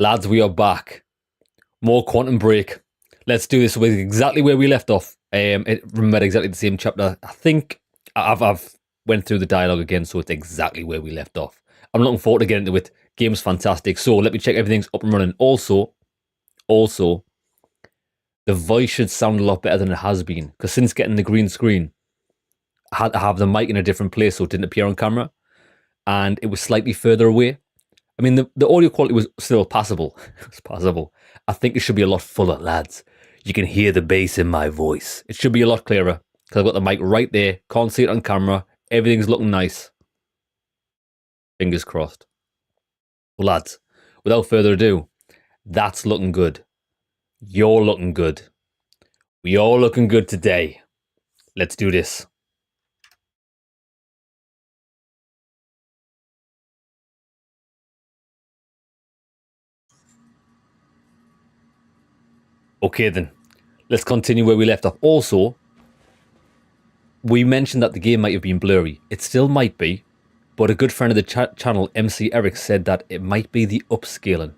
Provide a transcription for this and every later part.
Lads, we are back. More Quantum Break. Let's do this with exactly where we left off. Remember exactly the same chapter. I think I've went through the dialogue again, so it's exactly where we left off. I'm looking forward to getting into it. Game's fantastic. So let me check everything's up and running. Also, the voice should sound a lot better than it has been, because since getting the green screen, I had to have the mic in a different place so it didn't appear on camera, and it was slightly further away. I mean, the audio quality was still passable. It was passable. I think it should be a lot fuller, lads. You can hear the bass in my voice. It should be a lot clearer, because I've got the mic right there. Can't see it on camera. Everything's looking nice. Fingers crossed. Well, lads, without further ado, that's looking good. You're looking good. We all looking good today. Let's do this. Okay then, let's continue where we left off. Also, we mentioned that the game might have been blurry. It still might be, but a good friend of the channel, MC Eric, said that it might be the upscaling.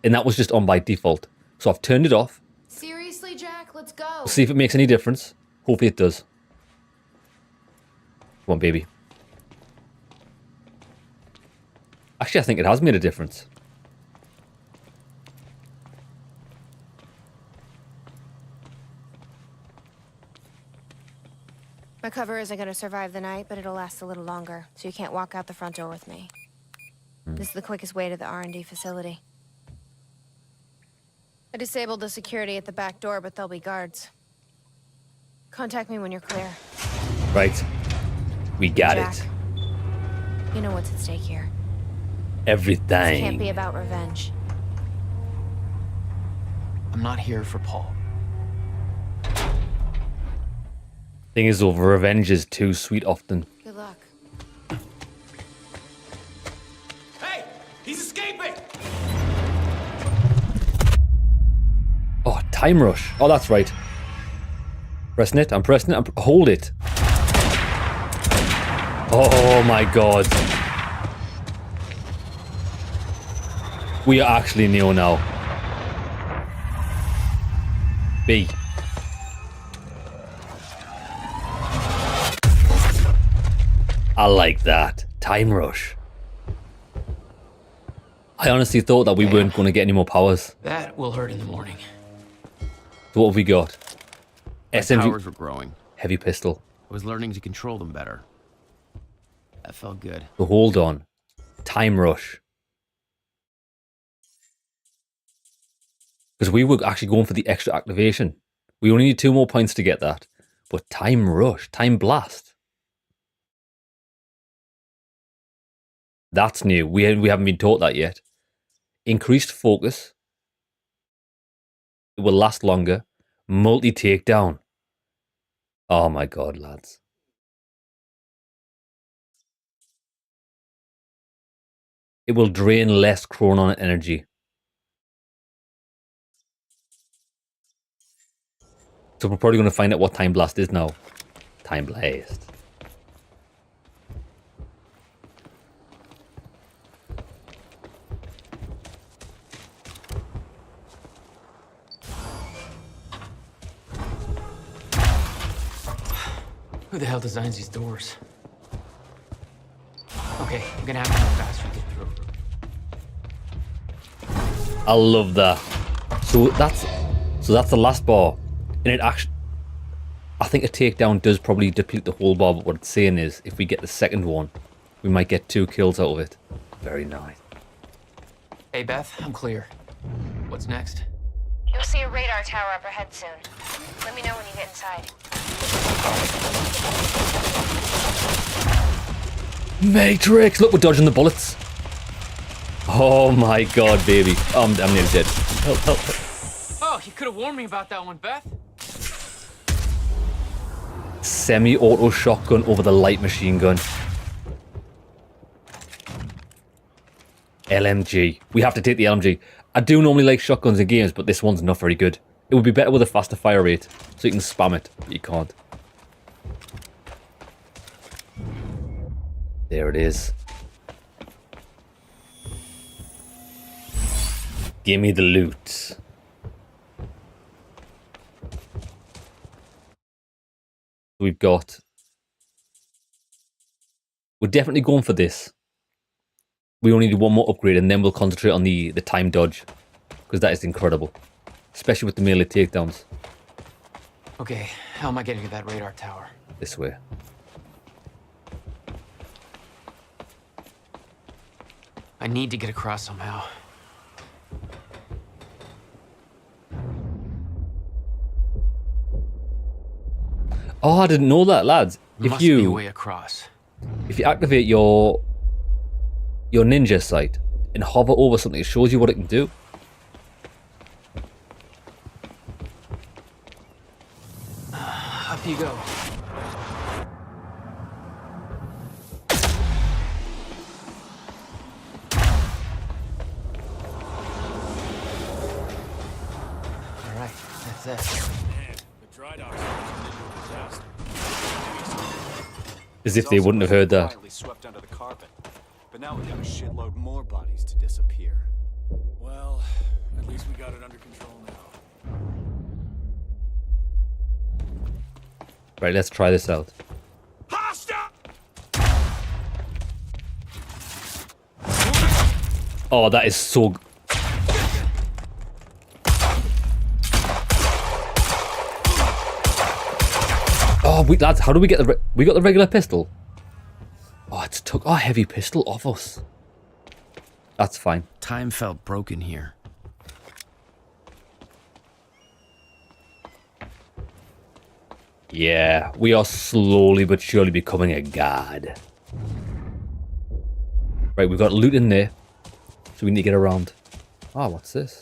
And that was just on by default. So I've turned it off. Seriously, Jack, let's go. We'll see if it makes any difference. Hopefully it does. Come on, baby. Actually, I think it has made a difference. My cover isn't going to survive the night, but it'll last a little longer, so you can't walk out the front door with me. This is the quickest way to the R&D facility. I disabled the security at the back door, but there'll be guards. Contact me when you're clear. Right. We got Jack, it. you know what's at stake here. Everything. This can't be about revenge. I'm not here for Paul. Thing is, though, revenge is too sweet often. Good luck. Hey! He's escaping! Oh, time rush. Oh, that's right. Pressing it. I'm pressing it. Hold it. Oh my god. We are actually Neo now. B. I like that. Time rush. I honestly thought that we weren't going to get any more powers. That will hurt in the morning. So what have we got? My SMG. powers were growing. Heavy pistol. I was learning to control them better. That felt good. So hold on. Time rush. Because we were actually going for the extra activation. We only need 2 more points to get that. But time rush. Time blast. That's new. We haven't been taught that yet. Increased focus. It will last longer. Multi-takedown. Oh my god, lads. It will drain less chronon energy. So we're probably going to find out what Time Blast is now. Time Blast. Who the hell designs these doors? Okay, I'm gonna have to move faster to get through. I love that. So that's the last bar. And it actually, I think a takedown does probably deplete the whole bar, but what it's saying is if we get the second one, we might get 2 kills out of it. Very nice. Hey Beth, I'm clear. What's next? You'll see a radar tower up ahead soon. Let me know when you get inside. Matrix! Look, we're dodging the bullets. Oh my god, baby. I'm nearly dead. Help, help, help. Oh, you could have warned me about that one, Beth. Semi-auto shotgun over the light machine gun. LMG. We have to take the LMG. I do normally like shotguns in games, but this one's not very good. It would be better with a faster fire rate, so you can spam it, but you can't. There it is. Give me the loot. We've got... We're definitely going for this. We only need one more upgrade and then we'll concentrate on the time dodge. Because that is incredible. Especially with the melee takedowns. Okay, how am I getting to that radar tower? This way. I need to get across somehow. Oh, I didn't know that, lads. Must be a way across. If you activate your ninja sight and hover over something, it shows you what it can do. Up you go. All right, that's it. Man, the dry dock turned into a disaster. As if they wouldn't have heard that. Quietly swept under the carpet. But now we got a shitload more bodies to disappear. Well, at least we got it under control now. Right, let's try this out. Oh, that is so... Oh, wait, lads, how do we get the... We got the regular pistol? Oh, it's took our heavy pistol off us. That's fine. Time felt broken here. Yeah, we are slowly but surely becoming a god. Right, we've got loot in there. So we need to get around. Oh, what's this?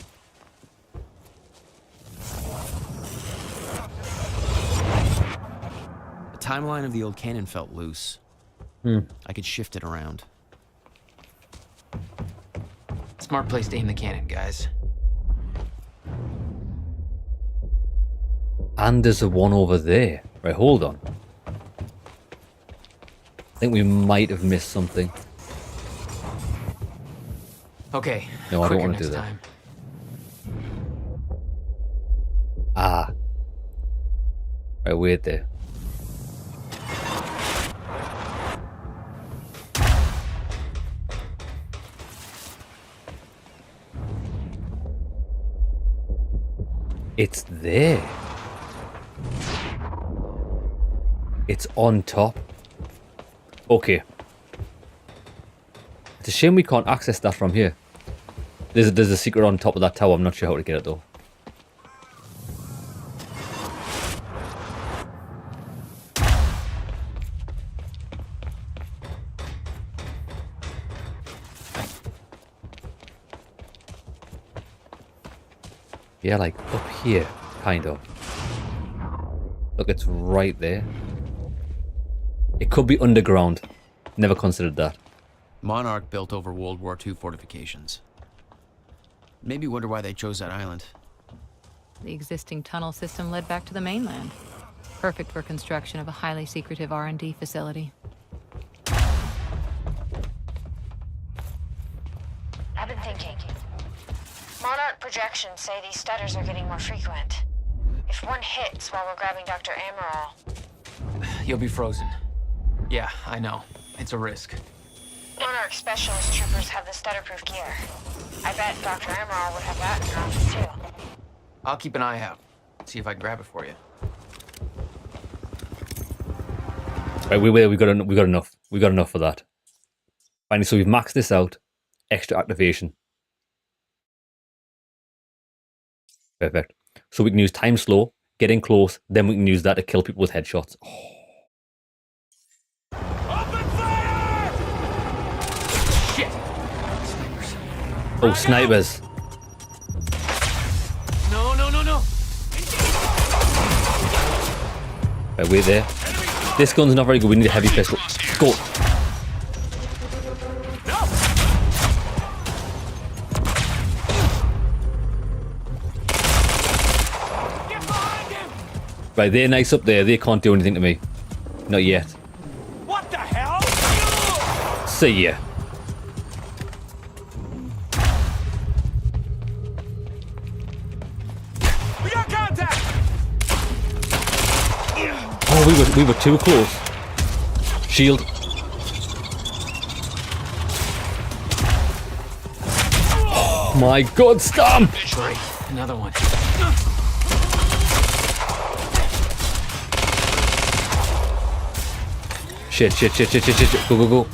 The timeline of the old cannon felt loose. I could shift it around. Smart place to aim the cannon, guys. And there's a one over there. Right, hold on. I think we might have missed something. Okay. No, I don't quicker want to do next that. time. Ah. Right, wait there. It's there. It's on top. Okay. It's a shame we can't access that from here. There's a secret on top of that tower. I'm not sure how to get it though. Yeah, like up here, kind of. Look, it's right there. It could be underground. Never considered that. Monarch built over World War II fortifications. Maybe wonder why they chose that island. The existing tunnel system led back to the mainland. Perfect for construction of a highly secretive R&D facility. I've been thinking. Monarch projections say these stutters are getting more frequent. If one hits while we're grabbing Dr. Amaral... You'll be frozen. Yeah, I know. It's a risk. Monarch specialist troopers have the stutter-proof gear. I bet Dr. Amaral would have that in her office too. I'll keep an eye out. See if I can grab it for you. Right, we got enough. We got enough for that. Finally, so we've maxed this out. Extra activation. Perfect. So we can use time slow, get in close, then we can use that to kill people with headshots. Oh. Shit! Snipers. Oh, snipers. No, no, no, no! Right, wait there. This gun's not very good. We need a heavy pistol. Go. Right, they're nice up there. They can't do anything to me. Not yet. What the hell? See ya. we were too close. Shield. Oh my God, stamp! Great. Another one. Shit. Go.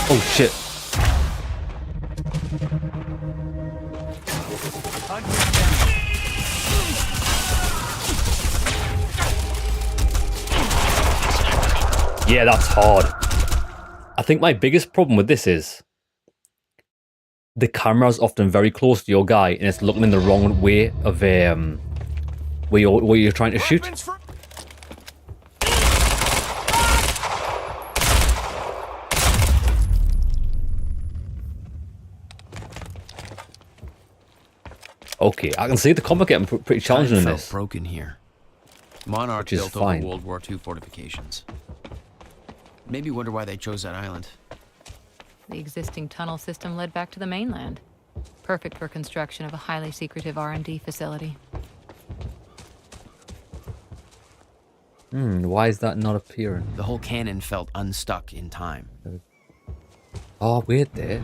Oh shit. Yeah, that's hard. I think my biggest problem with this is the camera's often very close to your guy and it's looking in the wrong way of where you're trying to shoot. Okay, I can see the combat getting pretty challenging in Time this. felt broken here. Monarch Which is built fine. over World War II fortifications. Maybe wonder why they chose that island. The existing tunnel system led back to the mainland. Perfect for construction of a highly secretive R&D facility. Why is that not appearing? The whole cannon felt unstuck in time. Oh, wait there.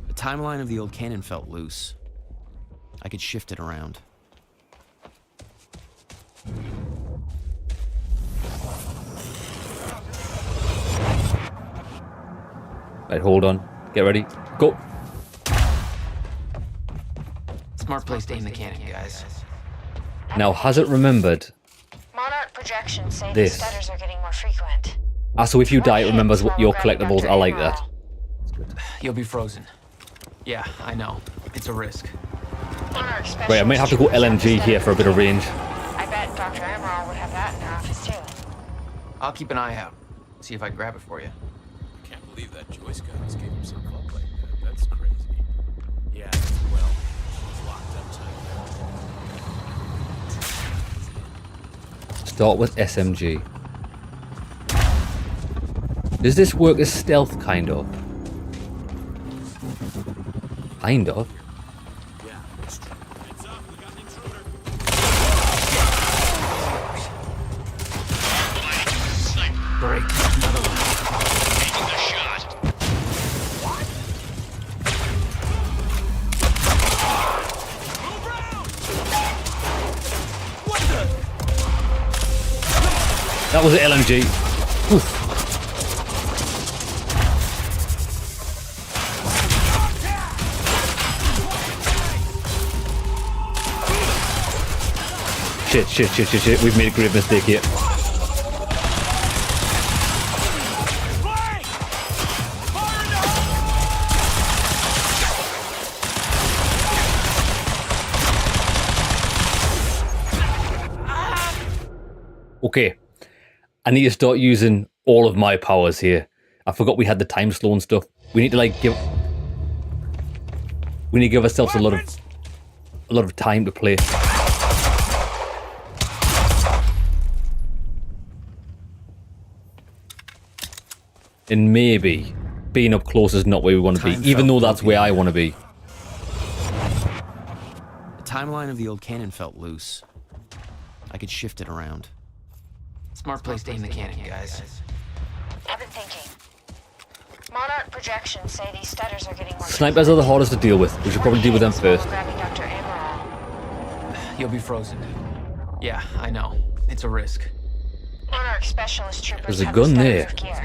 The timeline of the old cannon felt loose. I could shift it around. Right, hold on. Get ready. Go. Smart place to aim the cannon, guys. Now, has it remembered? Monarch projections say This. these stutters are getting more frequent. Ah, so if you die, it One remembers hits what while your we're grabbing collectibles Dr. are like Amaral. that. You'll be frozen. Yeah, I know. It's a risk. Monarch Wait, I might have to go specialist LMG here for a bit of range. I bet Dr. Amaral would have that in her office too. I'll keep an eye out. See if I can grab it for you. I can't believe that Joyce guy just gave himself up like that. That's crazy. Yeah, well, he's locked up tight. Start with SMG. Does this work as stealth, kind of? Kind of. Yeah, it's true. Heads up, we got an intruder. Great. Another one. That was an LMG. Oof. Shit. We've made a grave mistake here. Okay. I need to start using all of my powers here. I forgot we had the time slow and stuff. We need to give ourselves a lot of time to play. And maybe being up close is not where we want to Time be, even felt though that's broken. where I want to be. The timeline of the old cannon felt loose. I could shift it around. Smart place to aim the cannon, guys. I've been thinking. Monarch projections say these stutters are getting more Snipers are the hardest to deal with. We should probably deal with them frequent. first. While we're grabbing Dr. Amaral. You'll be frozen. Yeah, I know. It's a risk. Monarch specialist troopers There's a have gun the there. stutter gear.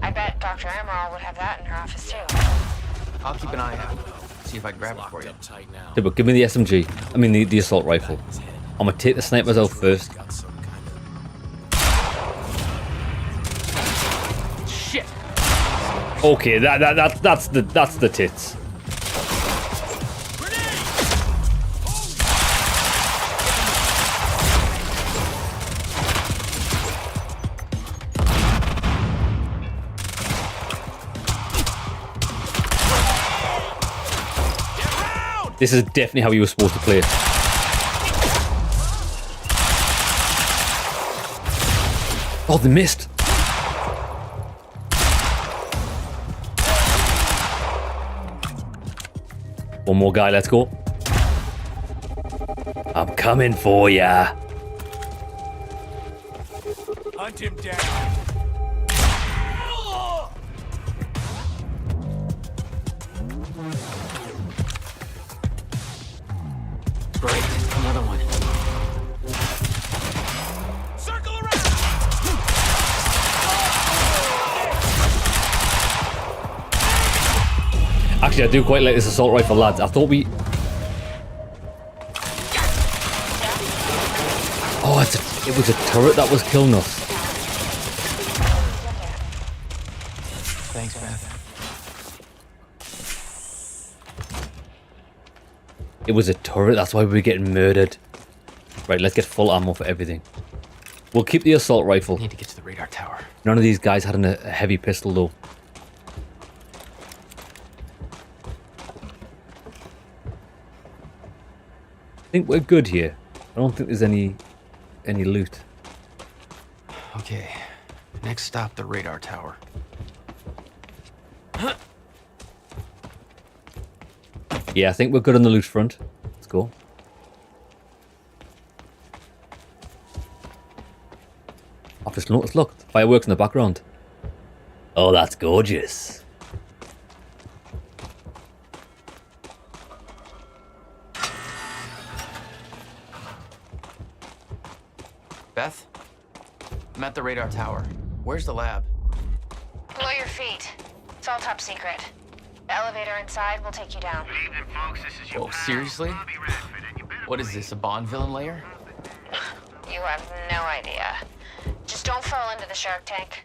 I bet Dr. Amaral would have that in her office too. I'll keep an eye out. See if I can grab it for you. Locked up tight now. Yeah, but give me the SMG. I mean the assault rifle. I'm gonna take the snipers out first. Got some kind of Shit! Okay, that's the tits. This is definitely how you were supposed to play it. Oh, they missed. One more guy, let's go. I'm coming for ya. Hunt him down. Great, another one. Circle around. Actually, I do quite like this assault rifle, lads. I thought we... Oh, it was a turret that was killing us. Thanks, Beth. It was a turret, that's why we were getting murdered. Right, let's get full ammo for everything. We'll keep the assault rifle. Need to get to the radar tower. None of these guys had a heavy pistol, though. I think we're good here. I don't think there's any loot. Okay, next stop, the radar tower. Yeah, I think we're good on the loot front. Let's go. I've just noticed, look, fireworks in the background. Oh, that's gorgeous. Beth? I'm at the radar tower. Where's the lab? Below your feet. It's all top secret. The elevator inside will take you down. Good evening, folks. This is your Whoa, pal, seriously? Bobby Radford, and you better What is this, a Bond villain lair? You have no idea. Just don't fall into the shark tank.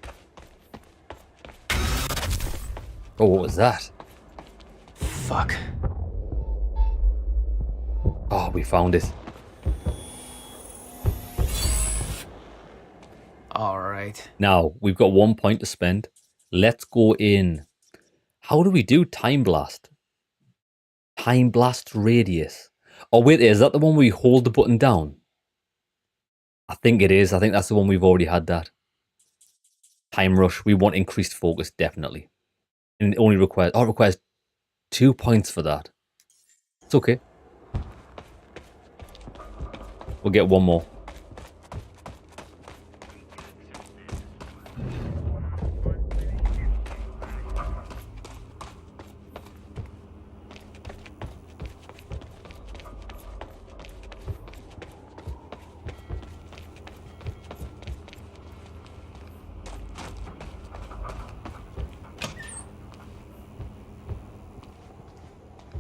Oh, what was that? Fuck. Oh, we found it. Alright. Now, we've got 1 point to spend. Let's go in. How do we do time blast? Time blast radius. Oh, wait, is that the one where we hold the button down? I think it is. I think that's the one we've already had that. Time rush. We want increased focus, definitely. And it only requires... Oh, it requires 2 points for that. It's okay. We'll get one more.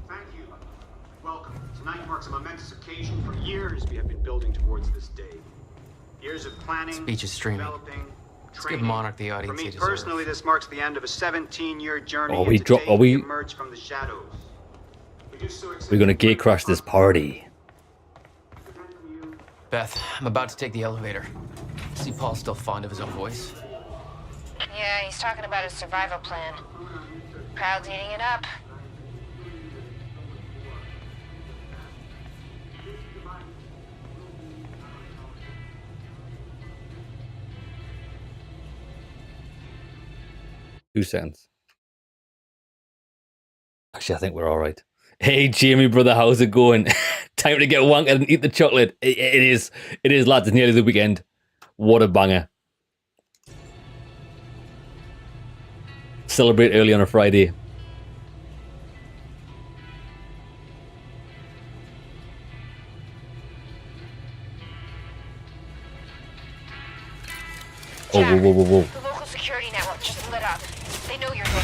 Thank you. Welcome. Tonight marks a momentous occasion. For years, we have been building towards this day. Years of planning, Speech is streaming. developing, Let's give training. Monarch the For audience me he deserves. personally, this marks the end of a 17-year journey. Oh, we and drop- today are we- emerge from the shadows. We do so accept We're gonna gate crash this party. Beth, I'm about to take the elevator. See Paul's still fond of his own voice? Yeah, he's talking about his survival plan. Crowd's eating it up. Two seconds. Actually, I think we're all right. Hey, Jamie, brother, how's it going? Time to get wankered and eat the chocolate. It is, lads. It's nearly the weekend. What a banger. Celebrate early on a Friday. Oh, whoa, whoa, whoa, whoa. The local security network just lit up. They know you're there.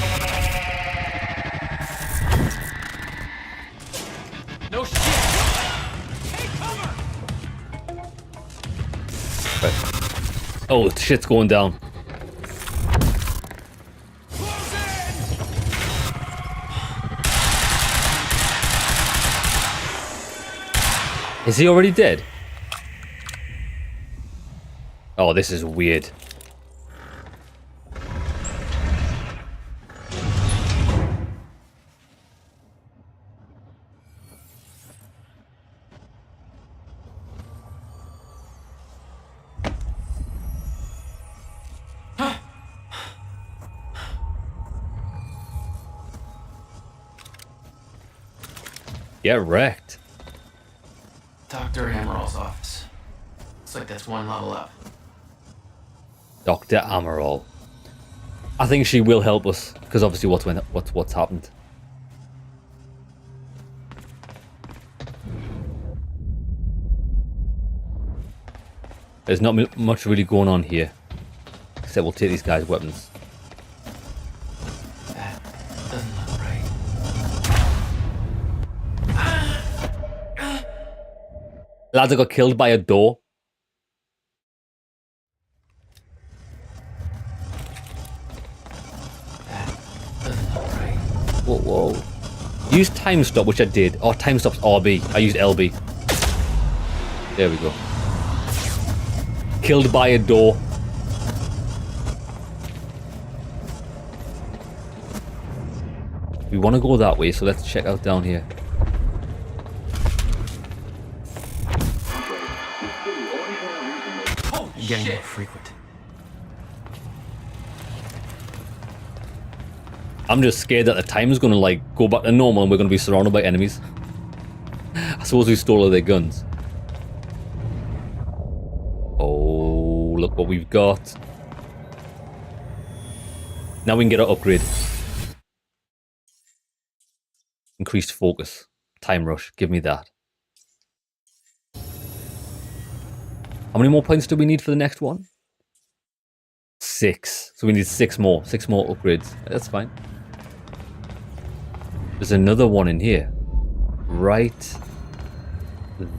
No shit! Oh, shit's going down. Is he already dead? Oh, this is weird. Get wrecked. Dr. Amaril's office. Looks like that's one level up. Dr. Amaral. I think she will help us, because obviously what's happened. There's not much really going on here, except we'll take these guys' weapons. That doesn't look right. Lads, I got killed by a door. That doesn't look right. Whoa. Use time stop, which I did. Oh, time stop's RB. I used LB. There we go. Killed by a door. We want to go that way, so let's check out down here. Oh, Getting more frequent. I'm just scared that the time is going to like go back to normal and we're going to be surrounded by enemies. I suppose we stole all their guns. Oh, look what we've got. Now we can get our upgrade. Increased focus. Time rush. Give me that. How many more points do we need for the next one? 6. So we need 6 more. 6 more upgrades. That's fine. There's another one in here. Right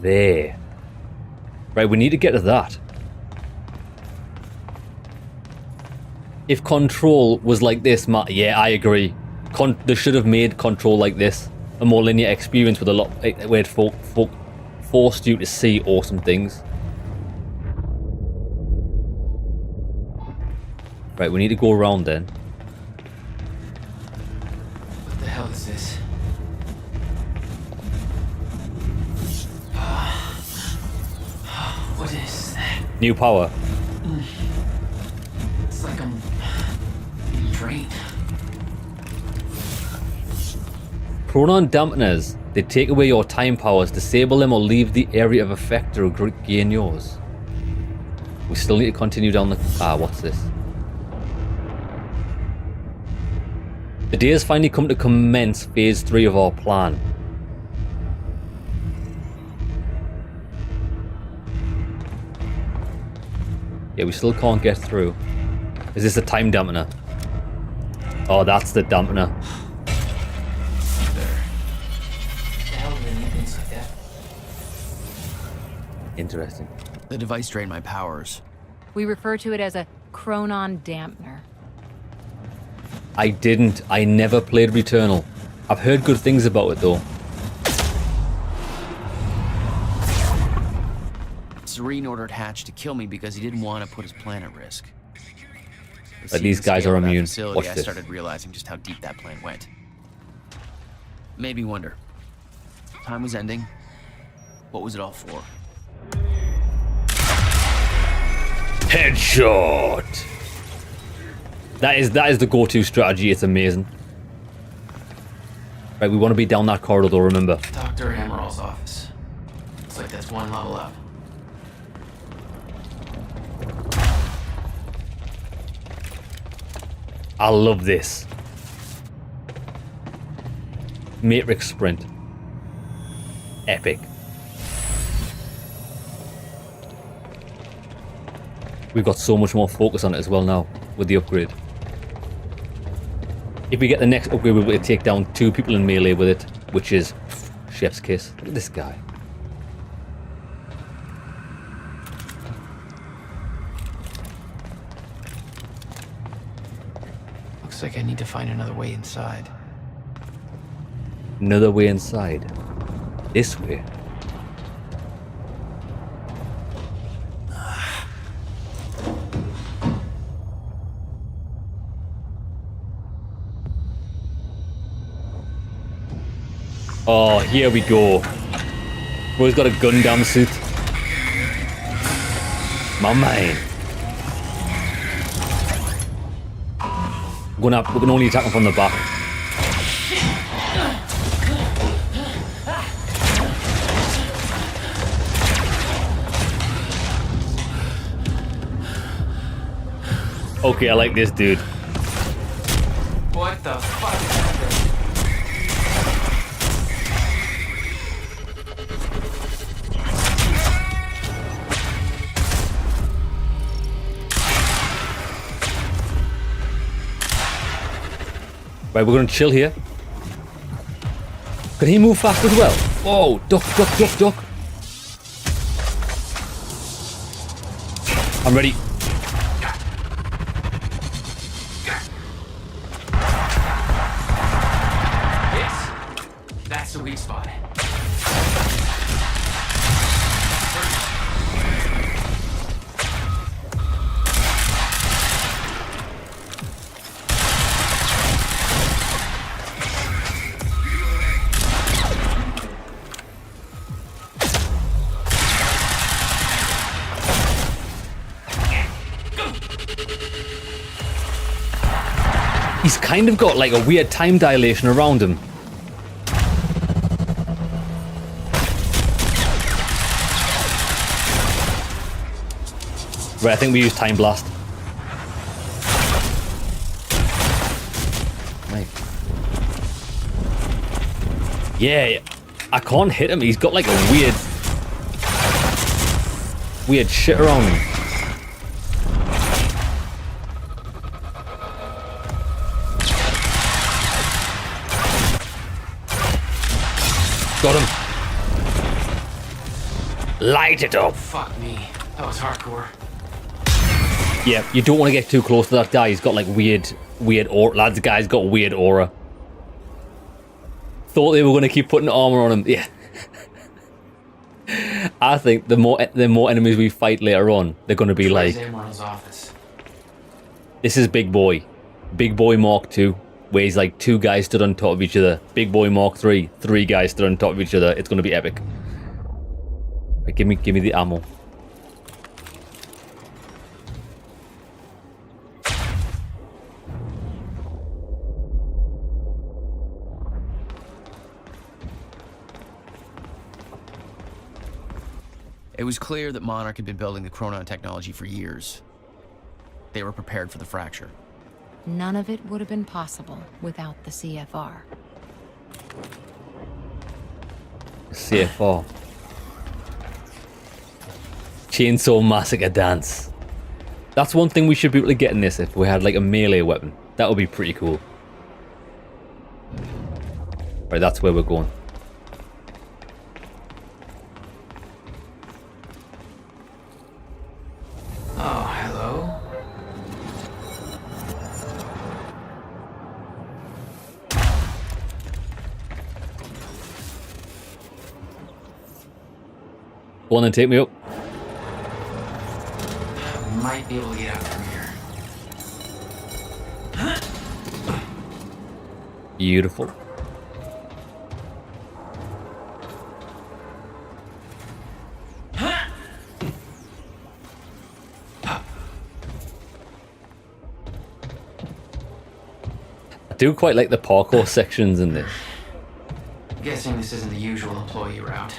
there. Right, we need to get to that. If Control was like this, Matt, yeah, I agree. They should have made Control like this. A more linear experience with a lot where it forced you to see awesome things. Right, we need to go around then. What the hell is this? What is that? New power. It's like I'm being drained. Proton dampeners. They take away your time powers, disable them, or leave the area of effect or gain yours. We still need to continue down the... what's this? The day has finally come to commence phase 3 of our plan. Yeah, we still can't get through. Is this a time dampener? Oh, that's the dampener. The hell do they make things like that? Interesting. The device drained my powers. We refer to it as a chronon dampener. I didn't. I never played Returnal. I've heard good things about it though. Serene ordered Hatch to kill me because he didn't want to put his plan at risk. But these guys are immune. Facility, Watch I this. started realizing just how deep that plan went. Made me wonder. Time was ending. What was it all for? Headshot. That is the go-to strategy. It's amazing. Right, we want to be down that corridor though, remember. Dr. Amaril's office. Looks like that's one level up. I love this. Matrix sprint. Epic. We've got so much more focus on it as well now with the upgrade. If we get the next upgrade, we'll be able to take down 2 people in melee with it, which is chef's kiss. Look at this guy. Looks like I need to find another way inside. Another way inside. This way. Oh, here we go. Bro's got a Gundam suit. My man. We can only attack him from the back. Okay, I like this dude. What the fuck is that? Right, we're gonna chill here. Can he move fast as well? Oh, duck, duck, duck, duck. I'm ready. That's the weak spot. He's kind of got like a weird time dilation around him. Right, I think we use Time Blast. Right. Yeah, I can't hit him. He's got like a weird shit around him. Got him. Light it up. Fuck me. That was hardcore. Yeah, you don't want to get too close to that guy. He's got like weird aura. Lads, guy's got weird aura. Thought they were going to keep putting armor on him. Yeah. I think the more enemies we fight later on, they're going to be like... Office. This is Big Boy. Big Boy Mark II, where he's like 2 guys stood on top of each other. Big Boy Mark III, 3 guys stood on top of each other. It's going to be epic. Right, give me the ammo. It was clear that Monarch had been building the Chronon technology for years. They were prepared for the fracture. None of it would have been possible without the CFR. CFR. Chainsaw Massacre Dance. That's one thing we should be able to get in this if we had like a melee weapon. That would be pretty cool. Right, that's where we're going. Oh, hello. Go on and take me up. Might be able to get out from here. Beautiful. I do quite like the parkour sections in this. Guessing this isn't the usual employee route.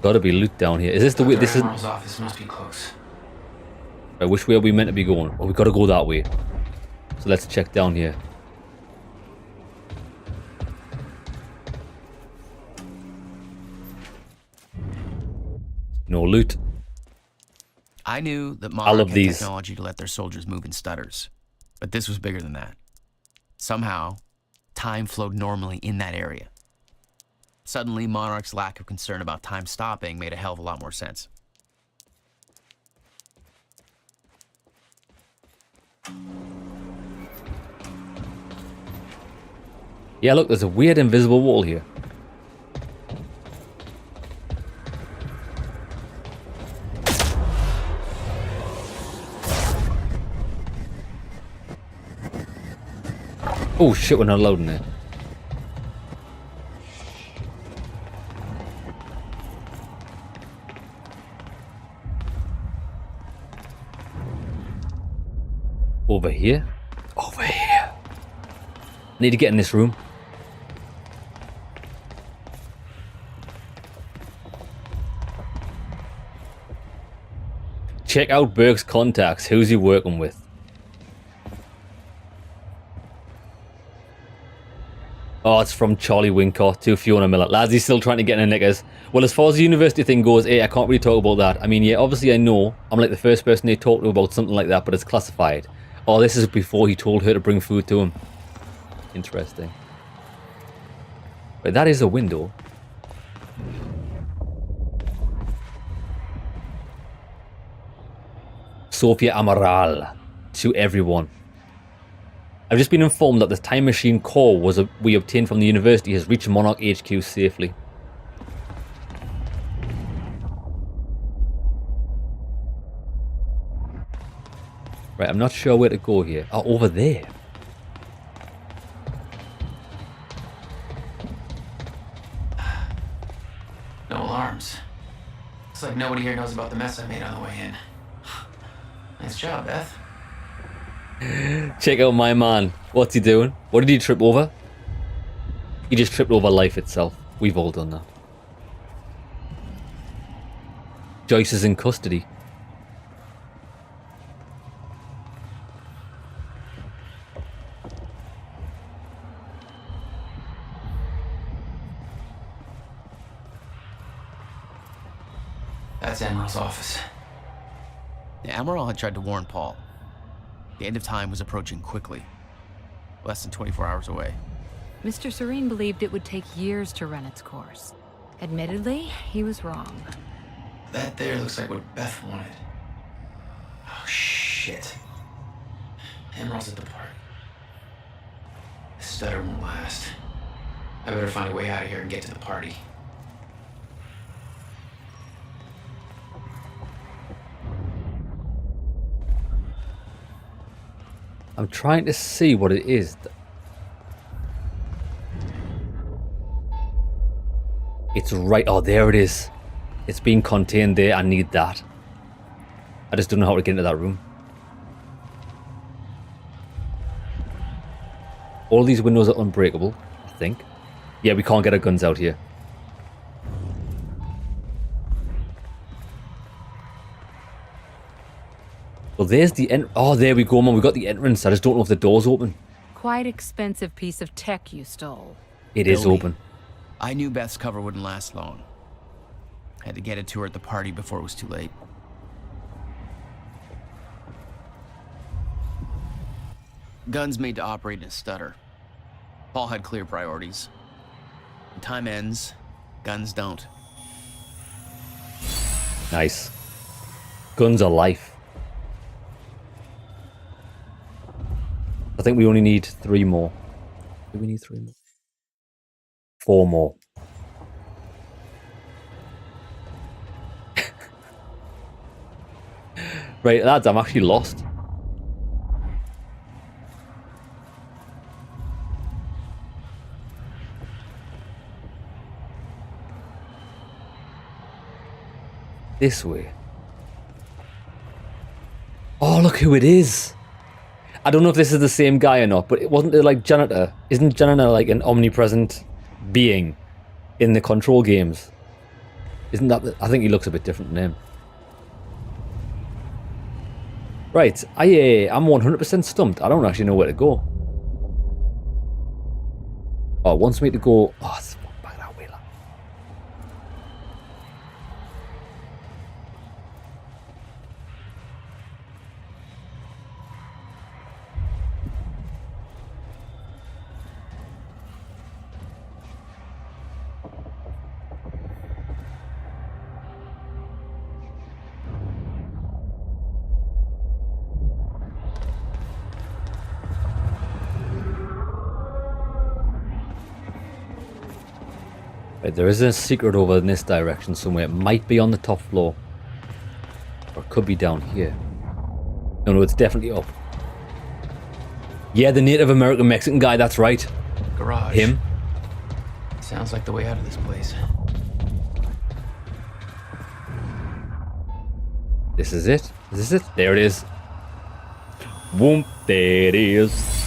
Gotta be loot down here. Is this the way? This is. Admiral's office must be close. Which way are we meant to be going? Oh, we gotta go that way. So let's check down here. No loot. I knew that I Monarch love had these. technology to let their soldiers move in stutters, but this was bigger than that. Somehow, time flowed normally in that area. Suddenly, Monarch's lack of concern about time stopping made a hell of a lot more sense. Yeah, look, there's a weird invisible wall here. Oh shit, we're not loading it. Over here? Over here. Need to get in this room. Check out Burke's contacts. Who's he working with? Oh, it's from Charlie Wincott to Fiona Miller. Lads, he's still trying to get in the knickers. Well, as far as the university thing goes, I can't really talk about that. I mean, yeah, obviously I know I'm like the first person they talk to about something like that, but it's classified. Oh, this is before he told her to bring food to him. Interesting. But that is a window. Sophia Amaral to everyone. I've just been informed that the time machine core we obtained from the university has reached Monarch HQ safely. Right, I'm not sure where to go here. Oh, over there. No alarms. Looks like nobody here knows about the mess I made on the way in. Nice job, Beth. Check out my man. What's he doing? What did he trip over? He just tripped over life itself. We've all done that. Joyce is in custody. That's Emerald's office. The Emerald had tried to warn Paul. The end of time was approaching quickly. Less than 24 hours away. Mr. Serene believed it would take years to run its course. Admittedly, he was wrong. That there looks like what Beth wanted. Oh, shit. Emerald's at the party. The stutter won't last. I better find a way out of here and get to the party. I'm trying to see what it is. It's right. Oh, there it is. It's being contained there. I need that. I just don't know how to get into that room. All these windows are unbreakable, I think. Yeah, we can't get our guns out here. Well, there's the end. Oh, there we go, man. We got the entrance. I just don't know if the door's open. Quite expensive piece of tech you stole. It is Billy. open. I knew Beth's cover wouldn't last long. Had to get it to her at the party before it was too late. Guns made to operate in a stutter. Paul had clear priorities. When time ends, guns don't. Nice. Guns are life. I think we only need 3 more. Do we need 3 more? 4 more. Right, lads, I'm actually lost. This way. Oh, look who it is. I don't know if this is the same guy or not, but it wasn't it like Janitor? Isn't Janitor like an omnipresent being in the Control games? Isn't that? I think he looks a bit different than him. Right, I'm 100% stumped. I don't actually know where to go. Oh, it wants me to go. Oh, it's back that way. Right, there is a secret over in this direction somewhere. It might be on the top floor. Or it could be down here. No, it's definitely up. Yeah, the Native American Mexican guy, that's right. Garage. Him. Sounds like the way out of this place. This is it. Is this it? There it is. Whoop, there it is.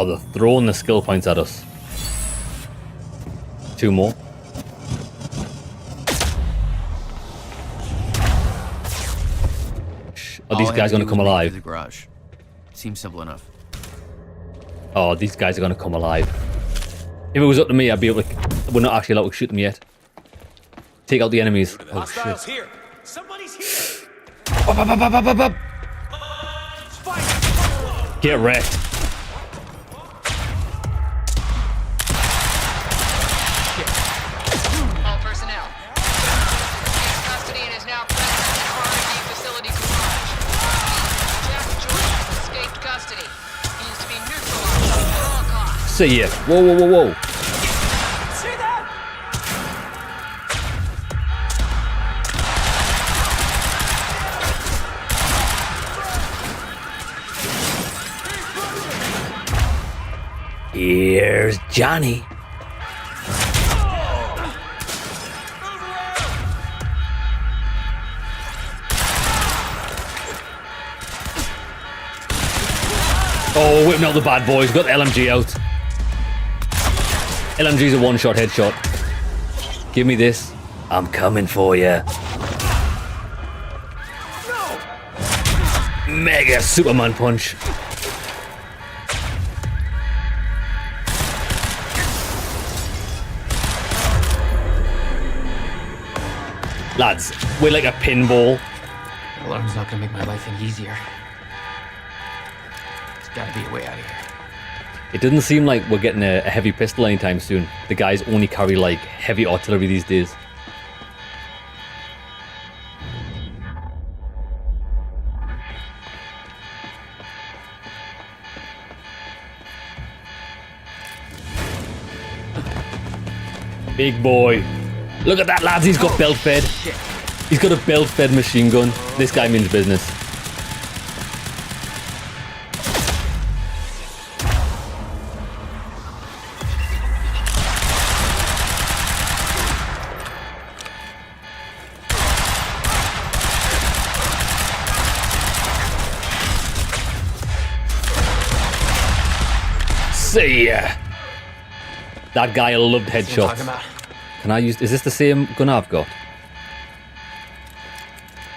Oh, they're throwing the skill points at us. 2 more. Are these guys going to come alive? The garage. Seems simple enough. Oh, these guys are going to come alive. If it was up to me, I'd be able to... We're not actually allowed to shoot them yet. Take out the enemies. Oh, Hostiles shit. here. Somebody's here. Up, up, up, up, up, up, up. Get wrecked. All personnel. Takes custody and is now present at the R&D facility garage. Jack Joyce has escaped custody. He is to be neutralized at all costs. See ya. Whoa, whoa, whoa, whoa. See that? Here's Johnny. Oh, whipping out the bad boys. Got the LMG out. LMG's a one-shot headshot. Give me this. I'm coming for you. Mega Superman punch. Lads, we're like a pinball. The alarm's not gonna make my life any easier. There's gotta be a way out of here. It doesn't seem like we're getting a heavy pistol anytime soon. The guys only carry like heavy artillery these days. Big boy. Look at that, lads. He's got belt fed. He's got a belt fed machine gun. This guy means business. See ya. That guy loved headshots. Can I use... Is this the same gun I've got?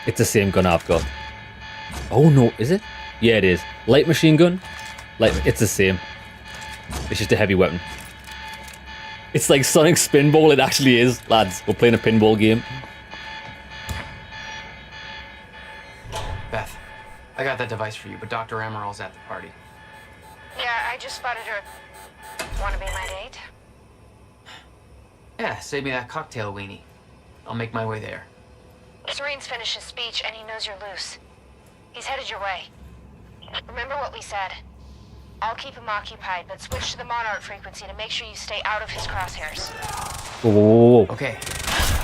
It's the same gun I've got. Oh no, is it? Yeah, it is. Light machine gun? It's the same. It's just a heavy weapon. It's like Sonic Spinball, it actually is. Lads, we're playing a pinball game. Beth, I got that device for you, but Dr. Amaril's at the party. Yeah, I just spotted her. Wanna be my date? Yeah, save me that cocktail weenie. I'll make my way there. Serene's finished his speech and he knows you're loose. He's headed your way. Remember what we said. I'll keep him occupied, but switch to the Monarch frequency to make sure you stay out of his crosshairs. Whoa, whoa, whoa, whoa. Okay,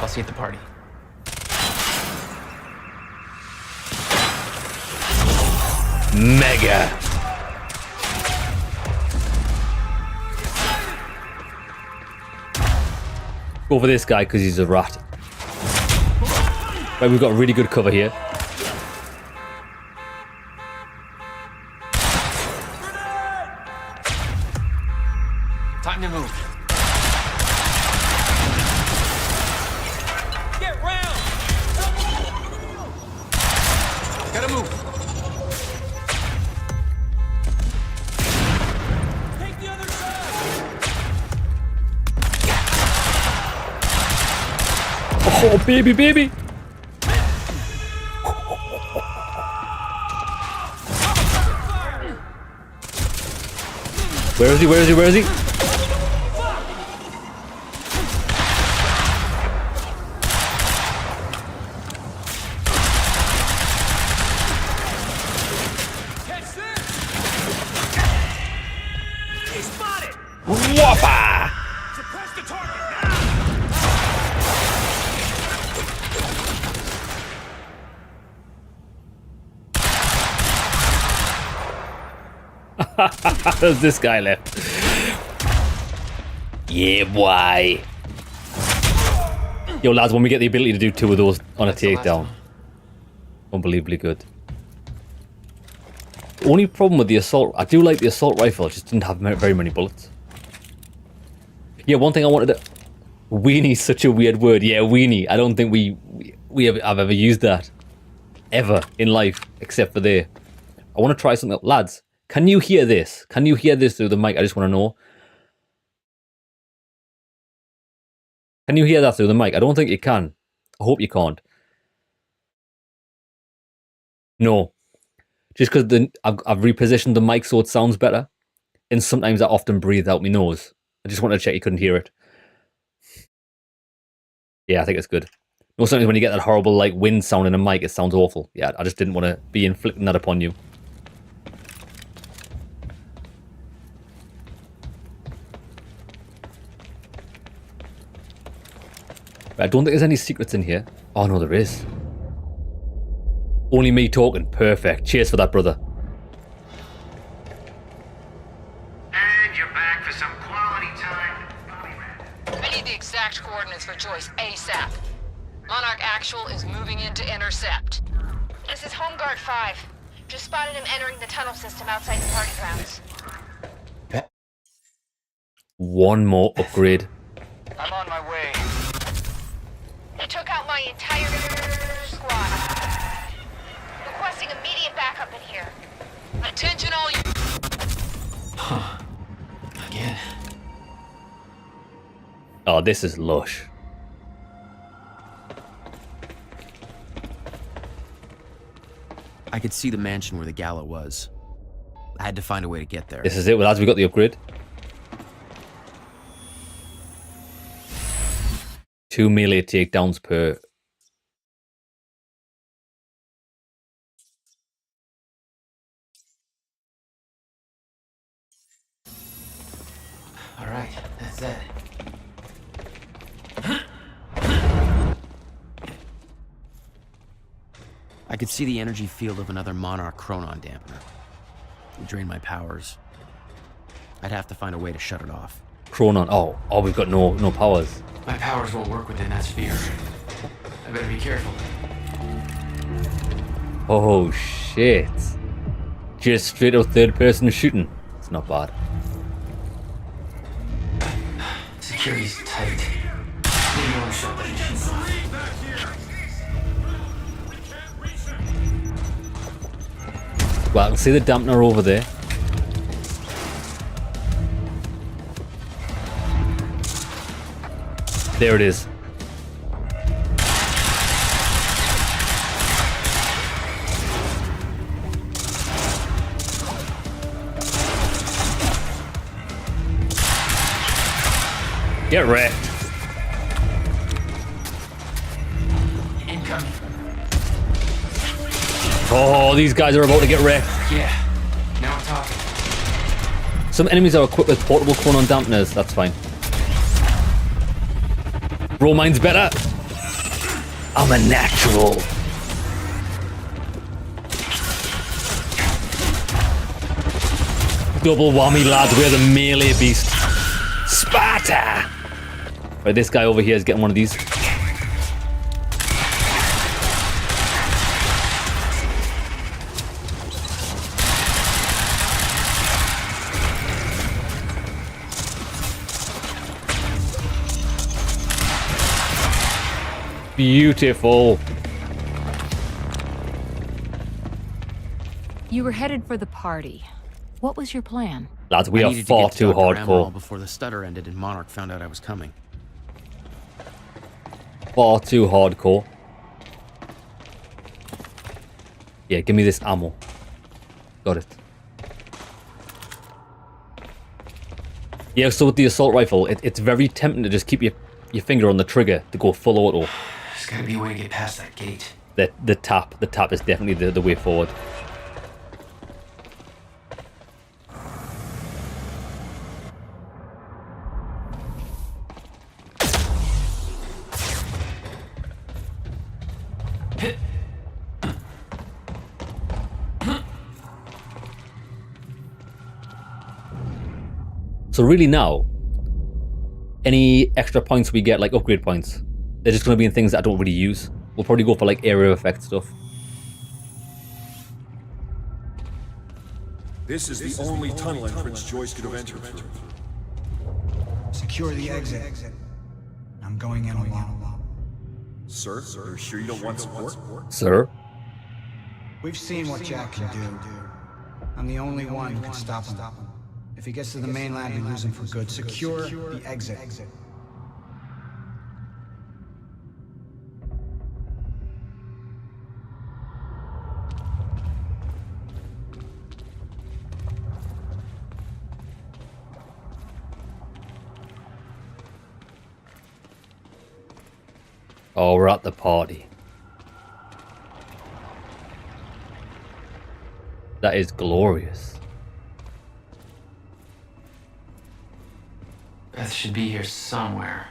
I'll see you at the party. Mega. Go for this guy because he's a rat. Right, we've got really good cover here. Time to move. Get round! Gotta move. Take the other side! Oh, baby, baby. Where is he? Where is he? Where is he? Catch this! He's spotted! Whoppa! Suppress the target now! There's this guy left. Yeah, boy. Yo, lads, when we get the ability to do 2 of those on a takedown. Unbelievably good. only problem with the assault, I do like the assault rifle, it just didn't have very many bullets. Yeah, one thing I wanted to... Weenie's such a weird word. Yeah, weenie. I don't think I've ever used that. Ever in life, except for there. I want to try something else. Lads, can you hear this? Can you hear this through the mic? I just want to know. Can you hear that through the mic? I don't think you can. I hope you can't. No. Just because I've repositioned the mic so it sounds better. And sometimes I often breathe out my nose. I just wanted to check you couldn't hear it. Yeah, I think it's good. No, sometimes when you get that horrible like wind sound in a mic, it sounds awful. Yeah, I just didn't want to be inflicting that upon you. I don't think there's any secrets in here. Oh no, there is. Only me talking. Perfect. Cheers for that, brother. And you're back for some quality time. I need the exact coordinates for Joyce ASAP. Monarch Actual is moving in to intercept. This is Home Guard 5. Just spotted him entering the tunnel system outside the party grounds. One more upgrade. I'm on my way. He took out my entire squad. Requesting immediate backup in here. Attention all you... Huh. Again. Oh, this is lush. I could see the mansion where the gala was. I had to find a way to get there. This is it. Well, as we got the upgrade. 2 melee takedowns per. All right, that's that. I could see the energy field of another Monarch Chronon dampener. It drained my powers. I'd have to find a way to shut it off. Chronon. Oh, we've got no powers. My powers won't work within that sphere. I better be careful. Oh shit! Just straight up third-person shooting. It's not bad. Security's tight. Maybe want to shut the machine off. Well, I can see the dampener over there. There it is. Get wrecked. Incoming. Oh, these guys are about to get wrecked. Yeah. Now we're talking. Some enemies are equipped with portable chronon dampeners. That's fine. Roll mine's better. I'm a natural. Double whammy, lads. We're the melee beast. Sparta! Right, this guy over here is getting one of these. Beautiful. You were headed for the party. What was your plan? Lads, we I are needed to far get to too Dr. Amaral hardcore. before the stutter ended and Monarch found out I was coming. Far too hardcore. Yeah, give me this ammo. Got it. Yeah, so with the assault rifle, it's very tempting to just keep your finger on the trigger to go full auto. There's gotta be a way to get past that gate. The tap is definitely the way forward. So really now, any extra points we get, like upgrade points, they're just going to be in things that I don't really use. We'll probably go for like area effect stuff. This is the only tunnel entrance Joyce could have entered through. Secure the exit. I'm going in alone. Sir, you're sure you don't want support? Sir? We've seen what Jack can do. I'm the only one who can stop him. If he gets to the mainland, we lose him for good. Secure the exit. Oh, we're at the party. That is glorious. Beth should be here somewhere.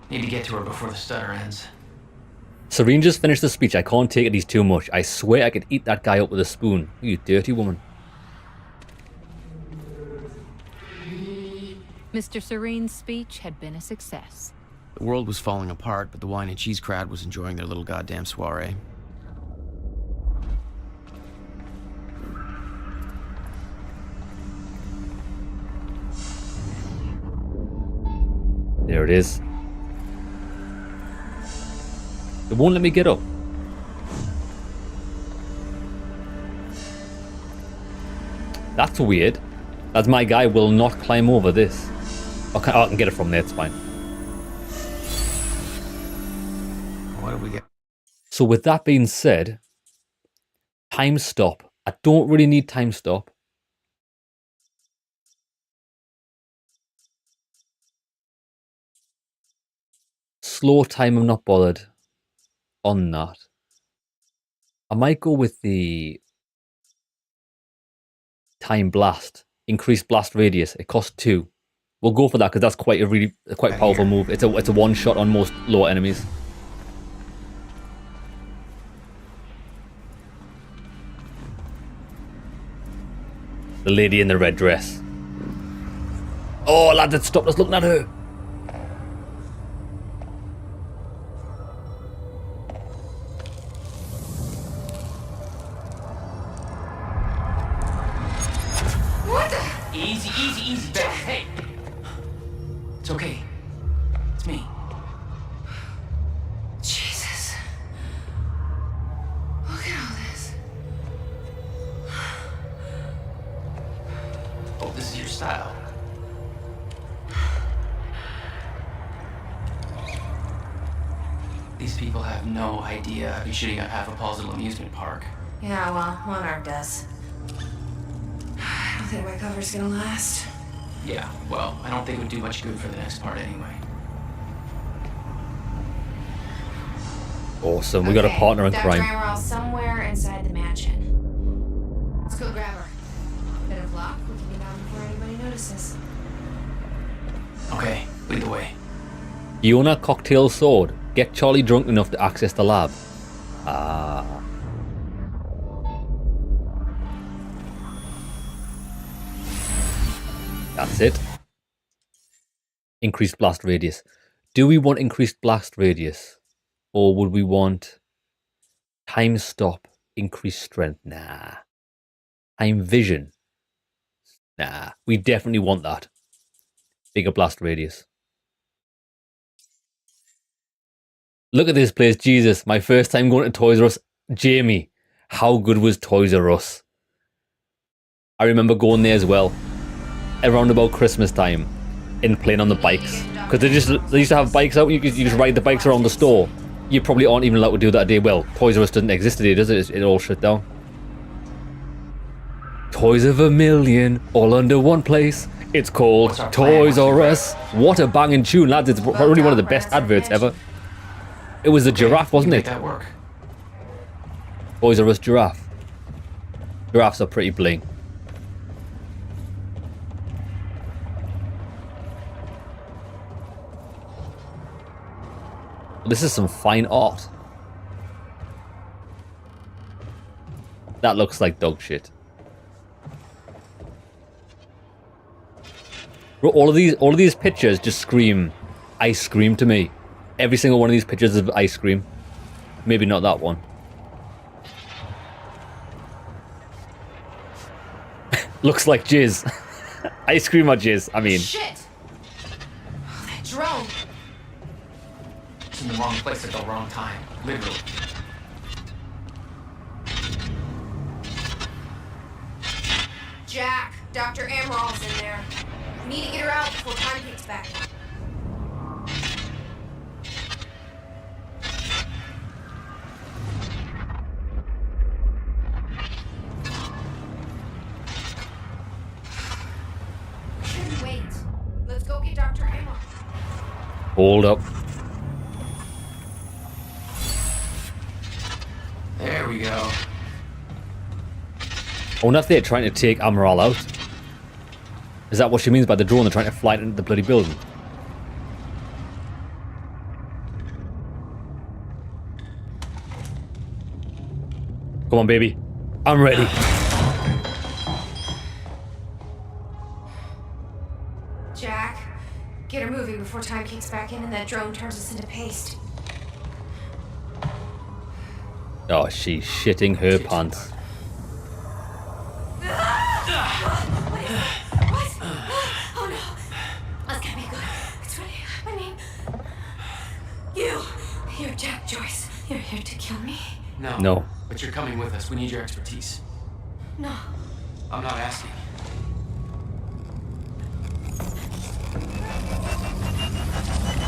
Need to get to her before the stutter ends. Serene just finished the speech. I can't take it, he's too much. I swear I could eat that guy up with a spoon. You dirty woman. Mr. Serene's speech had been a success. The world was falling apart, but the wine and cheese crowd was enjoying their little goddamn soiree. There it is. It won't let me get up. That's weird. As my guy will not climb over this. Okay, I can get it from there, it's fine. What do we get? So with that being said, time stop. I don't really need time stop. Slow time, I'm not bothered on that. I might go with the time blast. Increased blast radius. It costs 2. We'll go for that because that's quite a powerful move. It's a one shot on most lower enemies. The lady in the red dress. Oh, lad, that stopped us looking at her. Easy, Beth. Hey! It's okay. It's me. Jesus. Look at all this. Oh, this is your style. These people have no idea I'd be shooting up half a Paul's little amusement park. Yeah, well, one arm does. I don't think my cover's gonna last. Yeah, well, I don't think it would do much good for the next part anyway. Awesome, we got a partner in Dr. crime. Amaral somewhere inside the mansion. Let's go grab her. Bit of luck, we can be gone before anybody notices. Okay, lead the way. Fiona cocktail sword. Get Charlie drunk enough to access the lab. Ah. That's it. Increased blast radius. Do we want increased blast radius? Or would we want time stop, increased strength? Nah. Time vision? Nah. We definitely want that. Bigger blast radius. Look at this place, Jesus. My first time going to Toys R Us. Jamie, how good was Toys R Us? I remember going there as well. Around about Christmas time. And playing on the bikes. Because they used to have bikes out. You just ride the bikes around the store. You probably aren't even allowed to do that today. Well, Toys R Us doesn't exist today, does it? It all shut down. Toys of a million, all under one place. It's called Toys R Us. What a banging tune, lads. It's probably one of the best adverts ever. It was a giraffe, wasn't it? That work. Toys R Us giraffe. Giraffes are pretty bling. This is some fine art. That looks like dog shit. Bro, all of these pictures just scream ice cream to me. Every single one of these pictures is ice cream. Maybe not that one. Looks like jizz. Ice cream or jizz, I mean. Shit! Oh, that drone. It's in the wrong place at the wrong time. Literally. Jack, Dr. Emerald's in there. We need to get her out before time kicks back. Shouldn't wait. Let's go get Dr. Emerald. Hold up. There we go. I wonder if they're trying to take Amaral out. Is that what she means by the drone? They're trying to fly it into the bloody building. Come on, baby. I'm ready. Jack, get her moving before time kicks back in and that drone turns us into paste. Oh, she's shitting her pants. What? Oh no. That's gonna be good. It's really happening. You're Jack Joyce. You're here to kill me? No. No. But you're coming with us. We need your expertise. No. I'm not asking.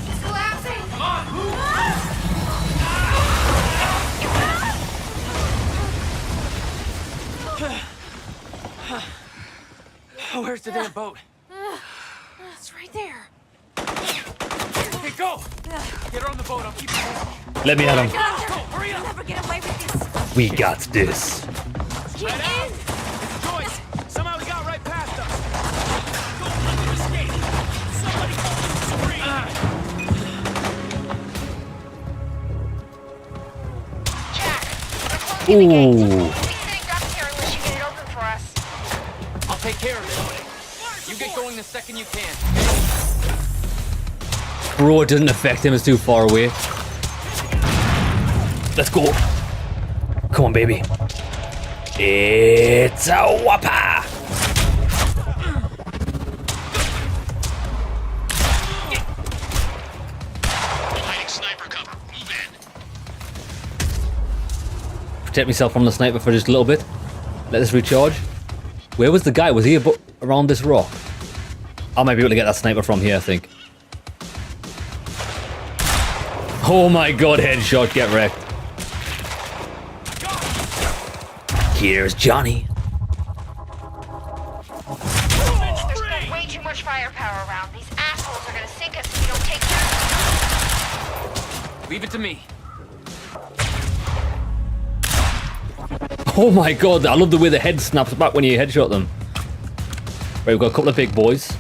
It's collapsing! Come on, move! Where's the damn boat? It's right there. Hey, go! Get her on the boat. I'll keep you busy. Let me at him. Go, hurry up! I'll never get away with this. We got this. Get in! Joyce! Somehow he got right past us! Go, let him escape! Somebody call Jack, we're closing the gate. Ooh. We think Doc's here unless you get it open for us. I'll take care of it. You get going the second you can. Bro, it doesn't affect him. It's too far away. Let's go. Come on, baby. It's a whopper. Hiding sniper cover. Move in. Protect myself from the sniper for just a little bit. Let this recharge. Where was the guy? Was he around this rock? I might be able to get that sniper from here, I think. Oh my god, headshot, get wrecked. Here's Johnny. There's been way too much firepower around. These assholes are gonna sink us if we don't take care of them. Leave it to me. Oh my god, I love the way the head snaps back when you headshot them. Right, we've got a couple of big boys.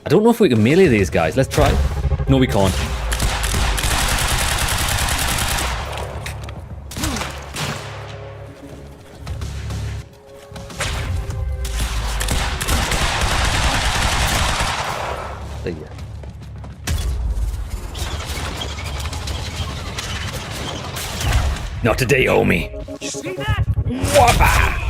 I don't know if we can melee these guys. Let's try. No, we can't. There you go. Not today, homie. You see that? Whopper!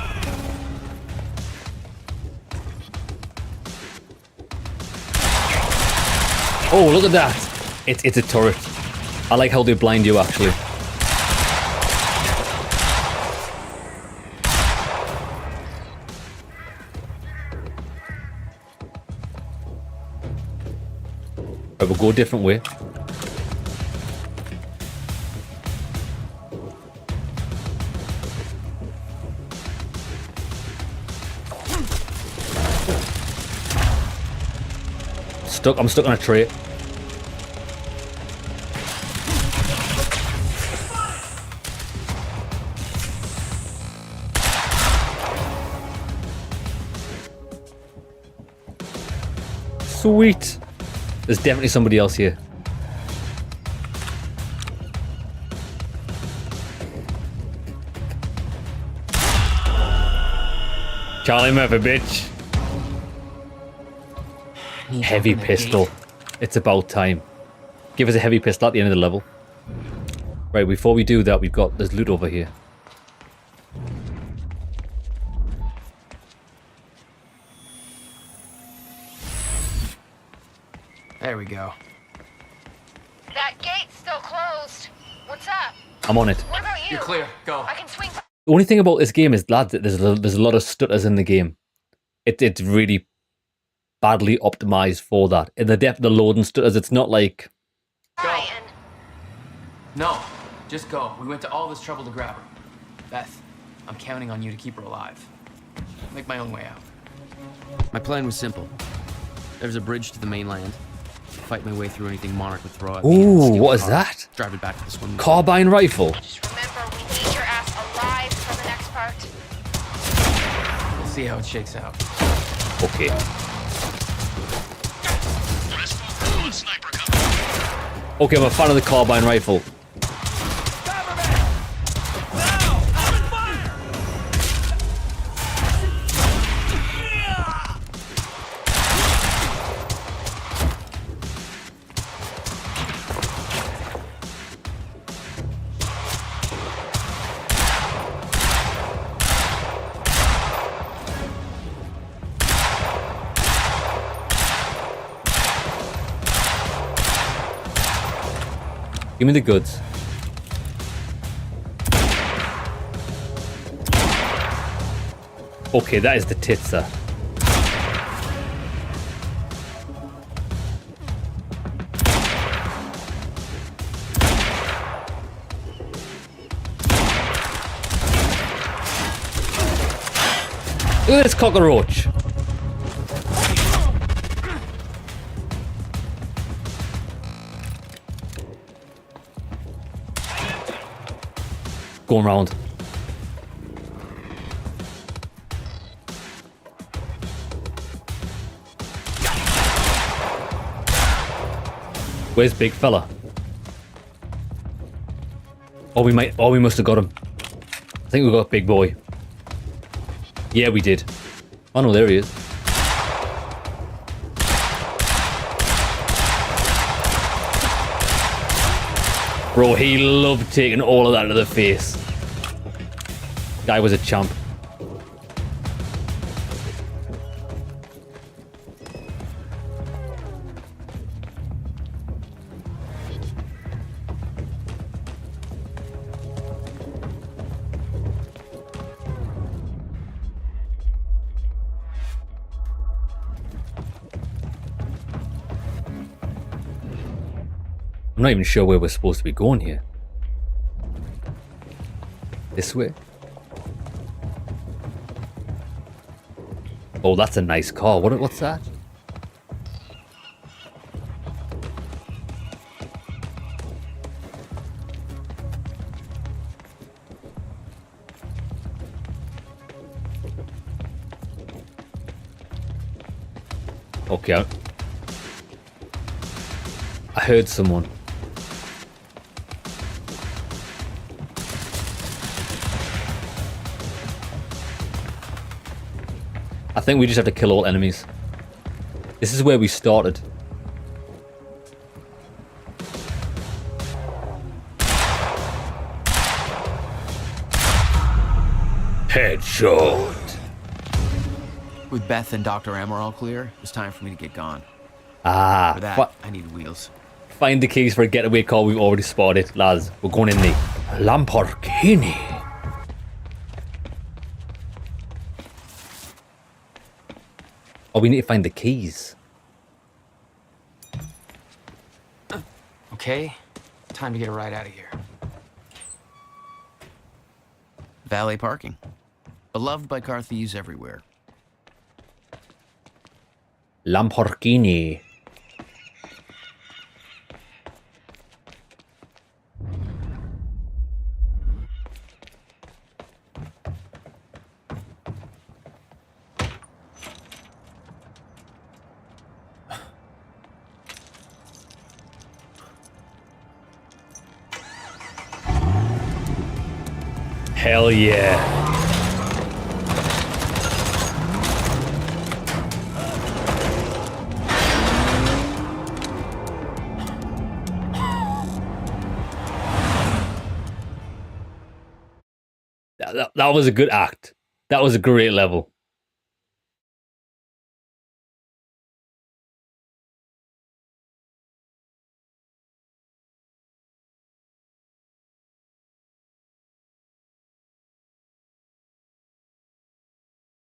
Oh, look at that. It's a turret. I like how they blind you, actually. Right, we'll go a different way. I'm stuck on a tree. Sweet. There's definitely somebody else here. Charlie Murphy, bitch. Heavy pistol. It's about time. Give us a heavy pistol at the end of the level. Right, before we do that, there's loot over here. There we go. That gate's still closed. What's up? I'm on it. What about you? You're clear. Go. I can swing. The only thing about this game is, lads, that there's a lot of stutters in the game. It's really badly optimized for that. In the depth of the loading stutters, it's not like... Go. No, just go. We went to all this trouble to grab her. Beth, I'm counting on you to keep her alive. I'll make my own way out. My plan was simple. There's a bridge to the mainland. Fight my way through anything Monarch would throw at me. Ooh, what is that? Drive it back to the swimming pool. Carbine rifle. Just remember, we need your ass alive for the next part. We'll see how it shakes out. Okay. Okay, I'm a fan of the carbine rifle. Give me the goods. Okay, that is the titser. Look at this cockroach. Going round. Where's big fella? Oh, we must have got him. I think we got big boy. Yeah, we did. Oh no, there he is. Bro, he loved taking all of that to the face. Guy was a champ. I'm not even sure where we're supposed to be going here. This way? Oh, that's a nice car. What's that? Okay. I heard someone. I think we just have to kill all enemies. This is where we started. Headshot. With Beth and Dr. M all clear, it's time for me to get gone. Ah, For that, I need wheels. Find the keys for a getaway car we've already spotted. Lads, we're going in the Lamborghini. Oh, we need to find the keys. Okay, time to get a ride out of here. Valet parking. Beloved by car thieves everywhere. Lamborghini. Hell yeah. That was a good act. That was a great level.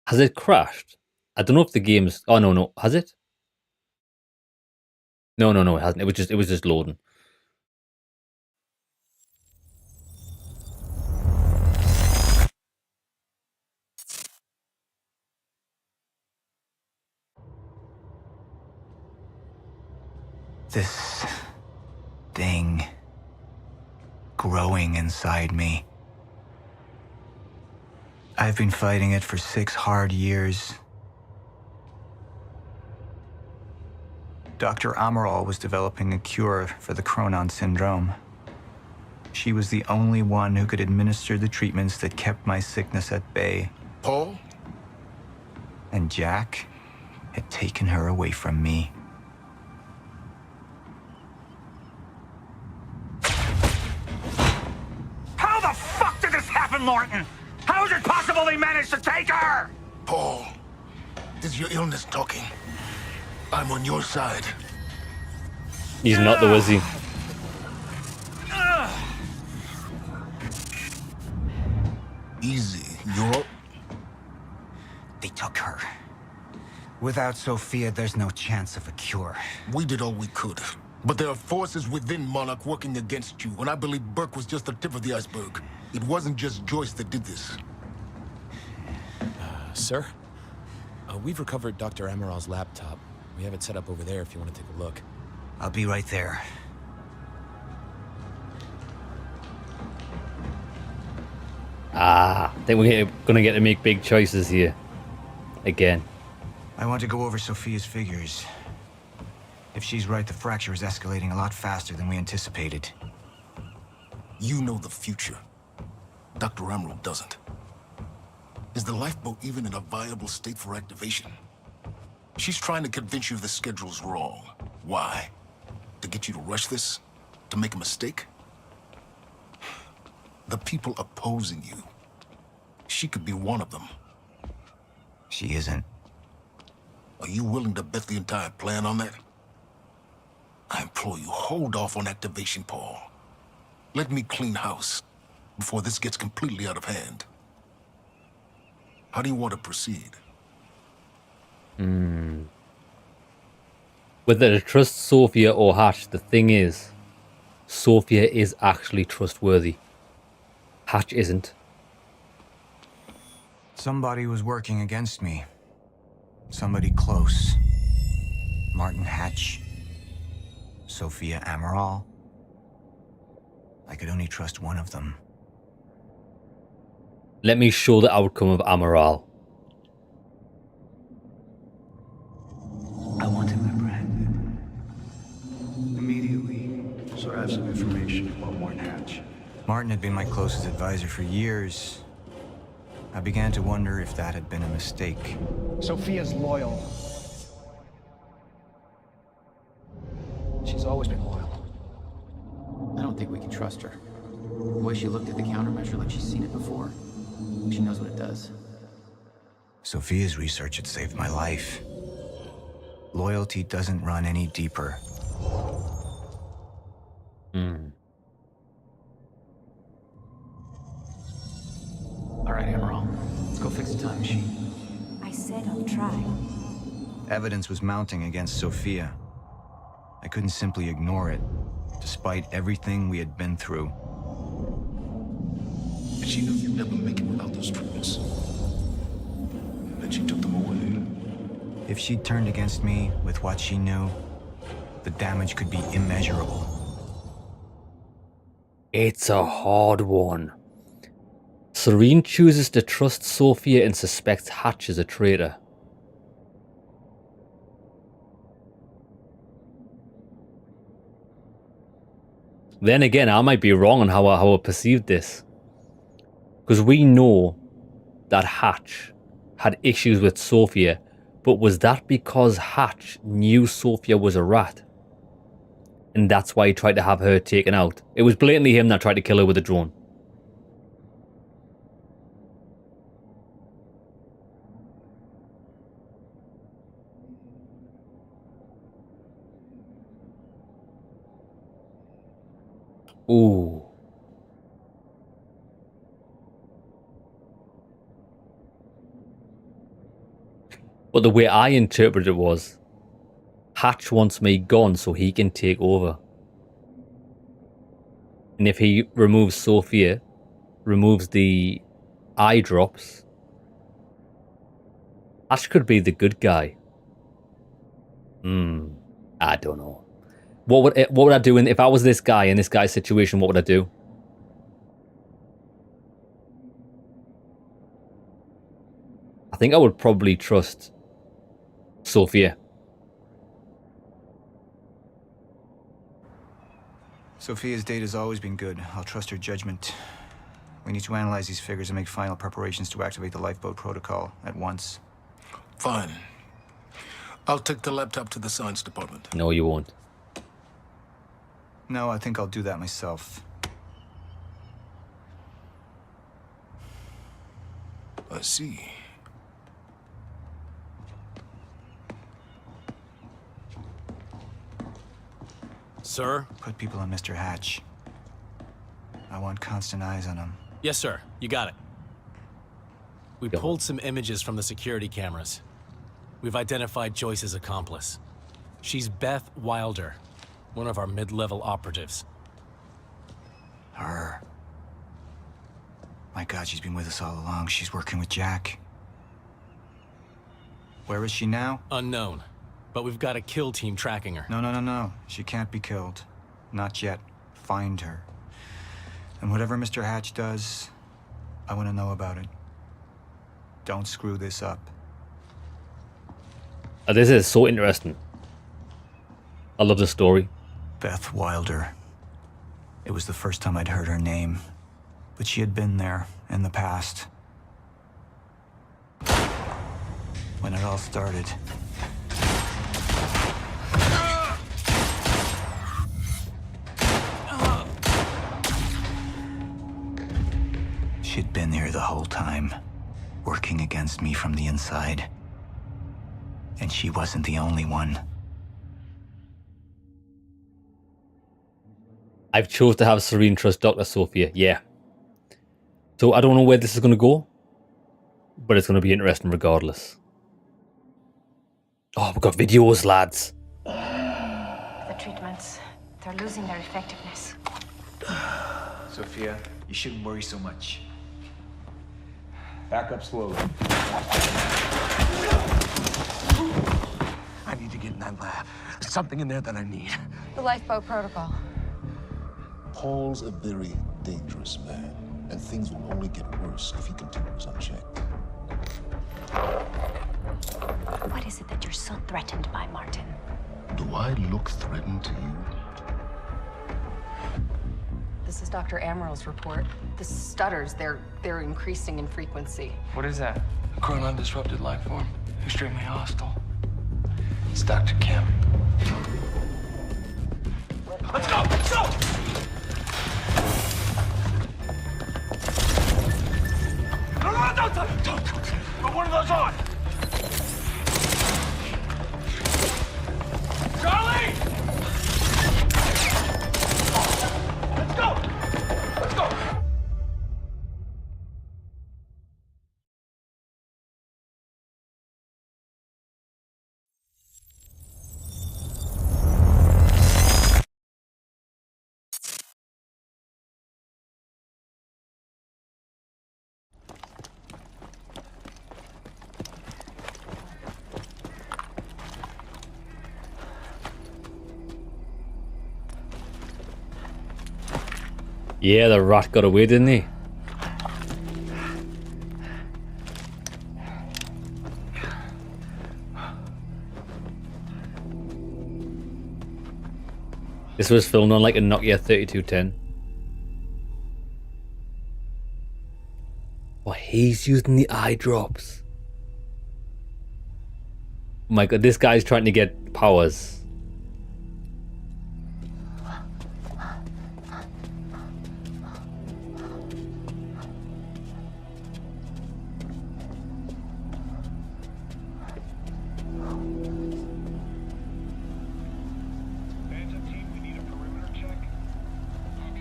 Has it crashed? I don't know if the game's... Oh, no. Has it? No, it hasn't. It was just loading. This thing growing inside me. I've been fighting it for 6 hard years. Dr. Amaral was developing a cure for the Cronon syndrome. She was the only one who could administer the treatments that kept my sickness at bay. Paul? And Jack had taken her away from me. How the fuck did this happen, Morton? How is it possible they managed to take her? Paul, is your illness talking? I'm on your side. He's not though, is he? Easy, you're up. They took her. Without Sophia, there's no chance of a cure. We did all we could. But there are forces within Monarch working against you, and I believe Burke was just the tip of the iceberg. It wasn't just Joyce that did this. Sir? We've recovered Dr. Amaral's laptop. We have it set up over there if you want to take a look. I'll be right there. I think we're gonna get to make big choices here. Again. I want to go over Sophia's figures. If she's right, the fracture is escalating a lot faster than we anticipated. You know the future. Dr. Amaral doesn't. Is the lifeboat even in a viable state for activation? She's trying to convince you the schedule's wrong. Why? To get you to rush this? To make a mistake? The people opposing you. She could be one of them. She isn't. Are you willing to bet the entire plan on that? I implore you, hold off on activation, Paul. Let me clean house before this gets completely out of hand. How do you want to proceed? Whether to trust Sophia or Hatch, the thing is, Sophia is actually trustworthy. Hatch isn't. Somebody was working against me. Somebody close. Martin Hatch. Sophia Amaral. I could only trust one of them. Let me show the outcome of Amaral. I want him apprehended. Immediately. So I have some information about Martin Hatch. Martin had been my closest advisor for years. I began to wonder if that had been a mistake. Sophia's loyal. She's always been loyal. I don't think we can trust her. The way she looked at the countermeasure like she's seen it before. She knows what it does. Sophia's research had saved my life. Loyalty doesn't run any deeper. All right, Amaral. Let's go fix the time machine. I said I'll try. Evidence was mounting against Sophia. I couldn't simply ignore it, despite everything we had been through. And she knew you'd never make it without those treatments. And then she took them away. If she'd turned against me with what she knew, the damage could be immeasurable. It's a hard one. Serene chooses to trust Sophia and suspects Hatch as a traitor. Then again, I might be wrong on how I perceived this. Because we know that Hatch had issues with Sophia, but was that because Hatch knew Sophia was a rat? And that's why he tried to have her taken out. It was blatantly him that tried to kill her with a drone. Ooh. But the way I interpreted it was, Hatch wants me gone so he can take over. And if he removes Sophia, removes the eye drops, Hatch could be the good guy. I don't know. What would I do if I was this guy in this guy's situation? What would I do? I think I would probably trust Sophia. Sophia's data's always been good. I'll trust her judgment. We need to analyze these figures and make final preparations to activate the lifeboat protocol at once. Fine. I'll take the laptop to the science department. No, you won't. No, I think I'll do that myself. I see. Sir? Put people on Mr. Hatch. I want constant eyes on him. Yes, sir. You got it. We pulled some images from the security cameras. We've identified Joyce's accomplice. She's Beth Wilder, one of our mid-level operatives. Her. My God, she's been with us all along. She's working with Jack. Where is she now? Unknown. But we've got a kill team tracking her. No. She can't be killed. Not yet. Find her. And whatever Mr. Hatch does, I want to know about it. Don't screw this up. This is so interesting. I love the story. Beth Wilder. It was the first time I'd heard her name, but she had been there in the past. When it all started. She'd been here the whole time, working against me from the inside. And she wasn't the only one. I've chose to have Serene trust Dr. Sophia, yeah. So I don't know where this is going to go, but it's going to be interesting regardless. Oh, we've got videos, lads. The treatments, they're losing their effectiveness. Sophia, you shouldn't worry so much. Back up slowly. I need to get in that lab. There's something in there that I need. The lifeboat protocol. Paul's a very dangerous man, and things will only get worse if he continues unchecked. What is it that you're so threatened by, Martin? Do I look threatened to you? This is Dr. Amaril's report. The stutters, they're increasing in frequency. What is that? A chronon-disrupted life form. Extremely hostile. It's Dr. Kim. Let's go! Let's go! No, don't! Put one of those on! Charlie! Let's go! Let's go! Yeah, the rat got away, didn't he? This was filmed on like a Nokia 3210. Oh, he's using the eye drops. Oh my God, this guy's trying to get powers.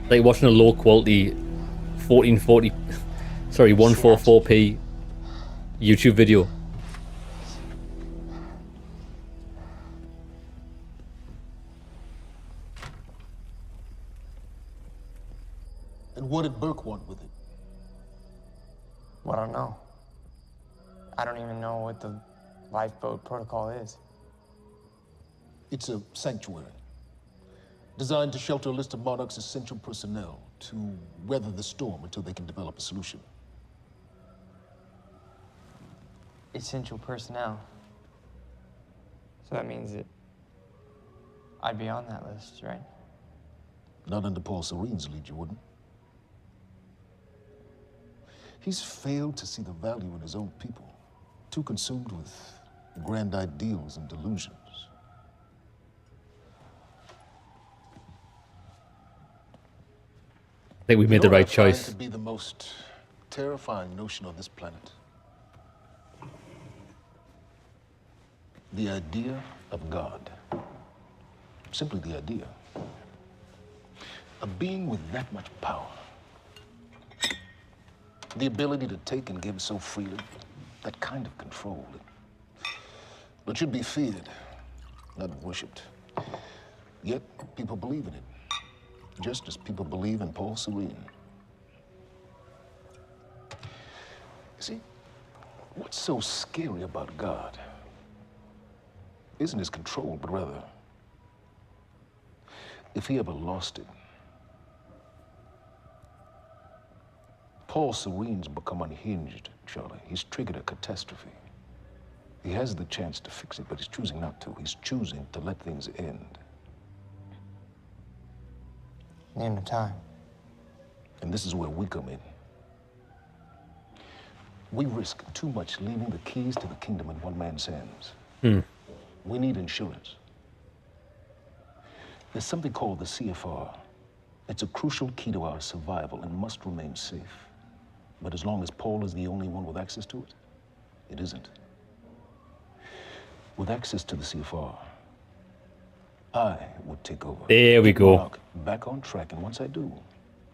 Like watching a low quality 144p YouTube video. And what did Burke want with it? Well, I don't know. I don't even know what the lifeboat protocol is. It's a sanctuary, designed to shelter a list of Monarch's essential personnel to weather the storm until they can develop a solution. Essential personnel. So that means that I'd be on that list, right? Not under Paul Serene's lead, you wouldn't. He's failed to see the value in his own people, too consumed with grand ideals and delusions. I think we made the You know what right I find choice. to be the most terrifying notion on this planet? The idea of God. Simply the idea. A being with that much power. The ability to take and give so freely. That kind of control. It should be feared, not worshipped. Yet, people believe in it. Just as people believe in Paul Serene. See, what's so scary about God isn't his control, but rather, if he ever lost it. Paul Serene's become unhinged, Charlie. He's triggered a catastrophe. He has the chance to fix it, but he's choosing not to. He's choosing to let things end. Name the time. And this is where we come in. We risk too much leaving the keys to the kingdom in one man's hands. We need insurance. There's something called the CFR. It's a crucial key to our survival and must remain safe. But as long as Paul is the only one with access to it, it isn't. With access to the CFR, I would take over. There we go. Mark back on track, and once I do,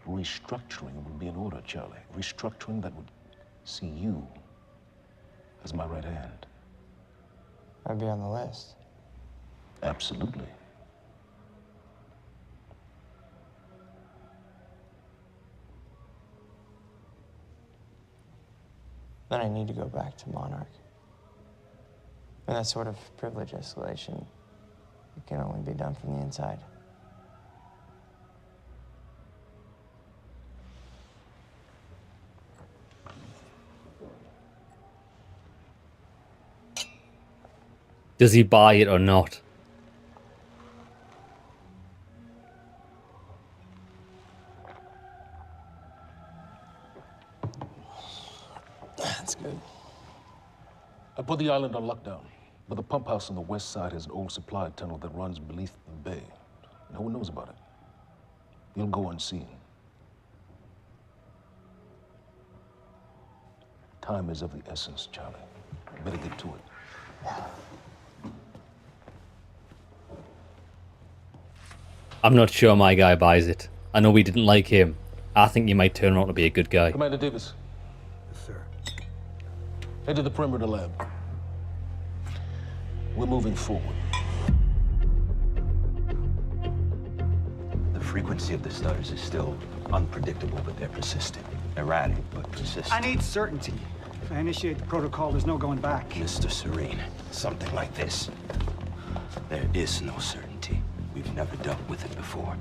restructuring would be in order, Charlie. Restructuring that would see you as my right hand. I'd be on the list. Absolutely. Then I need to go back to Monarch. And that sort of privilege escalation, it can only be done from the inside. Does he buy it or not? That's good. I put the island on lockdown, but the pump house on the west side has an old supply tunnel that runs beneath the bay. No one knows about it. You'll go unseen. Time is of the essence, Charlie. Better get to it. I'm not sure my guy buys it. I know we didn't like him. I think he might turn out to be a good guy. Commander Davis. Yes, sir. Head to the perimeter lab. We're moving forward. The frequency of the stutters is still unpredictable, but they're persistent. Erratic, but persistent. I need certainty. If I initiate the protocol, there's no going back. Mr. Serene, something like this. There is no certainty. We've never dealt with it before.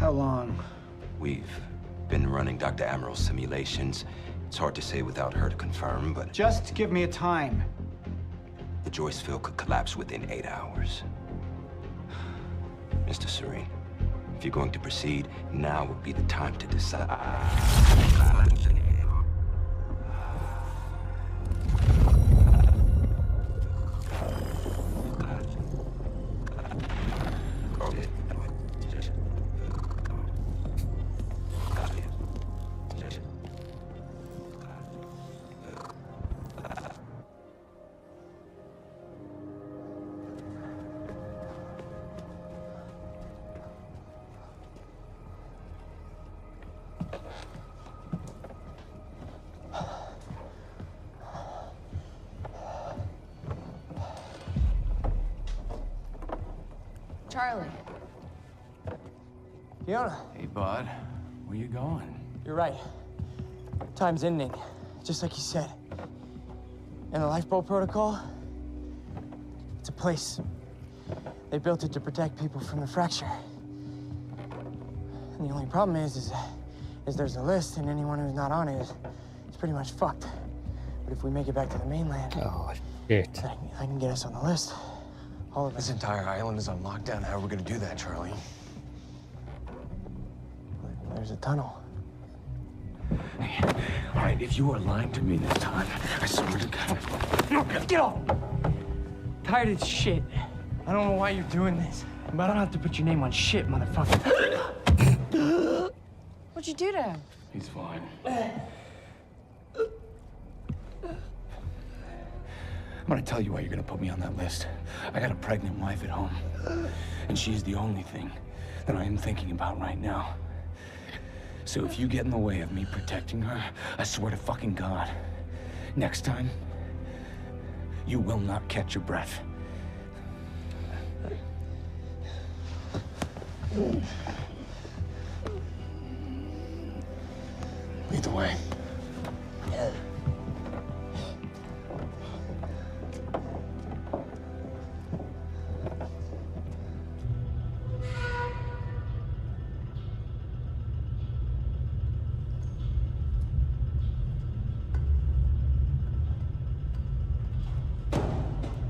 How long? We've been running Dr. Amaril's simulations. It's hard to say without her to confirm, but... Just give me a time. The Joyce field could collapse within 8 hours. Mr. Serene, if you're going to proceed, now would be the time to decide. Charlie. Fiona. Hey, bud. Where you going? You're right. Time's ending, just like you said. And the lifeboat protocol? It's a place. They built it to protect people from the fracture. And the only problem is there's a list, and anyone who's not on it is pretty much fucked. But if we make it back to the mainland, oh shit, I can get us on the list. All of us. This entire island is on lockdown. How are we gonna do that, Charlie? There's a tunnel. Hey, all right, if you are lying to me this time, I swear to God. Get off! Tired of this shit. I don't know why you're doing this, but I don't have to put your name on shit, motherfucker. What'd you do to him? He's fine. I'm gonna tell you why you're gonna put me on that list. I got a pregnant wife at home, and she's the only thing that I am thinking about right now. So if you get in the way of me protecting her, I swear to fucking God, next time, you will not catch your breath. Lead the way.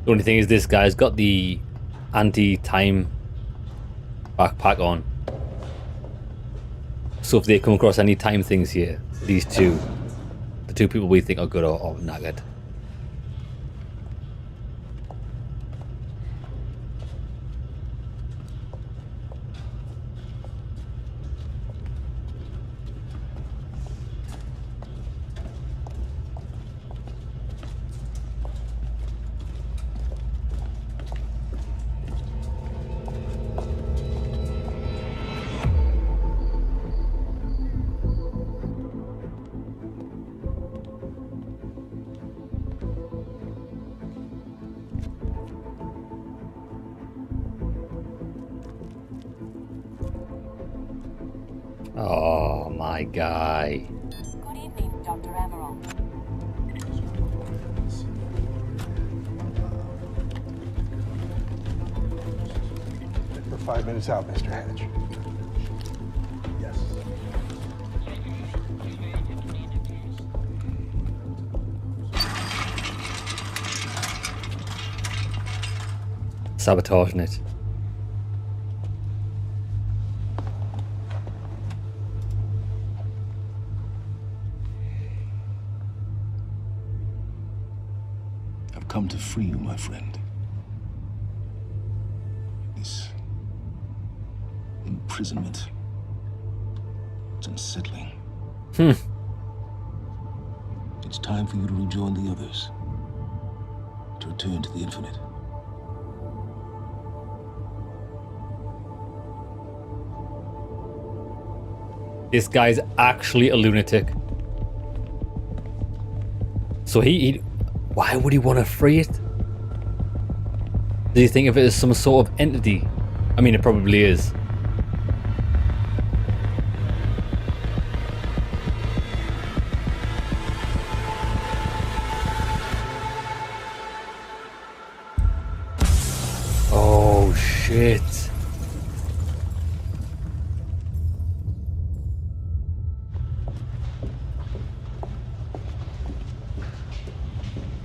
The only thing is this guy's got the anti-time backpack on. So if they come across any time things here, these two, the two people we think are good or not good. Oh, my guy. Good evening, Dr. Amaral. We're 5 minutes out, Mr. Hatch. Yes. Sabotaging it. Come to free you, my friend. This imprisonment, it's unsettling. It's time for you to rejoin the others, to return to the infinite. This guy's actually a lunatic. So he why would he want to free it? Do you think of it as some sort of entity? I mean, it probably is. Oh, shit.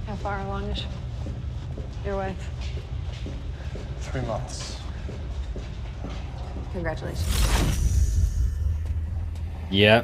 How far along is your wife? 3 months. Congratulations. Yeah.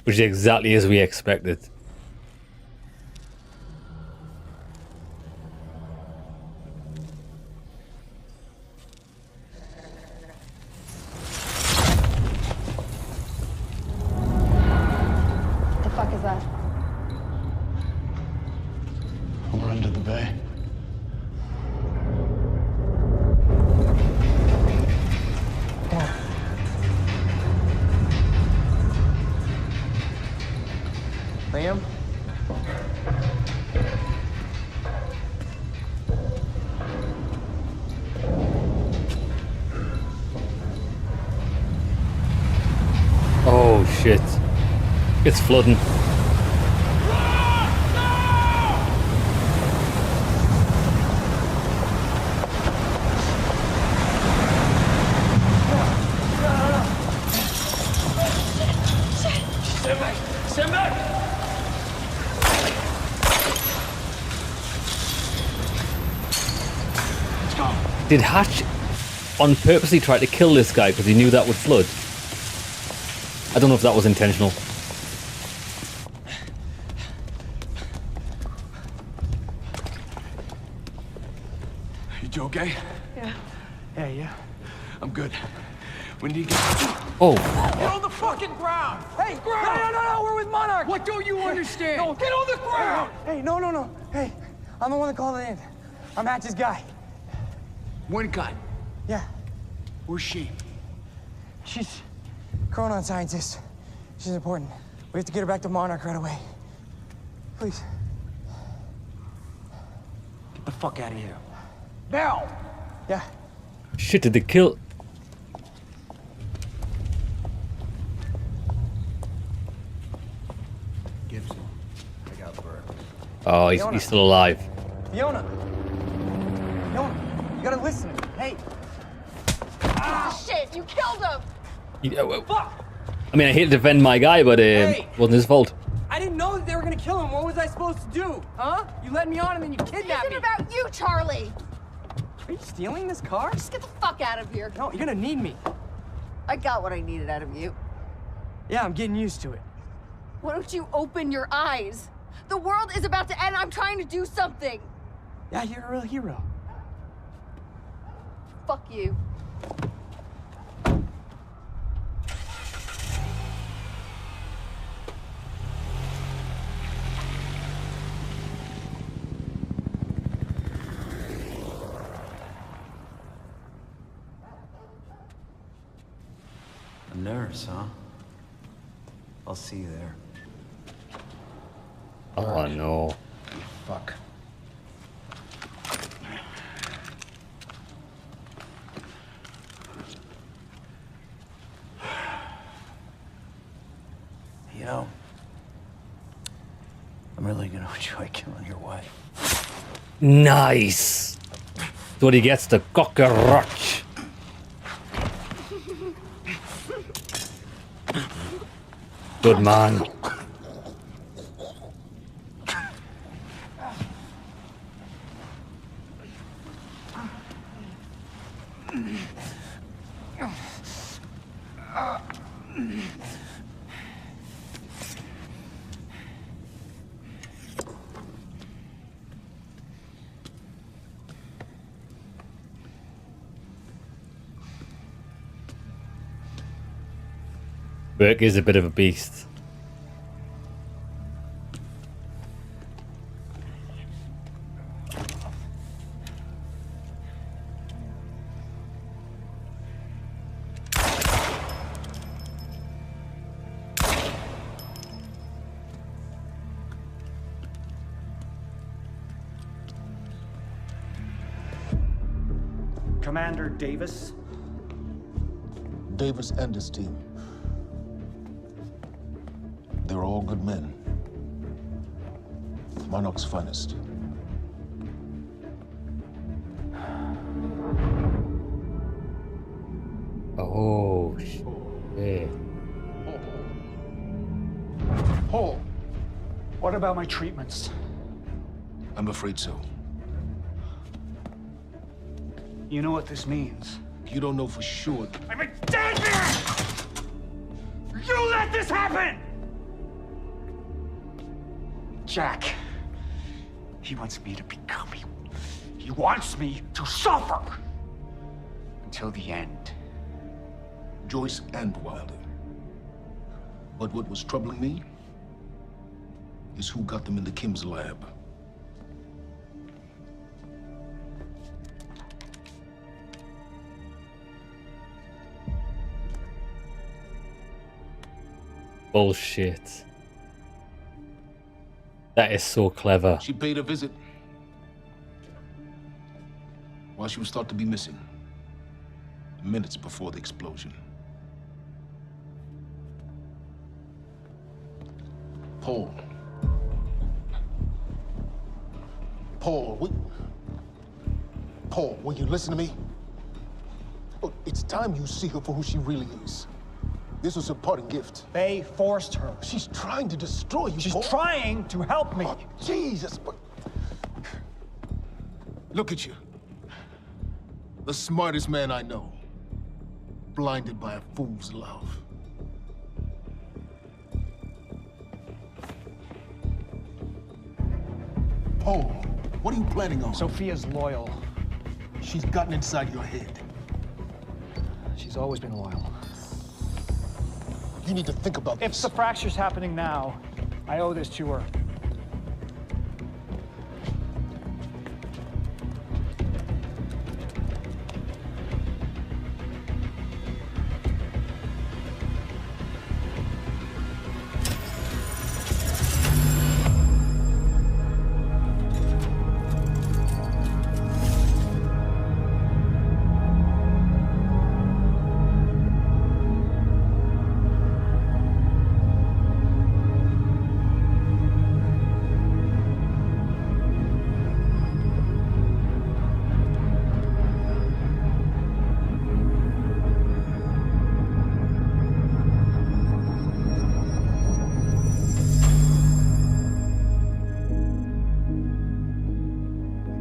Which is exactly as we expected. shit. It's flooding. Stand back! Stand back! Let's go. Did Hatch on purposely try to kill this guy because he knew that would flood? I don't know if that was intentional. You okay? Yeah. Yeah. I'm good. When do you get... Oh. Get on the fucking ground! Hey, ground! No, we're with Monarch! What don't you understand? No, get on the ground! Hey, no. Hey, I'm the one that called it in. I'm Hatch's guy. One gun. Yeah. Where's she? She's Chronon scientist. She's important. We have to get her back to Monarch right away. Please. Get the fuck out of here. Now! Yeah. Shit, did they kill... Gibson, I got Burke. Oh, he's still alive. Fiona! Fiona, you gotta listen. Hey! Ah, shit! You killed him! Fuck! I mean, I hate to defend my guy, but it wasn't his fault. I didn't know that they were gonna kill him. What was I supposed to do? Huh? You led me on and then you kidnapped me. It isn't about you, Charlie! Are you stealing this car? Just get the fuck out of here. No, you're gonna need me. I got what I needed out of you. Yeah, I'm getting used to it. Why don't you open your eyes? The world is about to end. I'm trying to do something. Yeah, you're a real hero. Fuck you. A nurse, huh? I'll see you there. Oh no. Fuck. You know, I'm really gonna enjoy killing your wife. Nice. That's what he gets, the cockroach. Good man. Burke is a bit of a beast. Commander Davis? Davis and his team. They're all good men. Monarch's finest. Oh, shit. Paul, what about my treatments? I'm afraid so. You know what this means? You don't know for sure. I'm a dead man! You let this happen! Jack, he wants me to become you. He wants me to suffer until the end. Joyce and Wilder. But what was troubling me is who got them into Kim's lab. Bullshit. That is so clever. She paid a visit while she was thought to be missing, minutes before the explosion. Paul. Paul, Paul, will you listen to me? Look, it's time you see her for who she really is. This was her parting gift. They forced her. She's trying to destroy you, She's Paul. trying to help me. Oh, Jesus, but... Look at you. The smartest man I know. Blinded by a fool's love. Paul, what are you planning on? Sophia's loyal. She's gotten inside your head. She's always been loyal. You need to think about this. If the fracture's happening now, I owe this to her.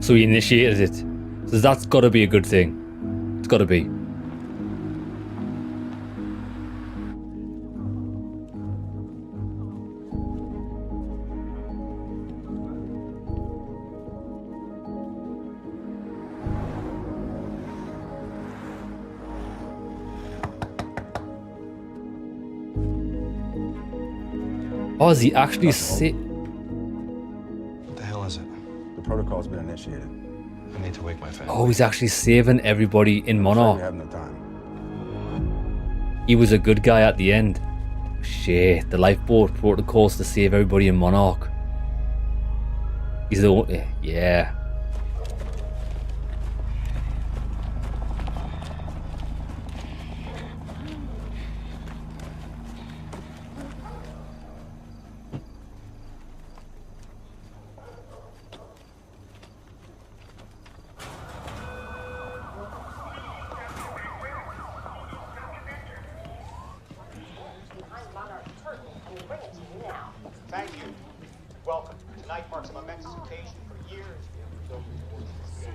So he initiated it. So that's got to be a good thing. It's got to be. Oh, is he actually sick? What the hell is it? The protocol's been initiated. I need to wake my family. Oh, he's actually saving everybody in Monarch. We have no time. He was a good guy at the end. Shit, the lifeboat protocols to save everybody in Monarch. He's the only... Yeah. Thank you. Welcome. Tonight marks a momentous occasion. For years, we have been building towards this day.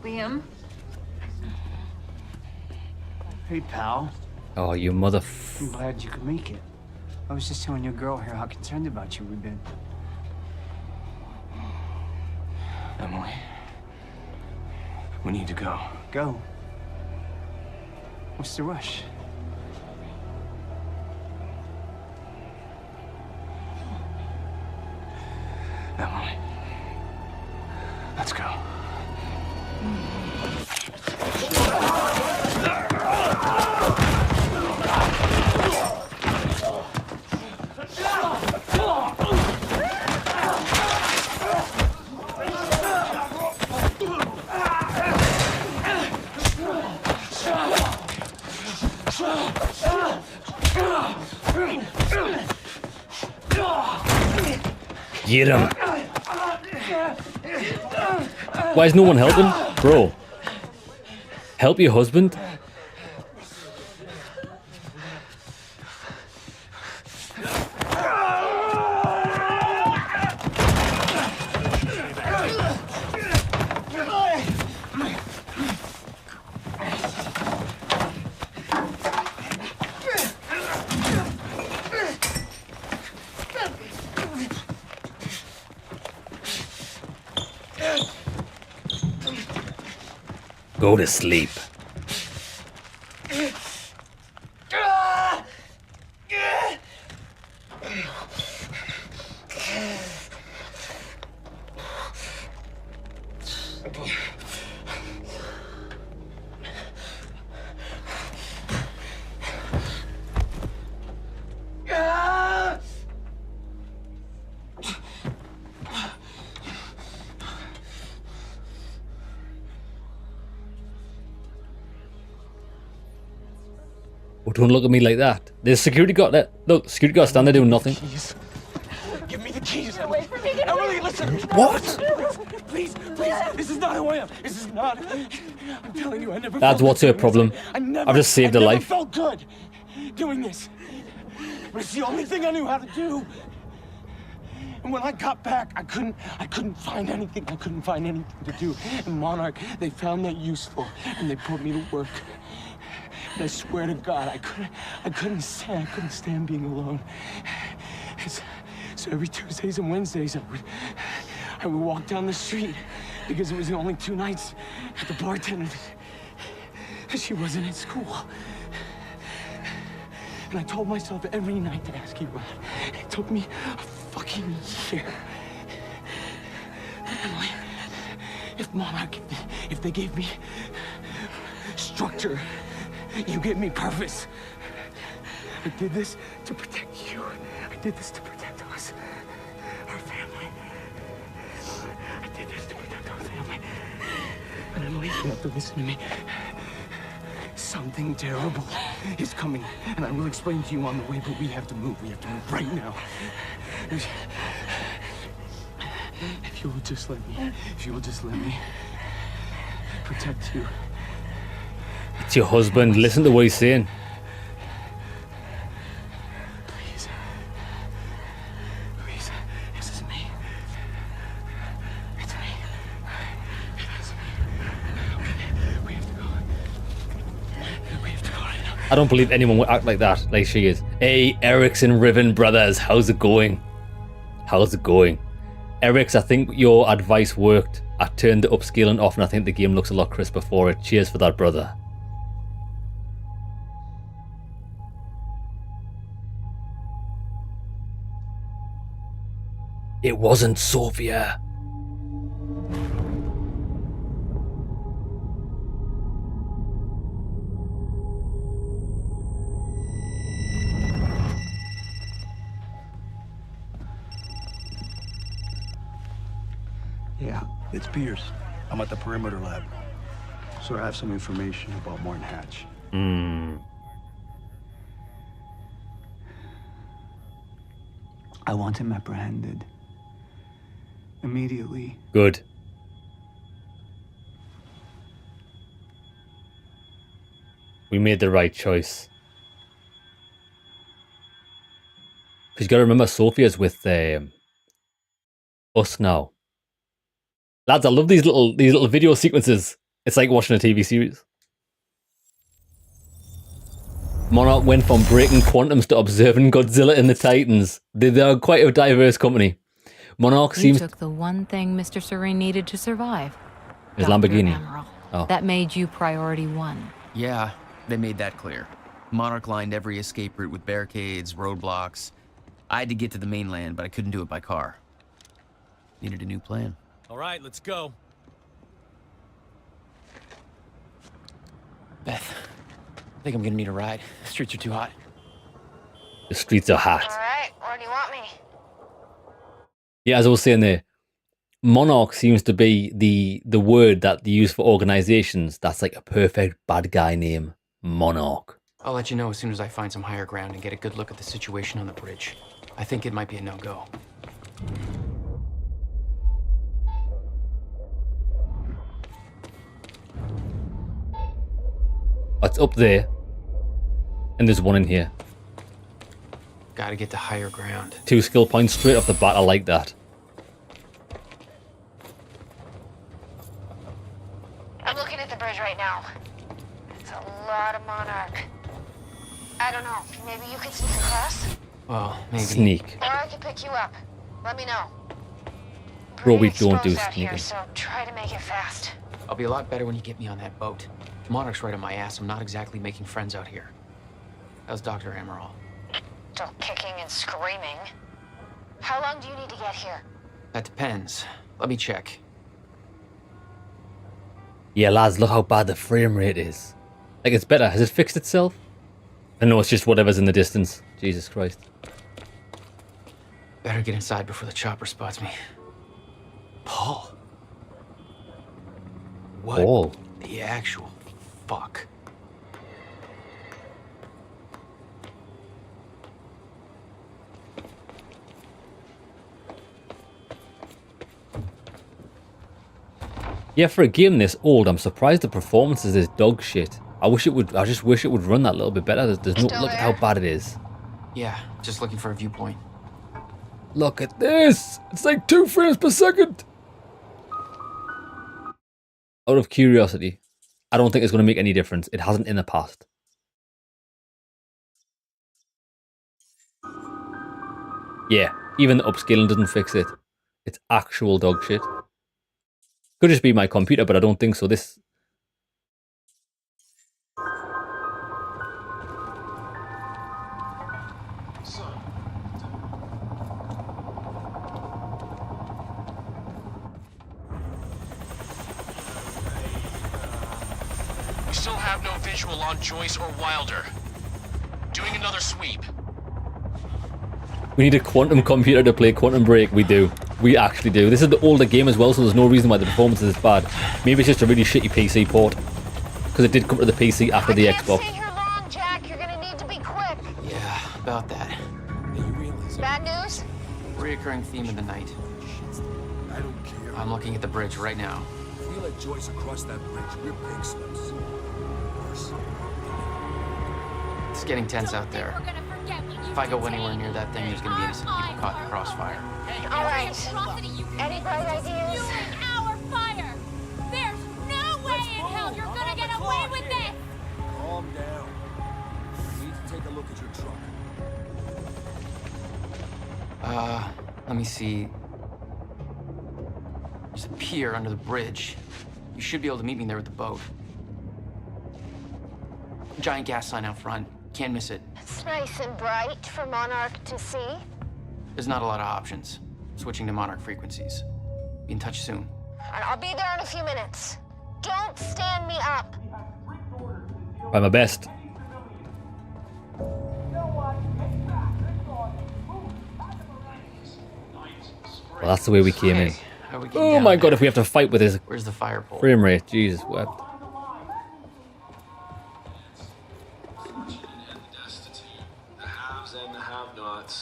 Liam? Hey, pal. Oh, you mother... I'm glad you could make it. I was just telling your girl here how concerned about you we've been. Emily. We need to go. Go? What's the rush? Emily. Let's go. Get him. Why is no one helping? Bro. Help your husband? Go to sleep. Oh, don't look at me like that. There's security guard there. Look, security guard stand there doing nothing. Give me the keys. Get away from me. Emily, listen. What? Please, please. This is not who I am. This is not. I'm telling you, I never. That's what's her problem. I've just saved her life. I felt good doing this, but it's the only thing I knew how to do. And when I got back, I couldn't find anything. I couldn't find anything to do. And Monarch, they found that useful, and they put me to work. And I swear to God, I couldn't stand being alone. So every Tuesdays and Wednesdays, I would walk down the street because it was the only 2 nights at the bartender. She wasn't at school. And I told myself every night to ask you out. It took me a fucking year. Emily, if Monarch, if they gave me structure, you gave me purpose. I did this to protect you. I did this to protect us, our family. I did this to protect our family. And Emily, you have to listen to me. Something terrible is coming, and I will explain to you on the way, but we have to move. We have to move right now. If you will just let me protect you. It's your husband. Listen to what he's saying. Please. Please. This is me. It's me. It is me. Okay. We have to go. We have to go right now. I don't believe anyone would act like that, like she is. Hey, Erickson Riven brothers, how's it going? How's it going? Eric's, I think your advice worked. I turned the upscaling off and I think the game looks a lot crisper for it. Cheers for that, brother. It wasn't Sophia. Yeah, it's Pierce. I'm at the perimeter lab. So I have some information about Martin Hatch. I want him apprehended. Immediately. Good. We made the right choice. Because you got to remember, Sophia's with us now. Lads, I love these little video sequences. It's like watching a TV series. Monarch went from breaking quantums to observing Godzilla and the Titans. They're quite a diverse company. Monarch You seems... took the one thing Mr. Serene needed to survive. His Dr. Lamborghini. Amaral. Oh. That made you priority 1. Yeah, they made that clear. Monarch lined every escape route with barricades, roadblocks. I had to get to the mainland, but I couldn't do it by car. Needed a new plan. All right, let's go. Beth, I think I'm gonna need a ride. The streets are too hot. The streets are hot. All right, where do you want me? Yeah, as I was saying there, Monarch seems to be the word that they use for organizations. That's like a perfect bad guy name. Monarch. I'll let you know as soon as I find some higher ground and get a good look at the situation on the bridge. I think it might be a no-go. It's up there. And there's one in here. Gotta get to higher ground. 2 skill points straight off the bat. I like that. I'm looking at the bridge right now. It's a lot of Monarch. I don't know. Maybe you could sneak across? Well, maybe. Sneak. Or I could pick you up. Let me know. Bro, we don't do Exposed out here, sneaking. so try to make it fast. I'll be a lot better when you get me on that boat. Monarch's right on my ass. I'm not exactly making friends out here. How's Dr. Amaral? Still kicking and screaming. How long do you need to get here? That depends. Let me check. Yeah, lads, look how bad the frame rate is. Like, it's better. Has it fixed itself? I know it's just whatever's in the distance. Jesus Christ. Better get inside before the chopper spots me. Paul. What Paul. the actual fuck? Yeah, for a game this old, I'm surprised the performance is this dog shit. I just wish it would run that a little bit better. There's no, look at how bad it is. Yeah, just looking for a viewpoint. Look at this! It's like 2 frames per second! Out of curiosity, I don't think it's going to make any difference. It hasn't in the past. Yeah, even the upscaling doesn't fix it. It's actual dog shit. Could just be my computer, but I don't think so. This... We still have no visual on Joyce or Wilder. Doing another sweep. We need a quantum computer to play Quantum Break. We do. We actually do. This is the older game as well, so there's no reason why the performance is bad. Maybe it's just a really shitty PC port. Because it did come to the PC after the Xbox. Stay here long, Jack. You're gonna need to be quick. Yeah, about that. Bad news? Reoccurring theme of the night. I don't care. I'm looking at the bridge right now. If we let Joyce across that bridge, we're pink slips. Worse. It's getting tense out there. If I go anywhere near that thing, there's gonna be innocent people caught in the crossfire. All right. Any bright ideas? Our fire! There's no way in hell you're gonna get away with this! Calm down. We need to take a look at your truck. Let me see. There's a pier under the bridge. You should be able to meet me there with the boat. Giant gas sign out front. Can't miss it. It's nice and bright for Monarch to see. There's not a lot of options. Switching to Monarch frequencies. Be in touch soon. I'll be there in a few minutes. Don't stand me up. Try my best. Well, that's the way we came in. Oh my god, if we have to fight with his Where's the fire pole? frame rate, Jesus wept.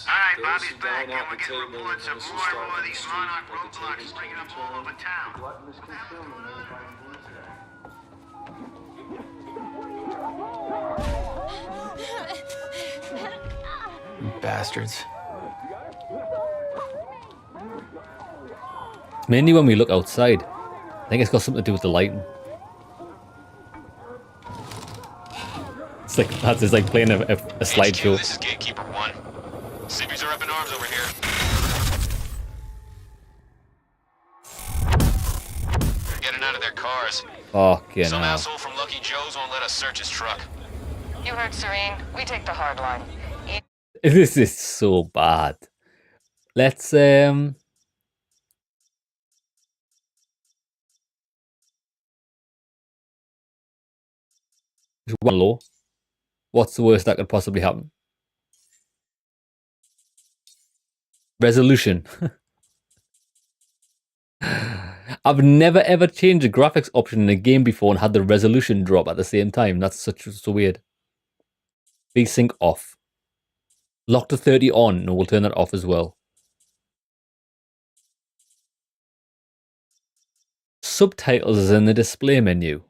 Alright, Bobby's back, and we're getting reports of more and more of these Monarch roadblocks springing up all over town. Bastards. Mainly when we look outside. I think it's got something to do with the lighting. It's like that's just like playing a slideshow. This is Gatekeeper 1. Civvies are up in arms over here. They're getting out of their cars. Fucking Some hell. asshole from Lucky Joe's won't let us search his truck. You heard Serene. We take the hard line. This is so bad. Let's just one low. What's the worst that could possibly happen? Resolution. I've never ever changed a graphics option in a game before and had the resolution drop at the same time. That's so weird. VSync off. Lock to 30 on. No, we'll turn that off as well. Subtitles is in the display menu.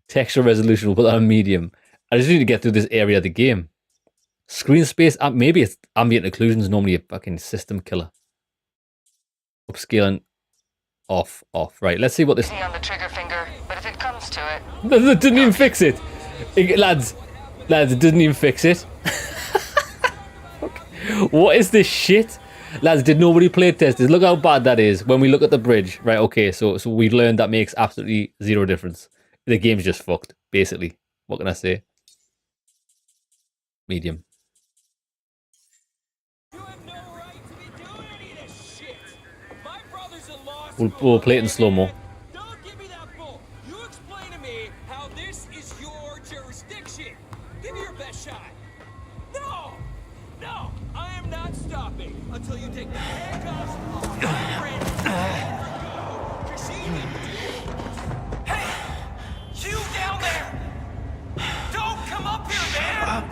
Texture resolution, we'll put that on medium. I just need to get through this area of the game. Screen space, maybe it's ambient occlusion is normally a fucking system killer. Upscaling, off. Right, let's see what this... On the trigger finger, but if it comes to it... That didn't even fix it. Lads, it didn't even fix it. What is this shit? Lads, did nobody play testers? Look how bad that is when we look at the bridge. Right, okay, so we learned that makes absolutely zero difference. The game's just fucked, basically. What can I say? Medium. We'll play it in slow-mo. Don't give me that bull. You explain to me how this is your jurisdiction. Give me your best shot. No, I am not stopping until you take the handcuffs off my friend. Hey, you down there! Don't come up here, man!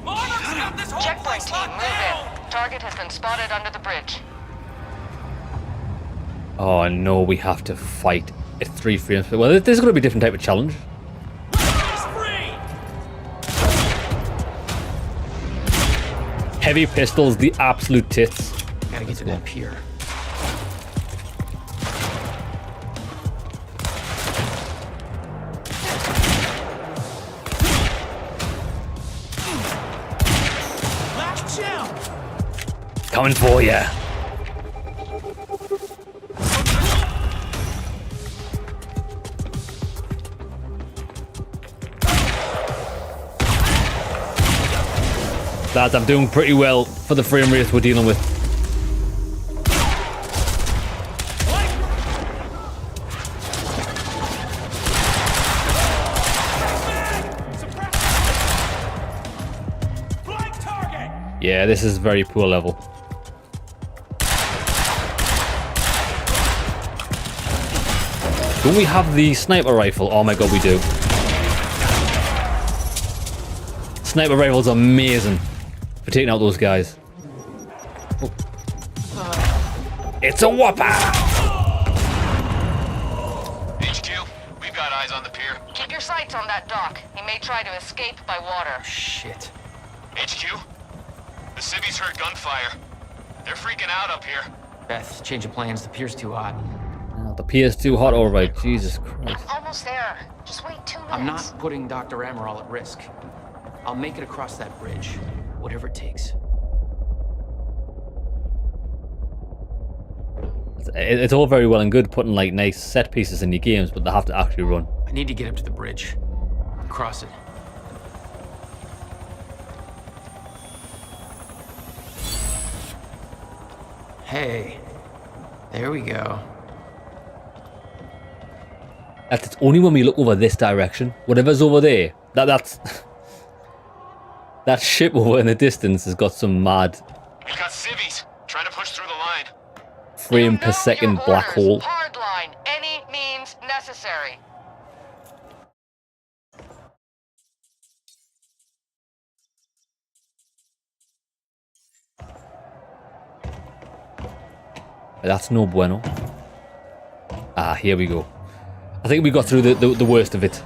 Monarch's got this whole Checkpoint place team, locked move down. in. Target has been spotted under the bridge. Oh no, we have to fight at 3 frames per... Well, there's going to be a different type of challenge. Heavy pistols, the absolute tits. Gotta get to that pier. Coming for ya. Lads, I'm doing pretty well for the frame rates we're dealing with. Yeah, this is very poor level. Don't we have the sniper rifle? Oh my god, we do. Sniper rifle's amazing for taking out those guys. Oh. It's a whopper! HQ, we've got eyes on the pier. Keep your sights on that dock. He may try to escape by water. Shit. HQ, the civvies heard gunfire. They're freaking out up here. Beth, change of plans. The pier's too hot. Oh, the PS too hot, alright. Jesus Christ. Almost there. Just wait 2 minutes. I'm not putting Dr. Amaral at risk. I'll make it across that bridge, whatever it takes. It's all very well and good putting like nice set pieces in your games, but they have to actually run. I need to get up to the bridge. Cross it. Hey, there we go. It's only when we look over this direction. Whatever's over there, that's that ship over in the distance has got some mad We've got civvies trying to push through the line. frame per second black hole. Hard line. Any means necessary. That's no bueno. Ah, here we go. I think we got through the worst of it.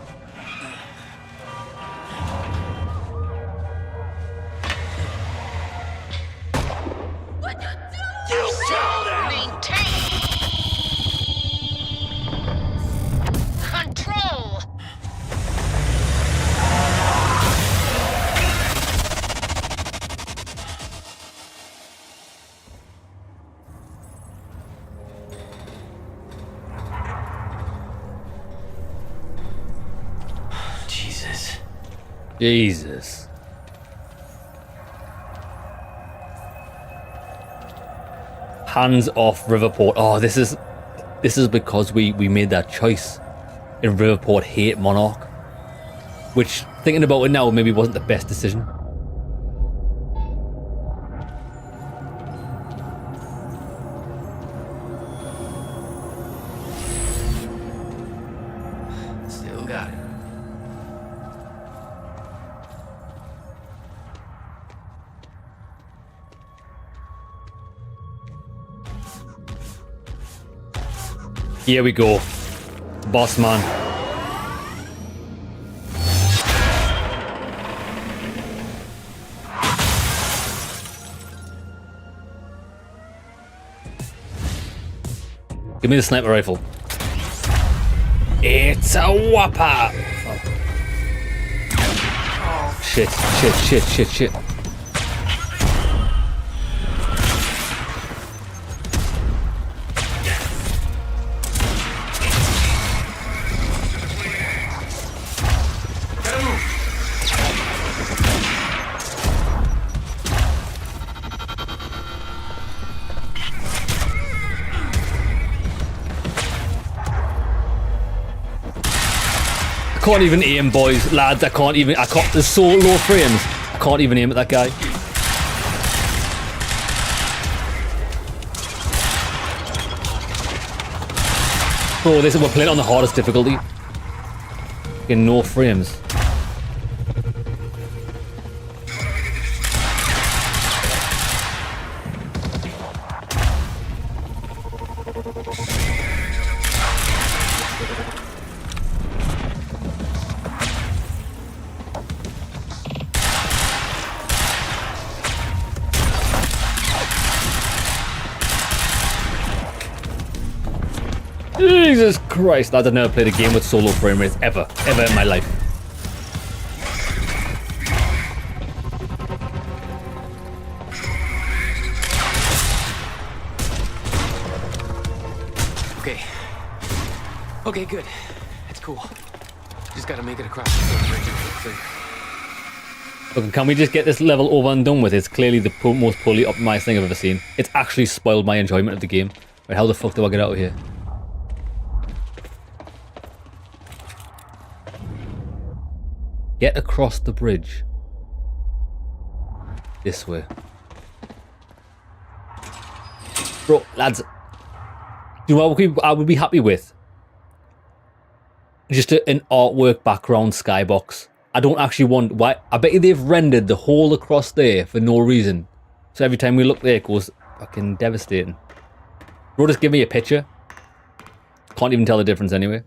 Control. Jesus. Hands off Riverport. Oh, this is because we made that choice in Riverport hate Monarch, which thinking about it now maybe wasn't the best decision. Still got it. Here we go. Boss man. Give me the sniper rifle. It's a whopper! Oh. Shit. I can't even aim, boys, lads. I can't. There's so low frames. I can't even aim at that guy. Bro, we're playing on the hardest difficulty. In no frames. Jesus Christ, lads, I've never played a game with solo frame rates ever in my life. Okay, good. It's cool. Just gotta make it across the bridge and clear. Look, can we just get this level over and done with? It's clearly the most poorly optimized thing I've ever seen. It's actually spoiled my enjoyment of the game. Right, how the fuck do I get out of here? Get across the bridge. This way. Bro, lads. Do you know what I would be happy with? Just an artwork background skybox. I don't actually want... Why? I bet you they've rendered the hole across there for no reason. So every time we look there, it goes fucking devastating. Bro, just give me a picture. Can't even tell the difference anyway.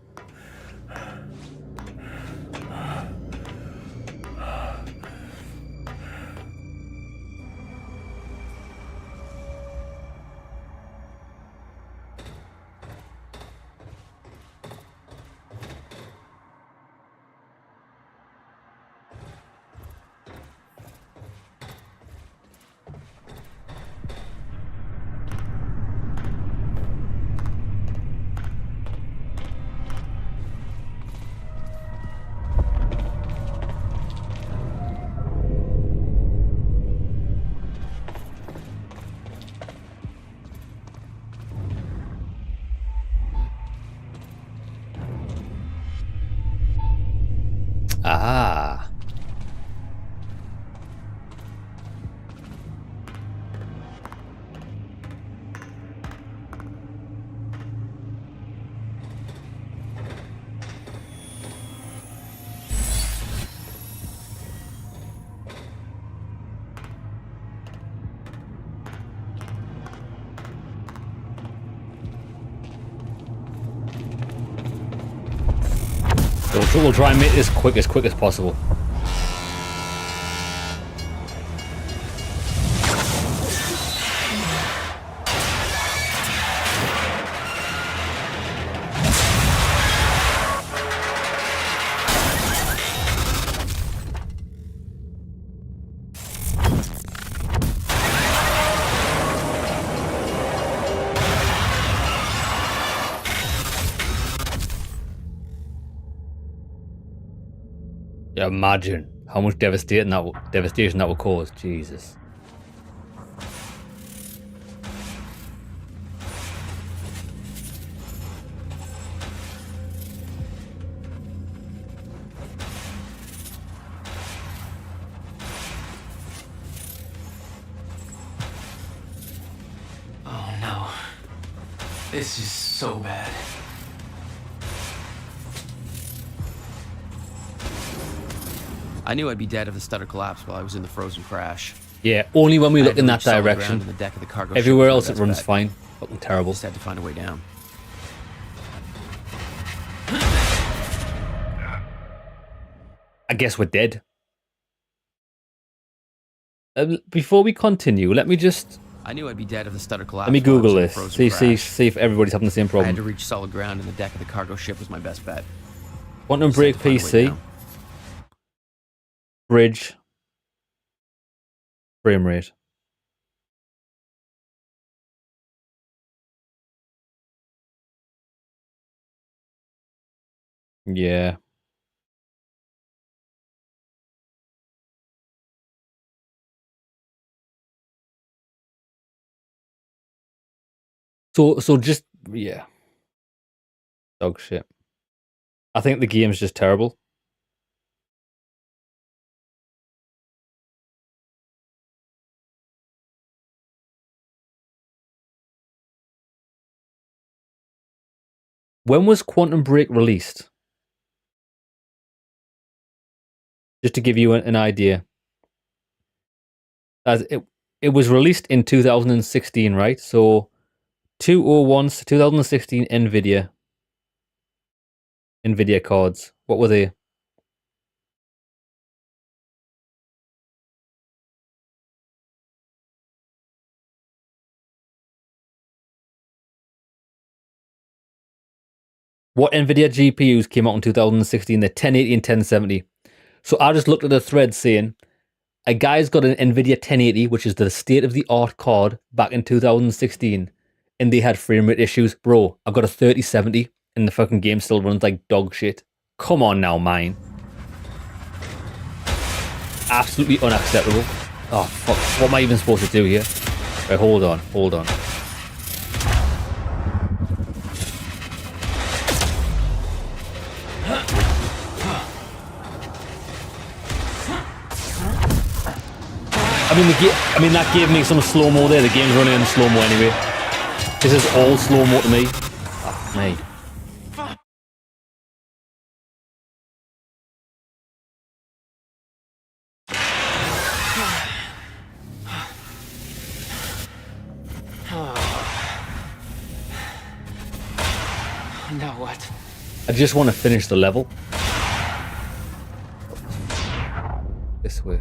Ah. So we'll try and make this quick as possible. Yeah, imagine how much devastation that will cause. Jesus. Oh no. This is so bad. I knew I'd be dead if the stutter collapsed while I was in the frozen crash. Yeah, only when we look in that solid ground direction. in the deck of the cargo Everywhere ship else was my it best runs bet. fine. Fucking terrible. Just had to find a way down. I guess we're dead. Before we continue, let me just... I knew I'd be dead if the stutter collapsed. Let me while I was Google in the this. frozen crash. See if everybody's having the same I had problem. to reach solid ground, and the deck of the cargo ship was my best bet. Quantum Just had Break to find a way PC. down. Bridge. Frame rate. Yeah. So just, yeah. Dog shit. I think the game's just terrible. When was Quantum Break released? Just to give you an idea. As it was released in 2016, right? So 2016 Nvidia cards. What were they? what NVIDIA GPUs came out in 2016? They're 1080 and 1070. So I just looked at the thread saying, a guy's got an NVIDIA 1080, which is the state-of-the-art card back in 2016, and they had frame rate issues. Bro, I've got a 3070, and the fucking game still runs like dog shit. Come on now, mine. Absolutely unacceptable. Oh, fuck. What am I even supposed to do here? Right, hold on. I mean, that gave me some slow-mo there. The game's running in slow-mo anyway. This is all slow-mo to me. Fuck me. Now what? I just want to finish the level. This way.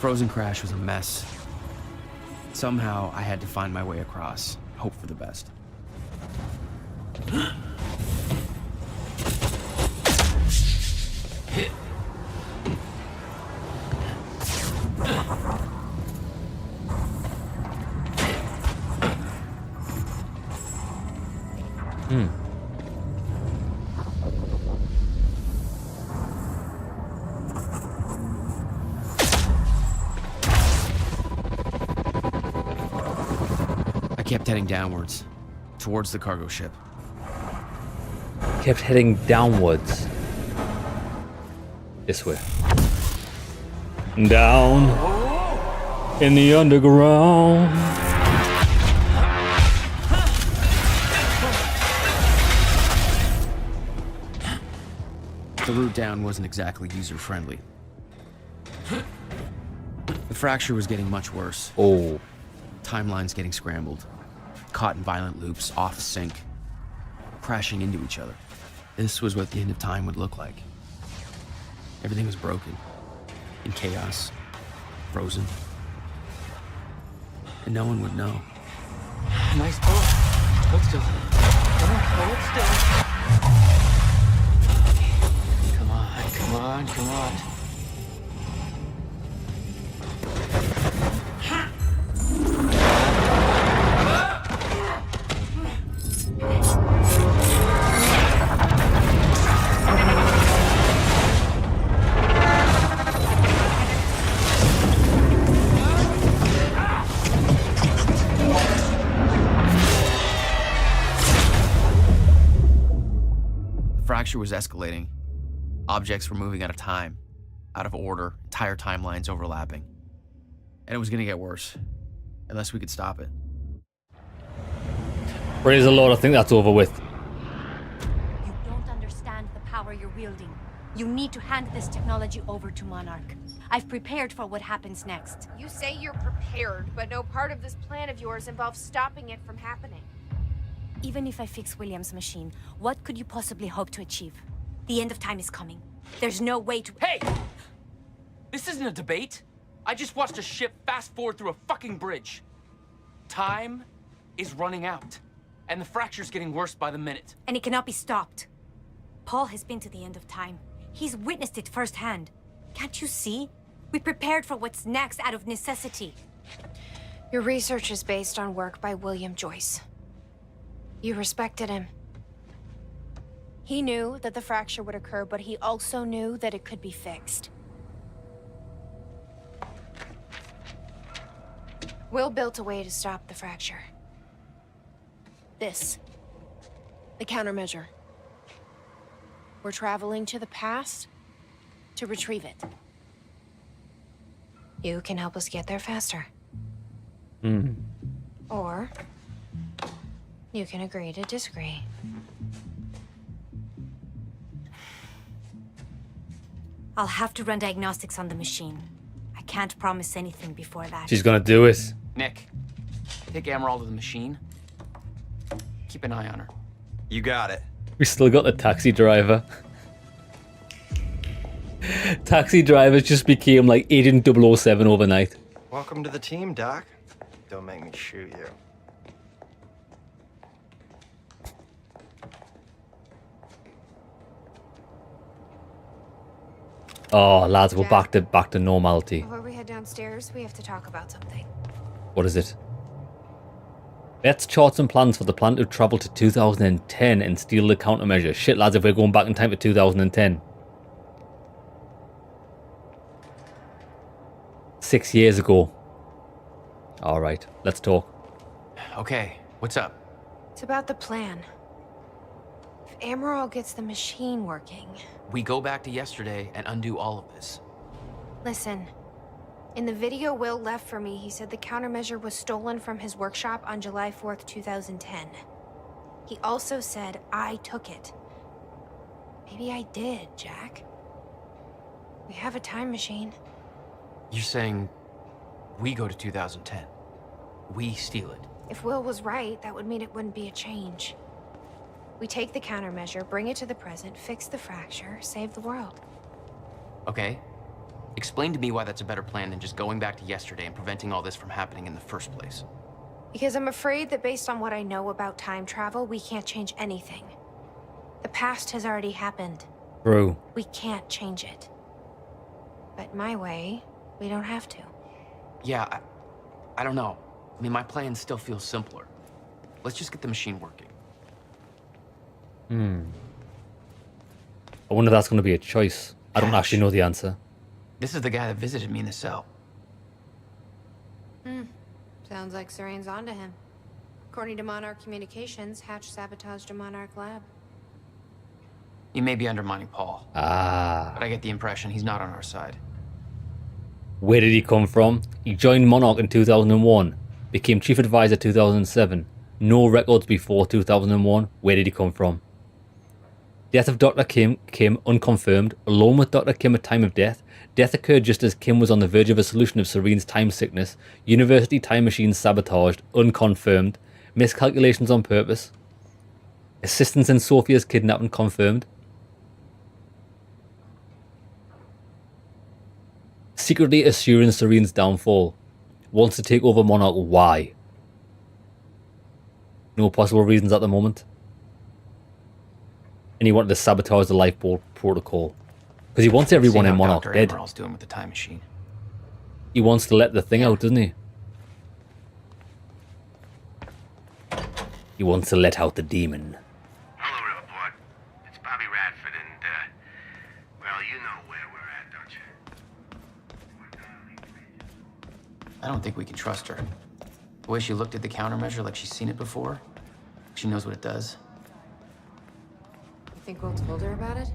Frozen Crash was a mess. Somehow, I had to find my way across, hope for the best. I kept heading downwards, towards the cargo ship. Kept heading downwards. This way. Down in the underground. The route down wasn't exactly user-friendly. The fracture was getting much worse. Oh. Timelines getting scrambled. Caught in violent loops, off sync. Crashing into each other. This was what the end of time would look like. Everything was broken. In chaos. Frozen. And no one would know. Nice boat. Hold still. Come on, hold still. Come on. The fracture was escalating. Objects were moving out of time, out of order, entire timelines overlapping. And it was gonna get worse, unless we could stop it. Praise the Lord, I think that's over with. You don't understand the power you're wielding. You need to hand this technology over to Monarch. I've prepared for what happens next. You say you're prepared, but no part of this plan of yours involves stopping it from happening. Even if I fix William's machine, what could you possibly hope to achieve? The end of time is coming. There's no way to— Hey! This isn't a debate. I just watched a ship fast forward through a fucking bridge. Time is running out, and the fracture's getting worse by the minute. And it cannot be stopped. Paul has been to the end of time. He's witnessed it firsthand. Can't you see? We prepared for what's next out of necessity. Your research is based on work by William Joyce. You respected him. He knew that the fracture would occur, but he also knew that it could be fixed. Will built a way to stop the fracture. This. The countermeasure. We're traveling to the past to retrieve it. You can help us get there faster. Or you can agree to disagree. I'll have to run diagnostics on the machine. I can't promise anything before that. She's gonna do it. Nick, take Emerald to the machine. Keep an eye on her. You got it. We still got the taxi driver. Taxi drivers just became like Agent 007 overnight. Welcome to the team, Doc. Don't make me shoot you. Oh, lads, we're back to normality. Before we head downstairs, we have to talk about something. What is it? Let's chart some plans for the plan to travel to 2010 and steal the countermeasure. Shit, lads, if we're going back in time to 2010. 6 years ago. Alright, let's talk. Okay, what's up? It's about the plan. If Amaral gets the machine working... We go back to yesterday and undo all of this. Listen. In the video Will left for me, he said the countermeasure was stolen from his workshop on July 4th, 2010. He also said I took it. Maybe I did, Jack. We have a time machine. You're saying we go to 2010. We steal it. If Will was right, that would mean it wouldn't be a change. We take the countermeasure, bring it to the present, fix the fracture, save the world. Okay. Explain to me why that's a better plan than just going back to yesterday and preventing all this from happening in the first place. Because I'm afraid that based on what I know about time travel, we can't change anything. The past has already happened. True. We can't change it. But my way, we don't have to. Yeah, I don't know. I mean, my plan still feels simpler. Let's just get the machine working. I wonder if that's going to be a choice. I don't actually know the answer. This is the guy that visited me in the cell. Sounds like Serene's onto him. According to Monarch Communications, Hatch sabotaged a Monarch lab. He may be undermining Paul. But I get the impression he's not on our side. Where did he come from? He joined Monarch in 2001. Became chief advisor 2007. No records before 2001. Where did he come from? Death of Dr. Kim unconfirmed. Alone with Dr. Kim at time of death. Death occurred just as Kim was on the verge of a solution of Serene's time sickness. University time machine sabotaged. Unconfirmed. Miscalculations on purpose. Assistance in Sophia's kidnapping confirmed. Secretly assuring Serene's downfall. Wants to take over Monarch. Why? No possible reasons at the moment. And he wanted to sabotage the lifeboat protocol. Because he wants everyone in Monarch dead. Emerald's doing with the time machine. He wants to let the thing out, doesn't he? He wants to let out the demon. Hello, report. It's Bobby Radford, and, well, you know where we're at, don't you? I don't think we can trust her. The way she looked at the countermeasure like she's seen it before. She knows what it does. You think Will told her about it?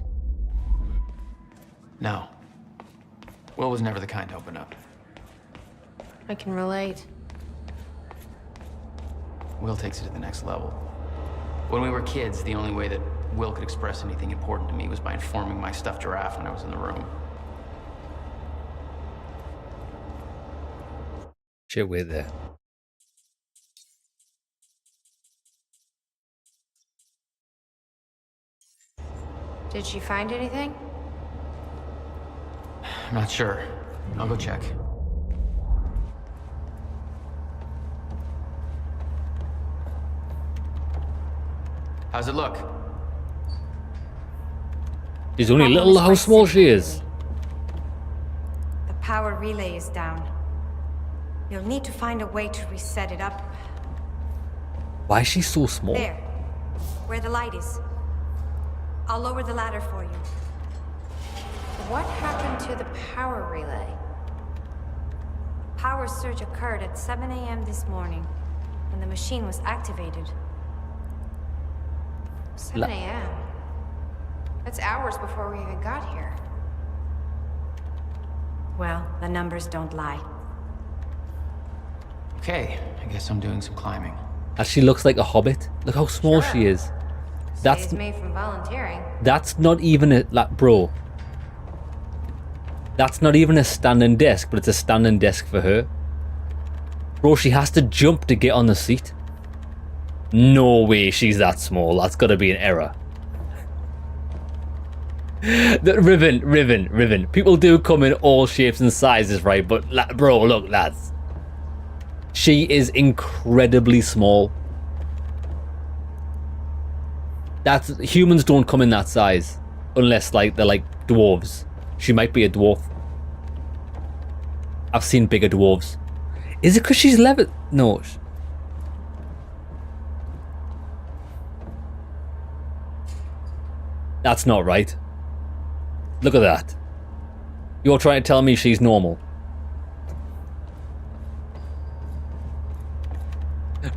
No. Will was never the kind to open up. I can relate. Will takes it to the next level. When we were kids, the only way that Will could express anything important to me was by informing my stuffed giraffe when I was in the room. Shit, wait there. Did she find anything? I'm not sure. I'll go check. How's it look? She's only little how small she is. The power relay is down. You'll need to find a way to reset it up. Why is she so small? There, where the light is. I'll lower the ladder for you. What happened to the power relay? Power surge occurred at 7 a.m. this morning, when the machine was activated. 7 a.m.? That's hours before we even got here. Well, the numbers don't lie. Okay, I guess I'm doing some climbing. And she looks like a hobbit. Look how small she is. That's Saves me from volunteering. That's not even a bro. That's not even a standing desk, but it's a standing desk for her. Bro, she has to jump to get on the seat. No way she's that small. That's got to be an error. Riven. People do come in all shapes and sizes, right? But bro, look, lads. She is incredibly small. Humans don't come in that size unless like they're like dwarves. She might be a dwarf. I've seen bigger dwarves. Is it because she's No. That's not right. Look at that. You're trying to tell me she's normal.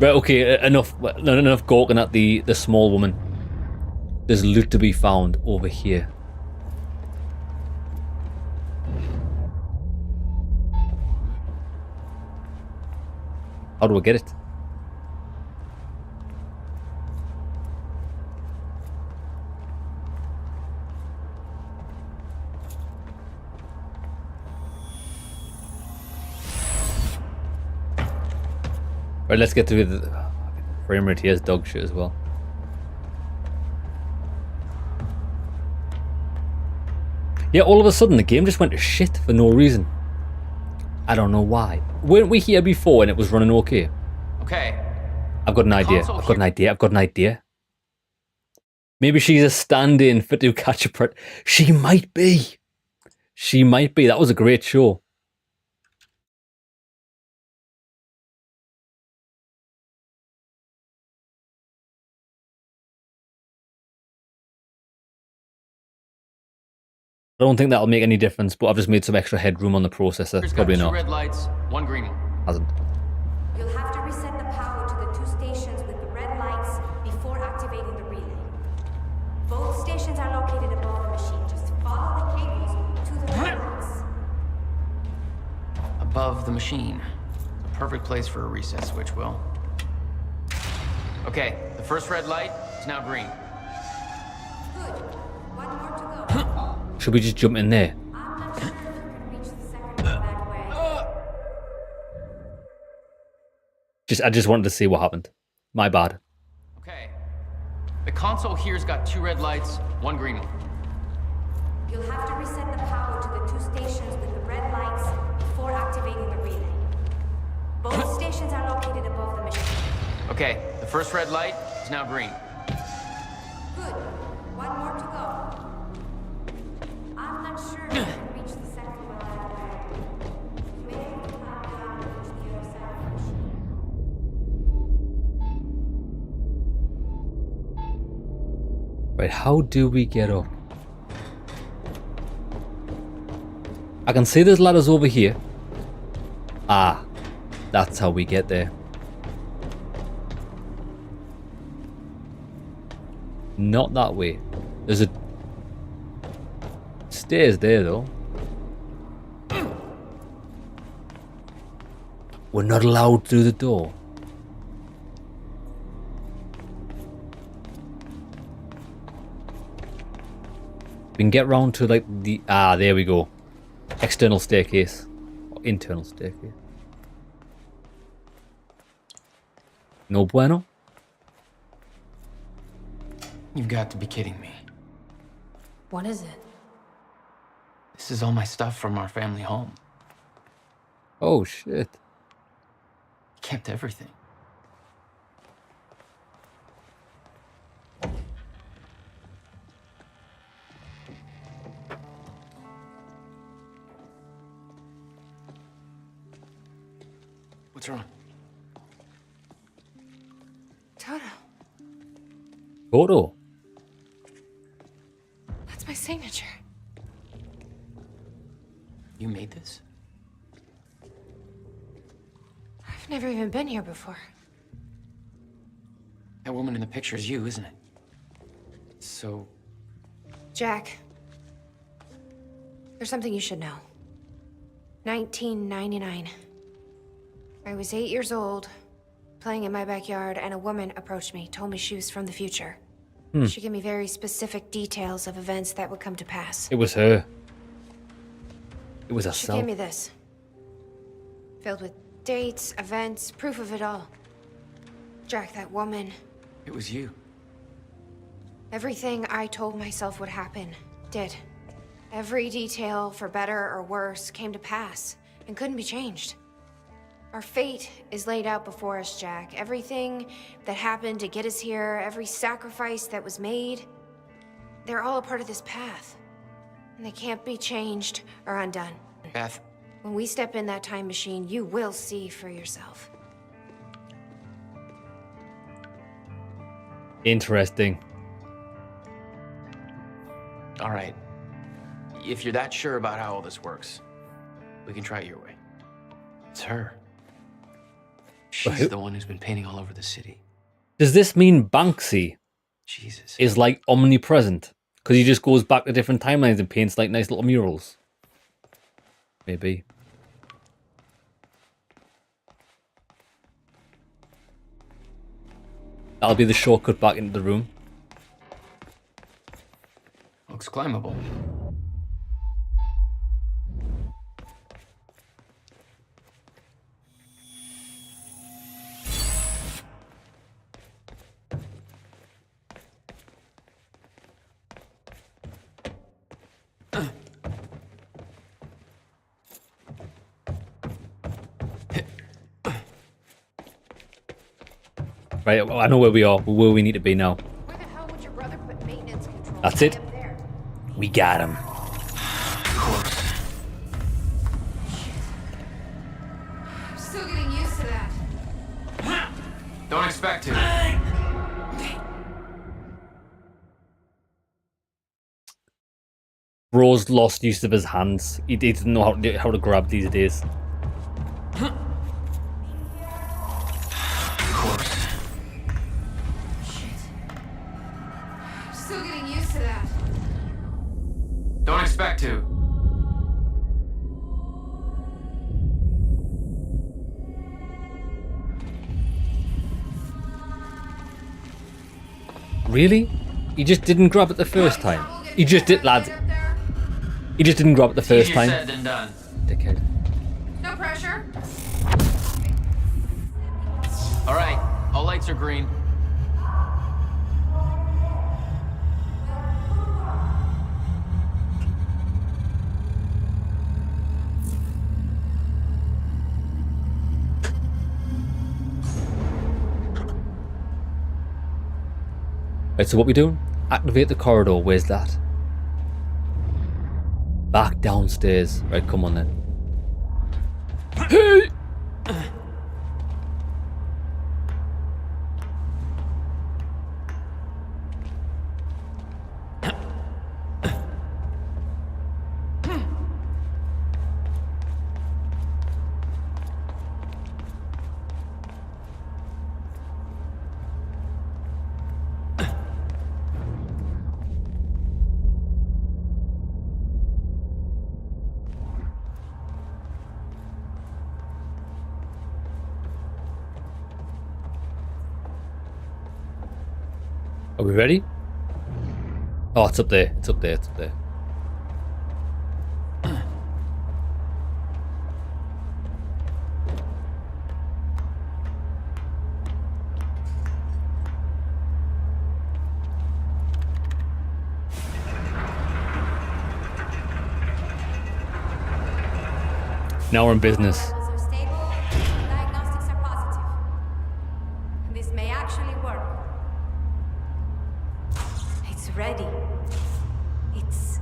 Right, okay, enough gawking at the small woman. There's loot to be found over here. How do I get it? Right, let's get to the frame rate here is dog shit as well. Yeah, all of a sudden the game just went to shit for no reason. I don't know why. Weren't we here before and it was running okay? Okay. I've got an idea. I've got an idea. Maybe she's a stand-in for To Catch a Predator. She might be. She might be. That was a great show. I don't think that'll make any difference, but I've just made some extra headroom on the processor. Probably not. 2 red lights, 1 green one. Hasn't. You'll have to reset the power to the 2 stations with the red lights before activating the relay. Both stations are located above the machine. Just follow the cables to the red lights. Above the machine. It's a perfect place for a reset switch, Will. Okay, the first red light is now green. Good. 1 more to go. Should we just jump in there? I'm not sure if you can reach the second one that way. I just wanted to see what happened. My bad. Okay. The console here's got 2 red lights, 1 green one. You'll have to reset the power to the 2 stations with the red lights before activating the relay. Both stations are located above the machine. Okay, the first red light is now green. Good. 1 more to go. I'm not sure if you can reach the second one that way. You may have to climb down and reach the other side of the machine. Right, how do we get up? I can see there's ladders over here. Ah, that's how we get there. Not that way. There's a stairs there though. We're not allowed through the door. We can get round to like the there we go. External staircase. Or internal staircase. No bueno. You've got to be kidding me. What is it? This is all my stuff from our family home. Oh shit. Kept everything. What's wrong? Toto, Photo. that's my signature. You made this? I've never even been here before. That woman in the picture is you, isn't it? So, Jack, there's something you should know. 1999. I was 8 years old, playing in my backyard, and a woman approached me, told me she was from the future. She gave me very specific details of events that would come to pass. It was her. It was She herself. gave me this. Filled with dates, events, proof of it all. Jack, that woman, it was you. everything I told myself would happen, did. Every detail, for better or worse, came to pass and couldn't be changed. Our fate is laid out before us, Jack. Everything that happened to get us here, every sacrifice that was made, they're all a part of this path. And they can't be changed or undone. Beth. When we step in that time machine, you will see for yourself. Interesting. All right. If you're that sure about how all this works, we can try it your way. It's her. She's the one who's been painting all over the city. Does this mean Banksy Jesus. is like omnipresent? Because he just goes back to different timelines and paints like nice little murals. Maybe. That'll be the shortcut back into the room. Looks climbable. Right, I know where we are. We're where we need to be now. Where the hell would your brother put maintenance control? That's it. Up there? We got him. I'm still getting used to that. Don't expect to. Bro's lost use of his hands. He doesn't know how to grab these days. Still getting used to that. Don't expect to. Really? He just didn't grab it the first time. He just did, lads. He just didn't grab it the first Easier time. said than done. Dickhead. No pressure. All right, all lights are green. Right, so what we doing? Activate the corridor. Where's that? Back downstairs. Right, come on then. Hey! Are we ready? Oh, it's up there. It's up there. It's up there. Now we're in business. Levels are stable, diagnostics are positive. This may actually work. It's ready. It's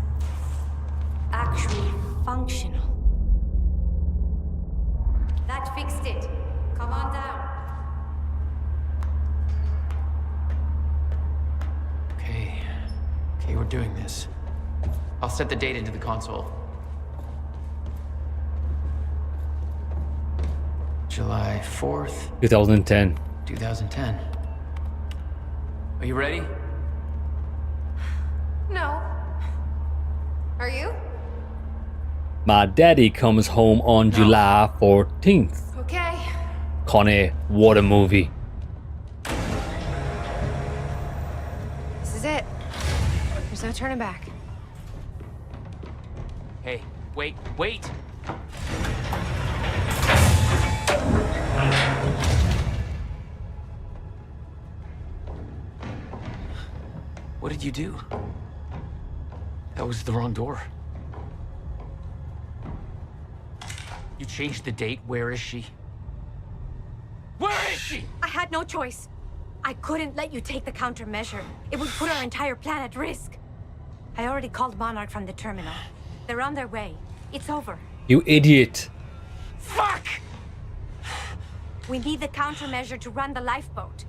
actually functional. That fixed it. Come on down. Okay, we're doing this. I'll set the date into the console. July 4th, 2010. 2010. Are you ready? No. Are you? My daddy comes home on July 14th. Okay. Connie, what a movie. This is it. There's no turning back. Hey, wait, wait! What did you do? That was the wrong door. You changed the date. Where is she? Where is she? I had no choice. I couldn't let you take the countermeasure. It would put our entire plan at risk. I already called Monarch from the terminal. They're on their way. It's over. You idiot. Fuck! We need the countermeasure to run the lifeboat.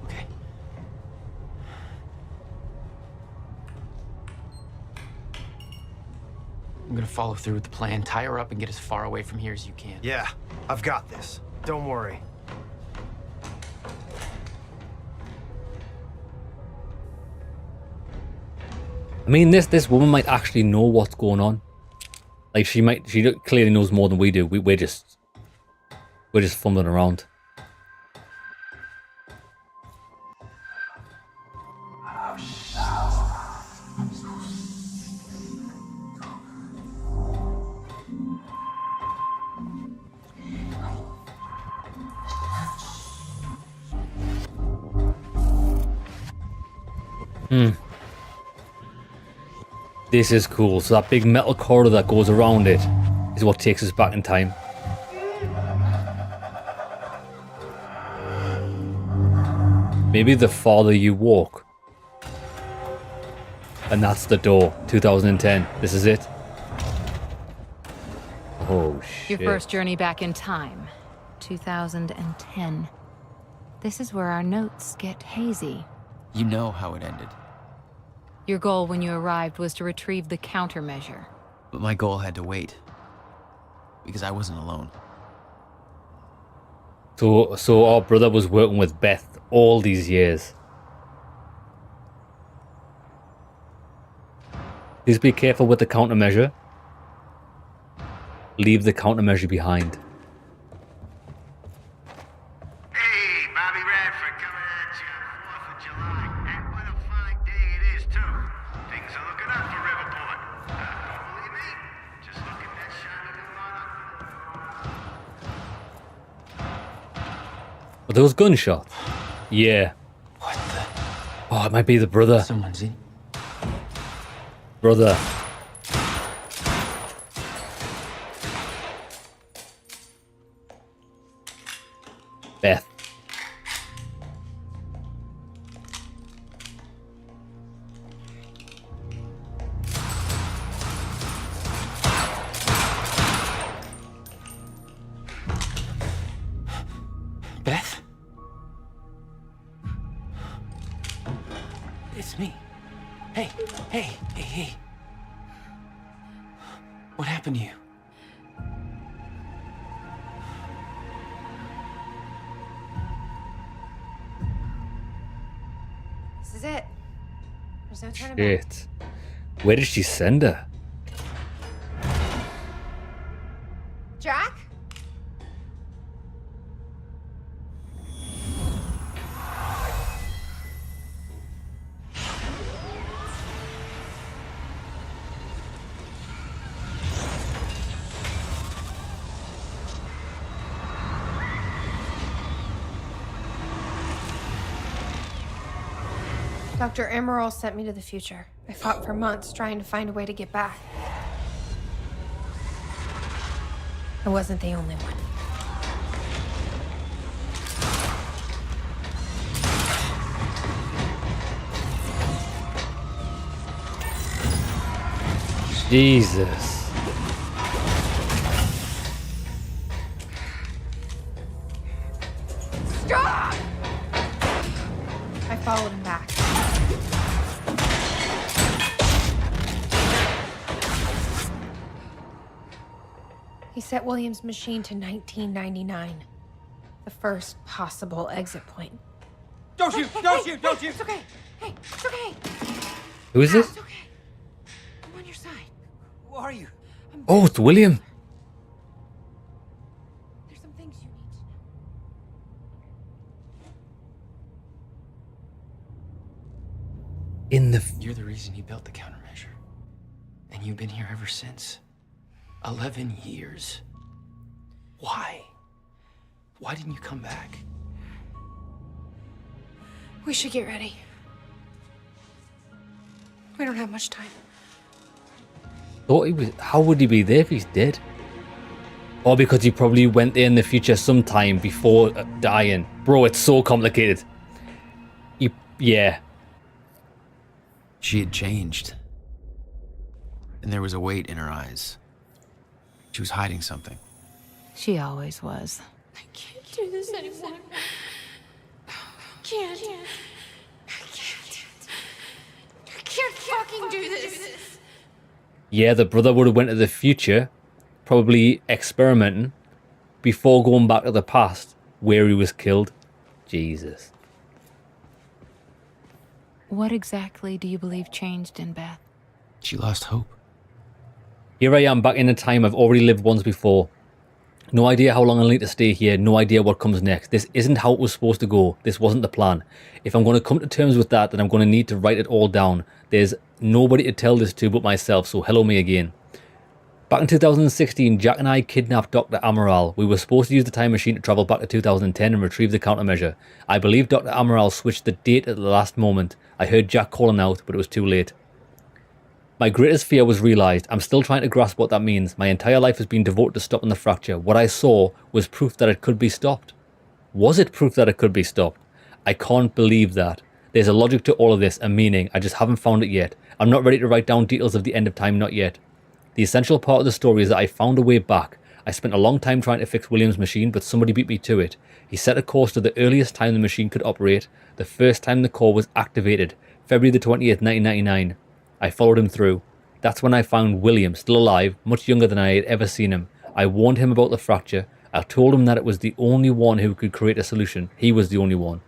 Okay. I'm gonna follow through with the plan. Tie her up and get as far away from here as you can. Yeah, I've got this. Don't worry. I mean, this woman might actually know what's going on. Like, she clearly knows more than we do. We're just fumbling around. This is cool. So that big metal corridor that goes around it is what takes us back in time. Maybe the farther you walk. And that's the door. 2010. This is it. Oh, shit. Your first journey back in time. 2010. This is where our notes get hazy. You know how it ended. Your goal when you arrived was to retrieve the countermeasure. But my goal had to wait. Because I wasn't alone. So our brother was working with Beth all these years. Please be careful with the countermeasure. Leave the countermeasure behind. Hey, Bobby Radford coming at you on 4th of July. And what a fine day it is, too. Things are looking up for Riverport. Don't believe me? Just look at that shiny new monarch. Are those gunshots? Yeah. What the? Oh, it might be the brother. Someone's in. Brother. Beth. Beth? It's me. Hey, hey, hey, hey. What happened to you? This is it. There's no turning back. Shit. Where did she send her? Jack? Dr. Emerald sent me to the future. I fought for months trying to find a way to get back. I wasn't the only one. Jesus. Stop! I followed him back. He set William's machine to 1999. The first possible exit point. Don't shoot! Don't shoot! Don't shoot! It's okay. Hey, it's okay. Who is this? It's okay. I'm on your side. Who are you? Oh, it's William. There's some things you need to know. In the... You're the reason he built the countermeasure. And you've been here ever since. 11 years. Why? Why didn't you come back? We should get ready. We don't have much time. Thought he was. How would he be there if he's dead? Or because he probably went there in the future sometime before dying. Bro, it's so complicated. Yeah. She had changed. And there was a weight in her eyes. She was hiding something. She always was. I can't do this anymore. Can't. I can't fucking do this. Yeah, the brother would have went to the future, probably experimenting, before going back to the past, where he was killed. Jesus. What exactly do you believe changed in Beth? She lost hope. Here I am back in a time I've already lived once before. No idea how long I'll need to stay here, no idea what comes next. This isn't how it was supposed to go. This wasn't the plan. If I'm going to come to terms with that, then I'm going to need to write it all down. There's nobody to tell this to but myself, so hello me again. Back in 2016, Jack and I kidnapped Dr. Amaral. We were supposed to use the time machine to travel back to 2010 and retrieve the countermeasure. I believe Dr. Amaral switched the date at the last moment. I heard Jack calling out, but it was too late. My greatest fear was realised. I'm still trying to grasp what that means. My entire life has been devoted to stopping the fracture. What I saw was proof that it could be stopped. Was it proof that it could be stopped? I can't believe that. There's a logic to all of this, a meaning. I just haven't found it yet. I'm not ready to write down details of the end of time, not yet. The essential part of the story is that I found a way back. I spent a long time trying to fix William's machine, but somebody beat me to it. He set a course to the earliest time the machine could operate, the first time the core was activated, February the 20th, 1999. I followed him through. That's when I found William, still alive, much younger than I had ever seen him. I warned him about the fracture. I told him that it was the only one who could create a solution. He was the only one.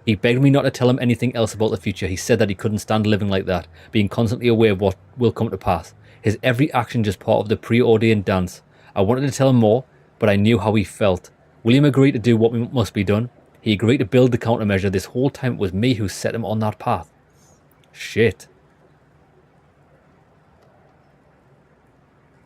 He begged me not to tell him anything else about the future. He said that he couldn't stand living like that, being constantly aware of what will come to pass. His every action just part of the preordained dance. I wanted to tell him more, but I knew how he felt. William agreed to do what must be done. He agreed to build the countermeasure. This whole time it was me who set him on that path. Shit.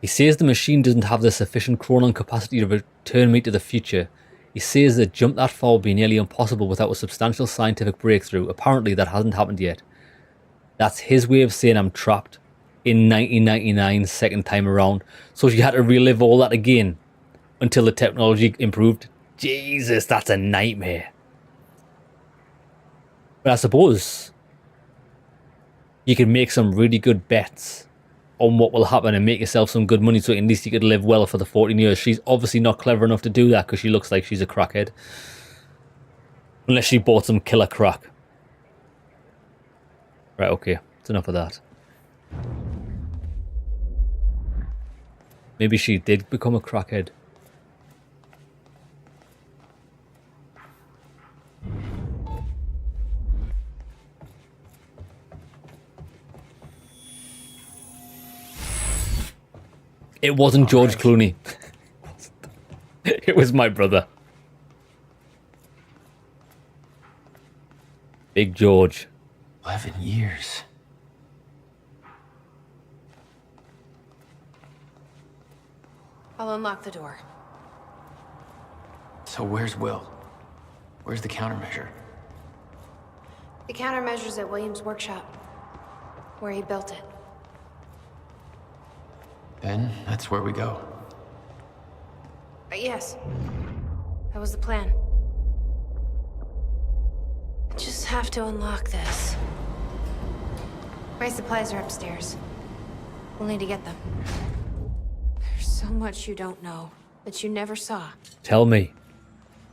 He says the machine doesn't have the sufficient chronon capacity to return me to the future. He says that jump that far would be nearly impossible without a substantial scientific breakthrough. Apparently that hasn't happened yet. That's his way of saying I'm trapped in 1999, second time around. So she had to relive all that again until the technology improved. Jesus, that's a nightmare. But I suppose you can make some really good bets on what will happen and make yourself some good money so at least you could live well for the 14 years. She's obviously not clever enough to do that because she looks like she's a crackhead. Unless she bought some killer crack. Right, okay. It's enough of that. Maybe she did become a crackhead. It wasn't George Clooney. It was my brother. Big George. 11 years. I'll unlock the door. So where's Will? Where's the countermeasure? The countermeasure's at William's workshop, where he built it. Then that's where we go. Yes. That was the plan. I just have to unlock this. My supplies are upstairs. We'll need to get them. There's so much you don't know that you never saw. Tell me.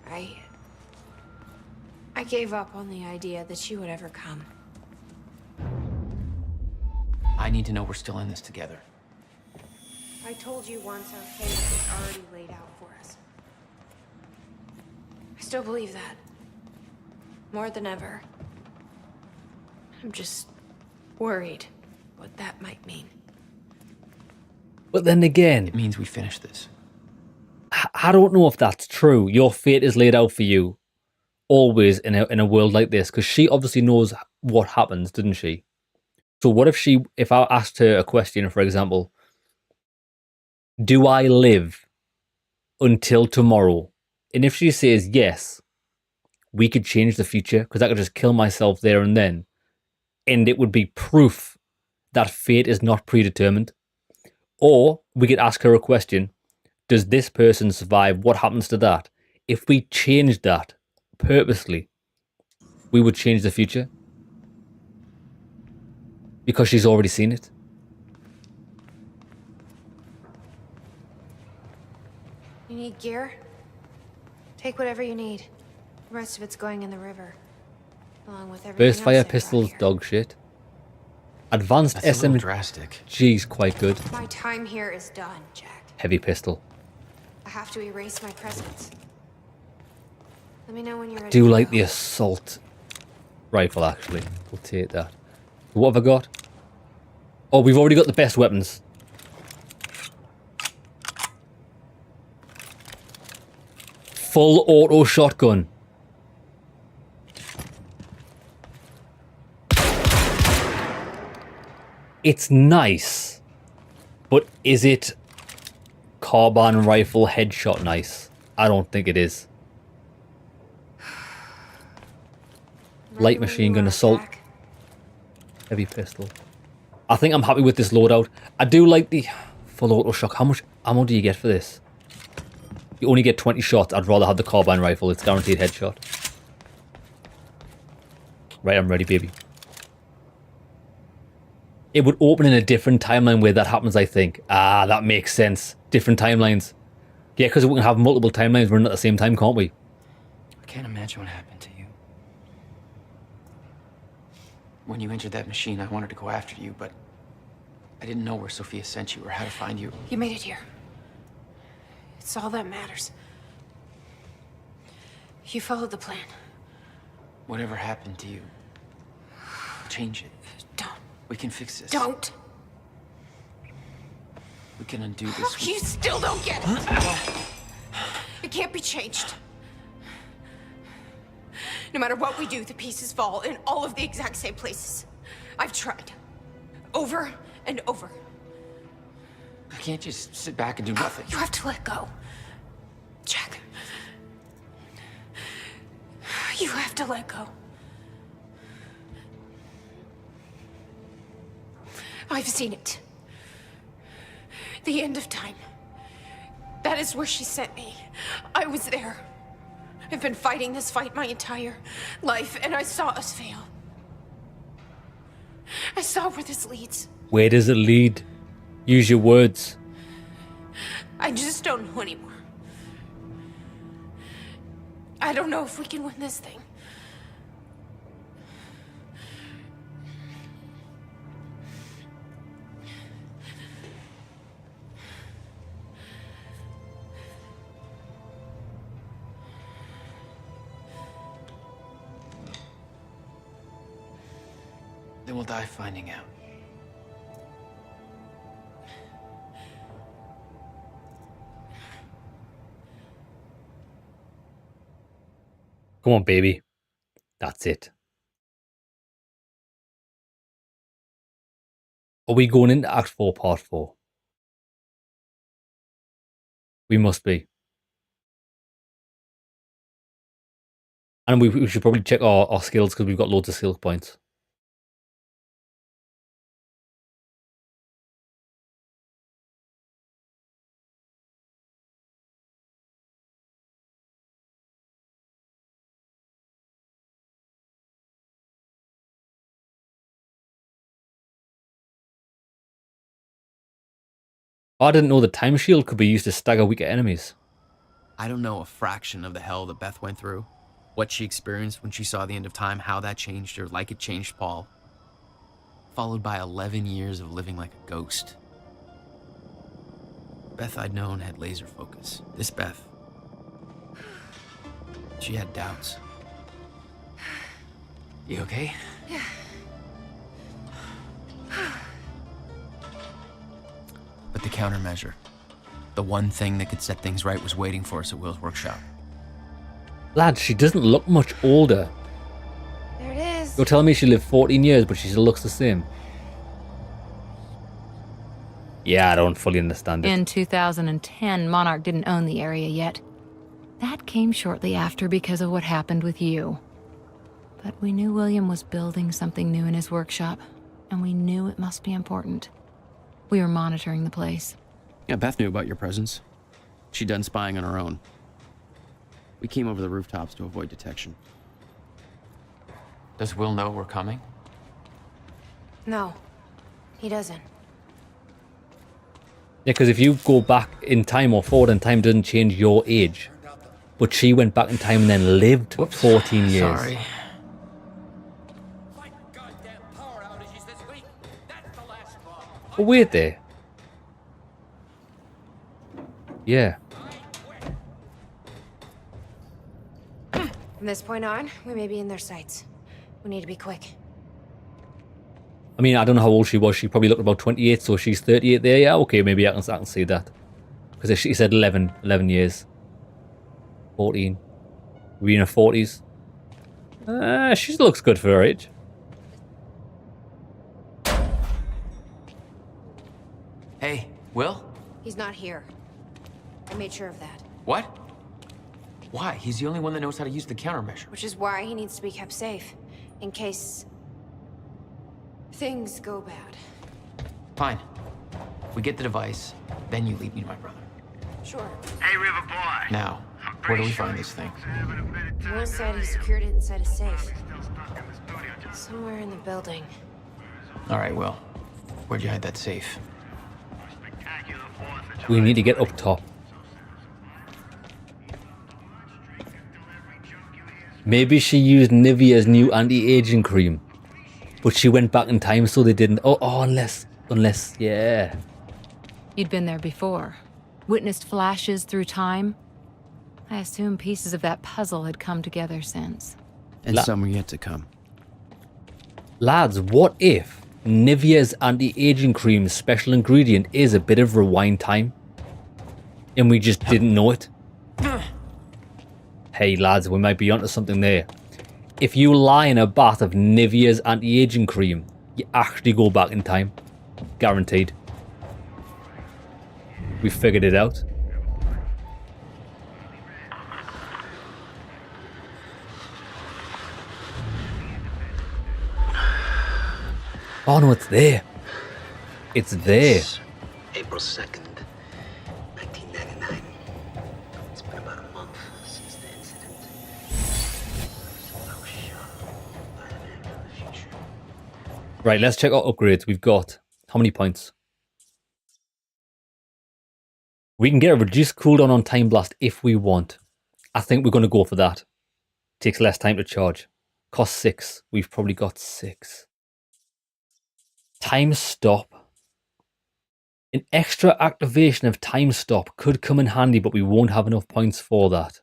I gave up on the idea that she would ever come. I need to know we're still in this together. I told you once our fate is already laid out for us. I still believe that. More than ever. I'm just worried what that might mean. But then again, it means we finish this. I don't know if that's true. Your fate is laid out for you always in a world like this, because she obviously knows what happens, didn't she? So what if I asked her a question, for example, do I live until tomorrow? And if she says yes, we could change the future because I could just kill myself there and then. And it would be proof that fate is not predetermined. Or we could ask her a question. Does this person survive? What happens to that? If we changed that purposely, we would change the future. Because she's already seen it. You need gear? Take whatever you need. The rest of it's going in the river. Along with everything Burst else fire I brought pistols, here. dog shit. Advanced That's a little SM. drastic. G's quite good. My time here is done, Jack. Heavy pistol. I have to erase my presence. Let me know when you're ready. Do to like go. the assault rifle, actually. We'll take that. What have I got? Oh, we've already got the best weapons. Full auto shotgun. It's nice. But is it carbine rifle headshot nice? I don't think it is. Light machine gun assault. Heavy pistol. I think I'm happy with this loadout. I do like the full auto shock. How much ammo do you get for this? You only get 20 shots. I'd rather have the carbine rifle. It's guaranteed headshot. Right, I'm ready, baby. It would open in a different timeline where that happens, I think. Ah, that makes sense. Different timelines. Yeah, because we can have multiple timelines running at the same time, can't we? I can't imagine what happened to you. When you entered that machine, I wanted to go after you, but I didn't know where Sophia sent you or how to find you. You made it here. It's all that matters. You followed the plan. Whatever happened to you, change it. Don't. We can fix this. Don't. We can undo this. You still don't get it. It can't be changed. No matter what we do, the pieces fall in all of the exact same places. I've tried. Over and over. I can't just sit back and do nothing. You have to let go. Jack. You have to let go. I've seen it. The end of time. That is where she sent me. I was there. I've been fighting this fight my entire life, and I saw us fail. I saw where this leads. Where does it lead? Use your words. I just don't know anymore. I don't know if we can win this thing. Then we'll die finding out. Come on, baby. That's it. Are we going into Act 4, Part 4? We must be. And we should probably check our skills because we've got loads of skill points. I didn't know the time shield could be used to stagger weaker enemies. I don't know a fraction of the hell that Beth went through, what she experienced when she saw the end of time, how that changed her like it changed Paul. Followed by 11 years of living like a ghost. Beth I'd known had laser focus. This Beth, she had doubts. You okay? Yeah. But the countermeasure, the one thing that could set things right, was waiting for us at Will's workshop. Lad, she doesn't look much older. There it is. You're telling me she lived 14 years, but she still looks the same. Yeah, I don't fully understand it. In 2010, Monarch didn't own the area yet. That came shortly after because of what happened with you. But we knew William was building something new in his workshop, and we knew it must be important. We were monitoring the place. Yeah, Beth knew about your presence. She'd done spying on her own. We came over the rooftops to avoid detection. Does Will know we're coming? No, he doesn't. Yeah, because if you go back in time or forward in time, doesn't change your age. But she went back in time and then lived 14 years. Sorry. Oh, wait there. Yeah. From this point on, we may be in their sights. We need to be quick. I mean, I don't know how old she was. She probably looked about 28, so she's 38 there. Yeah, okay, maybe I can see that. Because she said 11 years. 14. We're in her 40s. She looks good for her age. Hey, Will? He's not here. I made sure of that. What? Why? He's the only one that knows how to use the countermeasure. Which is why he needs to be kept safe. In case... things go bad. Fine. We get the device, then you lead me to my brother. Sure. Hey, River Boy. Now, where do we find this thing? Will said he secured it inside a safe. Somewhere in the building. All right, Will. Where'd you hide that safe? We need to get up top. Maybe she used Nivea's new anti-aging cream. But she went back in time so they didn't. Oh, unless, yeah. You'd been there before. Witnessed flashes through time. I assume pieces of that puzzle had come together since. And some are yet to come. Lads, what if Nivea's anti-aging cream's special ingredient is a bit of rewind time? And we just didn't know it? Hey lads, we might be onto something there. If you lie in a bath of Nivea's anti-aging cream, you actually go back in time. Guaranteed. We figured it out. Oh no, it's there. It's there. It's April 2nd, 1999. It's been about a month since the incident. I was shot by a man from the future. Right, let's check our upgrades. We've got how many points? We can get a reduced cooldown on Time Blast if we want. I think we're going to go for that. Takes less time to charge. Cost 6. We've probably got 6. Time Stop. An extra activation of Time Stop could come in handy, but we won't have enough points for that.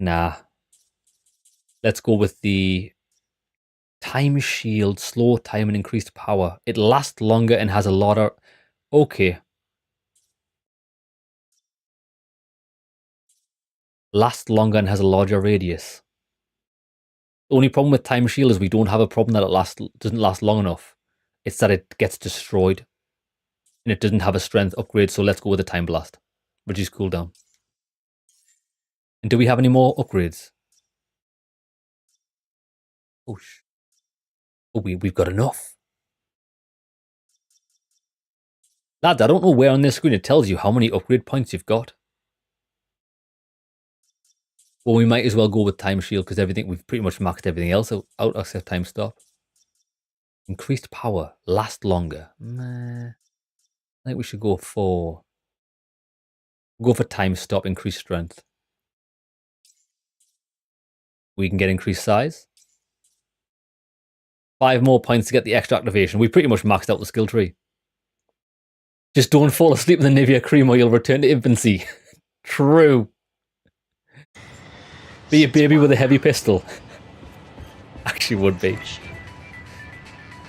Nah. Let's go with the Time Shield, slow time and increased power. It lasts longer and has a lot of... Okay. Lasts longer and has a larger radius. The only problem with Time Shield is we don't have a problem that it doesn't last long enough. It's that it gets destroyed. And it doesn't have a strength upgrade, so let's go with the Time Blast. Reduce cooldown. And do we have any more upgrades? Oh, we've got enough. Lads, I don't know where on this screen it tells you how many upgrade points you've got. Well, we might as well go with Time Shield because we've pretty much maxed everything else out except Time Stop. Increased power, last longer. Nah. I think we should go for Time Stop, increased strength. We can get increased size. 5 more points to get the extra activation. We pretty much maxed out the skill tree. Just don't fall asleep with the Nivea cream or you'll return to infancy. True. Be a baby with a heavy pistol. Actually would be.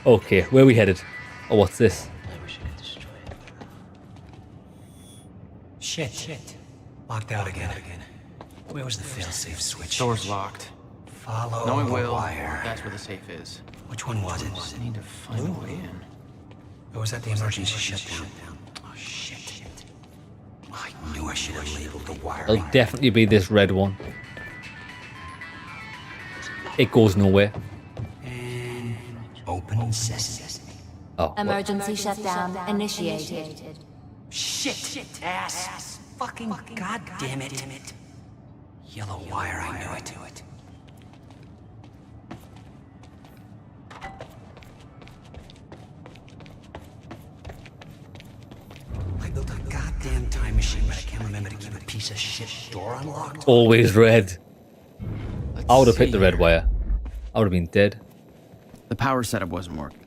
Okay, where are we headed? Oh, what's this? Shit. Locked out again. Where was the failsafe switch? Door's locked. Follow Knowing the Will, wire. that's where the safe is. Which one was it? I need to find a way in. Or was that the emergency shutdown? Oh, shit. I knew I should have labeled the wire. It'll definitely be this red one. It goes nowhere. And open ancestors. Oh. Emergency shutdown initiated. Shit! Ass! Fucking goddamn it! Yellow wire, I knew it. I built a goddamn time machine, but I can't remember to keep a piece of shit door unlocked. Always red. I would have picked the red wire. I would have been dead. The power setup wasn't working,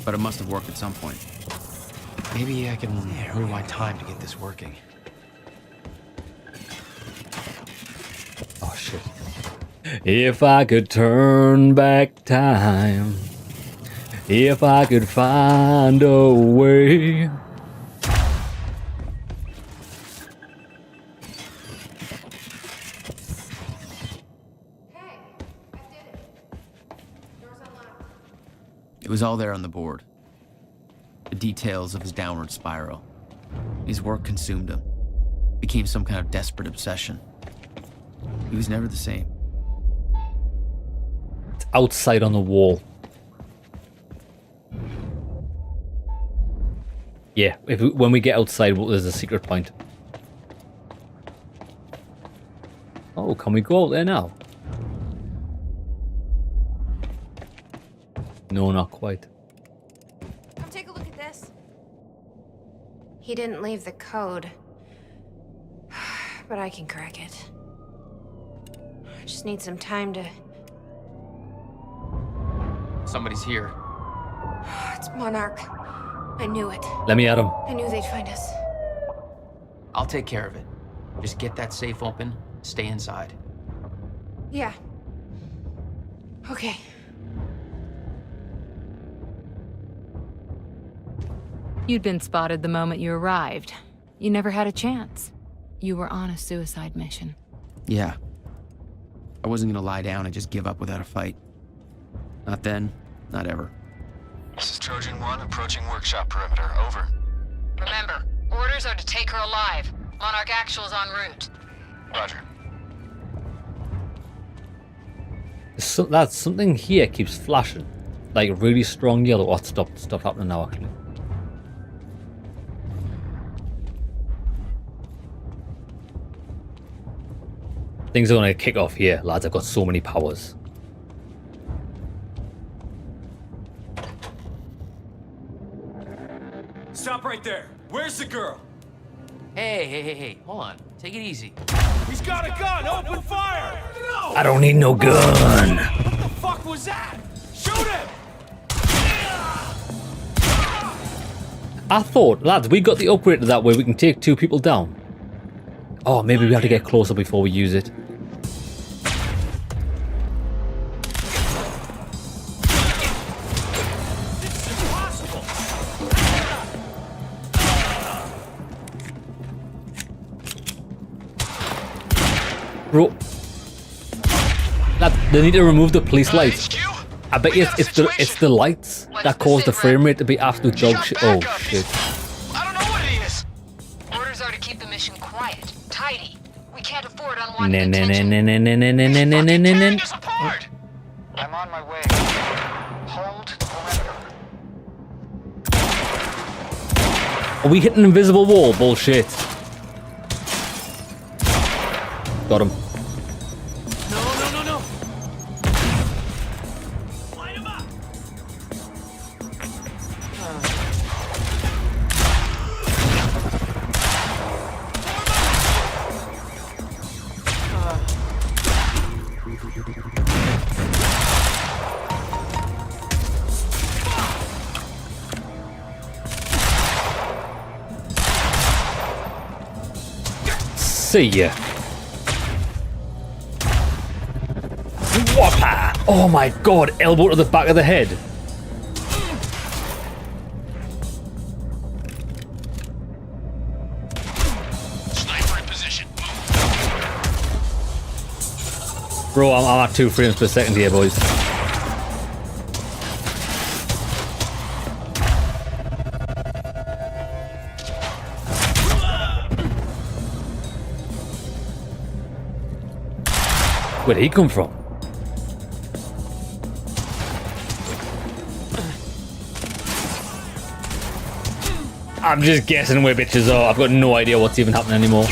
but it must have worked at some point. Maybe I can rewind time to get this working. Oh shit. If I could turn back time, if I could find a way. It was all there on the board. The details of his downward spiral. His work consumed him. Became some kind of desperate obsession. He was never the same. It's outside on the wall. Yeah, when we get outside, there's a secret point. Oh, can we go out there now? No, not quite. Come take a look at this. He didn't leave the code, but I can crack it. I just need some time to... Somebody's here. It's Monarch. I knew it. Let me at him. I knew they'd find us. I'll take care of it. Just get that safe open, stay inside. Yeah. Okay. You'd been spotted the moment you arrived. You never had a chance. You were on a suicide mission. Yeah. I wasn't gonna lie down and just give up without a fight. Not then, not ever. This is Trojan 1 approaching workshop perimeter. Over. Remember, orders are to take her alive. Monarch Actual's en route. Roger. So that's something here keeps flashing. Like really strong yellow. Oh, it stopped happening now actually. Things are gonna kick off here, lads. I've got so many powers. Stop right there. Where's the girl? Hey, hold on. Take it easy. He's got a gun. Open fire. No. I don't need no gun. What the fuck was that? Shoot him. I thought, lads, we got the upgrade to that way we can take 2 people down. Oh, maybe we have to get closer before we use it. Bro, they need to remove the police lights. I bet you it's the lights that cause the frame rate to be absolute dog shit. Oh shit! I don't know what it is. Orders are to keep the mission quiet, tidy. We can't afford unwanted attention. Tearing us apart. I'm on my way. Hold perimeter. Are we hitting an invisible wall? Bullshit. Got him. No. Light him up. See ya. Whopper! Oh my god, elbow to the back of the head. Sniper in position. Bro, I'm at 2 frames per second here, boys. Where did he come from? I'm just guessing where bitches are. I've got no idea what's even happening anymore.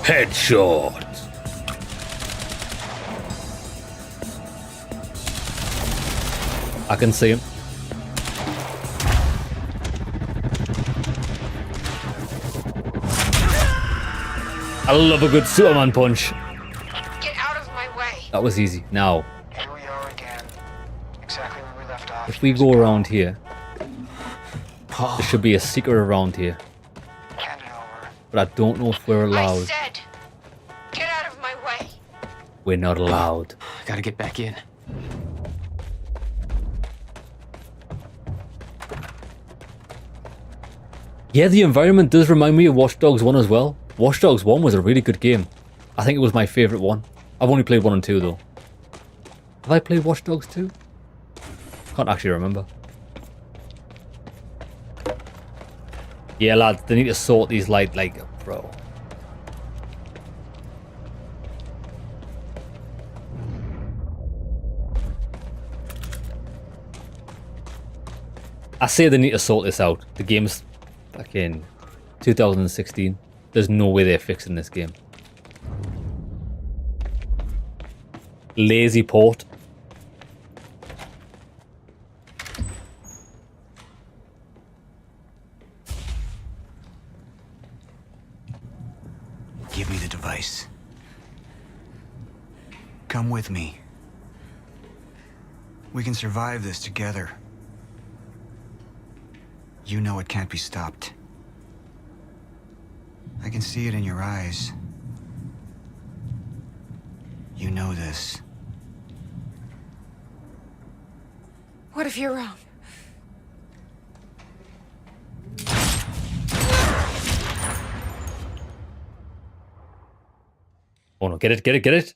Headshot. I can see him. I love a good Superman punch. Get out of my way. That was easy. Now, Here we are again. Exactly where we left off. if we go around here, there should be a secret around here. But I don't know if we're I allowed. said, get out of my way. We're not allowed. Gotta get back in. Yeah, the environment does remind me of Watch Dogs 1 as well. Watch Dogs 1 was a really good game. I think it was my favourite one. I've only played 1 and 2 though. Have I played Watch Dogs 2? Can't actually remember. Yeah, lads, they need to sort these like, bro. I say they need to sort this out. The game's back in 2016. There's no way they're fixing this game. Lazy port. Give me the device. Come with me. We can survive this together. You know it can't be stopped. I can see it in your eyes. You know this. What if you're wrong? Oh no, get it, get it, get it.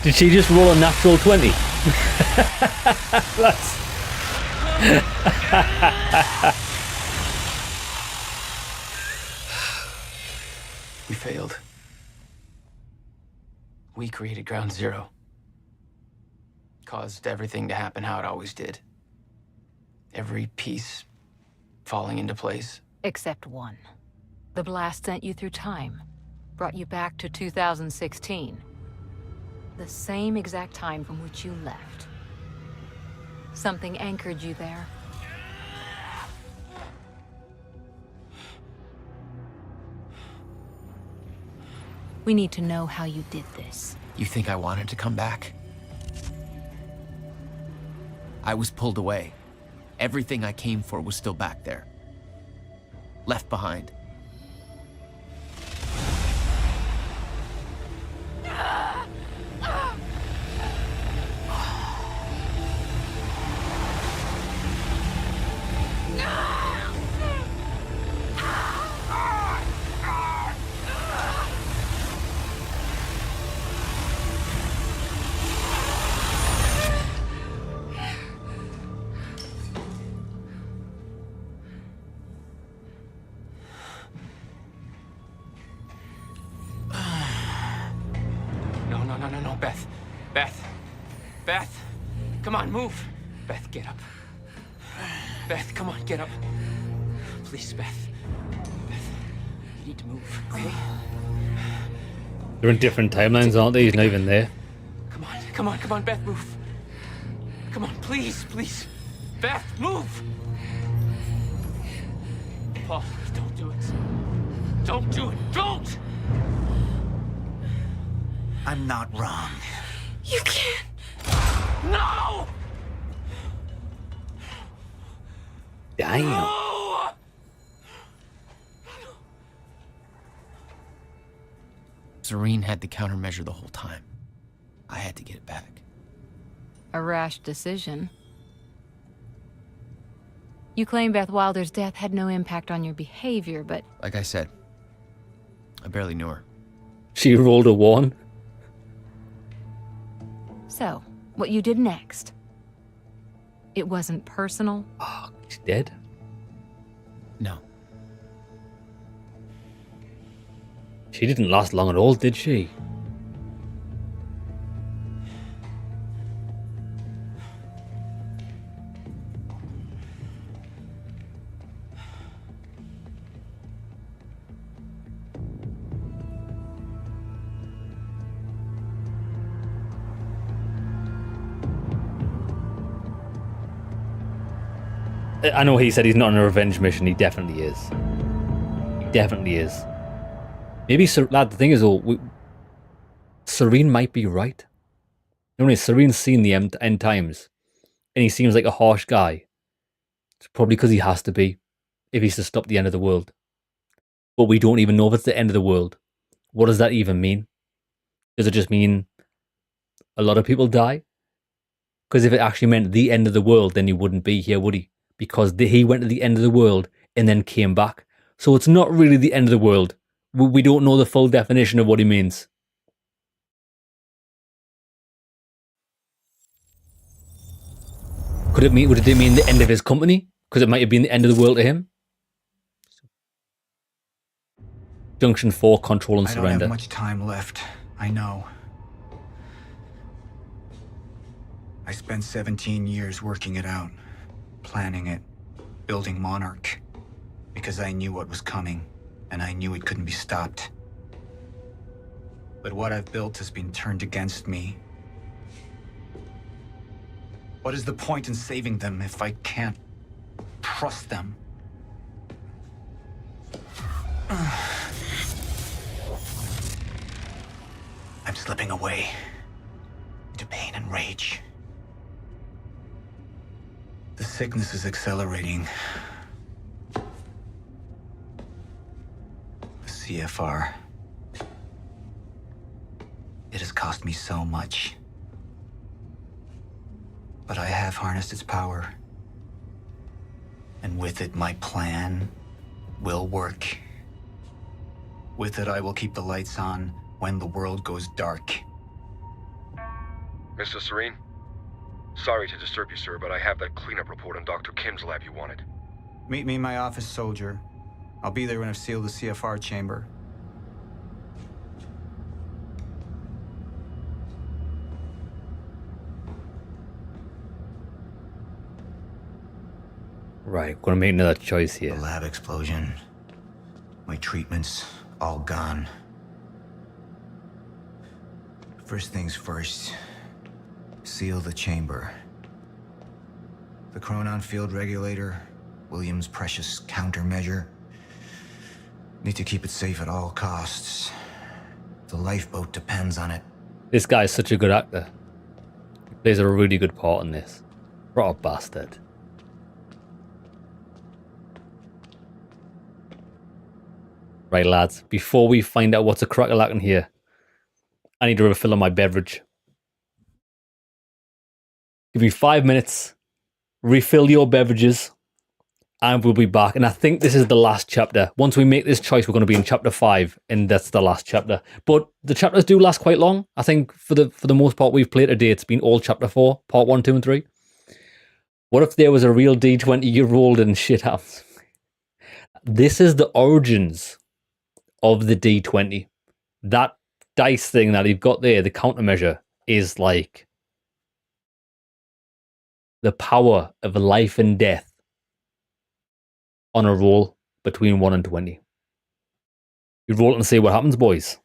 Did she just roll a natural 20? That's... We failed. We created Ground Zero. Caused everything to happen how it always did. Every piece falling into place. Except one. The blast sent you through time. Brought you back to 2016. The same exact time from which you left. Something anchored you there. We need to know how you did this. You think I wanted to come back? I was pulled away. Everything I came for was still back there. Left behind. No, Beth. Beth, come on, move. Beth, get up. Beth, come on, get up. Please, Beth. Beth, you need to move, okay? They're in different timelines, aren't they? He's not even there. Come on, Beth, move. Come on, please. Beth, move! Paul, don't do it. Don't do it, don't! I'm not wrong. You can't. No! Damn. No! Serene had the countermeasure the whole time. I had to get it back. A rash decision. You claim Beth Wilder's death had no impact on your behavior, but... Like I said, I barely knew her. She rolled a 1. So, what you did next? It wasn't personal? Oh, she's dead? No. She didn't last long at all, did she? I know he said he's not on a revenge mission. He definitely is. He definitely is. Maybe, lad, the thing is, though, Serene might be right. You know, Serene's seen the end times, and he seems like a harsh guy. It's probably because he has to be, if he's to stop the end of the world. But we don't even know if it's the end of the world. What does that even mean? Does it just mean a lot of people die? Because if it actually meant the end of the world, then he wouldn't be here, would he? Because he went to the end of the world and then came back. So it's not really the end of the world. We don't know the full definition of what he means. Would it mean the end of his company? Because it might have been the end of the world to him. Junction 4, control and surrender. I don't have much time left. I know. I spent 17 years working it out, planning it, building Monarch, because I knew what was coming, and I knew it couldn't be stopped. But what I've built has been turned against me. What is the point in saving them if I can't trust them? I'm slipping away into pain and rage. The sickness is accelerating. The CFR. It has cost me so much. But I have harnessed its power. And with it, my plan will work. With it, I will keep the lights on when the world goes dark. Mr. Serene? Sorry to disturb you, sir, but I have that cleanup report on Dr. Kim's lab you wanted. Meet me in my office, soldier. I'll be there when I've sealed the CFR chamber. Right, gonna make another choice here. The lab explosion. My treatments, all gone. First things first. Seal the chamber. The chronon field regulator, William's precious countermeasure. Need to keep it safe at all costs. The lifeboat depends on it. This guy is such a good actor. He plays a really good part in this. What a bastard. Right, lads, before we find out what's a crack-a-lackin' here, I need to refill my beverage. Give me 5 minutes, refill your beverages, and we'll be back. And I think this is the last chapter. Once we make this choice, we're going to be in chapter 5, and that's the last chapter. But the chapters do last quite long. I think for the most part we've played today, it's been all chapter 4, part 1, 2, and 3. What if there was a real D20 you rolled and shit happens? This is the origins of the D20. That dice thing that you've got there, the countermeasure, is like the power of life and death on a roll between 1 and 20. You roll it and see what happens, boys.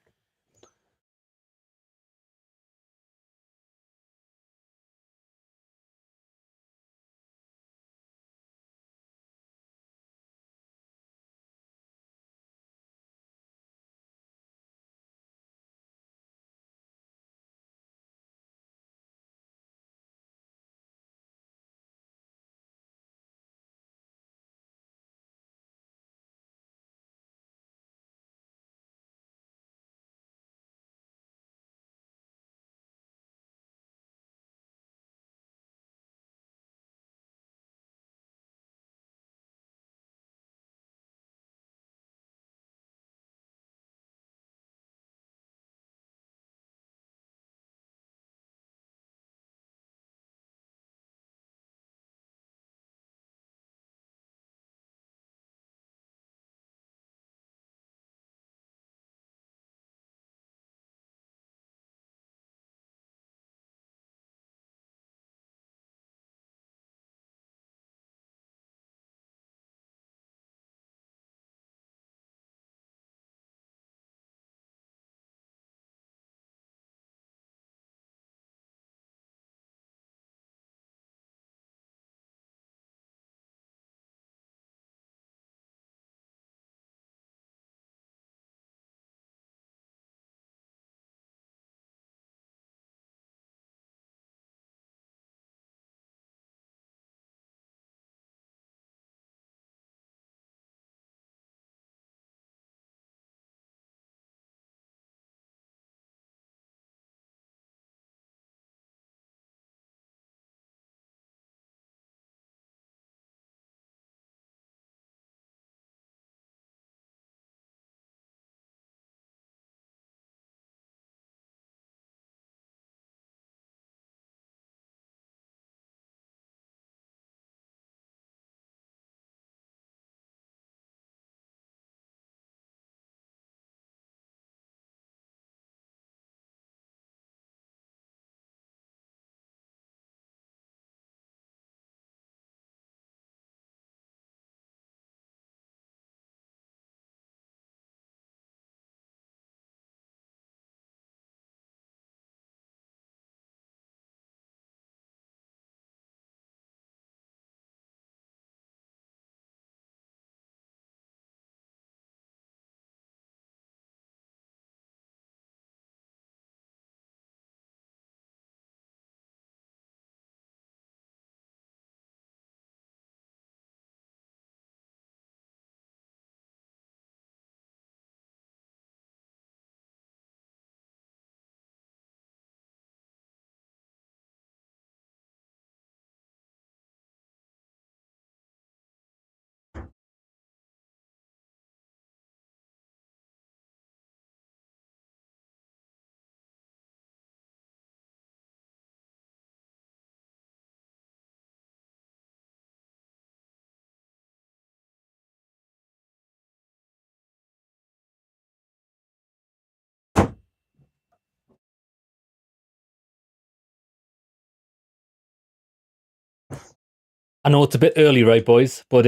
I know it's a bit early, right, boys? But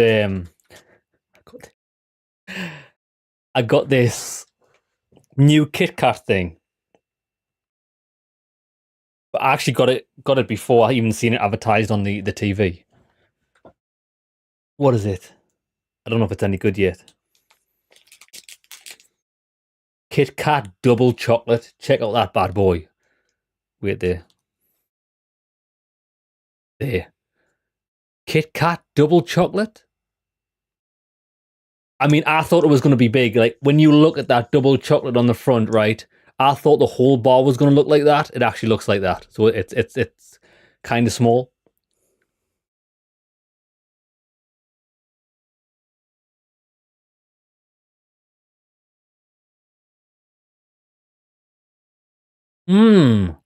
I got this new Kit Kat thing. But I actually got it before I even seen it advertised on the TV. What is it? I don't know if it's any good yet. Kit Kat double chocolate. Check out that bad boy. Wait there. There. Kit Kat double chocolate? I mean, I thought it was going to be big. Like, when you look at that double chocolate on the front, right? I thought the whole bar was going to look like that. It actually looks like that. So it's kind of small. Mmm.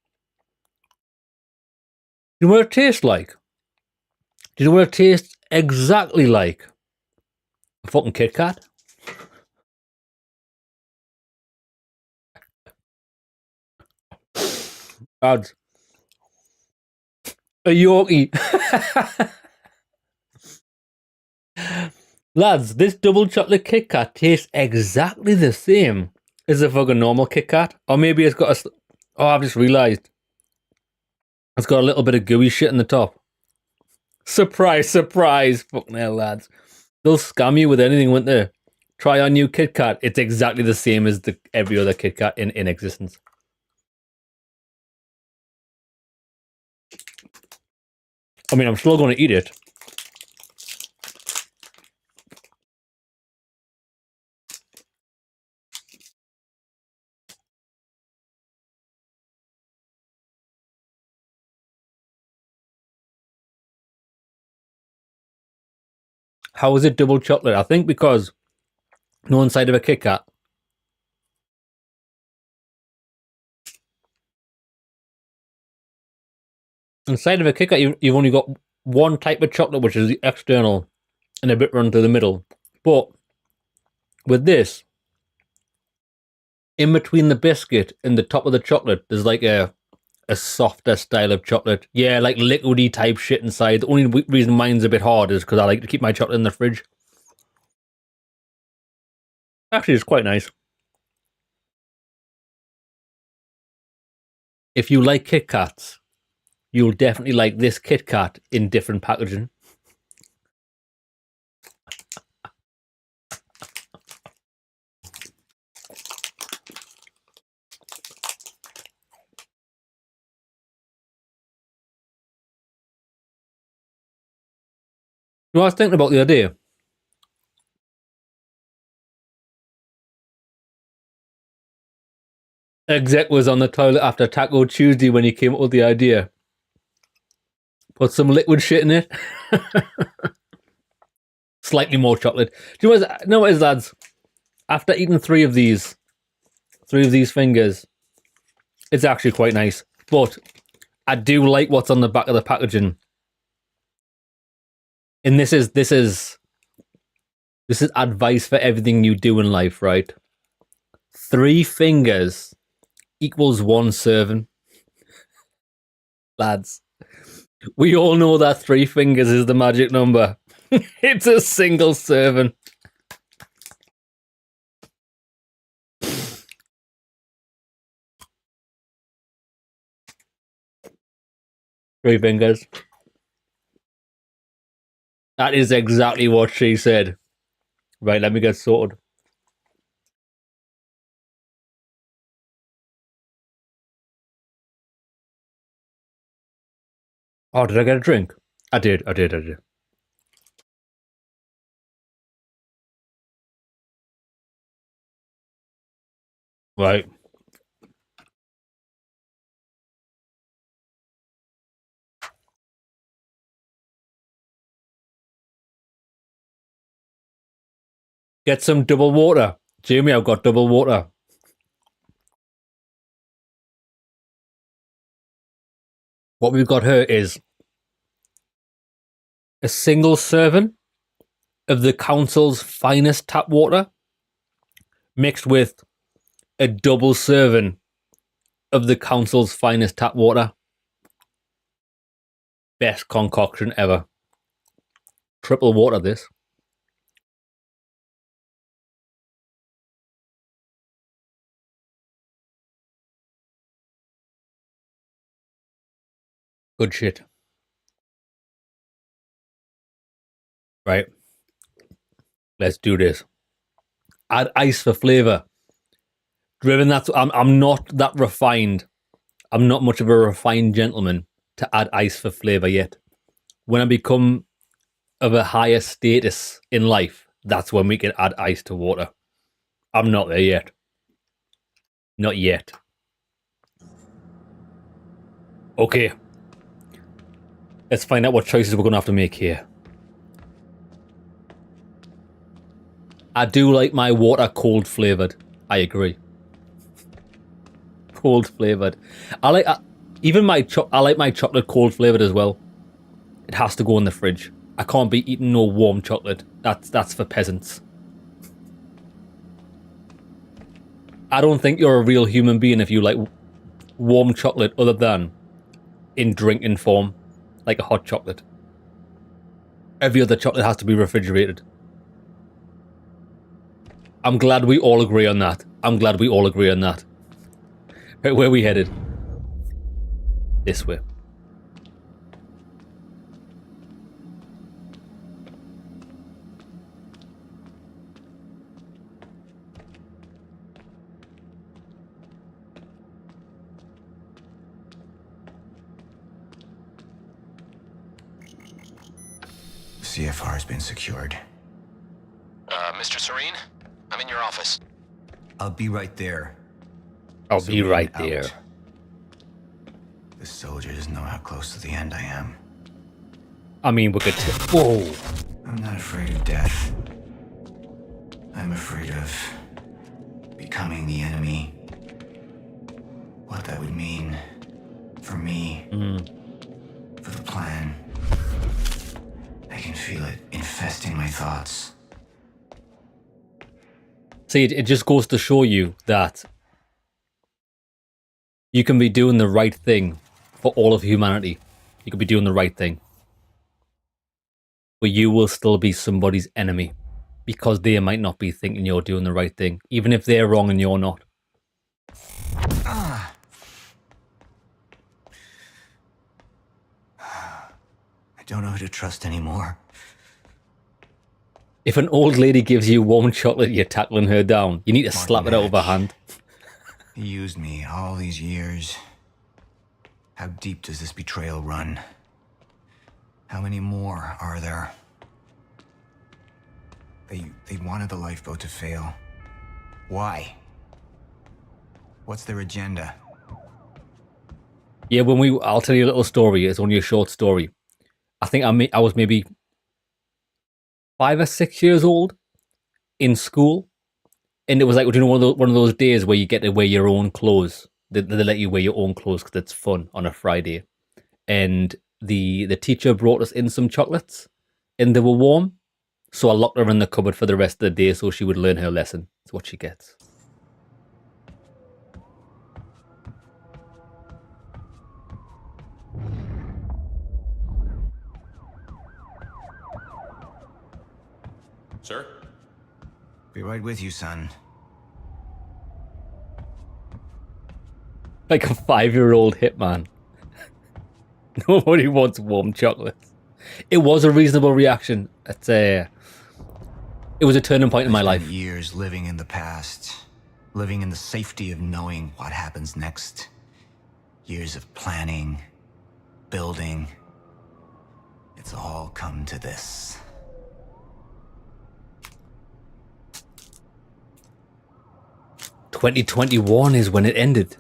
You know what it tastes like? Do you know what it tastes exactly like? A fucking Kit Kat. Lads. A Yorkie. Lads, this double chocolate Kit Kat tastes exactly the same as a fucking normal Kit Kat. Or maybe it's got a... Oh, I've just realised. It's got a little bit of gooey shit in the top. Surprise, surprise. Fucking hell, lads. They'll scam you with anything, won't they? Try our new Kit Kat. It's exactly the same as every other Kit Kat in existence. I mean, I'm still going to eat it. How is it double chocolate? I think because no inside of a Kit Kat. Inside of a Kit Kat, you've only got one type of chocolate, which is the external, and a bit run through the middle. But with this, in between the biscuit and the top of the chocolate, there's like a softer style of chocolate. Yeah, like liquidy type shit inside. The only reason mine's a bit hard is because I like to keep my chocolate in the fridge. Actually, it's quite nice. If you like Kit Kats, you'll definitely like this Kit Kat in different packaging. You know what I was thinking about the other day? Exec was on the toilet after Taco Tuesday when he came up with the idea. Put some liquid shit in it. Slightly more chocolate. Do you know what it is, lads? After eating three of these fingers, it's actually quite nice. But I do like what's on the back of the packaging. And this is advice for everything you do in life, right? 3 fingers equals 1 serving. Lads, we all know that 3 fingers is the magic number. It's a single serving. Three fingers. That is exactly what she said. Right, let me get sorted. Oh, did I get a drink? I did. Right. Get some double water. Jamie, I've got double water. What we've got here is a single serving of the council's finest tap water mixed with a double serving of the council's finest tap water. Best concoction ever. Triple water this. Good shit. Right. Let's do this. Add ice for flavor. Driven, I'm not that refined. I'm not much of a refined gentleman to add ice for flavor yet. When I become of a higher status in life, that's when we can add ice to water. I'm not there yet. Not yet. Okay. Let's find out what choices we're going to have to make here. I do like my water cold flavored. I agree. Cold flavored. I like my chocolate cold flavored as well. It has to go in the fridge. I can't be eating no warm chocolate. That's for peasants. I don't think you're a real human being if you like warm chocolate other than in drinking form, like a hot chocolate. Every other chocolate has to be refrigerated. I'm glad we all agree on that. Right, where are we headed? This way. CFR has been secured. Mr. Serene? I'm in your office. I'll be right there. I'll be right there. The soldier doesn't know how close to the end I am. I mean, we could... Whoa. I'm not afraid of death. I'm afraid of becoming the enemy. What that would mean for me, for the plan. I can feel it infesting my thoughts. See, it just goes to show you that you can be doing the right thing for all of humanity. You could be doing the right thing. But you will still be somebody's enemy because they might not be thinking you're doing the right thing, even if they're wrong and you're not. I don't know who to trust anymore. If an old lady gives you warm chocolate, you're tackling her down. You need to slap it out of her hand. He used me all these years. How deep does this betrayal run? How many more are there? They wanted the lifeboat to fail. Why? What's their agenda? Yeah, I'll tell you a little story. It's only a short story. I think I was maybe 5 or 6 years old in school, and it was like, you know, one of those days where you get to wear your own clothes. They let you wear your own clothes because it's fun on a Friday. And the teacher brought us in some chocolates, and they were warm, so I locked her in the cupboard for the rest of the day so she would learn her lesson. That's what she gets. Sir? Be right with you, son. Like a 5-year-old hitman. Nobody wants warm chocolates. It was a reasonable reaction. It was a turning point in my life. Years living in the past, living in the safety of knowing what happens next. Years of planning, building. It's all come to this. "2021 is when it ended."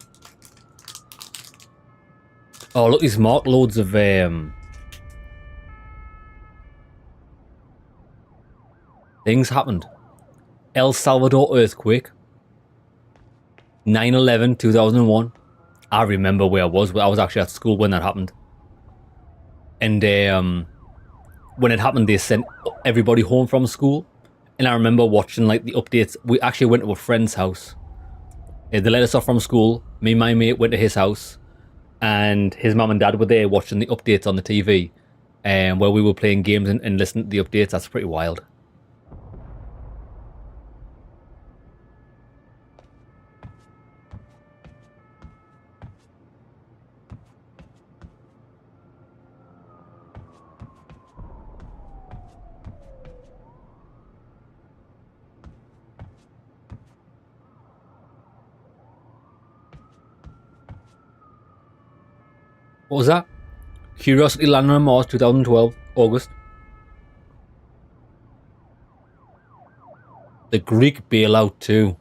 Oh, look, he's marked loads of things happened. El Salvador earthquake. 9/11, 2001. I remember where I was. I was actually at school when that happened. And when it happened, they sent everybody home from school. And I remember watching like the updates. We actually went to a friend's house. They let us off from school. Me and my mate went to his house. And his mum and dad were there watching the updates on the TV. where we were playing games and listening to the updates. That's pretty wild. What was that? Curiosity landed on Mars 2012, August. The Greek bailout too.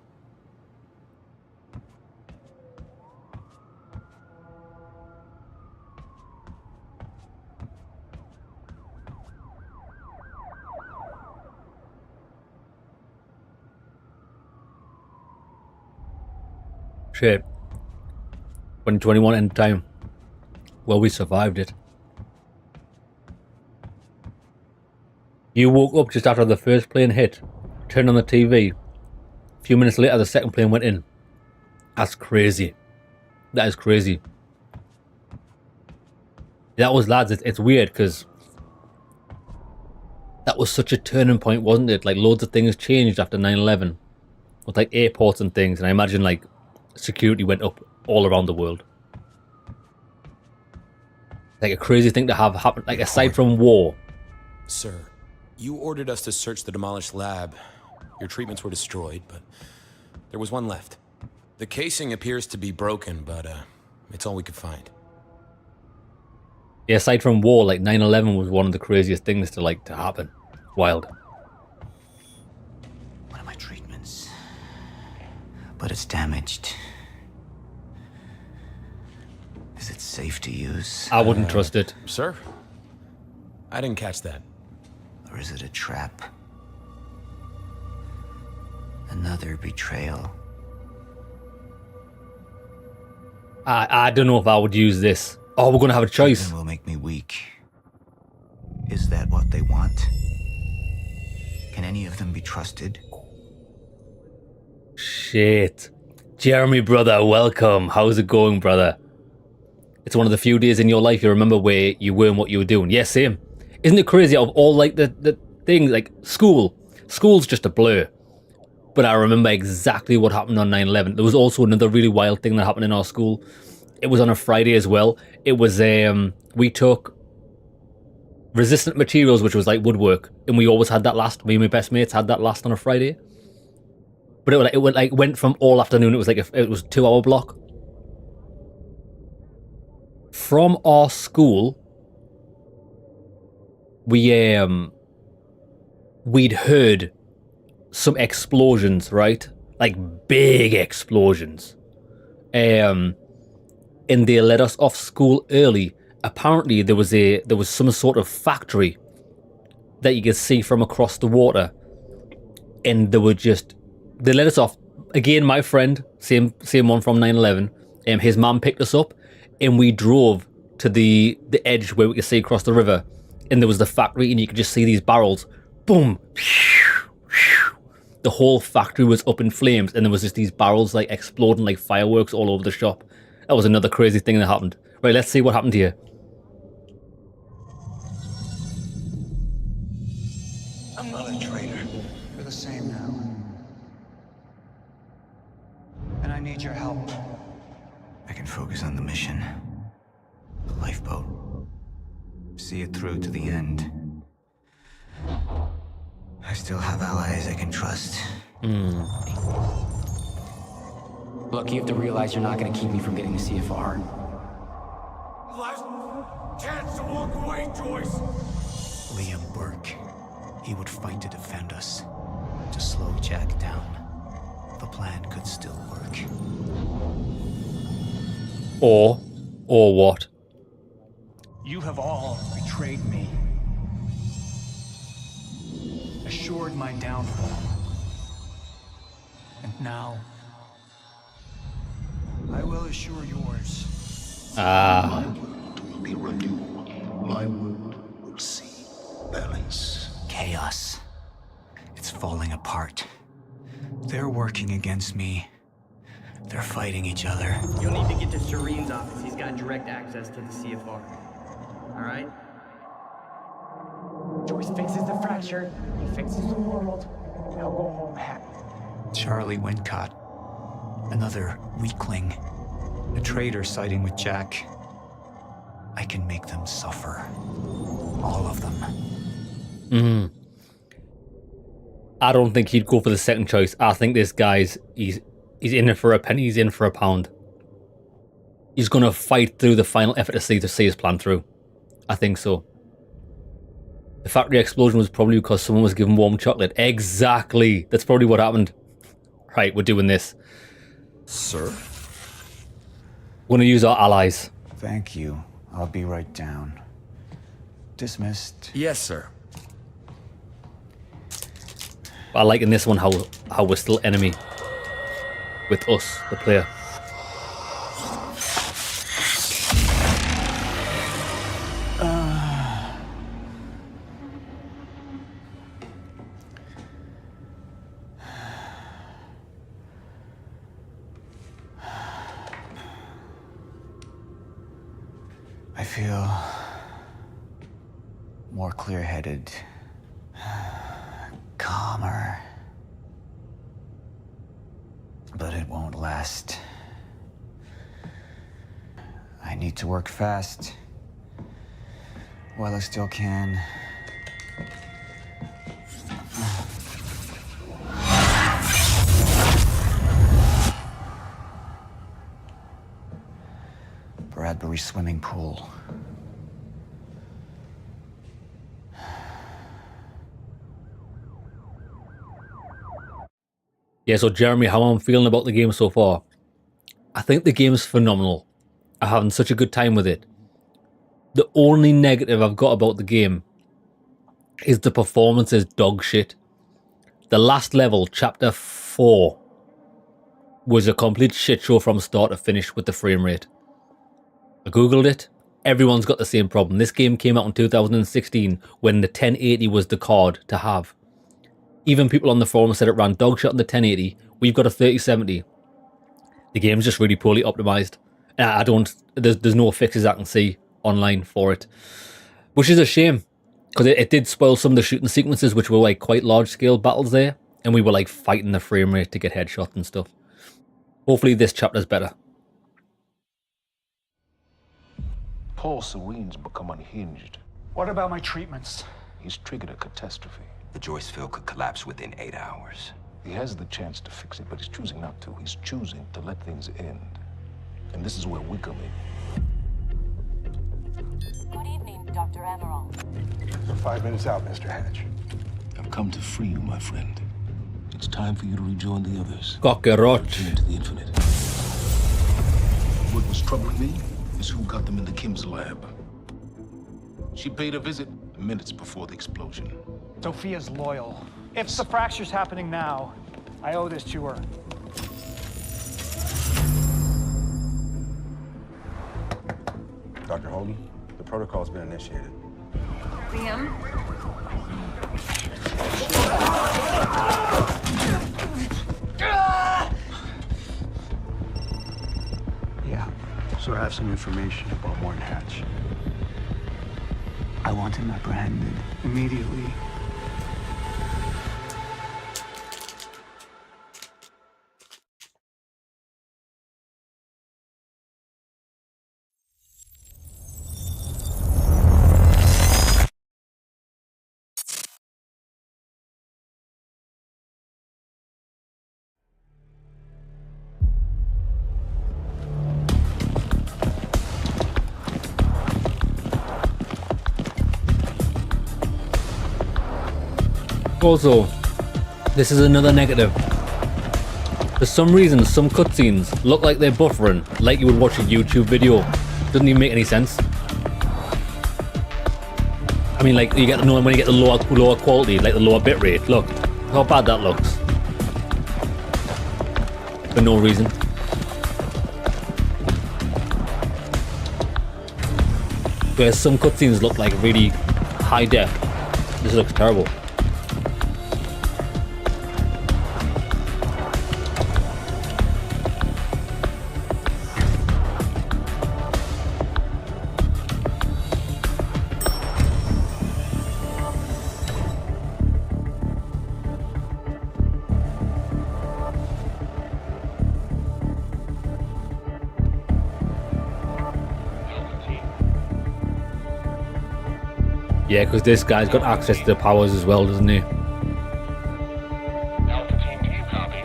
Shit. 2021 end time. Well, we survived it. You woke up just after the first plane hit, turned on the TV. A few minutes later, the second plane went in. That's crazy. That is crazy. That was, lads, it's weird because that was such a turning point, wasn't it? Like, loads of things changed after 9/11 with like airports and things, and I imagine like security went up all around the world. Like a crazy thing to have happen, like aside from war. Sir, you ordered us to search the demolished lab. Your treatments were destroyed, but there was one left. The casing appears to be broken, but it's all we could find. Yeah, aside from war, like 9/11 was one of the craziest things to happen. Wild. One of my treatments. But it's damaged. Is it safe to use? I wouldn't trust it. Sir? I didn't catch that. Or is it a trap? Another betrayal. I don't know if I would use this. Oh, we're going to have a choice. It will make me weak. Is that what they want? Can any of them be trusted? Shit. Jeremy, brother, welcome. How's it going, brother? It's one of the few days in your life you remember where you weren't what you were doing. Yeah, same. Isn't it crazy of all like the things like school? School's just a blur. But I remember exactly what happened on 9/11. There was also another really wild thing that happened in our school. It was on a Friday as well. It was we took resistant materials, which was like woodwork, and we always had that last. Me and my best mates had that last on a Friday. But it went from all afternoon. It was like it was a 2-hour block. From our school, we'd heard some explosions, right? Like big explosions. And they let us off school early. Apparently there was some sort of factory that you could see from across the water. And they let us off. Again, my friend, same one from 9/11, his mum picked us up and we drove to the edge where we could see across the river. And there was the factory and you could just see these barrels. Boom. The whole factory was up in flames and there was just these barrels like exploding like fireworks all over the shop. That was another crazy thing that happened. Right, let's see what happened here. I'm not a traitor. You're the same now. And I need your help. I can focus on the mission. The lifeboat. See it through to the end. I still have allies I can trust. Look, you have to realize you're not gonna keep me from getting the CFR. Last chance to walk away, Joyce! Liam Burke. He would fight to defend us. To slow Jack down. The plan could still work. Or what? You have all betrayed me. Assured my downfall. And now, I will assure yours. My world will be renewed. My world will see balance. Chaos. It's falling apart. They're working against me. They're fighting each other. You'll need to get to Serene's office. He's got direct access to the CFR. All right? Joyce fixes the fracture, he fixes the world. They'll go home happy. Charlie Wincott. Another weakling. A traitor siding with Jack. I can make them suffer. All of them. I don't think he'd go for the second choice. I think this guy's he's in it for a penny, he's in for a pound. He's gonna fight through the final effort to see his plan through. I think so. The factory explosion was probably because someone was given warm chocolate. Exactly. That's probably what happened. Right, we're doing this. Sir? We're gonna use our allies. Thank you. I'll be right down. Dismissed. Yes, sir. I like in this one how we're still enemy with us, the player. I feel more clear-headed, calmer. But it won't last. I need to work fast while I still can. Bradbury swimming pool. Yeah, so Jeremy, how I'm feeling about the game so far. I think the game's phenomenal. I'm having such a good time with it. The only negative I've got about the game is the performance is dog shit. The last level, chapter 4, was a complete shit show from start to finish with the frame rate. I googled it. Everyone's got the same problem. This game came out in 2016 when the 1080 was the card to have. Even people on the forum said it ran dogshit on the 1080. We've got a 3070. The game's just really poorly optimized. There's no fixes I can see online for it. Which is a shame. Because it did spoil some of the shooting sequences, which were like quite large scale battles there. And we were like fighting the frame rate to get headshots and stuff. Hopefully this chapter's better. Paul Serene's become unhinged. What about my treatments? He's triggered a catastrophe. The Joyce field could collapse within 8 hours. He has the chance to fix it, but he's choosing not to. He's choosing to let things end. And this is where we come in. Good evening, Dr. Emerald. You're 5 minutes out, Mr. Hatch. I've come to free you, my friend. It's time for you to rejoin the others. Cockroach. Into the infinite. What was troubling me is who got them into Kim's lab. She paid a visit minutes before the explosion. Sophia's loyal. If the fracture's happening now, I owe this to her. Dr. Holden, the protocol's been initiated. Liam? Yeah, so I have some information about Warren Hatch. I want him apprehended immediately. Also, this is another negative. For some reason, some cutscenes look like they're buffering, like you would watch a YouTube video. Doesn't even make any sense. I mean, like, you get when you get the lower quality, like the lower bitrate. Look how bad that looks. For no reason. Whereas some cutscenes look like really high def. This looks terrible. Yeah, because this guy's got access to the powers as well, doesn't he? Alpha team, do you copy?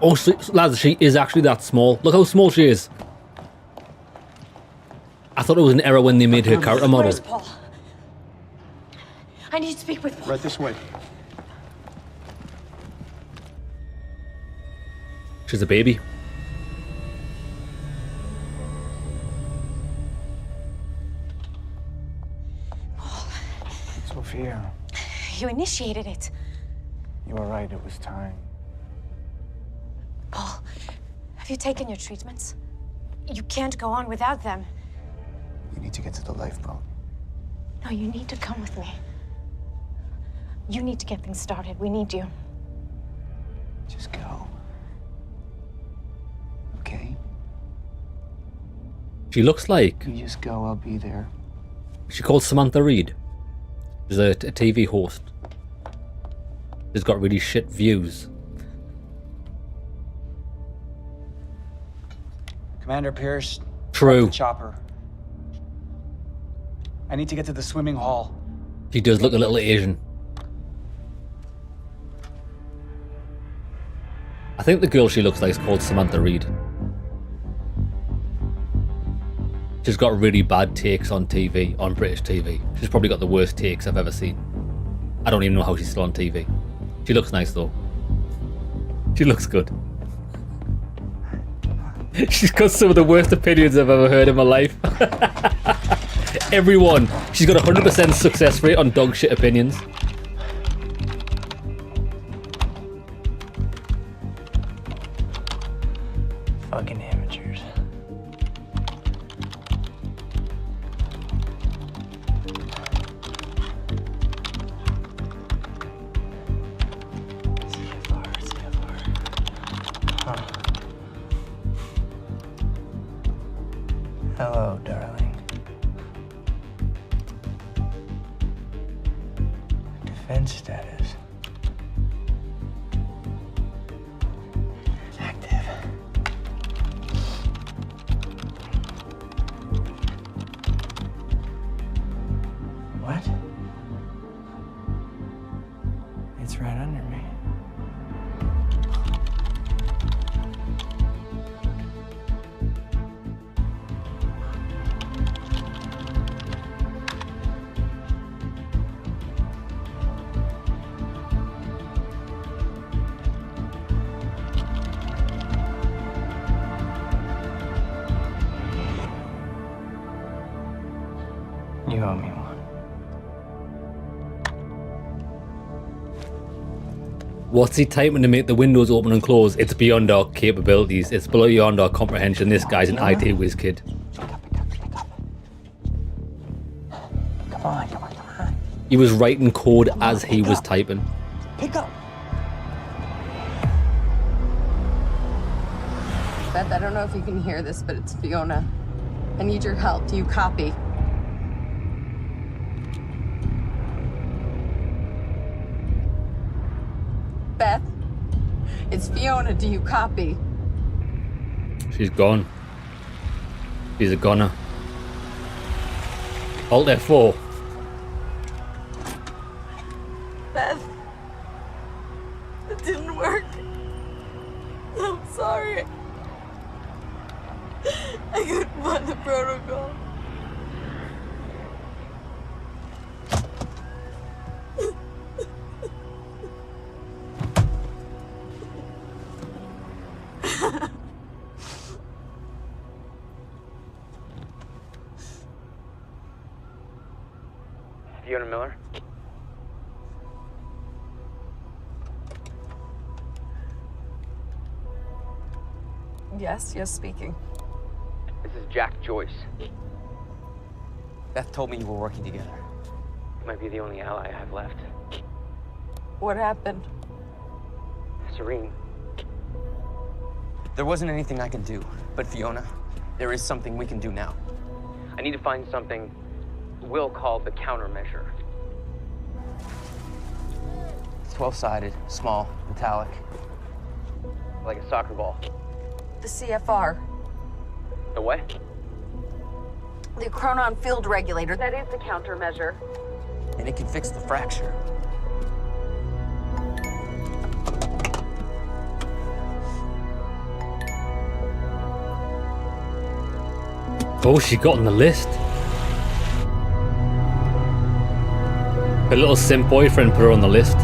Oh, lads, she is actually that small. Look how small she is. I thought it was an error when they made her character model. Where's Paul? I need to speak with Paul. Right this way. She's a baby. Sophia, You initiated it. you were right. It was time. Paul, have you taken your treatments? You can't go on without them. We need to get to the lifeboat. No, you need to come with me. You need to get things started. We need you. Just go. Okay? She looks like... You just go, I'll be there. She called Samantha Reed. She's a TV host. She's got really shit views. Commander Pierce. True. The chopper. I need to get to the swimming hall. She does look a little Asian. I think the girl she looks like is called Samantha Reed. She's got really bad takes on TV, on British TV. She's probably got the worst takes I've ever seen. I don't even know how she's still on TV. She looks nice though. She looks good. She's got some of the worst opinions I've ever heard in my life. Everyone. She's got 100% success rate on dog shit opinions. Fucking amateurs. Hello, darling. Defense status. Active. What? It's right under me. You owe me one. What's he typing to make the windows open and close? It's beyond our capabilities. It's beyond our comprehension. This guy's an IT whiz kid. Come on, come on, come on. He was writing code as he was typing. Pick up. Beth, I don't know if you can hear this, but it's Fiona. I need your help. Do you copy? Beth, it's Fiona. Do you copy? She's gone. She's a goner. Alt F4. Beth, it didn't work. I'm sorry. I couldn't find the protocol. Fiona Miller? Yes, speaking. This is Jack Joyce. Beth told me you were working together. You might be the only ally I have left. What happened? Serene. There wasn't anything I could do, but Fiona, there is something we can do now. I need to find something we'll call the countermeasure. It's 12-sided, small, metallic, like a soccer ball. The CFR. The what? The chronon field regulator, that is the countermeasure. And it can fix the fracture. Oh, she got on the list. Her little simp boyfriend put her on the list.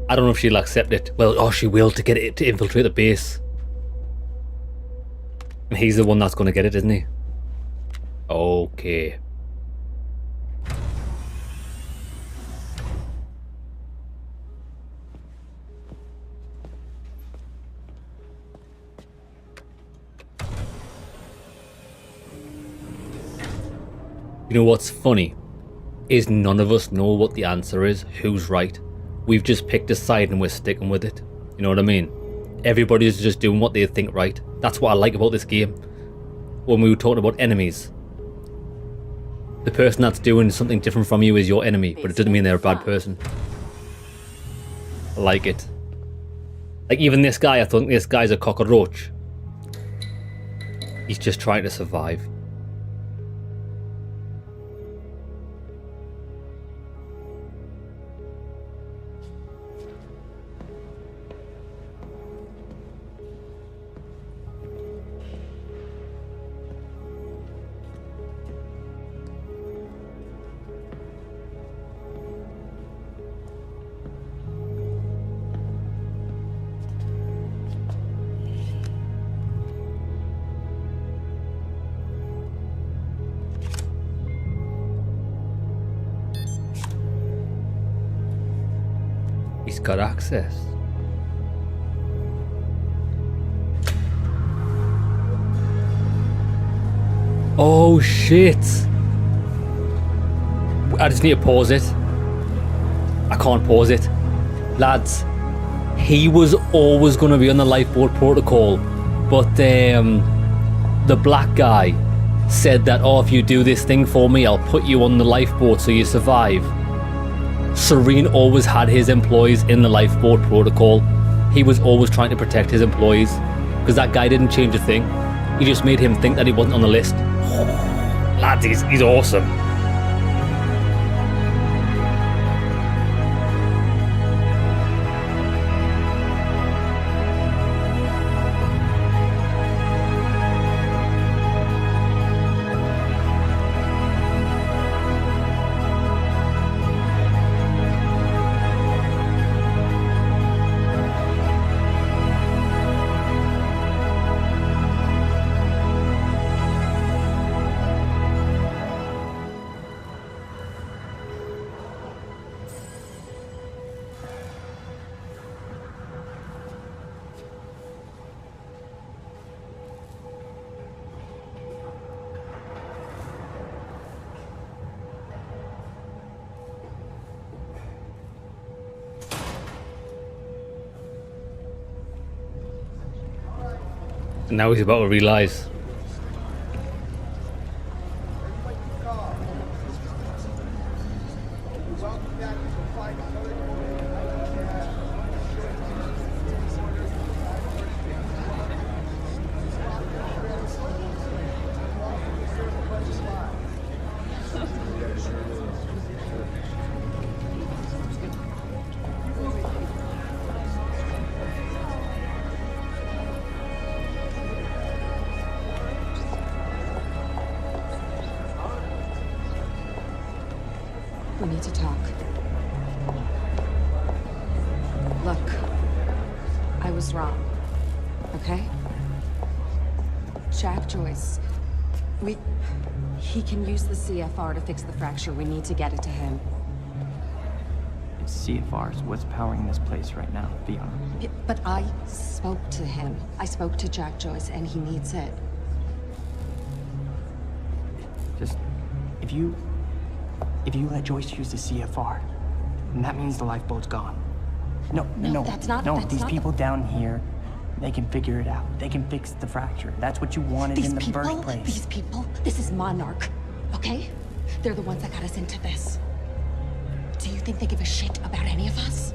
I don't know if she'll accept it. Well, oh, she will to get it to infiltrate the base. And he's the one that's going to get it, isn't he? Okay. You know what's funny? Is none of us know what the answer is, who's right. We've just picked a side and we're sticking with it. You know what I mean? Everybody's just doing what they think right. That's what I like about this game. When we were talking about enemies. The person that's doing something different from you is your enemy, but it doesn't mean they're a bad person. I like it. Like even this guy, I think this guy's a cockroach. He's just trying to survive. He's got access. Oh shit! I just need to pause it. I can't pause it. Lads, he was always going to be on the lifeboat protocol, but the black guy said that, oh, if you do this thing for me, I'll put you on the lifeboat so you survive. Serene always had his employees in the lifeboat protocol. He was always trying to protect his employees because that guy didn't change a thing. He just made him think that he wasn't on the list. Oh, lads, he's awesome. And now he's about to realise. We need to talk. Look, I was wrong, okay? Jack Joyce, he can use the CFR to fix the fracture. We need to get it to him. It's CFRs. What's powering this place right now, Fiona? Yeah, but I spoke to him. I spoke to Jack Joyce, and he needs it. Just, if you let Joyce use the CFR, then that means the lifeboat's gone. No, that's not. No, that's these not people down here, they can figure it out. They can fix the fracture. That's what you wanted in the first place. These people, this is Monarch, okay? They're the ones that got us into this. Do you think they give a shit about any of us?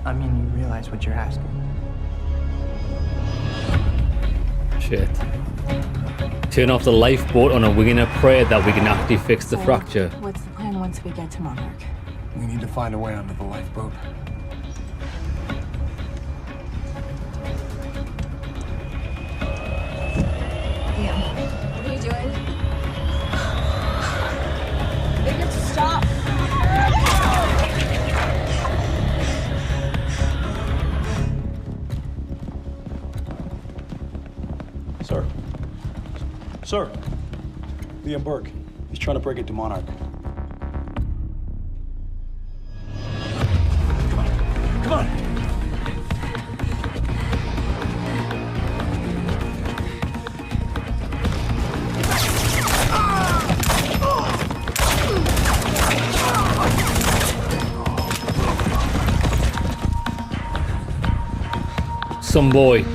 I mean, you realize what you're asking. Shit. Turn off the lifeboat on a wing and a prayer that we can actually fix the fracture. What's the plan once we get to Monarch? We need to find a way onto the lifeboat. Liam, what are you doing? They get to stop. Sir. Sir. Liam Burke. He's trying to break into Monarch. Come on. Some boy.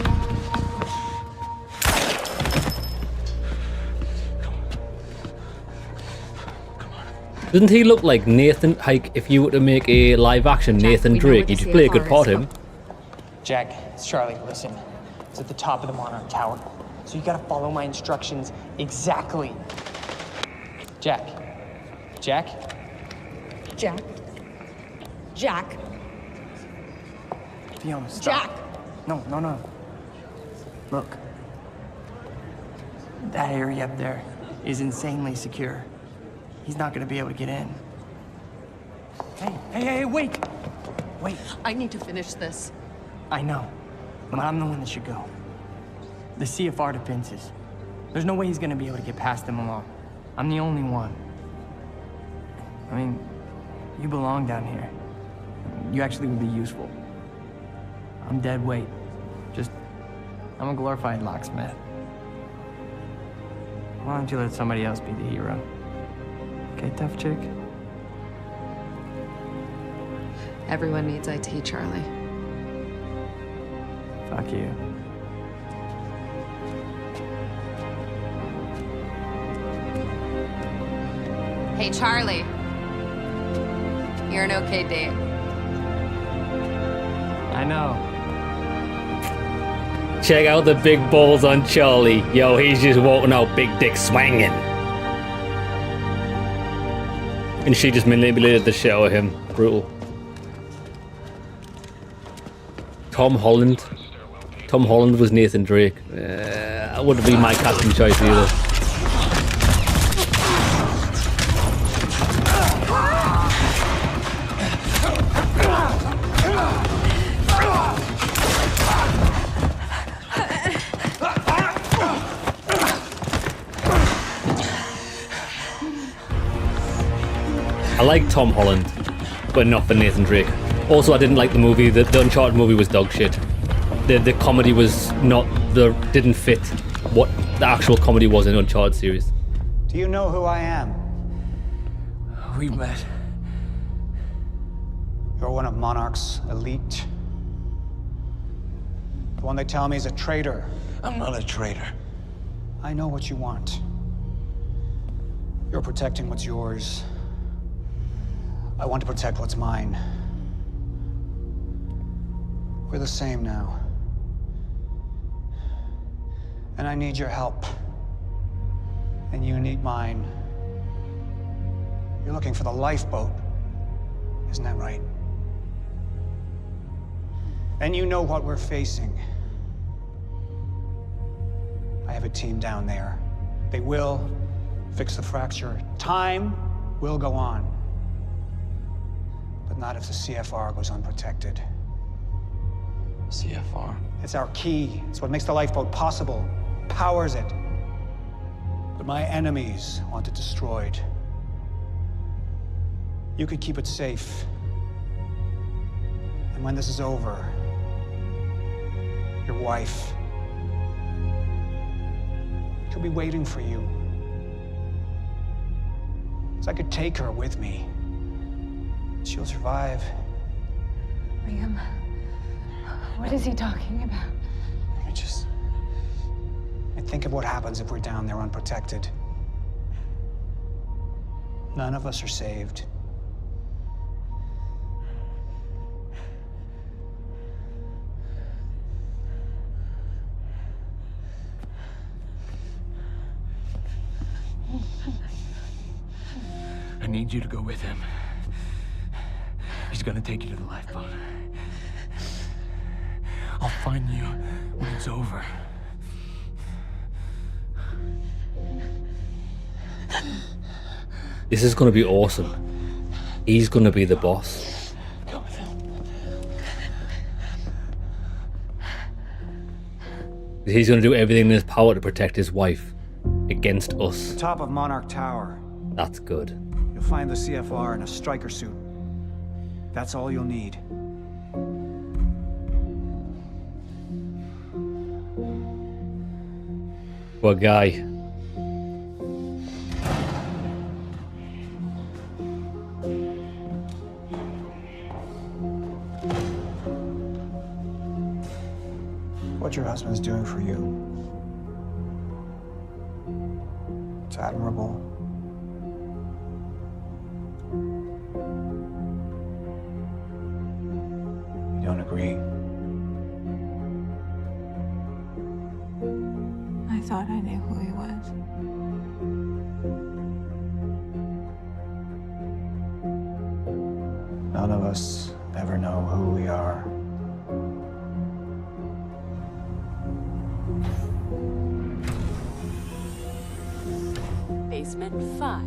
Doesn't he look like Nathan? Like if you were to make a live action Nathan Drake, you'd play a good part him. Jack, it's Charlie. Listen, it's at the top of the Monarch Tower, so you gotta follow my instructions exactly. Jack. Jack. Jack. Jack. Fiona, stop. Jack. No. Look. That area up there is insanely secure. He's not gonna be able to get in. Hey, wait! Wait. I need to finish this. I know, but I'm the one that should go. The CFR defenses. There's no way he's gonna be able to get past them alone. I'm the only one. I mean, you belong down here. You actually would be useful. I'm dead weight. I'm a glorified locksmith. Why don't you let somebody else be the hero? Okay, tough chick? Everyone needs IT, Charlie. Fuck you. Hey, Charlie. You're an okay date. I know. Check out the big balls on Charlie. Yo, he's just walking out big dick swinging. And she just manipulated the shit out of him. Brutal. Tom Holland. Tom Holland was Nathan Drake. That wouldn't be my casting choice either. I like Tom Holland, but not for Nathan Drake. Also, I didn't like the movie. The Uncharted movie was dog shit. The comedy was didn't fit what the actual comedy was in Uncharted series. Do you know who I am? We met. You're one of Monarch's elite. The one they tell me is a traitor. I'm not a traitor. I know what you want. You're protecting what's yours. I want to protect what's mine. We're the same now. And I need your help. And you need mine. You're looking for the lifeboat. Isn't that right? And you know what we're facing. I have a team down there. They will fix the fracture. Time will go on. But not if the CFR goes unprotected. CFR? It's our key. It's what makes the lifeboat possible. Powers it. But my enemies want it destroyed. You could keep it safe. And when this is over, your wife, she'll be waiting for you. So I could take her with me. She'll survive. Liam, what is he talking about? I think of what happens if we're down there unprotected. None of us are saved. I need you to go with him. He's gonna take you to the lifeboat. I'll find you when it's over. This is going to be awesome. He's going to be the boss. Go with him. He's going to do everything in his power to protect his wife against us. Top of Monarch Tower. That's good. You'll find the CFR in a striker suit. That's all you'll need. What guy? What your husband's doing for you. It's admirable. You don't agree? I thought I knew who he was. None of us ever know who we are. Basement 5.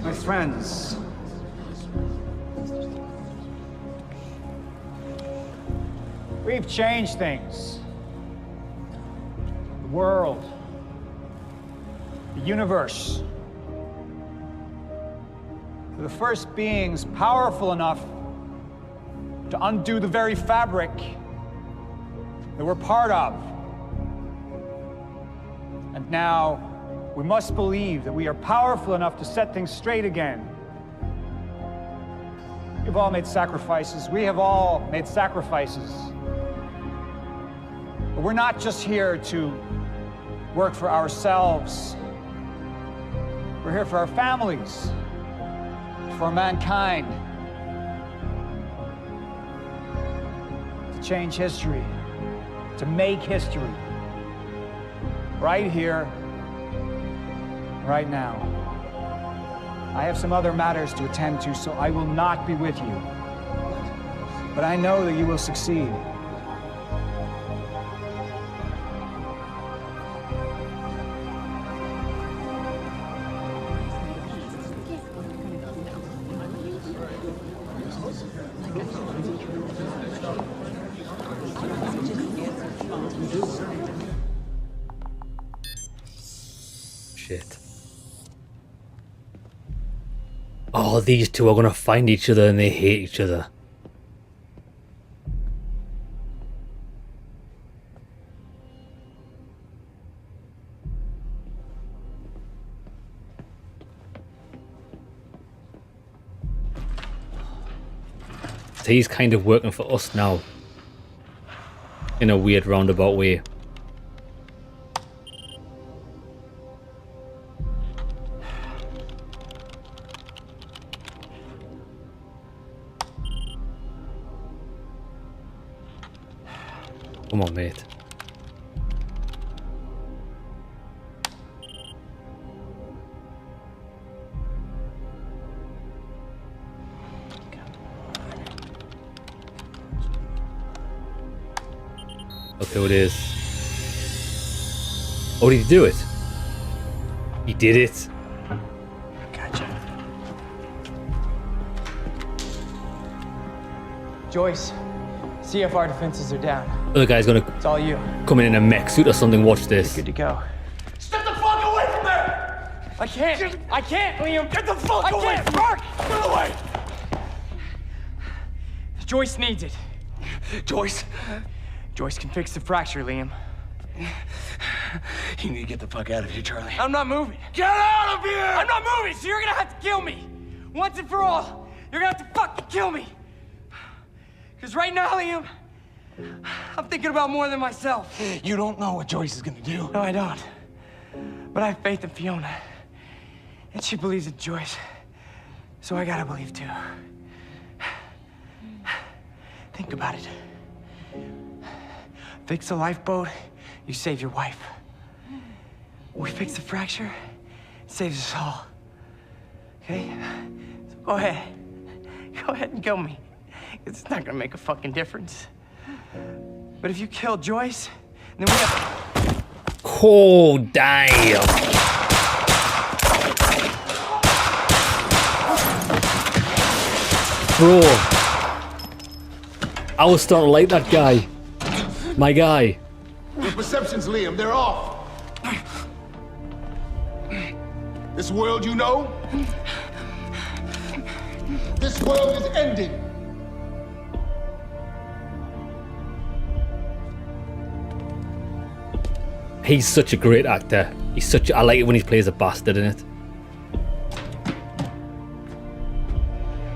My friends, we've changed things. The world, the universe. We're the first beings powerful enough to undo the very fabric that we're part of. And now, we must believe that we are powerful enough to set things straight again. We've all made sacrifices. We have all made sacrifices. But we're not just here to work for ourselves. We're here for our families, for mankind. To change history, to make history. Right here, right now. I have some other matters to attend to, so I will not be with you. But I know that you will succeed. Shit. Oh, these two are gonna find each other and they hate each other. So he's kind of working for us now. In a weird roundabout way. Come on, mate. Look who it is. Oh, did he do it? He did it. Gotcha. Joyce, CFR defenses are down. Other guy's gonna It's all you. come in a mech suit or something. Watch this. Good to go. Step the fuck away from there! I can't, Liam. Get the fuck away from Mark! Get away! Joyce needs it. Joyce can fix the fracture, Liam. You need to get the fuck out of here, Charlie. I'm not moving. Get out of here! I'm not moving, so you're gonna have to kill me. Once and for all, you're gonna have to fucking kill me. Because right now, Liam, I'm thinking about more than myself. You don't know what Joyce is gonna do. No, I don't. But I have faith in Fiona. And she believes in Joyce. So I gotta believe too. Think about it. Fix the lifeboat, you save your wife. We fix the fracture, it saves us all. Okay? So go ahead. Go ahead and kill me. It's not gonna make a fucking difference. But if you kill Joyce, then we have... Oh, damn. Bro. I was starting to like that guy. My guy. Your perceptions, Liam, they're off. This world you know, this world is ending. He's such a great actor. I like it when he plays a bastard in it.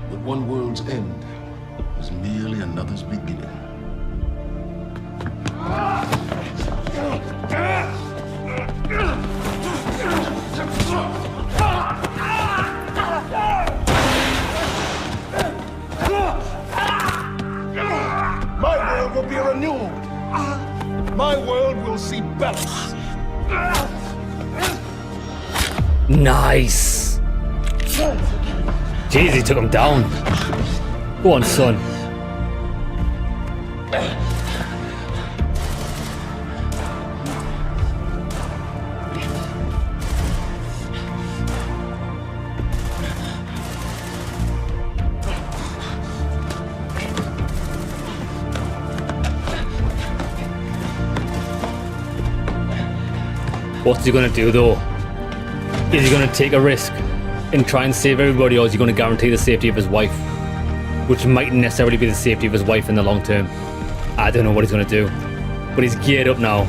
But one world's end is merely another's beginning. My world will be renewed. My world will see balance. Nice. Jeez, he took him down. Go on, son. What's he gonna do though? Is he gonna take a risk and try and save everybody, or is he gonna guarantee the safety of his wife? Which mightn't necessarily be the safety of his wife in the long term. I don't know what he's gonna do. But he's geared up now.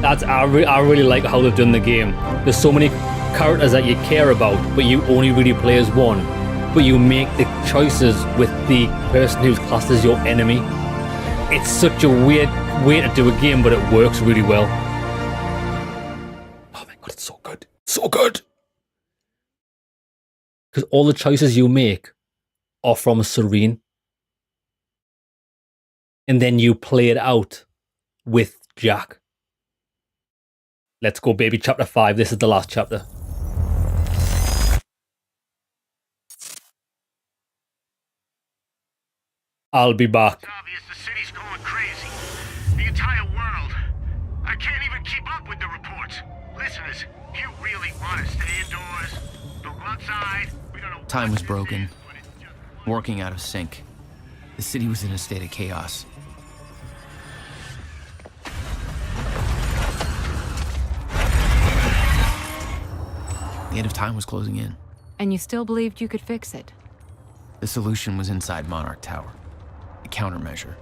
I really like how they've done the game. There's so many characters that you care about, but you only really play as one. But you make the choices with the person who's classed as your enemy. It's such a weird way to do a game, but it works really well. Oh my god, it's so good. So good! Because all the choices you make are from Serene. And then you play it out with Jack. Let's go, baby. Chapter 5. This is the last chapter. I'll be back. It's obvious the city's going crazy. The entire world. I can't even keep up with the reports. Listeners, you really want to stay indoors? Don't go outside. We don't know. Time was broken. Working out of sync. The city was in a state of chaos. The end of time was closing in. And you still believed you could fix it? The solution was inside Monarch Tower. A countermeasure.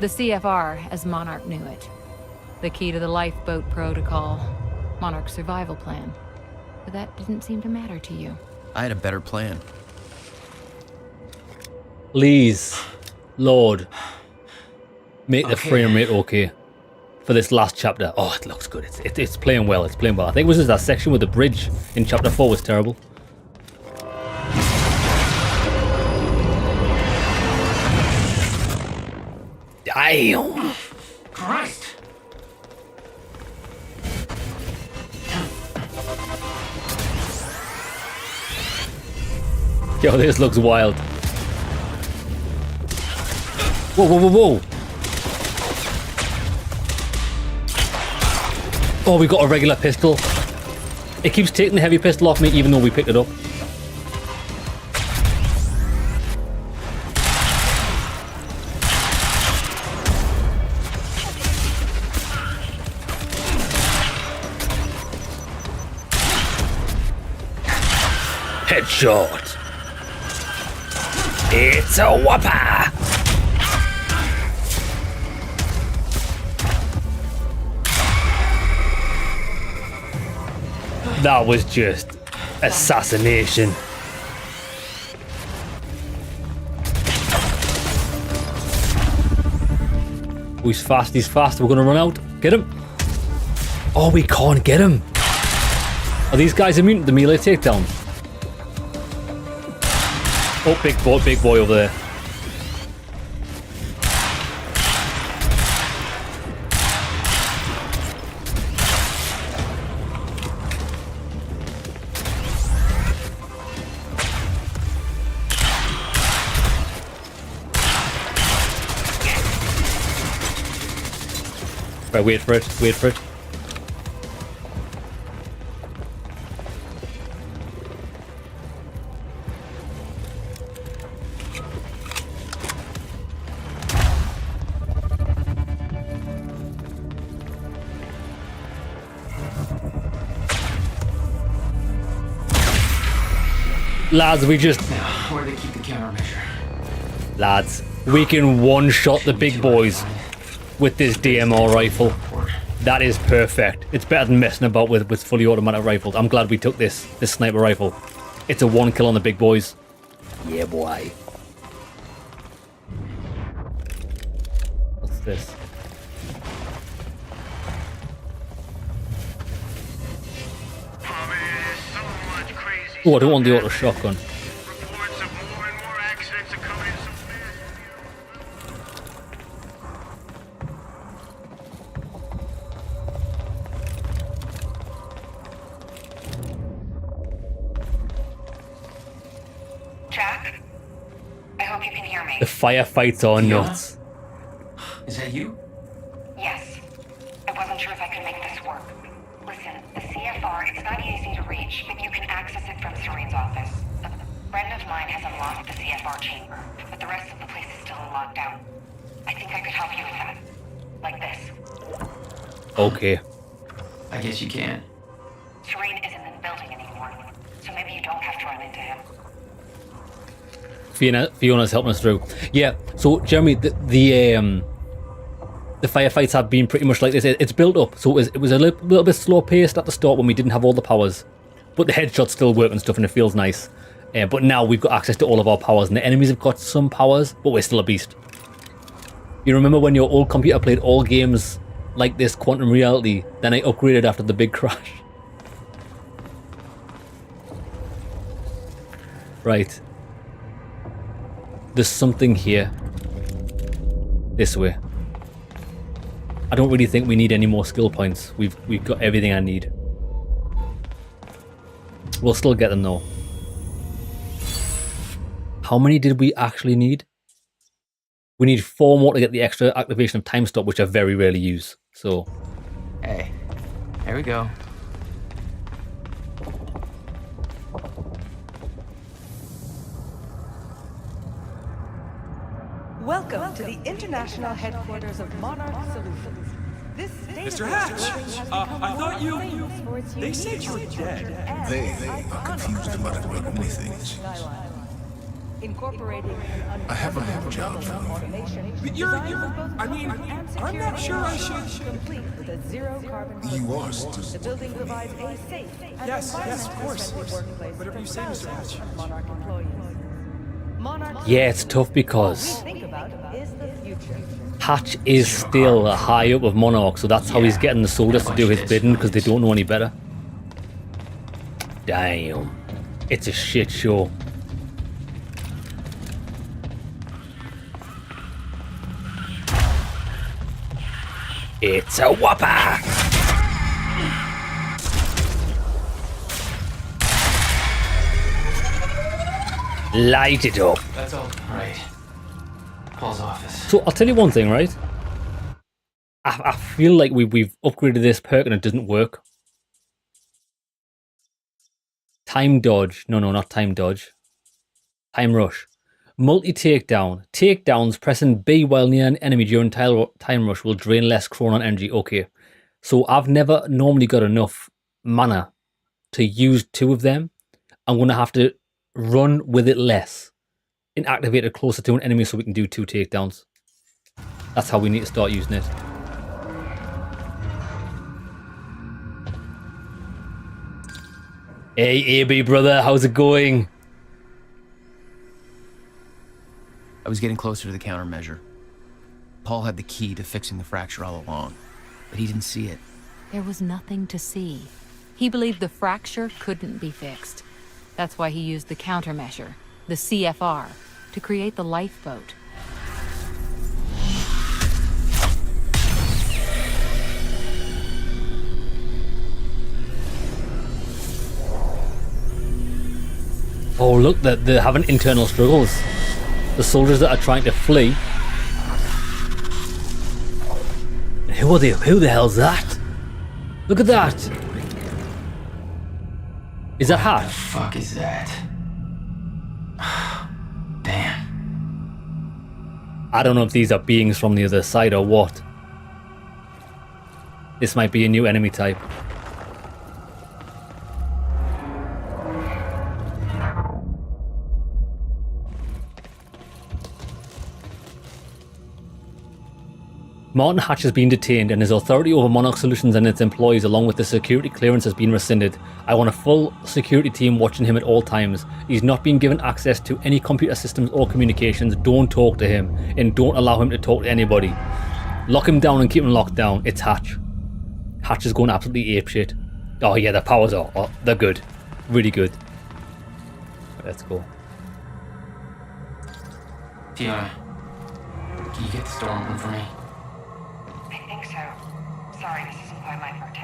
The CFR, as Monarch knew it. The key to the lifeboat protocol. Monarch's survival plan. But that didn't seem to matter to you. I had a better plan. Please, Lord, make the frame rate okay for this last chapter. Oh, it looks good. It's playing well. It's playing well. I think it was just that section with the bridge in chapter 4 was terrible. Damn. Christ! Yo, this looks wild. Whoa, whoa, whoa, whoa. Oh, we got a regular pistol. It keeps taking the heavy pistol off me even though we picked it up. Headshot. It's a whopper. That was just assassination. Oh, he's fast, he's fast. We're going to run out. Get him. Oh, we can't get him. Are these guys immune to the melee takedown? Oh, big boy over there. Right, wait for it, wait for it. Lads, we just... Where do they keep the countermeasure? Lads, we can one-shot the big boys with this DMR rifle. That is perfect. It's better than messing about with fully automatic rifles. I'm glad we took this sniper rifle. It's a 1 kill on the big boys. Yeah, boy. What's this? Oh, I don't want the auto shotgun. Jack? I hope you can hear me. The firefights are nuts. Is that you? Yes. I wasn't sure if I could make this work. Listen, the CFR, it's not easy to reach, but you can access it from Serene's office. A friend of mine has unlocked the CFR chamber, but the rest of the place is still in lockdown. I think I could help you with that. Like this. Okay. I guess you can. Serene isn't in the building anymore, so maybe you don't have to run into him. Fiona's helping us through. Yeah, so Jeremy, the firefights have been pretty much like this. It's built up, so it was a little bit slow paced at the start when we didn't have all the powers, but the headshots still work and stuff, and it feels nice. But now we've got access to all of our powers, and the enemies have got some powers, but we're still a beast. You remember when your old computer played all games like this, Quantum Reality? Then I upgraded after the big crash. Right. There's something here. This way. I don't really think we need any more skill points. We've got everything I need. We'll still get them though. How many did we actually need? We need 4 more to get the extra activation of time stop, which I very rarely use. So, Hey, there we go. Welcome to the international headquarters of Monarch Solutions. This Mr. Hatch, I thought you... They said you were dead. They are confused about a great many things. Incorporating I have a job for you. But you're... I mean, I'm not sure I should... Complete with a zero carbon. You are still... The building provides a safe and Yes, of course. workplace Whatever you say, Mr. Hatch. of Monarch employees. Monarch yeah, it's tough because think about is the future. Hatch is still high up of Monarch, so that's how he's getting the soldiers to do his bidding, because they don't know any better. Damn. It's a shit show. It's a whopper! Light it up. That's all right. Paul's office. So I'll tell you one thing, right? I feel like we've upgraded this perk and it doesn't work. Time dodge. No, not time dodge. Time rush. Multi-takedown. Takedowns, pressing B while near an enemy during time rush will drain less chronon energy. Okay. So I've never normally got enough mana to use 2 of them. I'm going to have to run with it less and activate it closer to an enemy so we can do 2 takedowns. That's how we need to start using it. Hey, AB brother, how's it going? I was getting closer to the countermeasure. Paul had the key to fixing the fracture all along, but he didn't see it. There was nothing to see. He believed the fracture couldn't be fixed. That's why he used the countermeasure, the CFR, to create the lifeboat. Oh, look, they're having internal struggles. The soldiers that are trying to flee. Who are they? Who the hell's that? Look at that. Is that Hatch? What the fuck is that? Damn. I don't know if these are beings from the other side or what. This might be a new enemy type. Martin Hatch has been detained and his authority over Monarch Solutions and its employees along with the security clearance has been rescinded. I want a full security team watching him at all times. He's not been given access to any computer systems or communications. Don't talk to him and don't allow him to talk to anybody. Lock him down and keep him locked down. It's Hatch. Hatch is going absolutely apeshit. Oh yeah, the powers are. Oh, they're good. Really good. Let's go. Fiona, can you get the store open for me? I think so. Sorry, this isn't quite my forte. I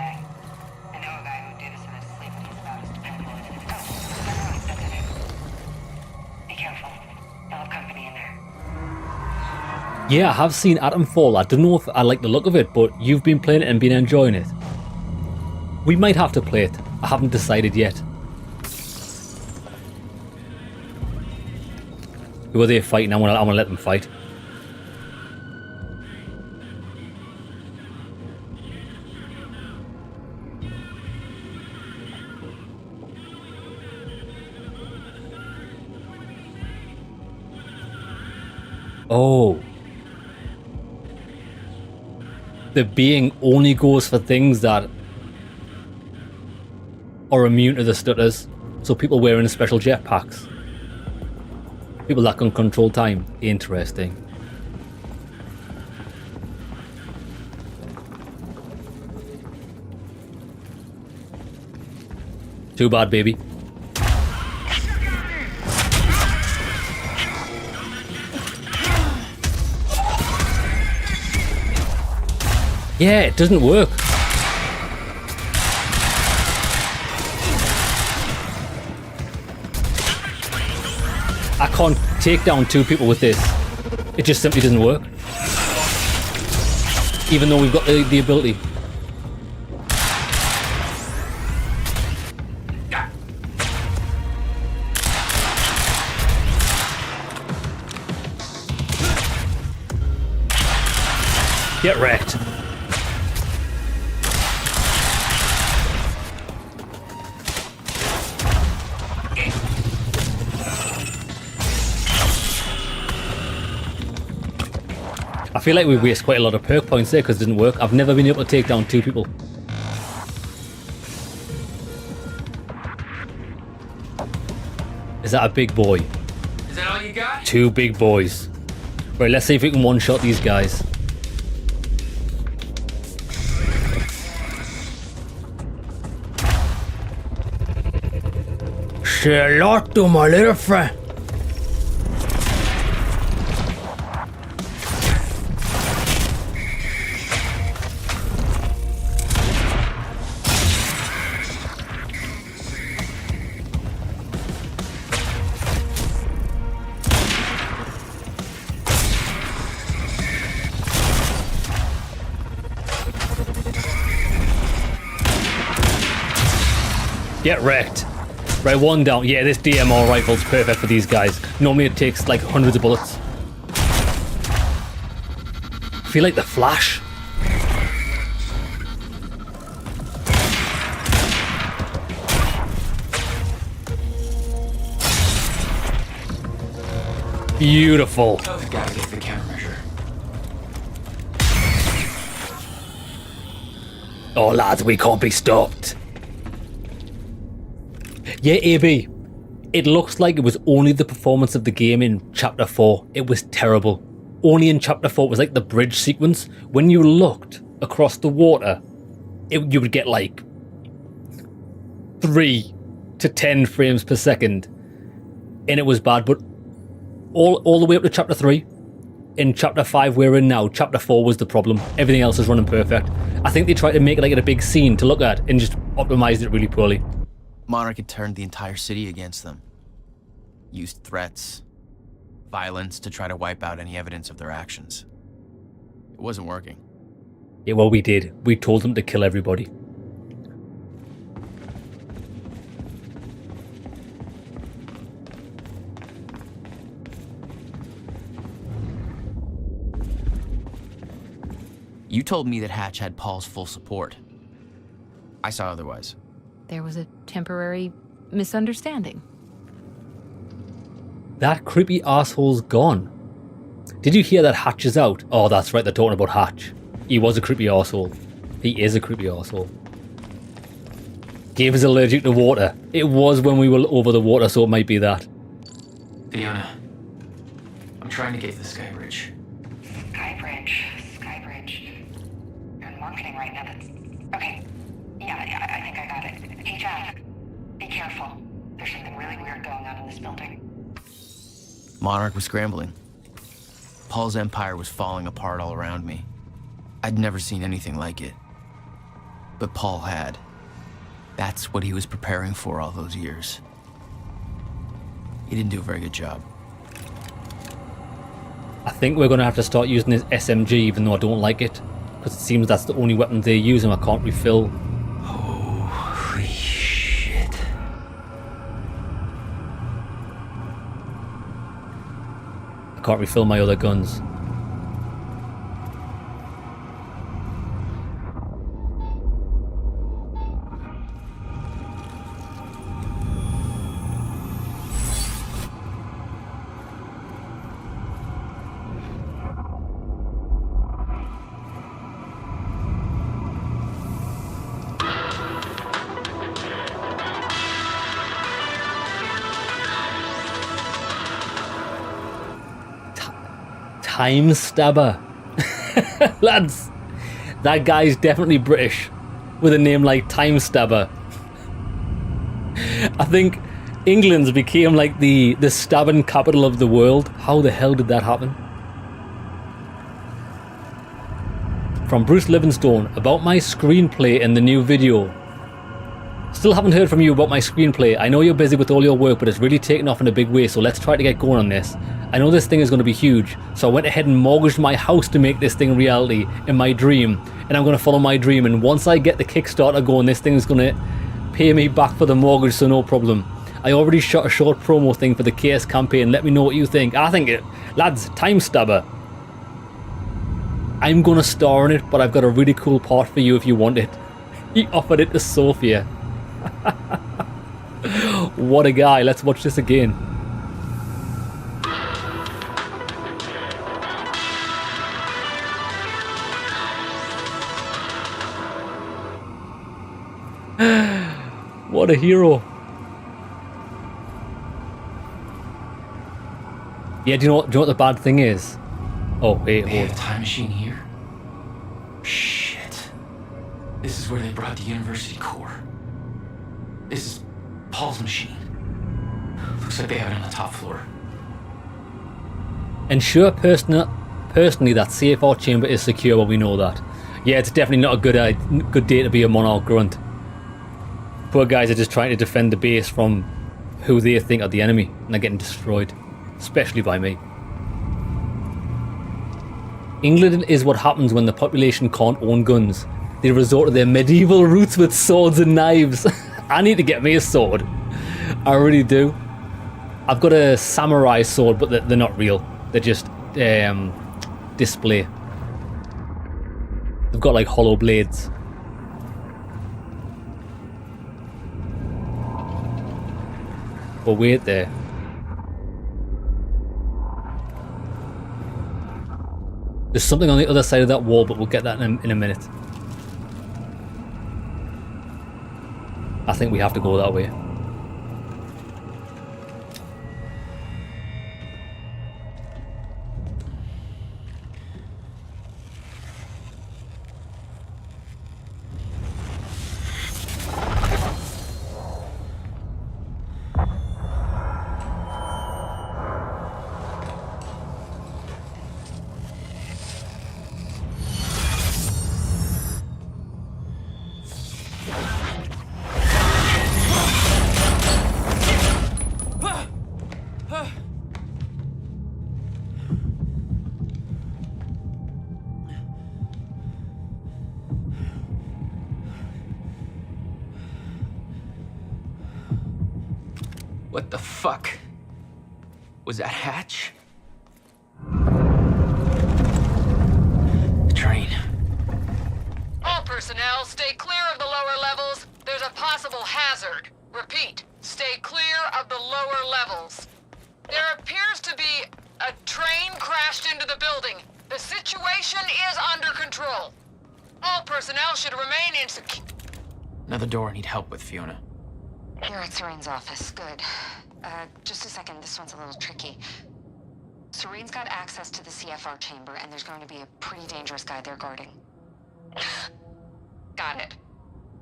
know a guy who did this in his sleep and he's about as dependable as it goes. Everyone said to do. Be careful. They'll have company in there. Yeah, I have seen Atomfall. I don't know if I like the look of it, but you've been playing it and been enjoying it. We might have to play it. I haven't decided yet. Who are they fighting? I'm gonna let them fight. Oh. The being only goes for things that are immune to the stutters. So people wearing special jetpacks. People that can control time. Interesting. Too bad, baby. Yeah, it doesn't work. I can't take down two people with this. It just simply doesn't work. Even though we've got the ability. Get wrecked. I feel like we waste quite a lot of perk points there because it didn't work. I've never been able to take down two people. Is that a big boy? Is that all you got? Two big boys. Right, let's see if we can one-shot these guys. Say a lot to my little friend. Get wrecked. Right, one down. Yeah, this DMR rifle's perfect for these guys. Normally it takes like hundreds of bullets. I feel like the Flash. Beautiful. We've got to get the countermeasure. Oh lads, we can't be stopped. Yeah, AB, it looks like it was only the performance of the game in Chapter 4. It was terrible. only in chapter 4 was like the bridge sequence. When you looked across the water, you would get like 3 to 10 frames per second, and it was bad. But all the way up to chapter 3, in chapter 5 we're in now, chapter 4 was the problem. Everything else is running perfect. I think they tried to make it like a big scene to look at and just optimized it really poorly. Monarch had turned the entire city against them. Used threats, violence to try to wipe out any evidence of their actions. It wasn't working. Yeah, well, we did. We told them to kill everybody. You told me that Hatch had Paul's full support. I saw otherwise. There was a temporary misunderstanding. That creepy asshole's gone. Did you hear that Hatch is out? Oh, that's right, they're talking about Hatch. He was a creepy arsehole. He is a creepy arsehole. Gabe is allergic to water. It was when we were over the water, so it might be that. Fiona, I'm trying to get to the Sky Bridge. Skybridge. You're in marketing right now. That's... Okay. Yeah, I think I got it. Hey, Jack. Be careful. There's something really weird going on in this building. Monarch was scrambling. Paul's empire was falling apart all around me. I'd never seen anything like it. But Paul had. That's what he was preparing for all those years. He didn't do a very good job. I think we're going to have to start using this SMG, even though I don't like it. Because it seems that's the only weapon they use and I can't refill. Holy shit. I can't refill my other guns. Time Stabber. Lads, that guy's definitely British with a name like Time Stabber. I think England's became like the stabbing capital of the world. How the hell did that happen? From Bruce Livingstone about my screenplay in the new video. Still haven't heard from you about my screenplay. I know you're busy with all your work, but it's really taken off in a big way, so let's try to get going on this. I know this thing is going to be huge, so I went ahead and mortgaged my house to make this thing reality in my dream, and I'm going to follow my dream, and once I get the Kickstarter going, this thing is going to pay me back for the mortgage, so no problem. I already shot a short promo thing for the KS campaign. Let me know what you think. I think it, lads, Time Stabber. I'm going to star in it, but I've got a really cool part for you if you want it. He offered it to Sophia. What a guy. Let's watch this again. What a hero. Yeah, do you know what the bad thing is? Oh, wait, They hold. have a time machine here? Shit. This is where they brought the university core. This is Paul's machine. Looks like they have it on the top floor. Ensure personally that CFR chamber is secure, well, we know that. Yeah, it's definitely not a good day to be a Monarch grunt. Poor guys are just trying to defend the base from who they think are the enemy, and they're getting destroyed. Especially by me. England is what happens when the population can't own guns. They resort to their medieval roots with swords and knives. I need to get me a sword. I really do. I've got a samurai sword, but they're not real. They're just display. They've got like hollow blades. But wait there. There's something on the other side of that wall, but we'll get that in a minute. I think we have to go that way. What the fuck? Was that Hatch? The train. All personnel, stay clear of the lower levels. There's a possible hazard. Repeat, stay clear of the lower levels. There appears to be a train crashed into the building. The situation is under control. All personnel should remain in Another door I need help with, Fiona. You're at Serene's office. Good. Just a second. This one's a little tricky. Serene's got access to the CFR chamber, and there's going to be a pretty dangerous guy there guarding. Got it.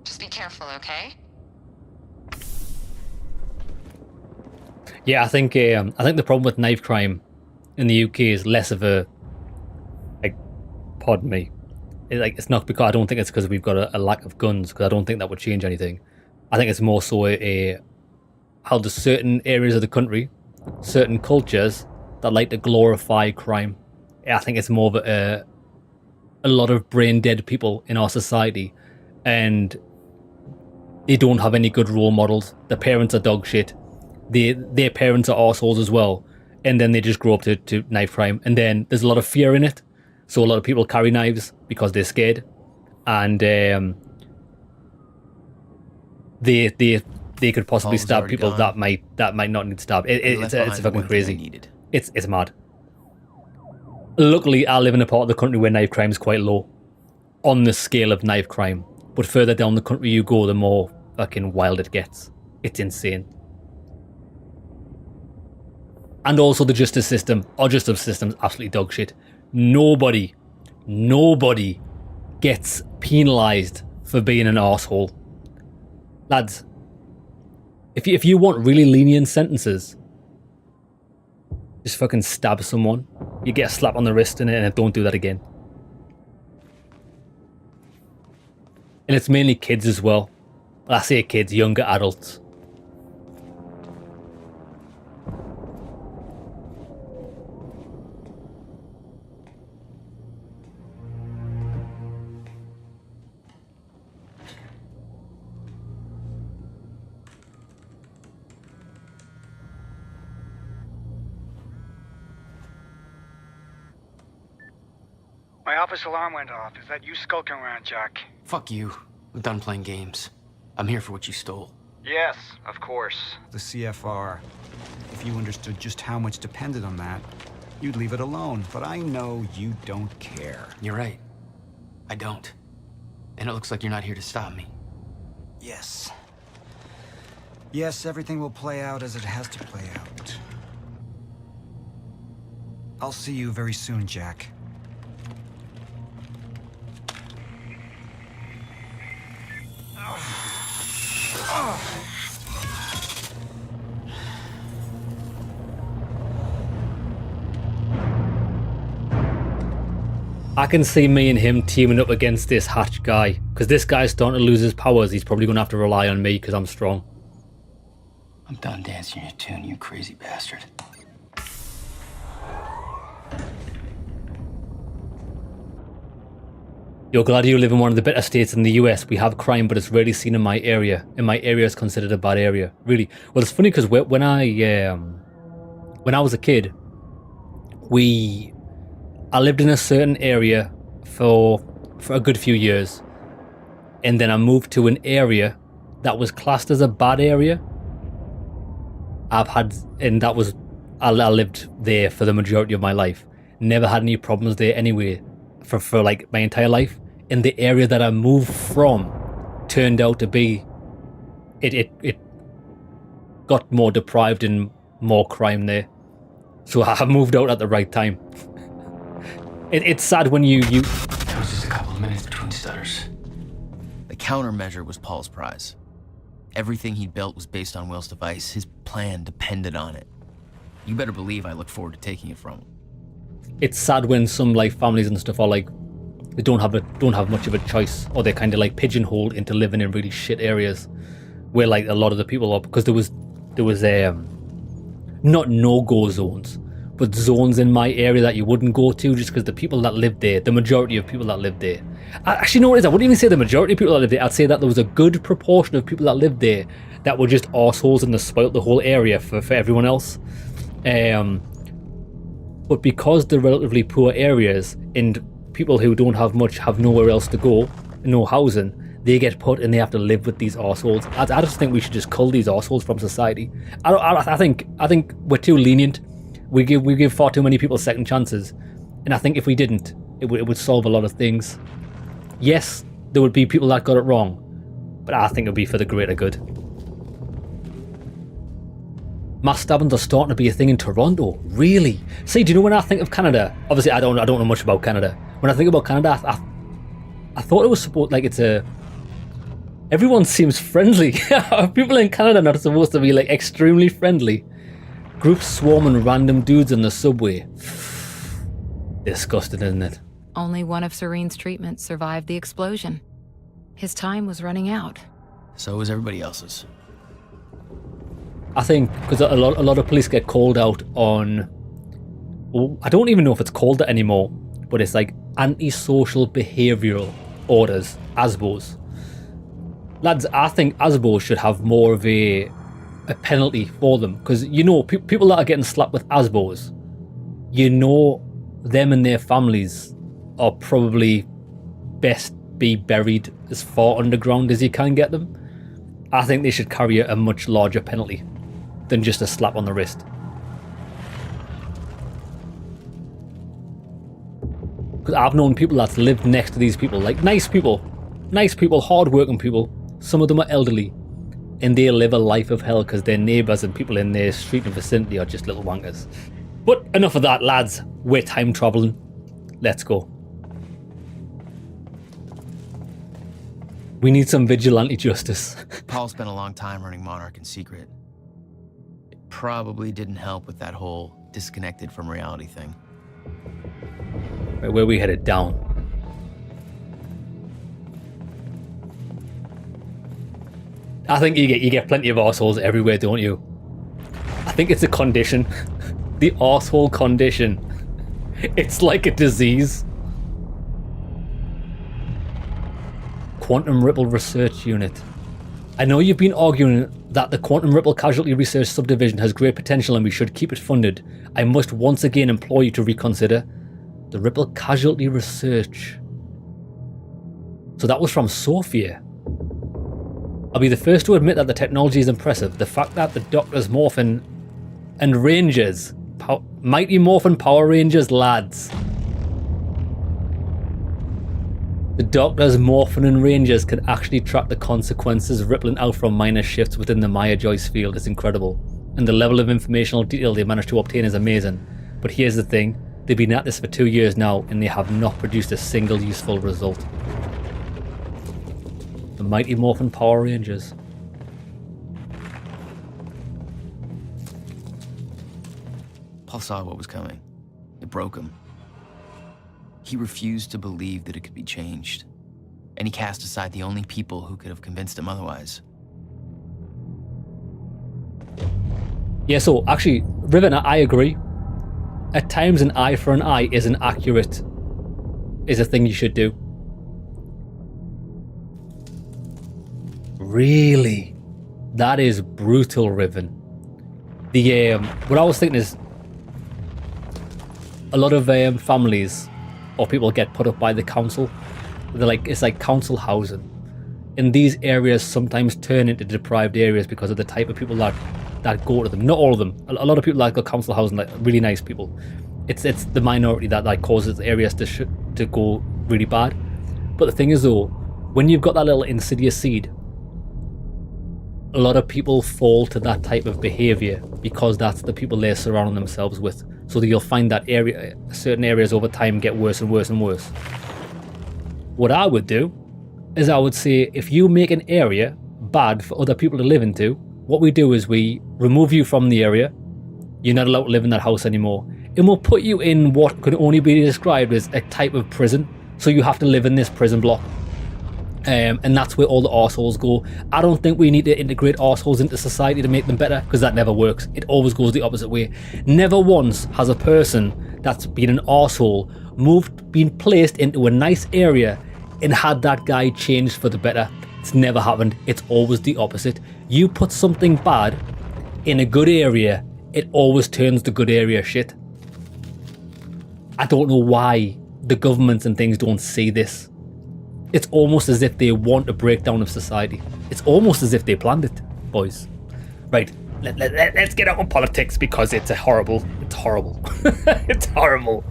Just be careful, okay? Yeah, I think the problem with knife crime in the UK is less of a, like, pardon me, it's not because I don't think it's because we've got a lack of guns, because I don't think that would change anything. I think it's more so how there's certain areas of the country, certain cultures that like to glorify crime. I think it's more of a lot of brain dead people in our society, and they don't have any good role models. Their parents are dog shit. Their parents are arseholes as well, and then they just grow up to knife crime. And then there's a lot of fear in it, so a lot of people carry knives because they're scared, and they could possibly stab people that might not need stabbed. It's fucking crazy. It's mad. Luckily, I live in a part of the country where knife crime is quite low on the scale of knife crime, but further down the country you go, the more fucking wild it gets. It's insane. And also the justice system. Our justice system's absolutely dog shit. Nobody gets penalised for being an arsehole. Lads, if you want really lenient sentences, just fucking stab someone. You get a slap on the wrist and don't do that again. And it's mainly kids as well. I say kids, younger adults. My office alarm went off. Is that you skulking around, Jack? Fuck you. I'm done playing games. I'm here for what you stole. Yes, of course. The CFR. If you understood just how much depended on that, you'd leave it alone. But I know you don't care. You're right. I don't. And it looks like you're not here to stop me. Yes. Yes, everything will play out as it has to play out. I'll see you very soon, Jack. I can see me and him teaming up against this Hatch guy, because this guy's starting to lose his powers. He's probably going to have to rely on me because I'm strong. I'm done dancing your tune, you crazy bastard. You're glad you live in one of the better states in the US. We have crime, but it's rarely seen in my area. And my area is considered a bad area. Really. Well, it's funny because when I was a kid, I lived in a certain area for a good few years, and then I moved to an area that was classed as a bad area. I lived there for the majority of my life. Never had any problems there anyway for like my entire life. And the area that I moved from turned out to be it got more deprived and more crime there. So I moved out at the right time. It's sad when you... It was just a couple of minutes between stutters. The countermeasure was Paul's prize. Everything he'd built was based on Will's device. His plan depended on it. You better believe I look forward to taking it from him. It's sad when some like families and stuff are like, they don't have much of a choice, or they're kind of like pigeonholed into living in really shit areas where like a lot of the people are, because there was not no-go zones, but zones in my area that you wouldn't go to just because the people that lived there, the majority of people that lived there. Actually, no, it is. I wouldn't even say the majority of people that lived there. I'd say that there was a good proportion of people that lived there that were just arseholes and they spoilt the whole area for everyone else. But because they're relatively poor areas and people who don't have much have nowhere else to go, no housing, they get put and they have to live with these arseholes. I just think we should just cull these arseholes from society. I think we're too lenient. We give far too many people second chances, and I think if we didn't, it would solve a lot of things. Yes, there would be people that got it wrong, but I think it would be for the greater good. Mass stabbings are starting to be a thing in Toronto. Really? See, do you know when I think of Canada? Obviously, I don't know much about Canada. When I think about Canada, I thought it was supposed like it's a. Everyone seems friendly. People in Canada are not supposed to be like extremely friendly. Groups swarming random dudes in the subway. Disgusting, isn't it? Only one of Serene's treatments survived the explosion. His time was running out. So was everybody else's. I think because a lot of police get called out on. Well, I don't even know if it's called that anymore, but it's like antisocial behavioural orders, ASBOs. Lads, I think ASBOs should have more of a penalty for them, because you know people that are getting slapped with ASBOs, you know them and their families are probably best be buried as far underground as you can get them. I think they should carry a much larger penalty than just a slap on the wrist. Because I've known people that's lived next to these people, like nice people, hard-working people. Some of them are elderly, and they live a life of hell because their neighbours and people in their street and vicinity are just little wankers. But enough of that, lads. We're time travelling. Let's go. We need some vigilante justice. Paul spent a long time running Monarch in secret. It probably didn't help with that whole disconnected from reality thing. Right, where we headed? Down. I think you get plenty of arseholes everywhere, don't you? I think it's a condition. The arsehole condition. It's like a disease. Quantum Ripple Research Unit. I know you've been arguing that the Quantum Ripple Casualty Research Subdivision has great potential and we should keep it funded. I must once again implore you to reconsider. The Ripple Casualty Research. So that was from Sophia. I'll be the first to admit that the technology is impressive. The fact that the Doctors Morphin and Rangers, Mighty Morphin Power Rangers lads. The Doctors Morphin and Rangers can actually track the consequences rippling out from minor shifts within the Maya Joyce field. It's incredible. And the level of informational detail they managed to obtain is amazing. But here's the thing, they've been at this for 2 years now and they have not produced a single useful result. The Mighty Morphin Power Rangers. Paul saw what was coming. It broke him. He refused to believe that it could be changed, and he cast aside the only people who could have convinced him otherwise. Yeah, so actually, Riven, I agree. At times an eye for an eye is a thing you should do. Really? That is brutal, Riven. The what I was thinking is a lot of families or people get put up by the council. It's like council housing. And these areas sometimes turn into deprived areas because of the type of people that go to them. Not all of them. A lot of people that go council housing, like really nice people. It's the minority that causes areas to go really bad. But the thing is though, when you've got that little insidious seed, a lot of people fall to that type of behavior because that's the people they're surrounding themselves with. So that you'll find that certain areas over time get worse and worse and worse. What I would do is I would say, if you make an area bad for other people to live into, what we do is we remove you from the area. You're not allowed to live in that house anymore. And we'll put you in what could only be described as a type of prison. So you have to live in this prison block. And that's where all the arseholes go. I don't think we need to integrate arseholes into society to make them better, because that never works. It always goes the opposite way. Never once has a person that's been an arsehole been placed into a nice area and had that guy changed for the better. It's never happened. It's always the opposite. You put something bad in a good area, it always turns the good area shit. I don't know why the governments and things don't see this. It's almost as if they want a breakdown of society. It's almost as if they planned it, boys. Right, let's get out of politics, because it's horrible. It's horrible. It's horrible.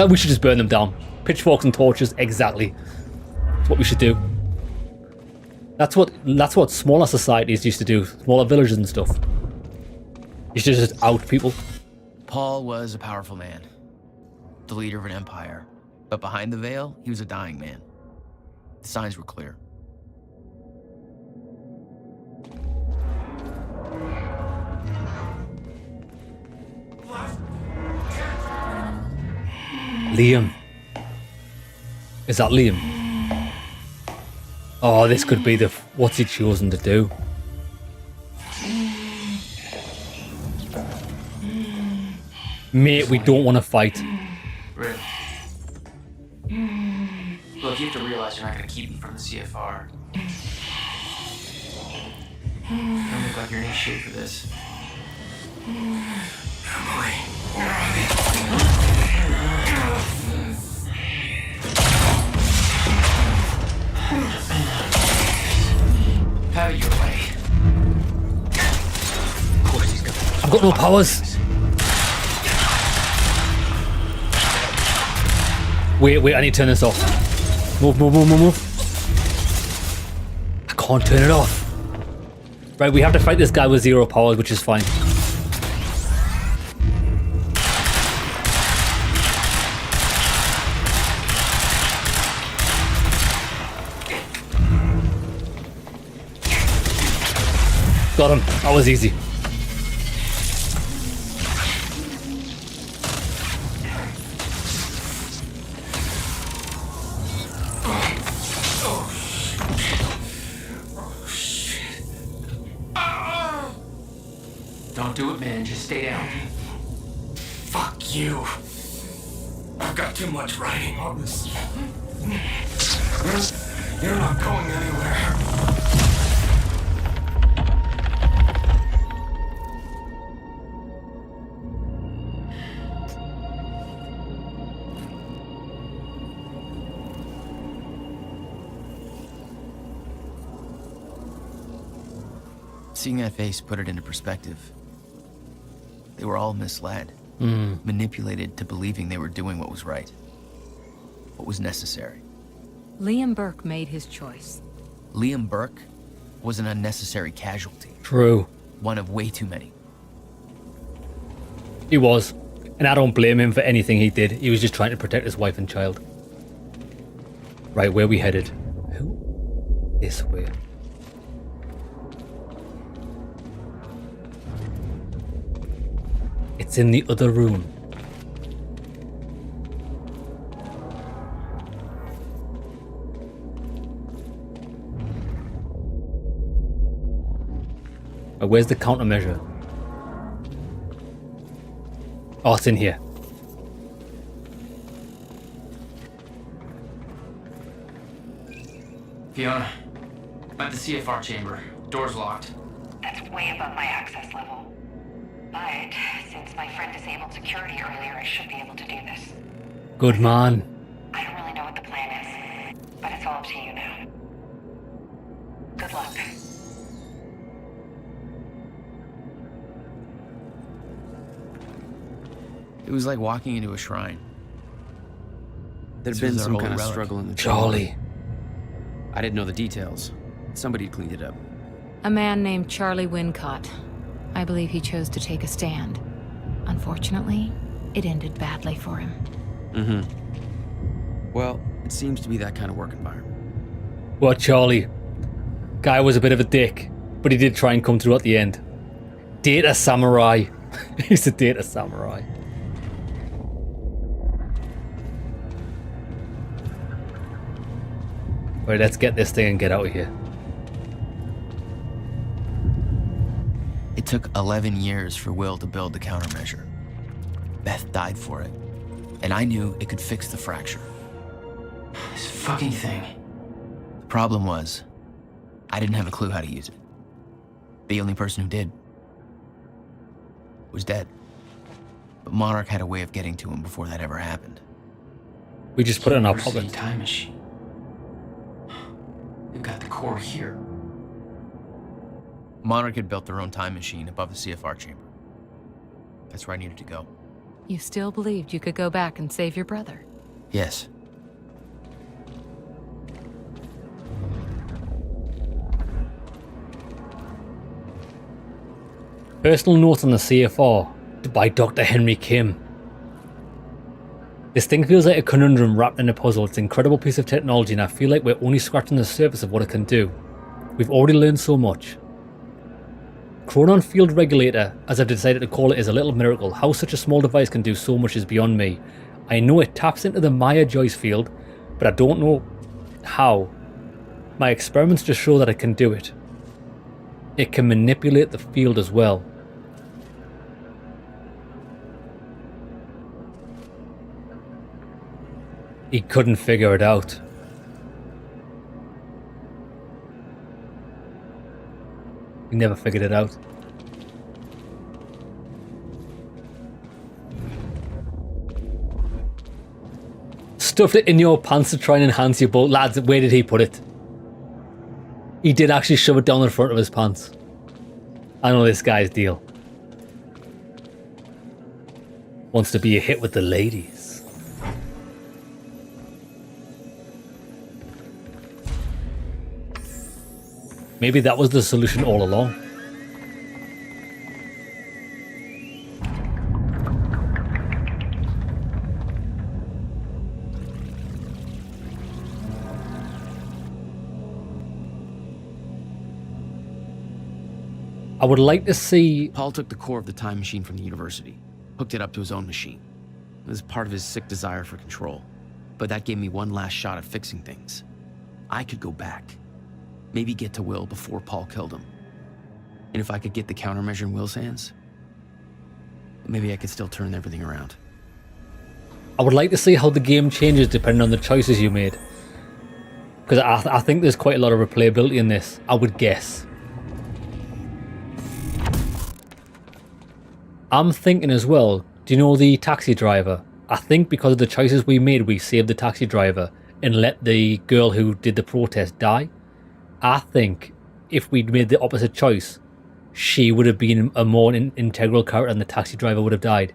We should just burn them down. Pitchforks and torches, exactly. That's what we should do. That's what smaller societies used to do. Smaller villages and stuff. You should just out people. Paul was a powerful man. The leader of an empire. But behind the veil, he was a dying man. The signs were clear. Liam. Is that Liam? Oh, this could be what's he chosen to do? Mate, we don't want to fight. Red. Look, you have to realize you're not going to keep me from the CFR. You don't look like you're in any shape for this. Have it your way. Of course he's got. I've got no powers. Wait, I need to turn this off. Move. I can't turn it off. Right, we have to fight this guy with 0 powers, which is fine. Got him. That was easy. Don't do it, man. Just stay down. Fuck you. I've got too much writing on this. You're not going anywhere. Seeing that face put it into perspective. They were all misled, manipulated to believing they were doing what was right, what was necessary. Liam Burke made his choice. Liam Burke was an unnecessary casualty. True. One of way too many. He was. And I don't blame him for anything he did. He was just trying to protect his wife and child. Right, where we headed? Who is where? It's in the other room. Where's the countermeasure? Oh, it's in here. Fiona, I'm at the CFR chamber. Door's locked. That's way above my access level. But since my friend disabled security earlier, I should be able to do this. Good man. I don't really know what the plan is, but it's all up to you now. Good luck. It was like walking into a shrine. There'd This been was their some holy kind of relic. struggle in the Charlie. I didn't know the details. Somebody cleaned it up. A man named Charlie Wincott. I believe he chose to take a stand. Unfortunately, it ended badly for him. Mm-hmm. Well, it seems to be that kind of work environment. Well, Charlie. Guy was a bit of a dick, but he did try and come through at the end. Data samurai. He's a data samurai. Right, let's get this thing and get out of here. It took 11 years for Will to build the countermeasure. Beth died for it, and I knew it could fix the fracture. This fucking thing. The problem was, I didn't have a clue how to use it. The only person who did was dead. But Monarch had a way of getting to him before that ever happened. We just put it in our University pocket. time machine. We've got the core here. Monarch had built their own time machine above the CFR chamber. That's where I needed to go. You still believed you could go back and save your brother? Yes. Personal note on the CFR by Dr. Henry Kim. This thing feels like a conundrum wrapped in a puzzle. It's an incredible piece of technology and I feel like we're only scratching the surface of what it can do. We've already learned so much. Chronon Field Regulator, as I've decided to call it, is a little miracle. How such a small device can do so much is beyond me. I know it taps into the Maya Joyce field, but I don't know how. My experiments just show that it can do it. It can manipulate the field as well. He couldn't figure it out. He never figured it out. Stuffed it in your pants to try and enhance your boat. Lads, where did he put it? He did actually shove it down the front of his pants. I know this guy's deal. Wants to be a hit with the ladies. Maybe that was the solution all along. I would like to see... Paul took the core of the time machine from the university, hooked it up to his own machine. It was part of his sick desire for control. But that gave me one last shot at fixing things. I could go back. Maybe get to Will before Paul killed him. And if I could get the countermeasure in Will's hands, maybe I could still turn everything around. I would like to see how the game changes depending on the choices you made. Because I think there's quite a lot of replayability in this, I would guess. I'm thinking as well, do you know the taxi driver? I think because of the choices we made, we saved the taxi driver and let the girl who did the protest die. I think if we'd made the opposite choice, she would have been a more integral character and the taxi driver would have died.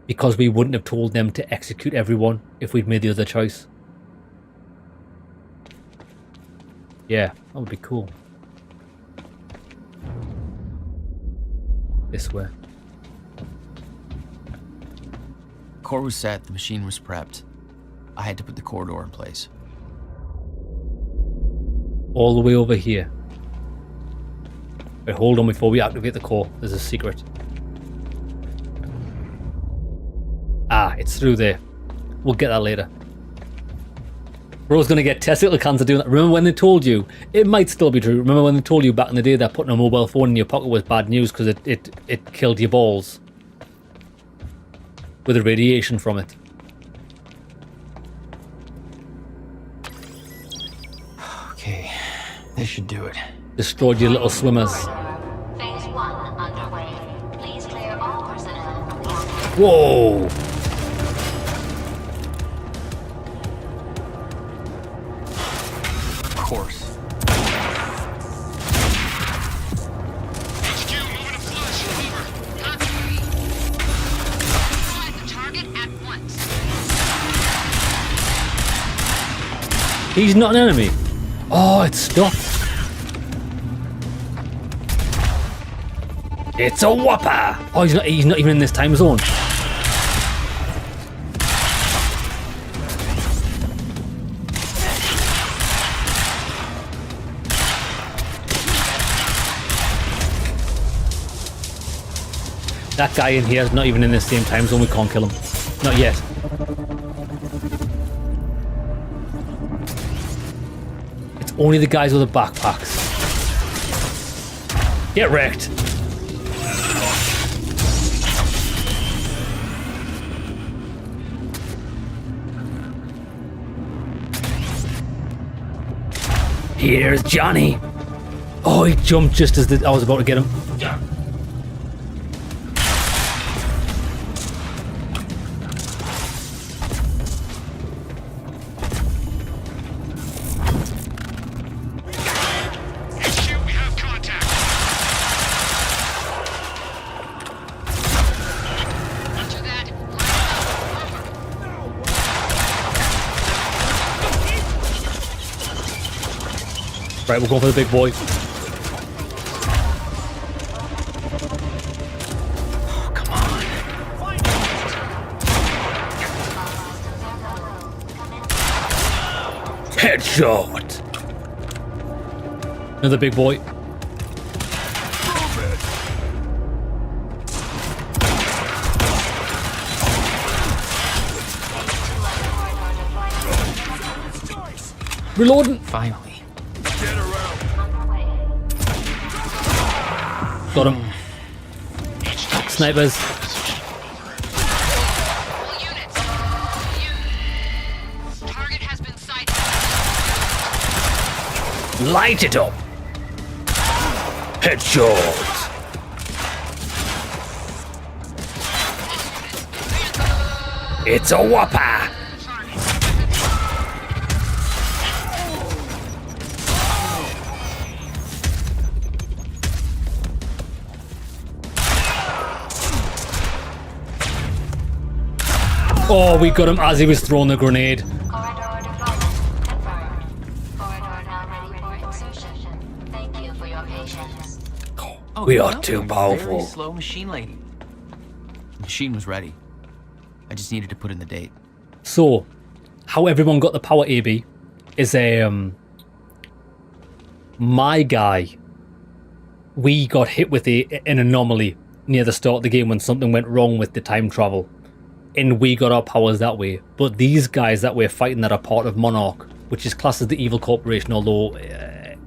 Because we wouldn't have told them to execute everyone if we'd made the other choice. Yeah, that would be cool. This way. Core was set, the machine was prepped. I had to put the corridor in place. All the way over here. Wait, hold on before we activate the core. There's a secret. Ah, it's through there. We'll get that later. Bro's gonna get testicle cancer doing that. Remember when they told you? It might still be true. Remember when they told you back in the day that putting a mobile phone in your pocket was bad news because it killed your balls? With the radiation from it. Okay, this should do it. Destroyed your little swimmers. Phase 1 underway. Please clear all personnel from the outpost. Whoa! Of course. HQ, moving to flush. Over. Contact. Neutralize the target at once. He's not an enemy. Oh, it's stopped. It's a whopper. Oh, he's not even in this time zone. That guy in here is not even in the same time zone. We can't kill him. Not yet. only the guys with the backpacks. Get wrecked. Here's Johnny. Oh, he jumped just as I was about to get him. Right, we're going for the big boy. Oh, come on. Headshot. Another big boy. Reloading. Finally. Got him. Snipers. Target has been sighted. Light it up. Headshot. It's a whopper. Oh, we got him as he was throwing the grenade. We are too powerful. Very slow machine lady. The machine was ready. I just needed to put in the date. So, how everyone got the power AB is my guy. We got hit with an anomaly near the start of the game when something went wrong with the time travel. And we got our powers that way. But these guys that we're fighting that are part of Monarch, which is classed as the evil corporation, although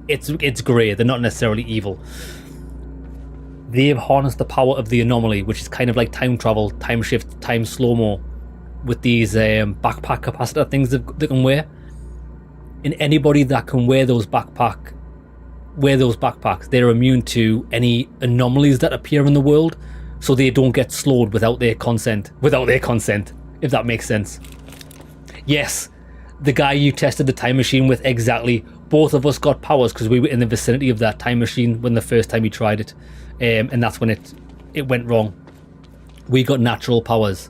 it's grey, they're not necessarily evil. They've harnessed the power of the anomaly, which is kind of like time travel, time shift, time slow-mo, with these backpack capacitor things that they can wear. And anybody that can wear those backpacks, they're immune to any anomalies that appear in the world. So they don't get slowed without their consent, if that makes sense. Yes, the guy you tested the time machine with, exactly, both of us got powers because we were in the vicinity of that time machine when the first time we tried it. And that's when it went wrong. We got natural powers.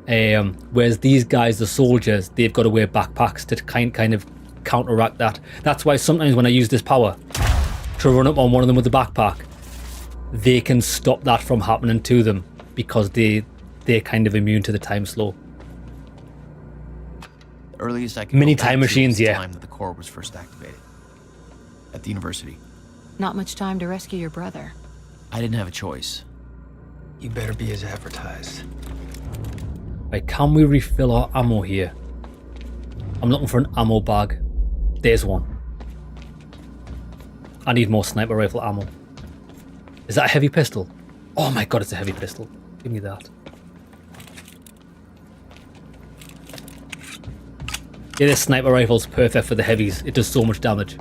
Whereas these guys, the soldiers, they've got to wear backpacks to kind of counteract that. That's why sometimes when I use this power to run up on one of them with the backpack, they can stop that from happening to them because they're kind of immune to the time slow. The earliest I could Mini go back time to machines, was the yeah. time that the core was first activated at the university. Not much time to rescue your brother. I didn't have a choice. You better be as advertised. Right, can we refill our ammo here? I'm looking for an ammo bag. There's one. I need more sniper rifle ammo. Is that a heavy pistol? Oh my god, it's a heavy pistol. Give me that. Yeah, this sniper rifle's perfect for the heavies. It does so much damage.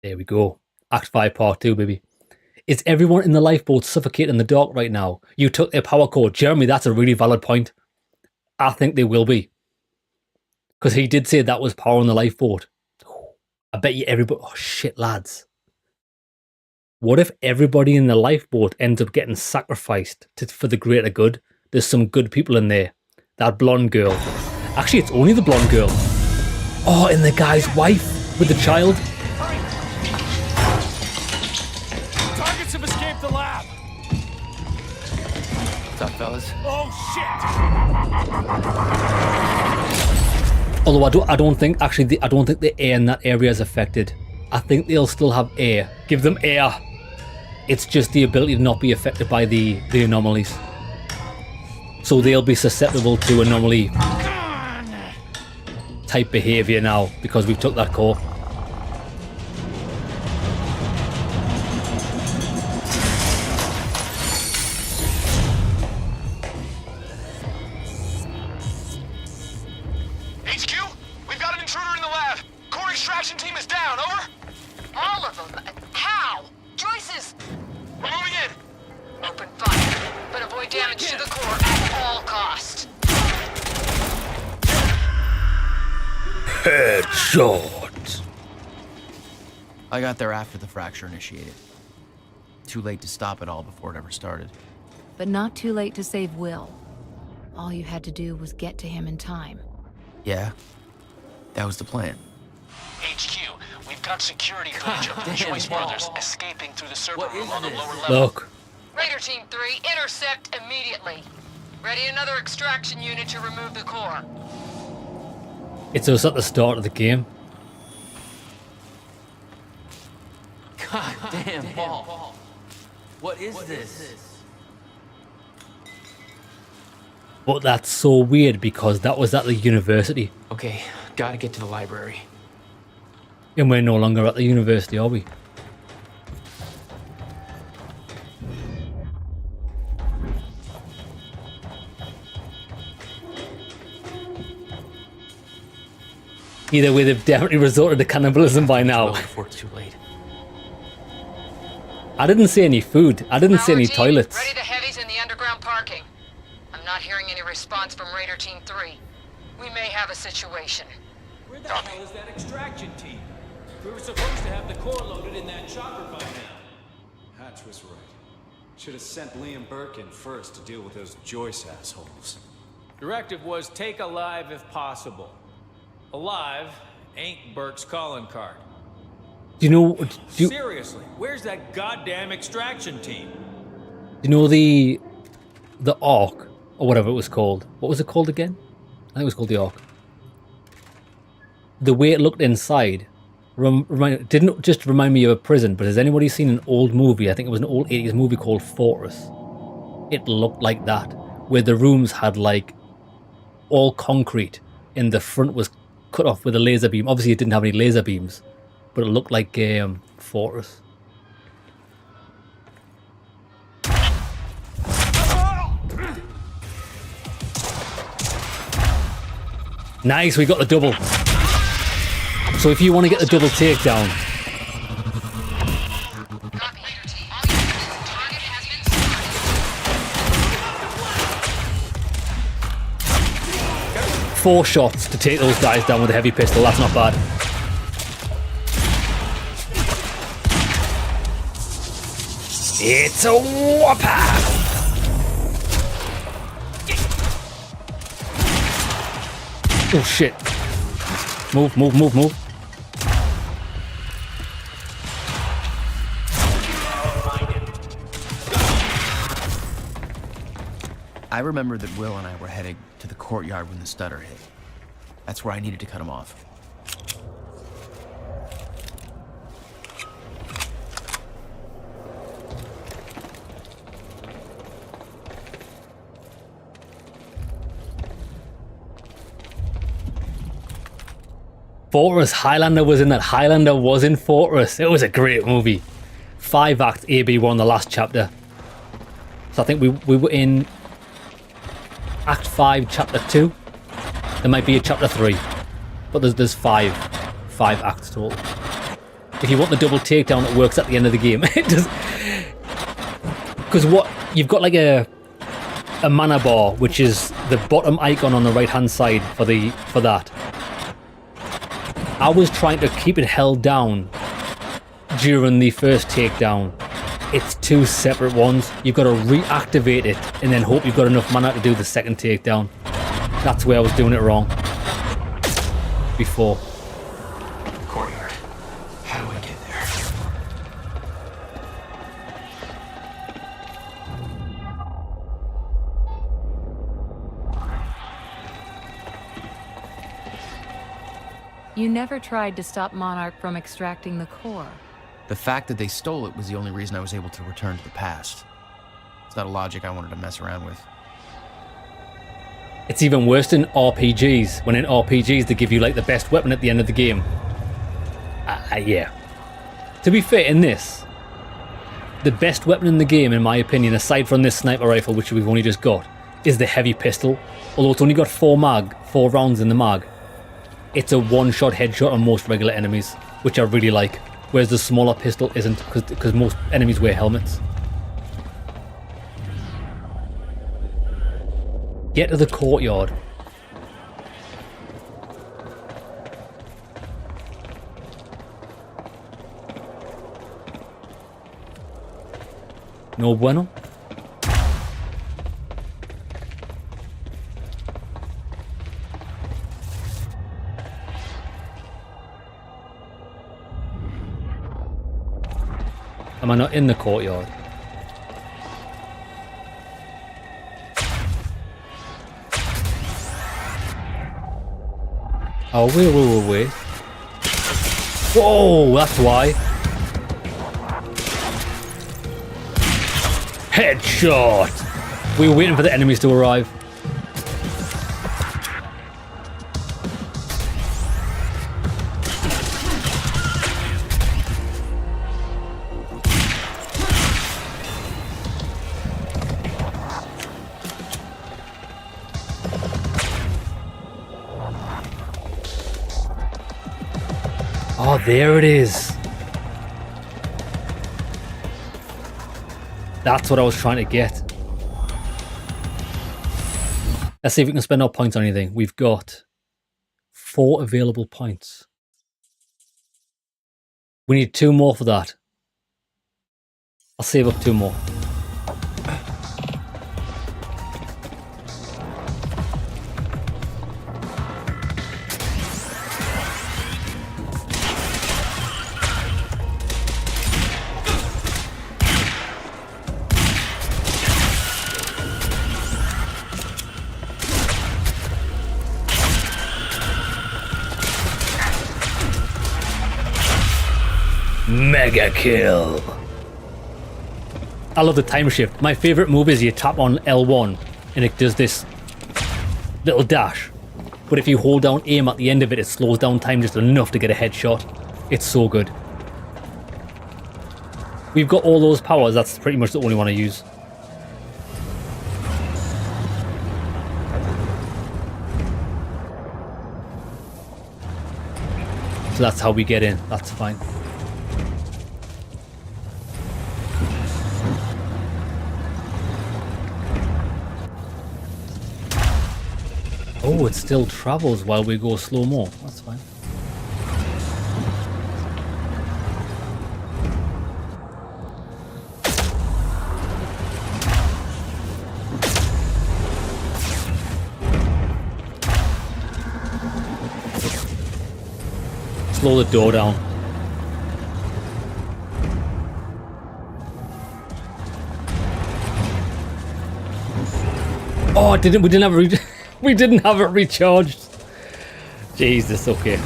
There we go. Act 5 Part 2, baby. Is everyone in the lifeboat suffocating in the dark right now? You took their power cord. Jeremy, that's a really valid point. I think they will be. Because he did say that was power on the lifeboat. I bet you everybody... Oh, shit, lads. What if everybody in the lifeboat ends up getting sacrificed for the greater good? There's some good people in there. That blonde girl. Actually, it's only the blonde girl. Oh, and the guy's wife with the child. Targets have escaped the lab. What's up, fellas? Oh, shit! Although I don't think the air in that area is affected. I think they'll still have air. Give them air. It's just the ability to not be affected by the anomalies. So they'll be susceptible to anomaly type behavior now because we've took that core. HQ, we've got an intruder in the lab. Core extraction team is down, over. All of them? How? Joyce's... We're moving in. Open fire, but avoid damage to the core at all costs. Headshot. I got there after the fracture initiated. Too late to stop it all before it ever started. But not too late to save Will. All you had to do was get to him in time. Yeah, that was the plan. HQ, we've got security footage of the Joyce brothers escaping through the server room on the lower level. Look. Raider Team 3, intercept immediately. Ready another extraction unit to remove the core. It's us at the start of the game. God damn, Paul. What is this? But that's so weird because that was at the university. Okay, gotta get to the library. And we're no longer at the university, are we? Either way, they've definitely resorted to cannibalism by now. Before it's too late. I didn't see any food. I didn't see any toilets. Ready the heavies in the underground parking. I'm not hearing any response from Raider Team 3. We may have a situation. Where the hell is that extraction team? We were supposed to have the core loaded in that chopper by now. Hatch was right. Should have sent Liam Burke in first to deal with those Joyce assholes. Directive was take alive if possible. Alive ain't Burke's calling card. Do you know? Seriously, where's that goddamn extraction team? Do you know the Ark or whatever it was called? What was it called again? I think it was called the Ark. The way it looked inside didn't just remind me of a prison, but has anybody seen an old movie? I think it was an old 80s movie called Fortress. It looked like that, where the rooms had like all concrete and the front was cut off with a laser beam. Obviously it didn't have any laser beams, but it looked like Fortress. Nice, we got the double. So if you want to get the double takedown, four shots to take those guys down with a heavy pistol, that's not bad. It's a whopper! Oh shit. Move, move, move, move. I remember that Will and I were heading to the courtyard when the stutter hit. That's where I needed to cut him off. Fortress. Highlander was in that. Highlander was in Fortress. It was a great movie. 5-act AB were on the last chapter. So I think we were in Act 5, Chapter 2. There might be a Chapter 3. But there's five acts total. If you want the double takedown, it works at the end of the game. It does. Because what you've got like a mana bar, which is the bottom icon on the right hand side for that. I was trying to keep it held down during the first takedown. It's two separate ones. You've got to reactivate it and then hope you've got enough mana to do the second takedown. That's where I was doing it wrong before. Courtyard. How do I get there? You never tried to stop Monarch from extracting the core. The fact that they stole it was the only reason I was able to return to the past. It's not a logic I wanted to mess around with. It's even worse in RPGs. When in RPGs they give you like the best weapon at the end of the game. Yeah. To be fair, in this, the best weapon in the game, in my opinion, aside from this sniper rifle, which we've only just got, is the heavy pistol. Although it's only got 4 rounds in the mag. It's a one-shot headshot on most regular enemies, which I really like. Whereas the smaller pistol isn't, because most enemies wear helmets. Get to the courtyard. No bueno. Am I not in the courtyard? Oh, wait. Whoa, that's why. Headshot! We were waiting for the enemies to arrive. Oh, there it is. That's what I was trying to get. Let's see if we can spend our points on anything. We've got 4 available points. We need 2 more for that. I'll save up 2 more. Mega kill. I love the time shift. My favorite move is you tap on L1 and it does this little dash. But if you hold down aim at the end of it, it slows down time just enough to get a headshot. It's so good. We've got all those powers. That's pretty much the only one I use. So that's how we get in. That's fine. Oh, it still travels while we go slow-mo. That's fine. Slow the door down. Oh, we didn't have a we didn't have it recharged. Jesus, okay.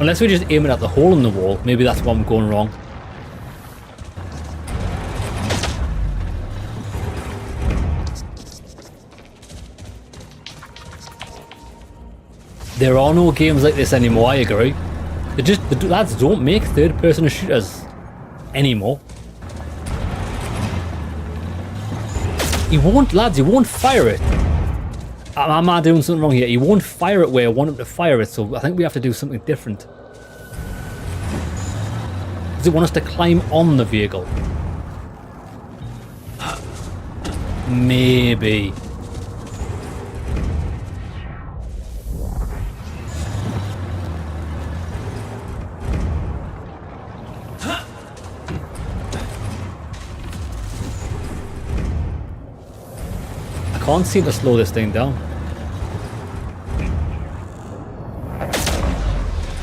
Unless we just aim it at the hole in the wall, maybe that's what I'm going wrong. There are no games like this anymore, I agree. The lads don't make third-person shooters anymore. He won't, lads, he won't fire it. Am I doing something wrong here? He won't fire it where I want him to fire it, so I think we have to do something different. Does it want us to climb on the vehicle? Maybe. I can't seem to slow this thing down.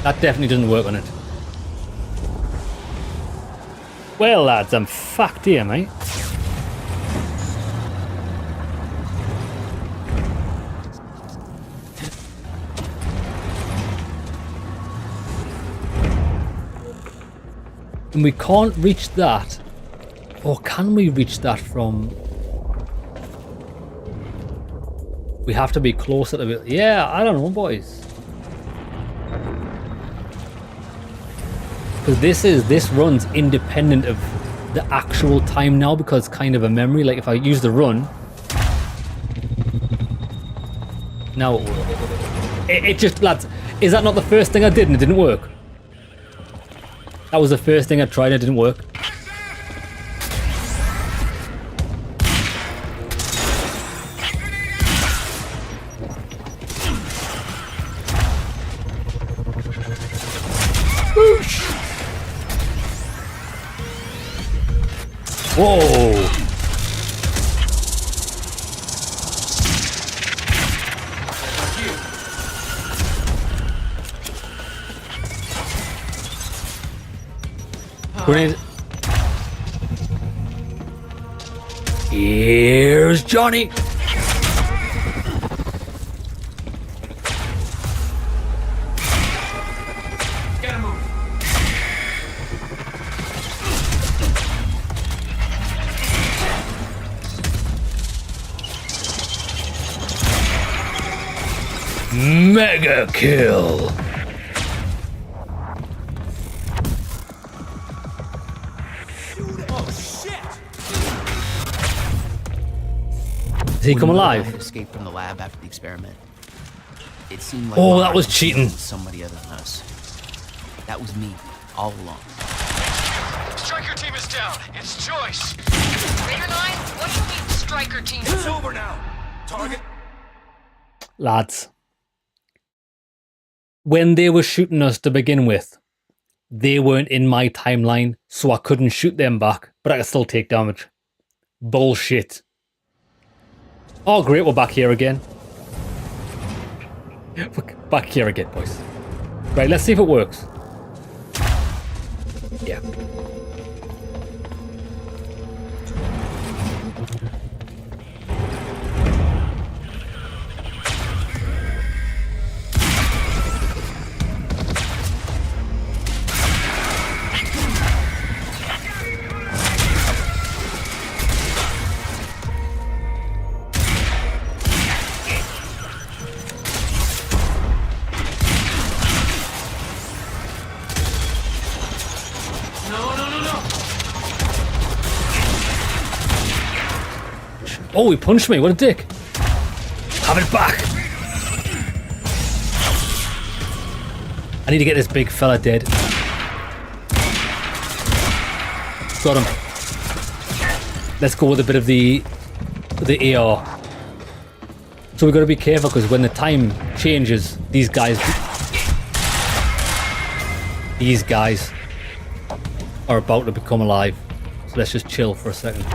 That definitely doesn't work on it. Well, lads, I'm fucked here, mate. And we can't reach that. Or can we reach that from... We have to be closer to it. Yeah, I don't know, boys. Because this runs independent of the actual time now, because it's kind of a memory. Like if I use the run, now it just, lads, is that not the first thing I did and it didn't work? That was the first thing I tried and it didn't work. Whoa! Grenade. Here's Johnny. Gotta move. Mega kill. Did he come alive? Escaped from the lab after the experiment. It seemed like oh, that was cheating. Somebody other than us. That was me, all along. Striker team is down. It's Joyce. Raider 9, what do you mean striker team? It's over now. Target. Lads, when they were shooting us to begin with, they weren't in my timeline, so I couldn't shoot them back, but I could still take damage. Bullshit. Oh great, we're back here again. Back here again, boys. Right, let's see if it works. Yeah. Oh, he punched me. What a dick. Have it back. I need to get this big fella dead. Got him. Let's go with a bit of the AR. So we've got to be careful because when the time changes, these guys are about to become alive. So let's just chill for a second.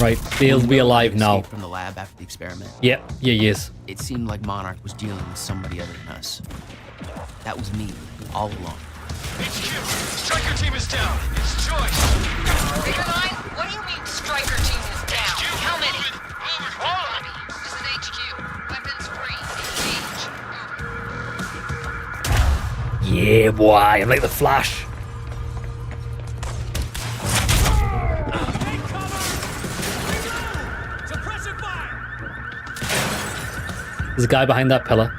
Right, they'll be alive now. From the lab after the experiment. Yeah, he is. It seemed like Monarch was dealing with somebody other than us. That was me, all along. HQ, Striker team is down. It's Joyce. Raider 9, what do you mean striker team is down? HQ, how many? All of it. This is HQ. Weapons free. Engage. Yeah, boy, I'm like the Flash. There's a guy behind that pillar.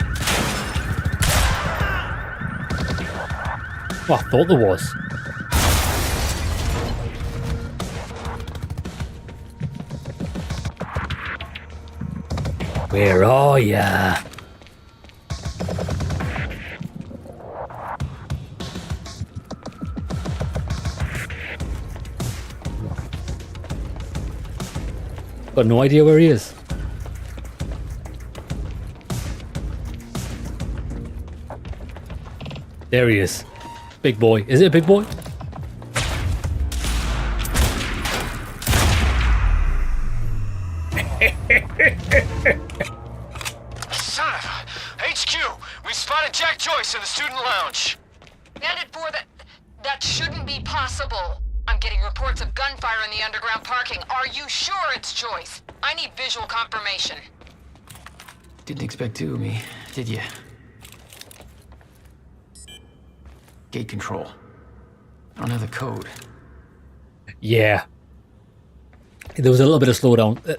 Oh, I thought there was. Where are ya? Got no idea where he is. There he is. Big boy. Is it a big boy? Son of a... HQ, we spotted Jack Joyce in the student lounge. Bandit 4, that shouldn't be possible. I'm getting reports of gunfire in the underground parking. Are you sure it's Joyce? I need visual confirmation. Didn't expect two of me. Did you? Gate control. I don't have the code. Yeah. There was a little bit of slowdown.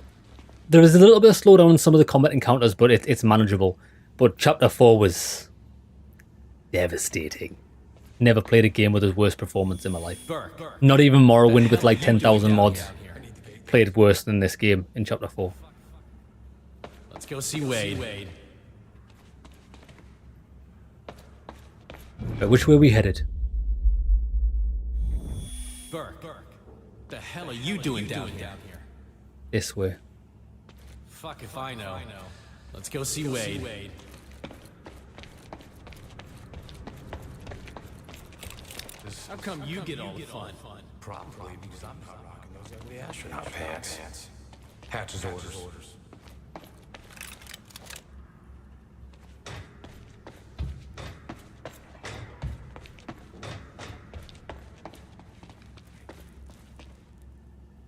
There is a little bit of slowdown in some of the combat encounters, but it's manageable. But Chapter 4 was devastating. Never played a game with his worst performance in my life. Not even Morrowind with like 10,000 mods played worse than this game in Chapter 4. Let's go see Wade. Which way are we headed? Burke, the hell are you doing down here? This way. Fuck if I know. Let's go see Wade. How come you get all the fun? Probably because I'm not rocking those ugly astronaut pants. Hatch's orders.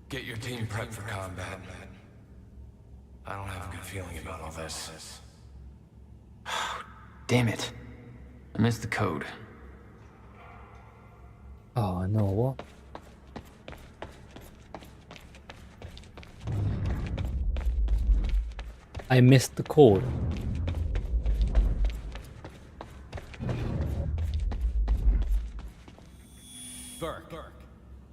Get your team prepped for combat. I don't have a good feeling about all this. Damn it. I missed the code. Oh, no, what? I missed the code. Burke,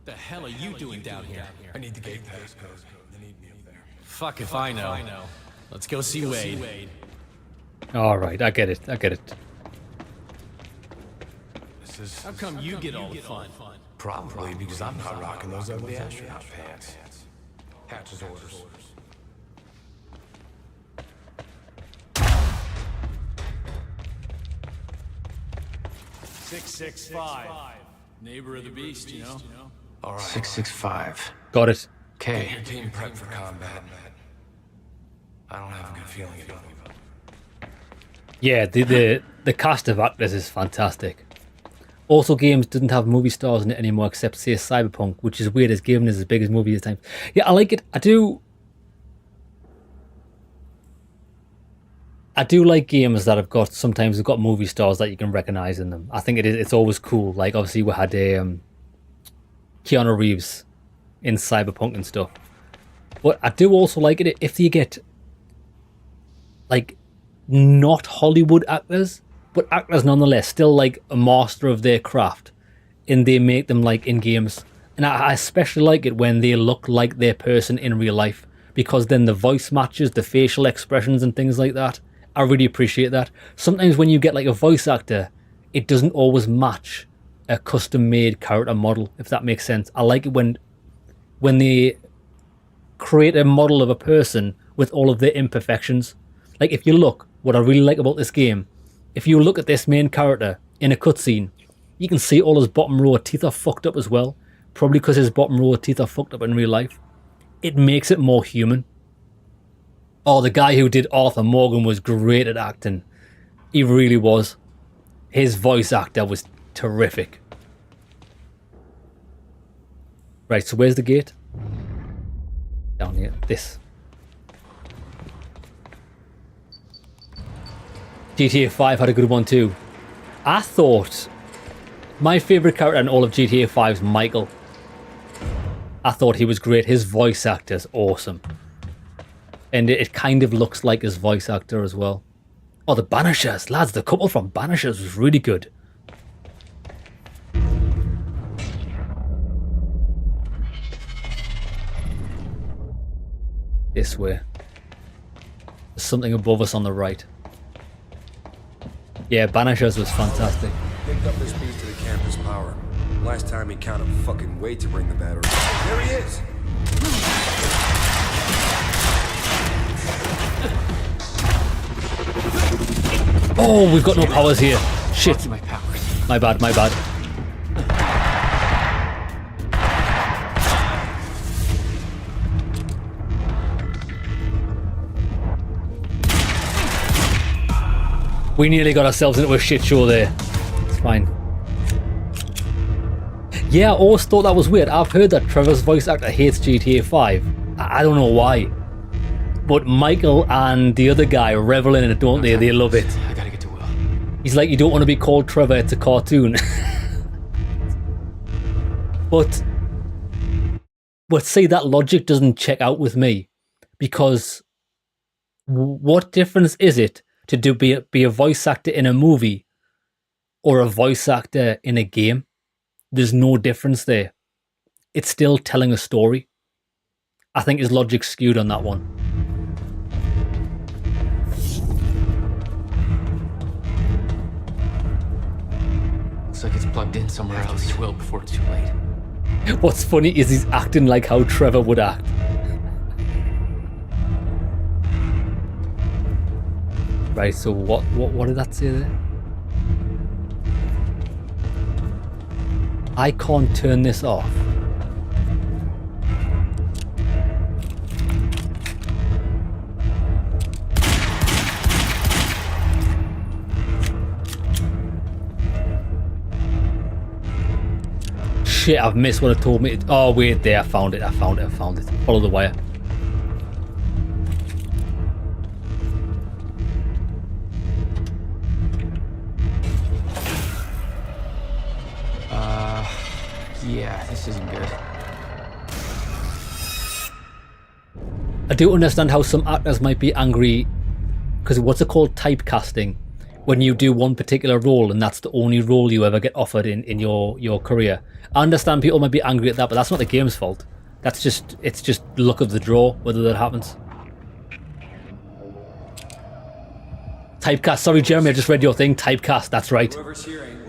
the hell are you doing down here? I need the gate pass code. They need me up there. Fuck if I know. Let's go see Wade. Alright, I get it. How come you get all the fun? Probably because I'm not rocking those ugly astronaut pants. Hatch's orders. Neighbor of the beast, you know? All right. 665. Got it. Okay. Get your team prepped for combat. I don't have a good feeling about it. Yeah, the cast of actors is fantastic. Also, games didn't have movie stars in it anymore except, say, Cyberpunk, which is weird as game is as big as movie as time. Yeah, I like it. I do like games that have got, sometimes have got movie stars that you can recognize in them. I think it's always cool. Like, obviously, we had Keanu Reeves in Cyberpunk and stuff. But I do also like it if you get, like, not Hollywood actors, but actors nonetheless, still like a master of their craft, and they make them like in games. And I especially like it when they look like their person in real life, because then the voice matches, the facial expressions and things like that. I really appreciate that. Sometimes when you get like a voice actor, it doesn't always match a custom-made character model, if that makes sense. I like it when they create a model of a person with all of their imperfections. Like, if you look, what I really like about this game, if you look at this main character in a cutscene, you can see all his bottom row teeth are fucked up as well. Probably because his bottom row teeth are fucked up in real life. It makes it more human. Oh, the guy who did Arthur Morgan was great at acting. He really was. His voice actor was terrific. Right, so where's the gate? Down here. This. GTA 5 had a good one too. I thought my favourite character in all of GTA 5 is Michael. I thought he was great. His voice actor's awesome. And it kind of looks like his voice actor as well. Oh, the Banishers. Lads, the couple from Banishers was really good. This way. There's something above us on the right. Yeah, Banishers was fantastic. Picked up this piece to the campus power. Last time he counted fucking wait to bring the battery. There he is! Oh, we've got no powers here. Shit. My bad, my bad. We nearly got ourselves into a shit show there. It's fine. Yeah, I always thought that was weird. I've heard that Trevor's voice actor hates GTA 5. I don't know why. But Michael and the other guy revel in it, don't they? They love it. He's like, you don't want to be called Trevor, it's a cartoon. But see, that logic doesn't check out with me, because what difference is it to be a voice actor in a movie or a voice actor in a game? There's no difference there. It's still telling a story. I think his logic's skewed on that one. Looks like it's plugged in somewhere else. Reach Will before it's too late. What's funny is he's acting like how Trevor would act. Right, so what did that say there? I can't turn this off. Shit, I've missed what it told me. Oh, wait there, I found it. Follow the wire. Yeah, this isn't good. I do understand how some actors might be angry, because what's it called? Typecasting. When you do one particular role and that's the only role you ever get offered in your career. I understand people might be angry at that, but that's not the game's fault. It's just luck of the draw whether that happens. Typecast. Sorry, Jeremy, I just read your thing. Typecast. That's right.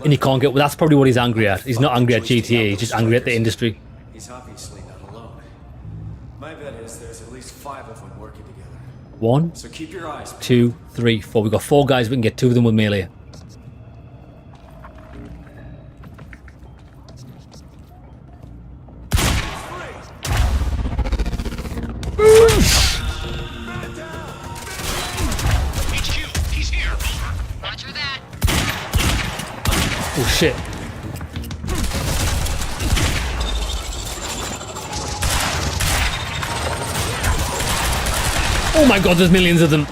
And he can't get. Well, that's probably what he's angry at. He's not angry at GTA. He's just angry at the industry. He's obviously not alone. My bet is there's at least 5 of them working together. 1, So keep your eyes peeled. 2, 3, 4. We've got 4 guys. We can get 2 of them with melee. Oh shit. Oh my god, there's millions of them.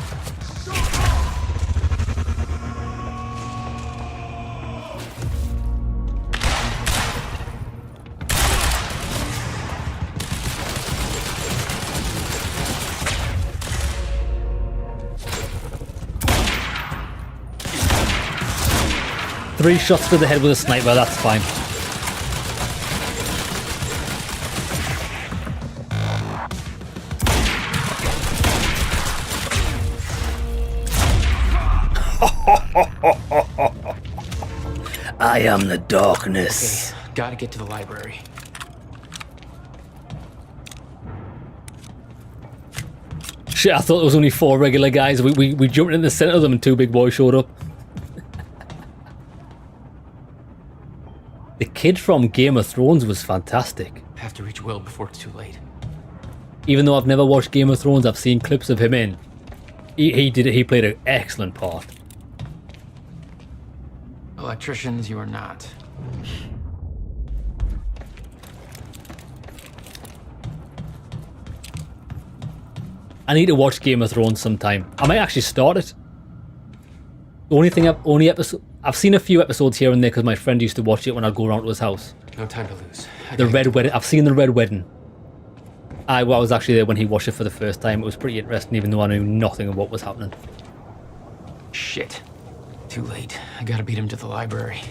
Three shots to the head with a sniper, that's fine. I am the darkness. Okay, gotta get to the library. Shit, I thought there was only 4 regular guys. We jumped in the center of them and 2 big boys showed up. The kid from Game of Thrones was fantastic. Have to reach Will before it's too late. Even though I've never watched Game of Thrones, I've seen clips of him in. He played an excellent part. Electricians, you are not. I need to watch Game of Thrones sometime. I might actually start it. The only thing I've seen a few episodes here and there because my friend used to watch it when I'd go around to his house. No time to lose. The Red Wedding. I've seen the Red Wedding. I was actually there when he watched it for the first time. It was pretty interesting, even though I knew nothing of what was happening. Shit. Too late. I gotta beat him to the library.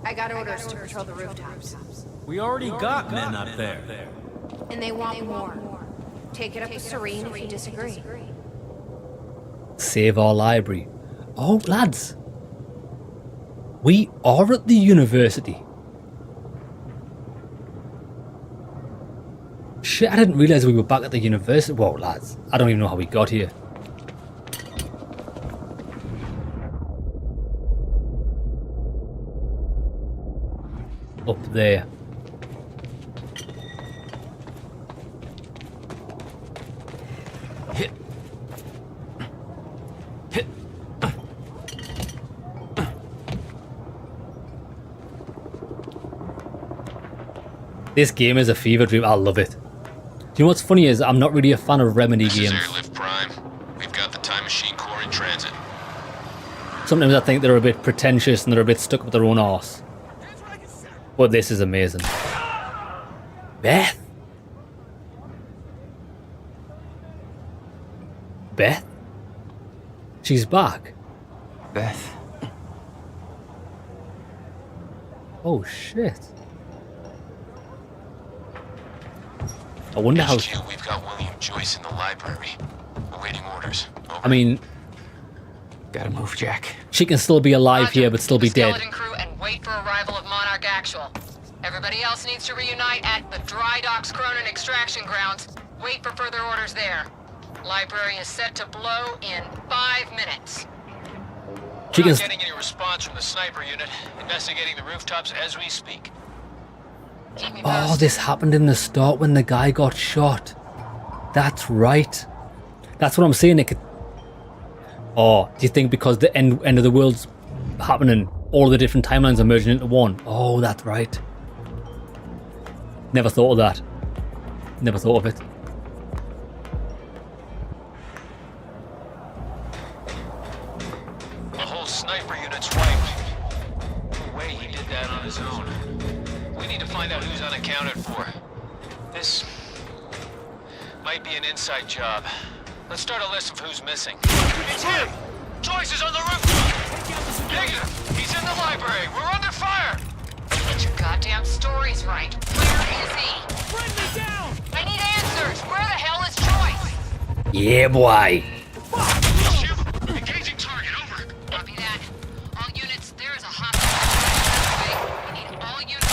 I got orders to patrol the rooftops. We already got men up there. And they want more. Take it up with Serene if you disagree. Save our library. Oh, lads. We are at the university. Shit, I didn't realise we were back at the university. Whoa, lads. I don't even know how we got here. Up there. Hit. This game is a fever dream. I love it. you know what's funny is I'm not really a fan of Remedy This is games. Airlift Prime. We've got the Time Machine Core in transit. Sometimes I think they're a bit pretentious and they're a bit stuck up their own arse. But this is amazing. Beth? Beth? She's back. Beth. Oh shit. I wonder how... HQ, we've got William Joyce in the library. Awaiting orders. Over. I mean... Gotta move, Jack. She can still be alive here, but still be dead. Skeleton crew and wait for arrival of Monarch Actual. Everybody else needs to reunite at the Dry Docks Cronin extraction grounds. Wait for further orders there. Library is set to blow in 5 minutes. We're not getting any response from the sniper unit. Investigating the rooftops as we speak. Oh, this happened in the start when the guy got shot. That's right. That's what I'm saying. It could... Oh, do you think because the end of the world's happening, all the different timelines are merging into one? Oh, that's right. Never thought of that. Never thought of it. The whole sniper unit's wiped. No way he did that on his own. We need to find out who's unaccounted for. This might be an inside job. Let's start a list of who's missing. It's him! Joyce is on the rooftop! Negative! He's in the library! We're under fire! Get your goddamn stories right. Where is he? Bring me down! I need answers! Where the hell is Joyce? Yeah, boy. Engaging target, over. Copy that. All units, there is a hostile. We need all units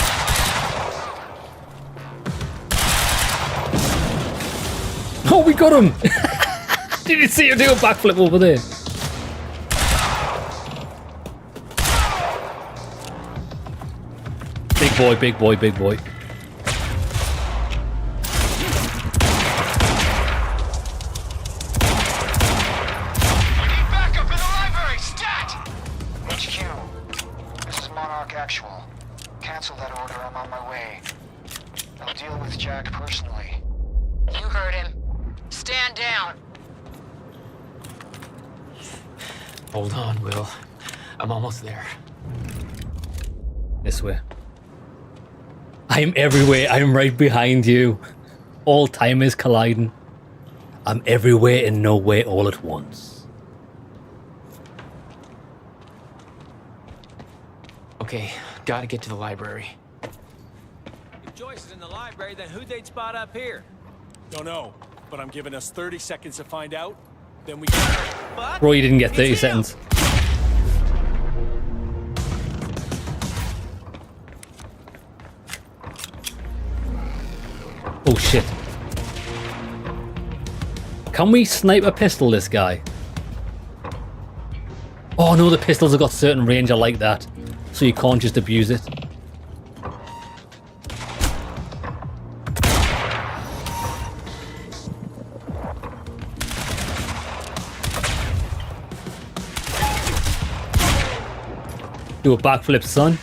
to fire. Oh, we got him! Did you see her do a backflip over there? Big boy, big boy, big boy. Backup in the library! Stat! HQ, this is Monarch Actual. Cancel that order, I'm on my way. I'll deal with Jack personally. You heard him. Stand down. Hold on, Will. I'm almost there. This way. I am everywhere. I am right behind you. All time is colliding. I'm everywhere and nowhere all at once. Okay, gotta get to the library. If Joyce is in the library, then who'd they spot up here? Don't know, but I'm giving us 30 seconds to find out. Then we can... Bro, you didn't get 30 seconds. Oh shit. Can we sniper pistol this guy? Oh no, the pistols have got certain range, I like that. So you can't just abuse it. Do a backflip, son.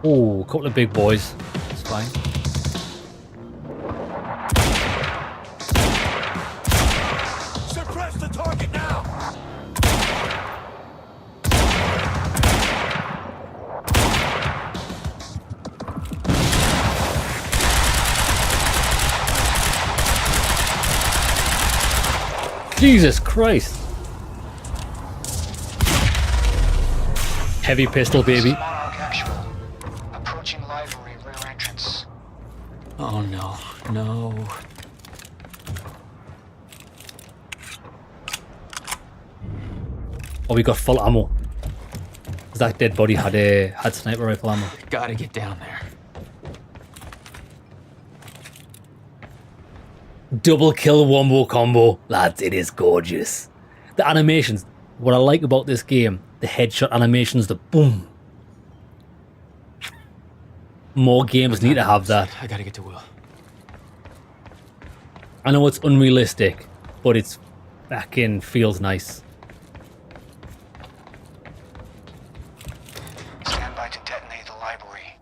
Oh, a couple of big boys. It's fine. Suppress the target now! Jesus Christ. Heavy pistol, baby. Approaching library rear entrance. Oh no, no. Oh, we got full ammo. That dead body had sniper rifle ammo. Gotta get down there. Double kill wombo combo. Lads, it is gorgeous. The animations, what I like about this game, the headshot animations, the boom. More games need to have that. I gotta get to Will. I know it's unrealistic, but it's fucking feels nice. Stand by to detonate the library.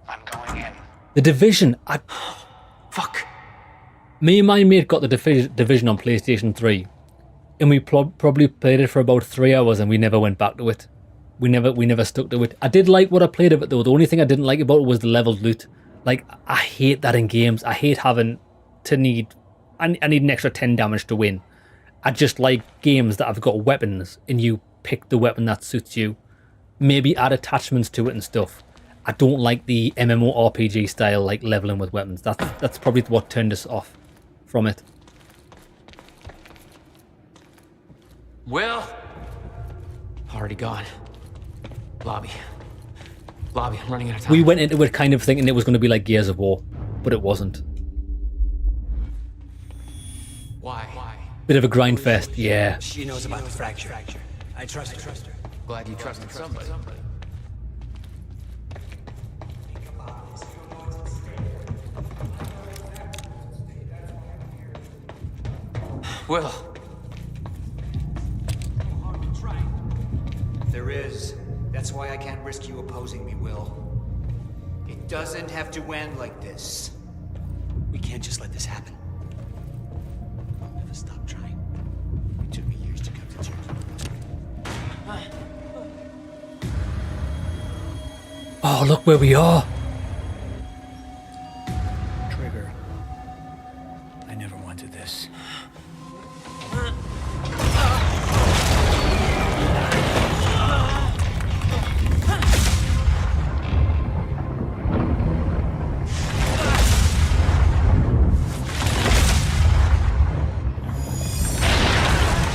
I'm going in. The Division. Fuck. Me and my mate got the Division on PlayStation 3, and we probably played it for about 3 hours, and we never went back to it. We never stuck to it. I did like what I played of it though. The only thing I didn't like about it was the leveled loot. Like, I hate that in games. I hate having to need... I need an extra 10 damage to win. I just like games that have got weapons and you pick the weapon that suits you. Maybe add attachments to it and stuff. I don't like the MMORPG style, like leveling with weapons. That's probably what turned us off from it. Will? Already gone. Lobby, I'm running out of time. We went into it kind of thinking it was going to be like Gears of War, but it wasn't. Why? Bit of a grind fest, yeah. She knows about the fracture. I trust her. Glad you trusted somebody. Will. There is. That's why I can't risk you opposing me, Will. It doesn't have to end like this. We can't just let this happen. I'll never stop trying. It took me years to come to terms. Oh, look where we are. Trigger. I never wanted this.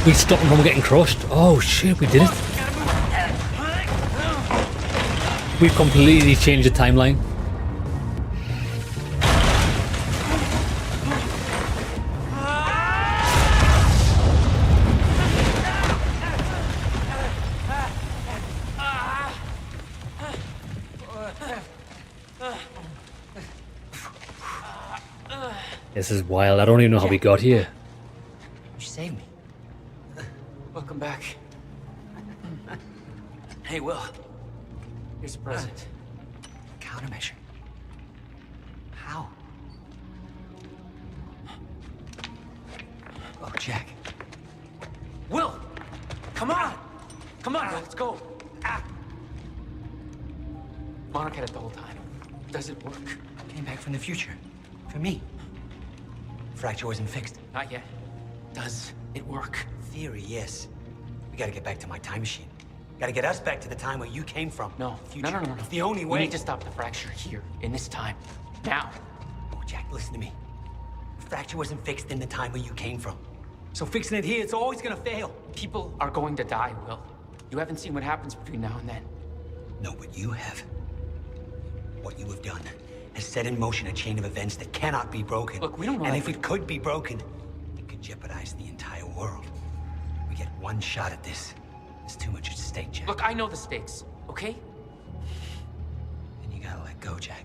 We stopped them from getting crushed. Oh shit, we did it. We've completely changed the timeline. This is wild. I don't even know how we got here. You saved me. Welcome back. Hey, Will. Here's a present. Countermeasure. How? Oh, Jack. Will! Come on! Come on, let's go. Monarch had it the whole time. Does it work? Came back from the future. For me. Fracture wasn't fixed. Not yet. Does it work? Theory, yes. We gotta get back to my time machine. Gotta get us back to the time where you came from. No. Future. No. It's the only We way. need to stop the fracture here, in this time. Now. Oh, Jack, listen to me. The fracture wasn't fixed in the time where you came from. So fixing it here, it's always gonna fail. People are going to die, Will. You haven't seen what happens between now and then. No, but you have. What you have done has set in motion a chain of events that cannot be broken. Look, we don't know. And if it could be broken, it could jeopardize the entire world. We get one shot at this. There's too much at stake, Jack. Look, I know the stakes, okay? And you gotta let go, Jack.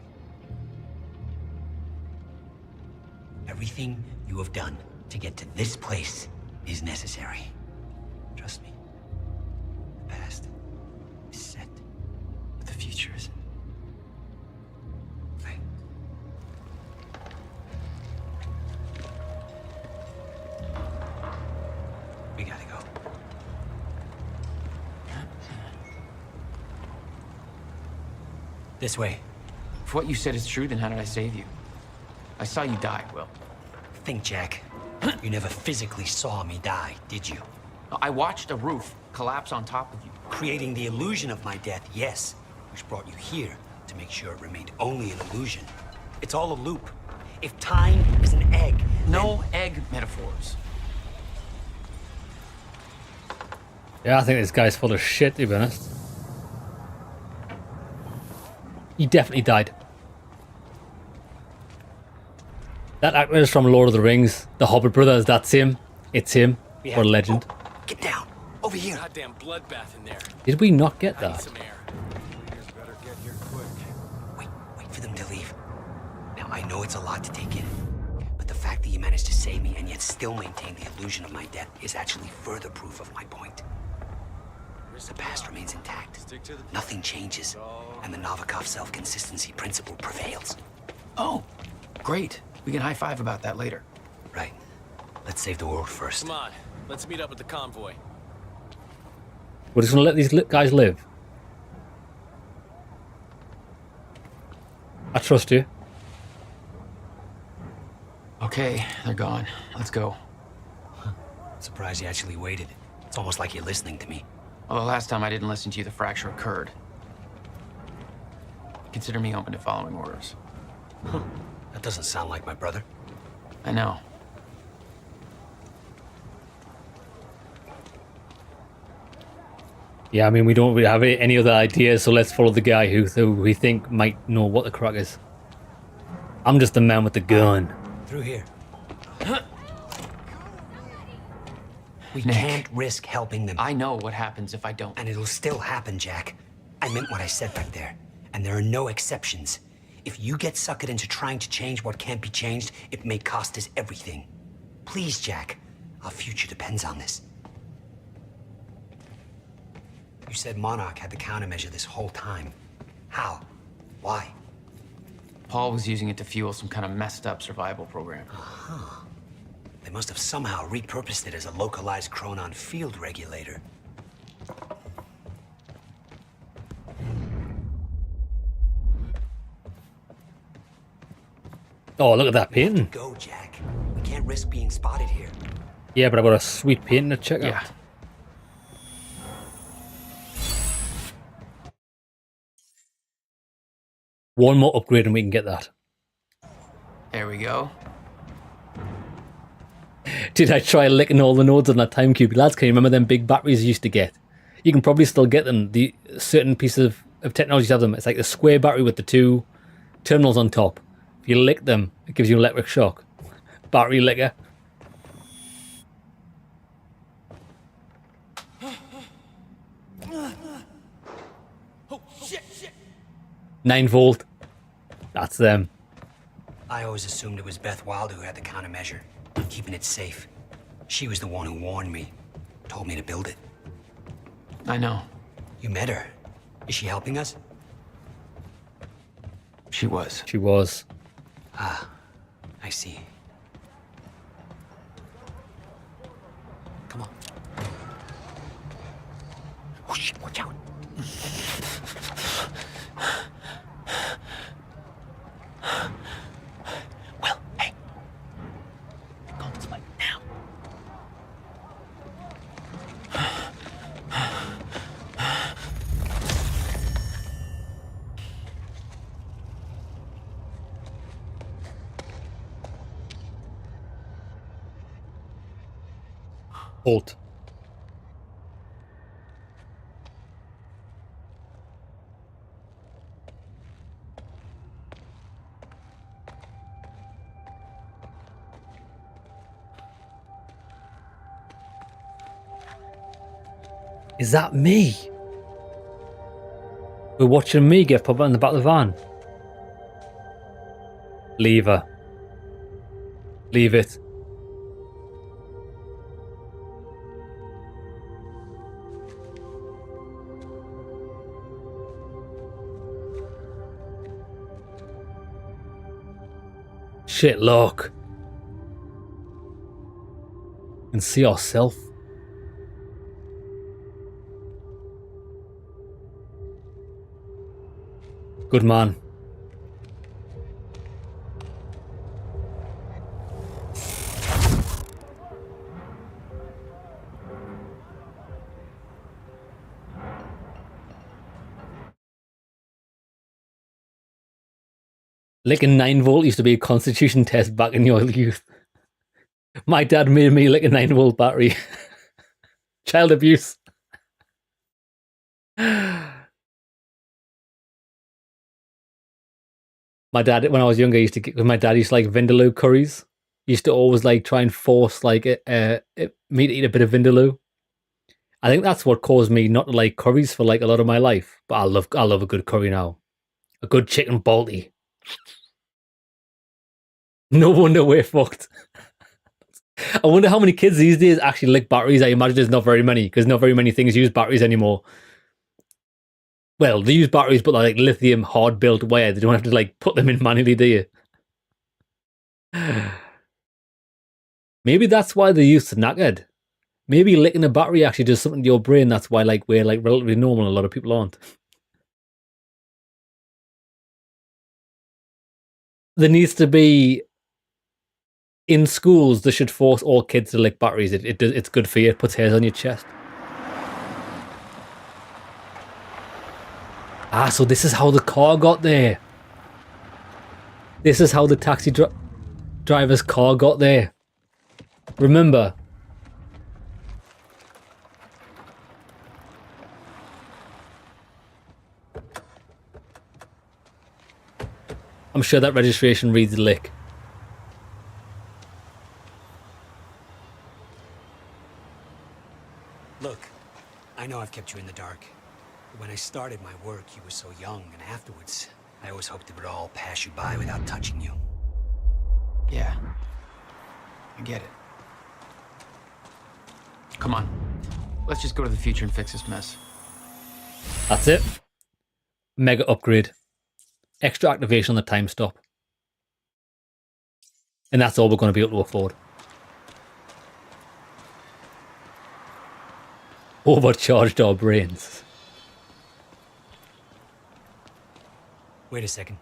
Everything you have done to get to this place is necessary. Trust me. The past is set, but the future isn't. Right? We gotta go. This way. If what you said is true, then how did I save you? I saw you die, Will. Think, Jack. You never physically saw me die, did you? I watched a roof collapse on top of you. Creating the illusion of my death, yes. Which brought you here to make sure it remained only an illusion. It's all a loop. If time is an egg, no egg metaphors. Yeah, I think this guy's full of shit, to be honest. He definitely died. That actor is from Lord of the Rings, the Hobbit brothers. That's him. It's him. What a legend. Oh, get down. Over here. Goddamn bloodbath in there. Did we not get that? Some air. Better get here quick. Wait for them to leave. Now, I know it's a lot to take in, but the fact fact that you managed to save me and yet still maintain the illusion of my death is actually further proof of my point. The past remains intact. Nothing changes, and the Novikov self-consistency principle prevails. Oh, great. We can high-five about that later. Right. Let's save the world first. Come on, let's meet up with the convoy. We're just gonna let these guys live. I trust you. Okay, they're gone. Let's go. Surprised you actually waited. It's almost like you're listening to me. Well, the last time I didn't listen to you, the fracture occurred. Consider me open to following orders. That doesn't sound like my brother. I know. Yeah, I mean, we don't really have any other ideas, so let's follow the guy who we think might know what the crack is. I'm just the man with the gun. Through here. We can't risk helping them. I know what happens if I don't. And it'll still happen, Jack. I meant what I said back there. And there are no exceptions. If you get suckered into trying to change what can't be changed, it may cost us everything. Please, Jack. Our future depends on this. You said Monarch had the countermeasure this whole time. How? Why? Paul was using it to fuel some kind of messed up survival program. Huh. They must have somehow repurposed it as a localized Chronon field regulator. Oh, look at that painting. Go, Jack. We can't risk being spotted here. Yeah, but I've got a sweet painting to check out. Yeah. One more upgrade and we can get that. There we go. Did I try licking all the nodes on that time cube? Lads, can you remember them big batteries you used to get? You can probably still get them. The certain pieces of technology have them. It's like a square battery with the two terminals on top. If you lick them, it gives you an electric shock. Battery licker. Oh, shit! 9 volt. That's them. I always assumed it was Beth Wilder who had the countermeasure, keeping it safe. She was the one who warned me, told me to build it. I know. You met her. Is she helping us? She was. She was. Ah, I see. Come on. Oh shit, watch out. Well, hey. Go this way now. Halt. Is that me? We're watching me get put in the back of the van. Leave her. Leave it. Shit, look. And see ourselves. Good man. Licking 9 volt used to be a constitution test back in your youth. My dad made me lick a 9 volt battery. Child abuse. My dad, when I was younger, used to get, my dad used to like Vindaloo curries. He used to always like try and force like me to eat a bit of Vindaloo. I think that's what caused me not to like curries for like a lot of my life. But I love a good curry now. A good chicken balti. No wonder we're fucked. I wonder how many kids these days actually lick batteries. I imagine there's not very many, because not very many things use batteries anymore. Well, they use batteries, but like lithium hard-built wire. They don't have to like put them in manually, do you? Maybe that's why they used to knackered. Maybe licking a battery actually does something to your brain. That's why like we're like relatively normal. A lot of people aren't. There needs to be in schools. They should force all kids to lick batteries. It's good for you. It puts hairs on your chest. Ah, so this is how the car got there. This is how the taxi driver's car got there. Remember. I'm sure that registration reads lick. Look, I know I've kept you in the dark. But when I started my work, you were so young, and afterwards, I always hoped it would all pass you by without touching you. Yeah. I get it. Come on. Let's just go to the future and fix this mess. That's it. Mega upgrade. Extra activation on the time stop. And that's all we're going to be able to afford. Overcharged our brains. Wait a second.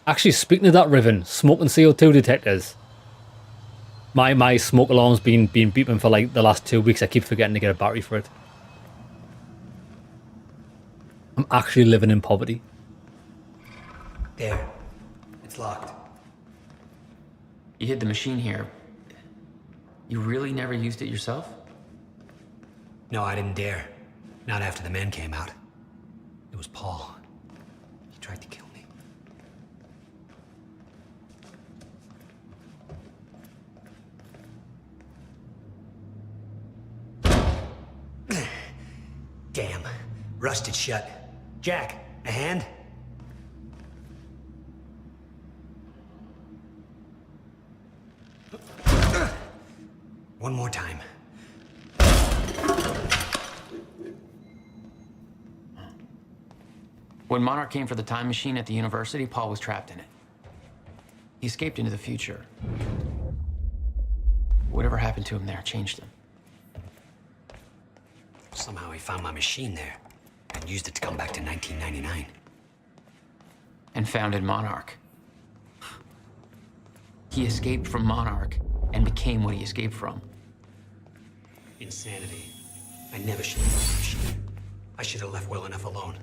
Actually, speaking of that, Riven, smoke and CO2 detectors. My smoke alarm's been beeping for like the last 2 weeks. I keep forgetting to get a battery for it. I'm actually living in poverty. There. It's locked. You hid the machine here. You really never used it yourself? No, I didn't dare. Not after the men came out. It was Paul. He tried to kill me. Damn. Rusted shut. Jack, a hand? One more time. When Monarch came for the time machine at the university, Paul was trapped in it. He escaped into the future. Whatever happened to him there changed him. Somehow he found my machine there and used it to come back to 1999. And founded Monarch. He escaped from Monarch and became what he escaped from. Insanity. I never should have found the machine. I should have left well enough alone.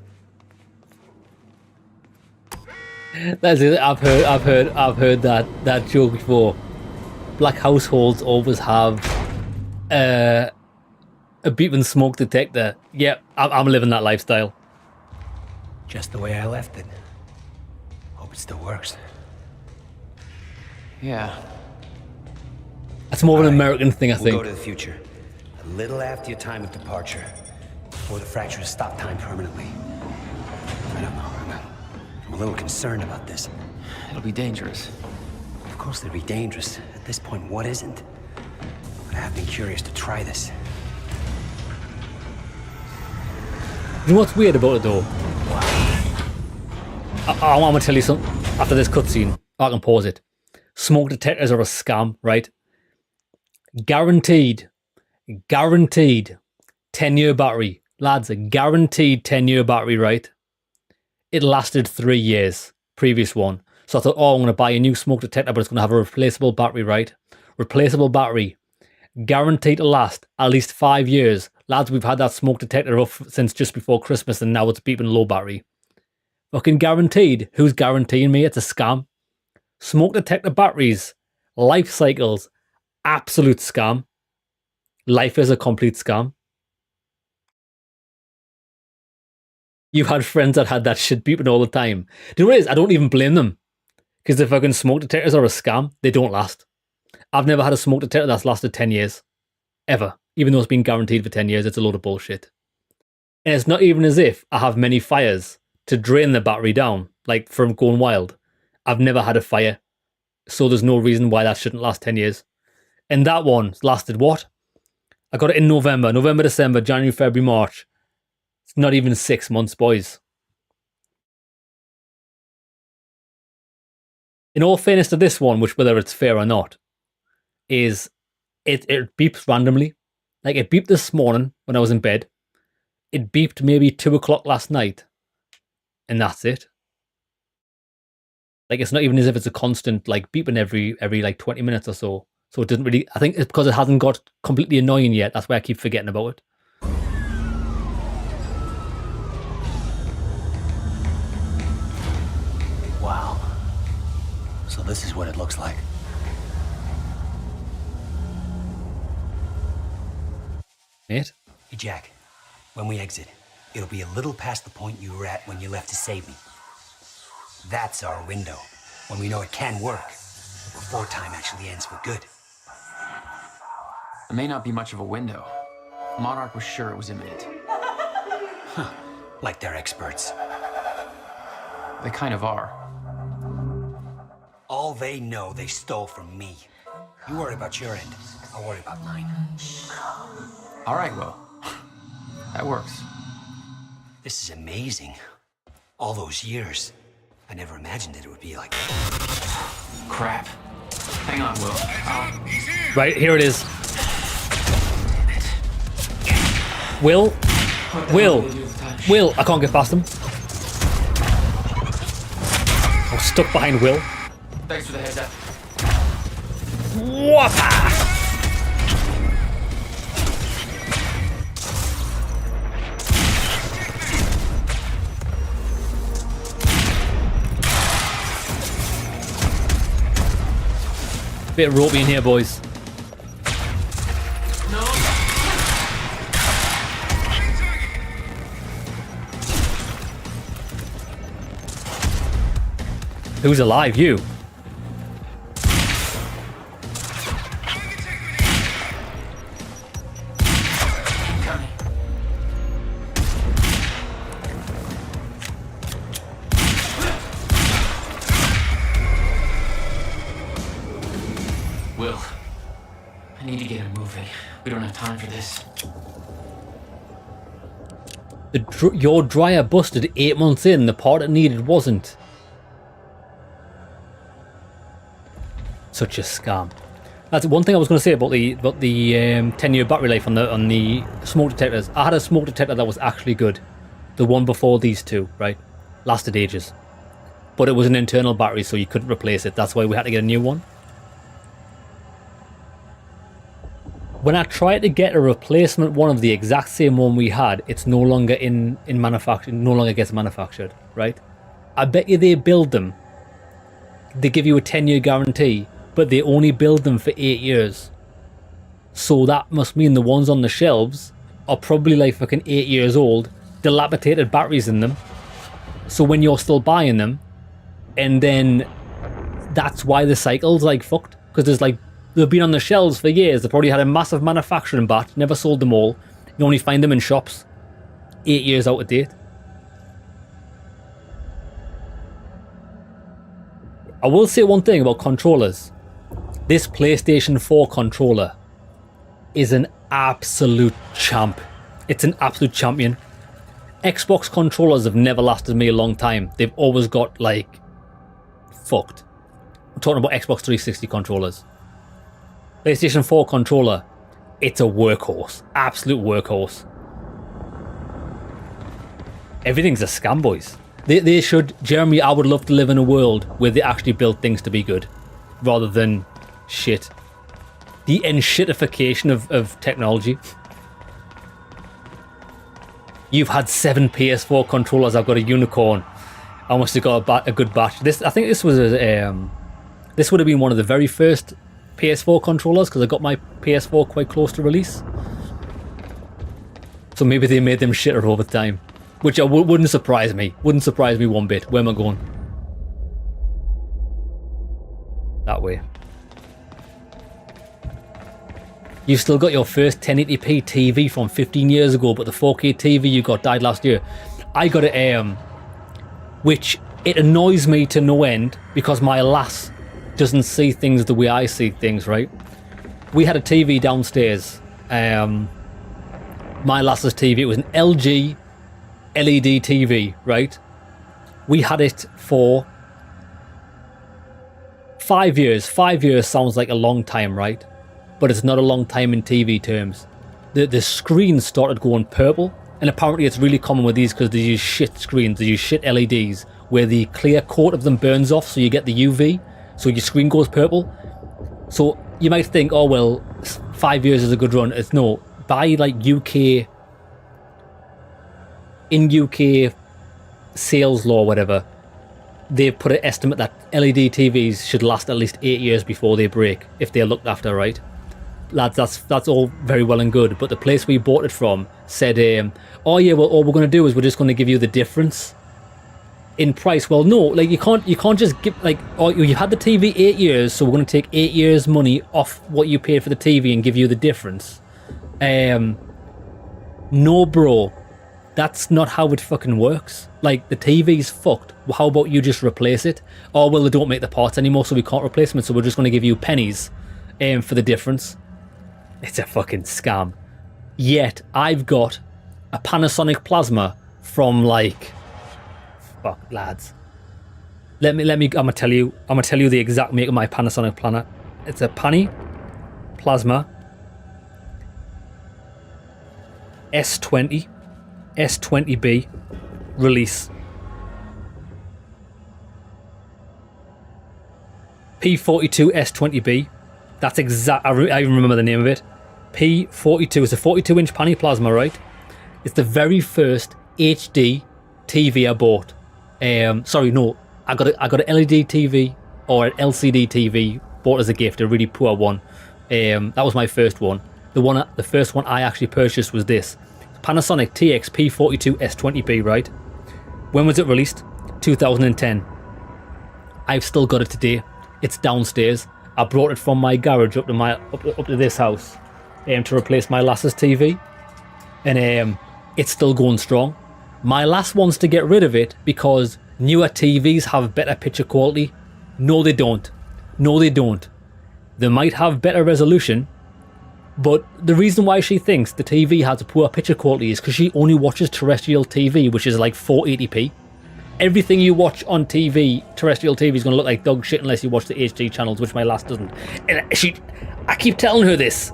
That's it. I've heard that joke before. Black households always have a beeping smoke detector. Yep, I'm living that lifestyle. Just the way I left it. Hope it still works. Yeah. That's more of an American thing, I think. We'll go to the future. A little after your time of departure. Before the fractures stop time permanently. I don't know. I'm a little concerned about this. It'll be dangerous. Of course it'll be dangerous. At this point, what isn't? But I have been curious to try this. You know what's weird about it though? I'm gonna tell you something after this cutscene. I can pause it. Smoke detectors are a scam, right? Guaranteed 10-year battery. Lads, a guaranteed 10-year battery, right? It lasted 3 years, previous one. So I thought, oh, I'm going to buy a new smoke detector, but it's going to have a replaceable battery, right? Replaceable battery. Guaranteed to last at least 5 years. Lads, we've had that smoke detector up since just before Christmas and now it's beeping low battery. Fucking guaranteed. Who's guaranteeing me? It's a scam. Smoke detector batteries. Life cycles. Absolute scam. Life is a complete scam. You had friends that had that shit beeping all the time. Do you know what it is? I don't even blame them. Because the fucking smoke detectors are a scam. They don't last. I've never had a smoke detector that's lasted 10 years. Ever. Even though it's been guaranteed for 10 years, it's a load of bullshit. And it's not even as if I have many fires to drain the battery down, like from going wild. I've never had a fire, so there's no reason why that shouldn't last 10 years. And that one lasted what? I got it in November, December, January, February, March. It's not even 6 months, boys. In all fairness to this one, which whether it's fair or not, is it beeps randomly. Like it beeped this morning when I was in bed. It beeped maybe 2 o'clock last night. And that's it. Like it's not even as if it's a constant like beeping every like 20 minutes or so. So it doesn't really, I think it's because it hasn't got completely annoying yet. That's why I keep forgetting about it. Wow. So this is what it looks like. Mate? Hey, Jack. When we exit, it'll be a little past the point you were at when you left to save me. That's our window, when we know it can work, before time actually ends for good. It may not be much of a window. Monarch was sure it was imminent. Huh. Like they're experts. They kind of are. All they know they stole from me. You worry about your end, I'll worry about mine. All right, Will. That works. This is amazing. All those years. I never imagined it would be like that. Crap. Hang on, Will. Right, here it is. Will, I can't get past him. I'm stuck behind Will. Thanks for the heads up. Whoppa! Bit ropey in here, boys. Who's alive? You? Will, I need to get him moving. We don't have time for this. Your dryer busted 8 months in. The part it needed wasn't. Such a scam. That's one thing I was going to say about the 10-year battery life on the smoke detectors. I had a smoke detector that was actually good. The one before these two, right? Lasted ages. But it was an internal battery, so you couldn't replace it. That's why we had to get a new one. When I tried to get a replacement one of the exact same one we had, it's no longer in manufacture, no longer gets manufactured, right? I bet you they build them. They give you a 10-year guarantee, but they only build them for 8 years. So that must mean the ones on the shelves are probably like fucking 8 years old, dilapidated batteries in them. So when you're still buying them, and then that's why the cycle's like fucked, because there's like, they've been on the shelves for years. They probably had a massive manufacturing batch, never sold them all. You only find them in shops 8 years out of date. I will say one thing about controllers. This PlayStation 4 controller is an absolute champ. It's an absolute champion. Xbox controllers have never lasted me a long time. They've always got like fucked. I'm talking about Xbox 360 controllers. PlayStation 4 controller, it's a workhorse. Absolute workhorse. Everything's a scam, boys. They should, Jeremy, I would love to live in a world where they actually build things to be good, rather than shit. The enshittification of technology. You've had 7 PS4 controllers. I've got a unicorn. I must have got a good batch. I think this was this would have been one of the very first PS4 controllers, because I got my PS4 quite close to release. So maybe they made them shitter over time. Which wouldn't surprise me. Wouldn't surprise me one bit. Where am I going? That way. You've still got your first 1080p TV from 15 years ago, but the 4K TV you got died last year. I got it. which it annoys me to no end because my lass doesn't see things the way I see things, right? We had a TV downstairs. My lass's TV, it was an LG LED TV, right? We had it for 5 years. 5 years sounds like a long time, right? But it's not a long time in TV terms. The screen started going purple, and apparently it's really common with these because they use shit screens, they use shit LEDs, where the clear coat of them burns off, so you get the UV, so your screen goes purple. So you might think, oh well, 5 years is a good run. It's no. By like in UK sales law or whatever, they put an estimate that LED TVs should last at least 8 years before they break, if they're looked after, right? Lads, that's all very well and good, but the place we bought it from said, oh yeah, well, all we're going to do is we're just going to give you the difference in price. Well, no, like you can't just give, like, oh, you had the TV 8 years, so we're going to take 8 years money off what you paid for the TV and give you the difference. No, bro, that's not how it fucking works. Like, the TV's fucked. How about you just replace it? Oh, well, they don't make the parts anymore, so we can't replace them, so we're just going to give you pennies for the difference. It's a fucking scam. Yet I've got a Panasonic plasma from like, fuck, lads. I'm gonna tell you the exact make of my Panasonic planner. It's a Pani Plasma S20 S20B release. P42 S20B. That's exact. I even remember the name of it. P42. It's a 42-inch Pani Plasma, right? It's the very first HD TV I bought. Sorry, no. I got an LED TV or an LCD TV bought as a gift, a really poor one. That was my first one. The first one I actually purchased was this Panasonic TX P42 S20B, right? When was it released? 2010. I've still got it today. It's downstairs. I brought it from my garage up to this house to replace my lass's TV, and it's still going strong. My lass wants to get rid of it because newer TVs have better picture quality. No, they don't. No, they don't. They might have better resolution, but the reason why she thinks the TV has a poor picture quality is because she only watches terrestrial TV, which is like 480p. Everything you watch on TV, terrestrial TV, is going to look like dog shit unless you watch the HD channels, which my lass doesn't. And I keep telling her this,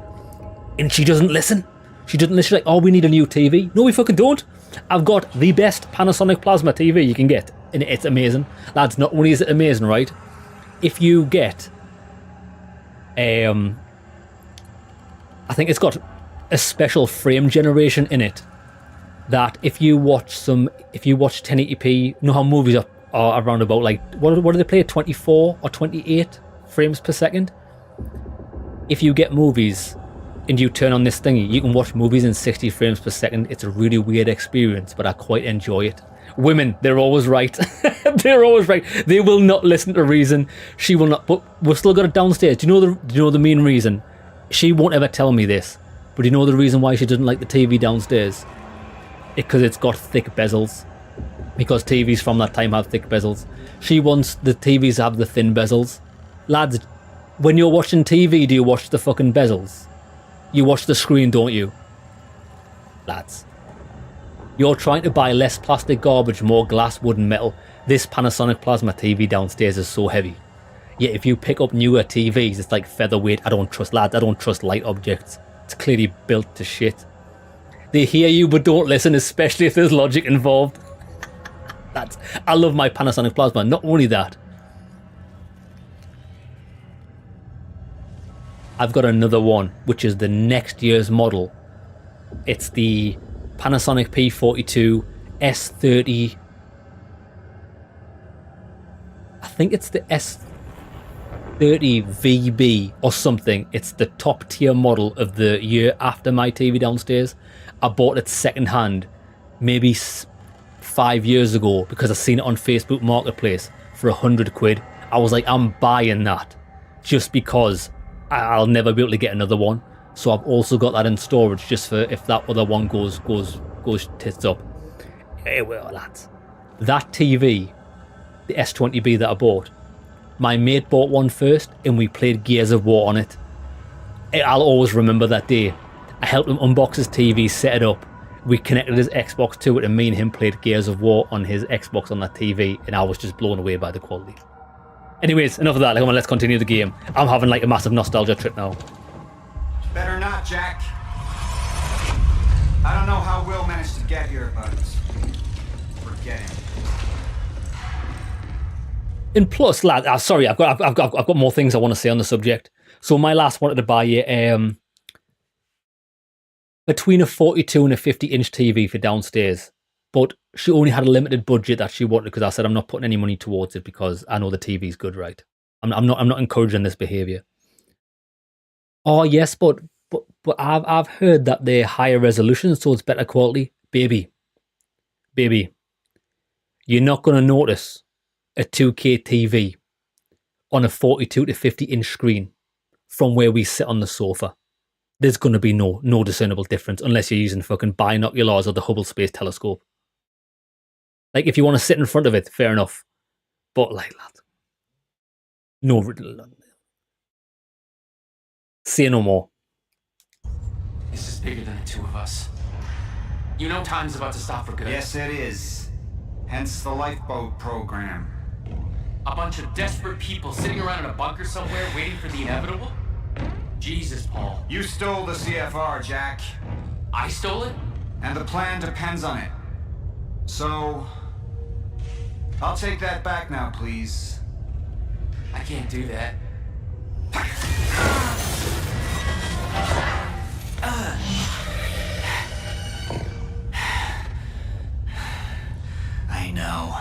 and she doesn't listen. She doesn't listen. She's like, oh, we need a new TV. No, we fucking don't. I've got the best Panasonic Plasma TV you can get, and it's amazing. Lads, not only is it amazing, right? If you get, I think it's got a special frame generation in it, that if you watch 1080p, you know how movies are around about, like, what do they play, 24 or 28 frames per second? If you get movies and you turn on this thingy, you can watch movies in 60 frames per second. It's a really weird experience, but I quite enjoy it. Women, they're always right. They're always right. They will not listen to reason. She will not, but we've still got it downstairs. Do you know the main reason? She won't ever tell me this, but do you know the reason why she doesn't like the TV downstairs? Because it's got thick bezels. Because TVs from that time have thick bezels. She wants the TVs to have the thin bezels. Lads, when you're watching TV, do you watch the fucking bezels? You watch the screen, don't you? Lads. You're trying to buy less plastic garbage, more glass, wood and metal. This Panasonic Plasma TV downstairs is so heavy. Yet if you pick up newer TVs, it's like featherweight. I don't trust, lads. I don't trust light objects. It's clearly built to shit. They hear you but don't listen, especially if there's logic involved. I love my Panasonic Plasma. Not only that, I've got another one, which is the next year's model. It's the Panasonic P42 S30. I think it's the S30 VB or something. It's the top tier model of the year after my TV downstairs. I bought it second hand, maybe 5 years ago, because I seen it on Facebook Marketplace for 100 quid. I was like, I'm buying that just because I'll never be able to get another one. So I've also got that in storage just for if that other one goes tits up. Hey, well, lads, That TV, the S20B that I bought, my mate bought one first and we played Gears of War on it. I'll always remember that day. I helped him unbox his TV, set it up. We connected his Xbox to it and me and him played Gears of War on his Xbox on that TV and I was just blown away by the quality. Anyways, enough of that. Come on, let's continue the game. I'm having like a massive nostalgia trip now. Better not, Jack. I don't know how Will managed to get here, but forget him. And plus, lad, sorry, I've got more things I want to say on the subject. So my last wanted to buy you between a 42 and a 50-inch TV for downstairs, but she only had a limited budget that she wanted because I said I'm not putting any money towards it because I know the TV's good, right? I'm not encouraging this behavior. Oh yes, but I've heard that they're higher resolution, so it's better quality. Baby, you're not gonna notice a 2K TV on a 42 to 50-inch screen from where we sit on the sofa. There's gonna be no discernible difference unless you're using fucking binoculars or the Hubble Space Telescope. Like if you want to sit in front of it, fair enough. But like, lad, no. Say no more. This is bigger than the two of us. You know time's about to stop for good. Yes, it is. Hence the lifeboat program. A bunch of desperate people sitting around in a bunker somewhere waiting for the inevitable? Jesus, Paul. You stole the CFR, Jack. I stole it? And the plan depends on it. So, I'll take that back now, please. I can't do that. I know.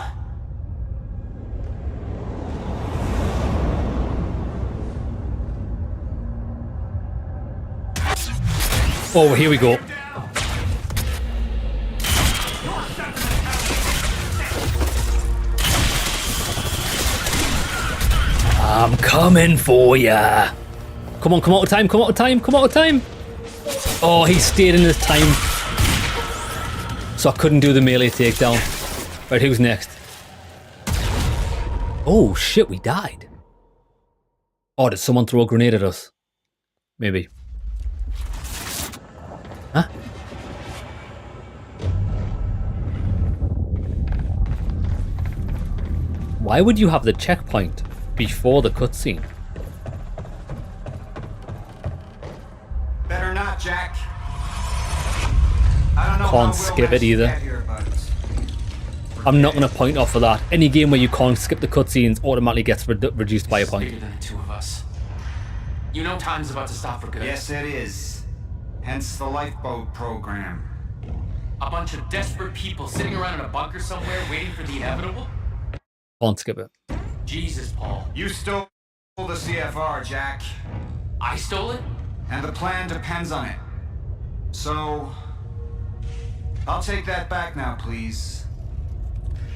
Oh, here we go. I'm coming for ya. Come on, come out of time, come out of time, come out of time. Oh, he stayed in his time. So I couldn't do the melee takedown. Right, who's next? Oh shit, we died. Oh, did someone throw a grenade at us? Maybe. Huh? Why would you have the checkpoint before the cutscene? Better not, Jack. I don't know. Can't skip it either. I'm not going to point off for that. Any game where you can't skip the cutscenes automatically gets reduced by a point. Bigger than the two of us. You know time's about to stop for good. Yes, it is. Hence the lifeboat program. A bunch of desperate people sitting around in a bunker somewhere waiting for the inevitable? Can't skip it. Jesus, Paul. You stole the CFR, Jack. I stole it? And the plan depends on it. So, I'll take that back now, please.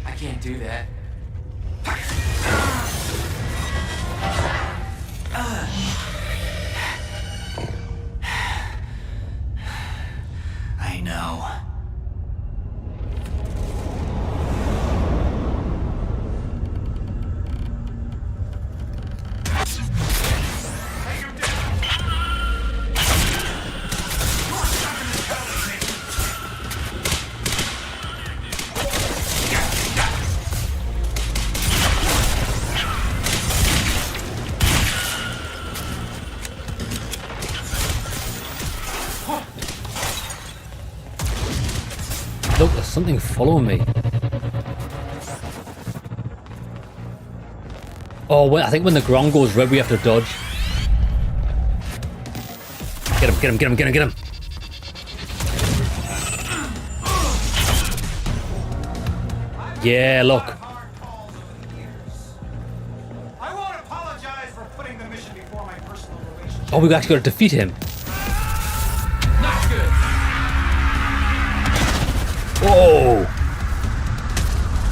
I can't do that. I know. Look, there's something following me. Oh, wait, I think when the ground goes red, we have to dodge. Get him, get him, get him, get him, get him. Yeah, look. I won't apologize for putting the mission before my personal relationship. Oh, we actually got to defeat him. Not good. Whoa!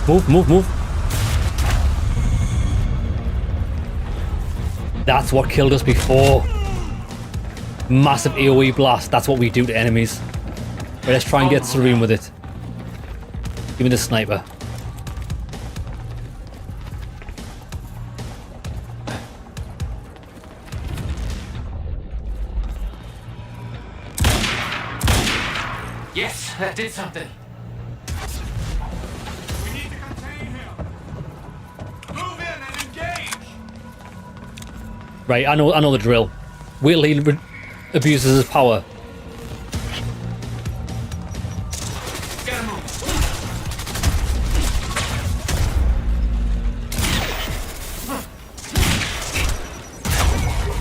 Move, move, move. That's what killed us before. Massive AoE blast. That's what we do to enemies. Right, let's try and get serene with it. Give me the sniper. Yes, that did something. We need to contain him. Move in and engage. Right, I know the drill. Wait till he abuses his power.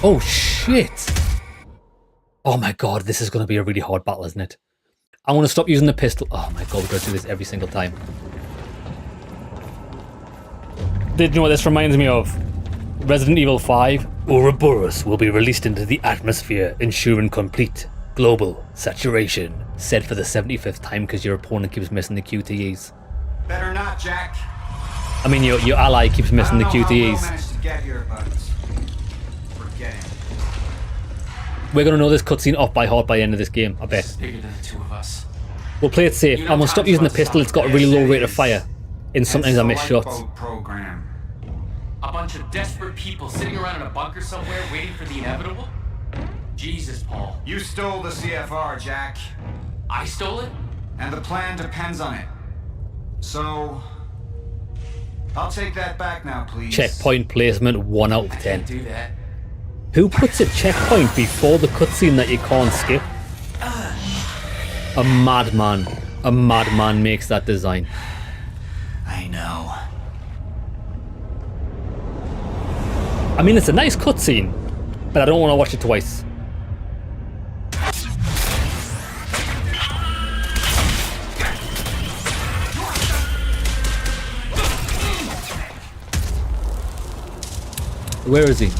Oh shit! Oh my god, this is going to be a really hard battle, isn't it? I want to stop using the pistol. Oh my god, we've got to do this every single time. Did you know what this reminds me of? Resident Evil 5. Ouroboros will be released into the atmosphere, ensuring complete global saturation. Said for the 75th time because your opponent keeps missing the QTEs. Better not, Jack. I mean, your ally keeps missing the I don't know how Will QTEs. managed to get here, but forget it. We're going to know this cutscene off by heart by the end of this game, I bet. It's bigger than the two of us. We'll play it safe. I'm going to stop using the pistol. It's got a really low rate of fire. And sometimes I miss shots. Program. A bunch of desperate people sitting around in a bunker somewhere waiting for the inevitable? Jesus, Paul. You stole the CFR, Jack. I stole it? And the plan depends on it. So, I'll take that back now, please. Checkpoint placement 1 out of 10. Can't do that. Who puts a checkpoint before the cutscene that you can't skip? A madman. A madman makes that design. I know. I mean, it's a nice cutscene, but I don't want to watch it twice. Where is he?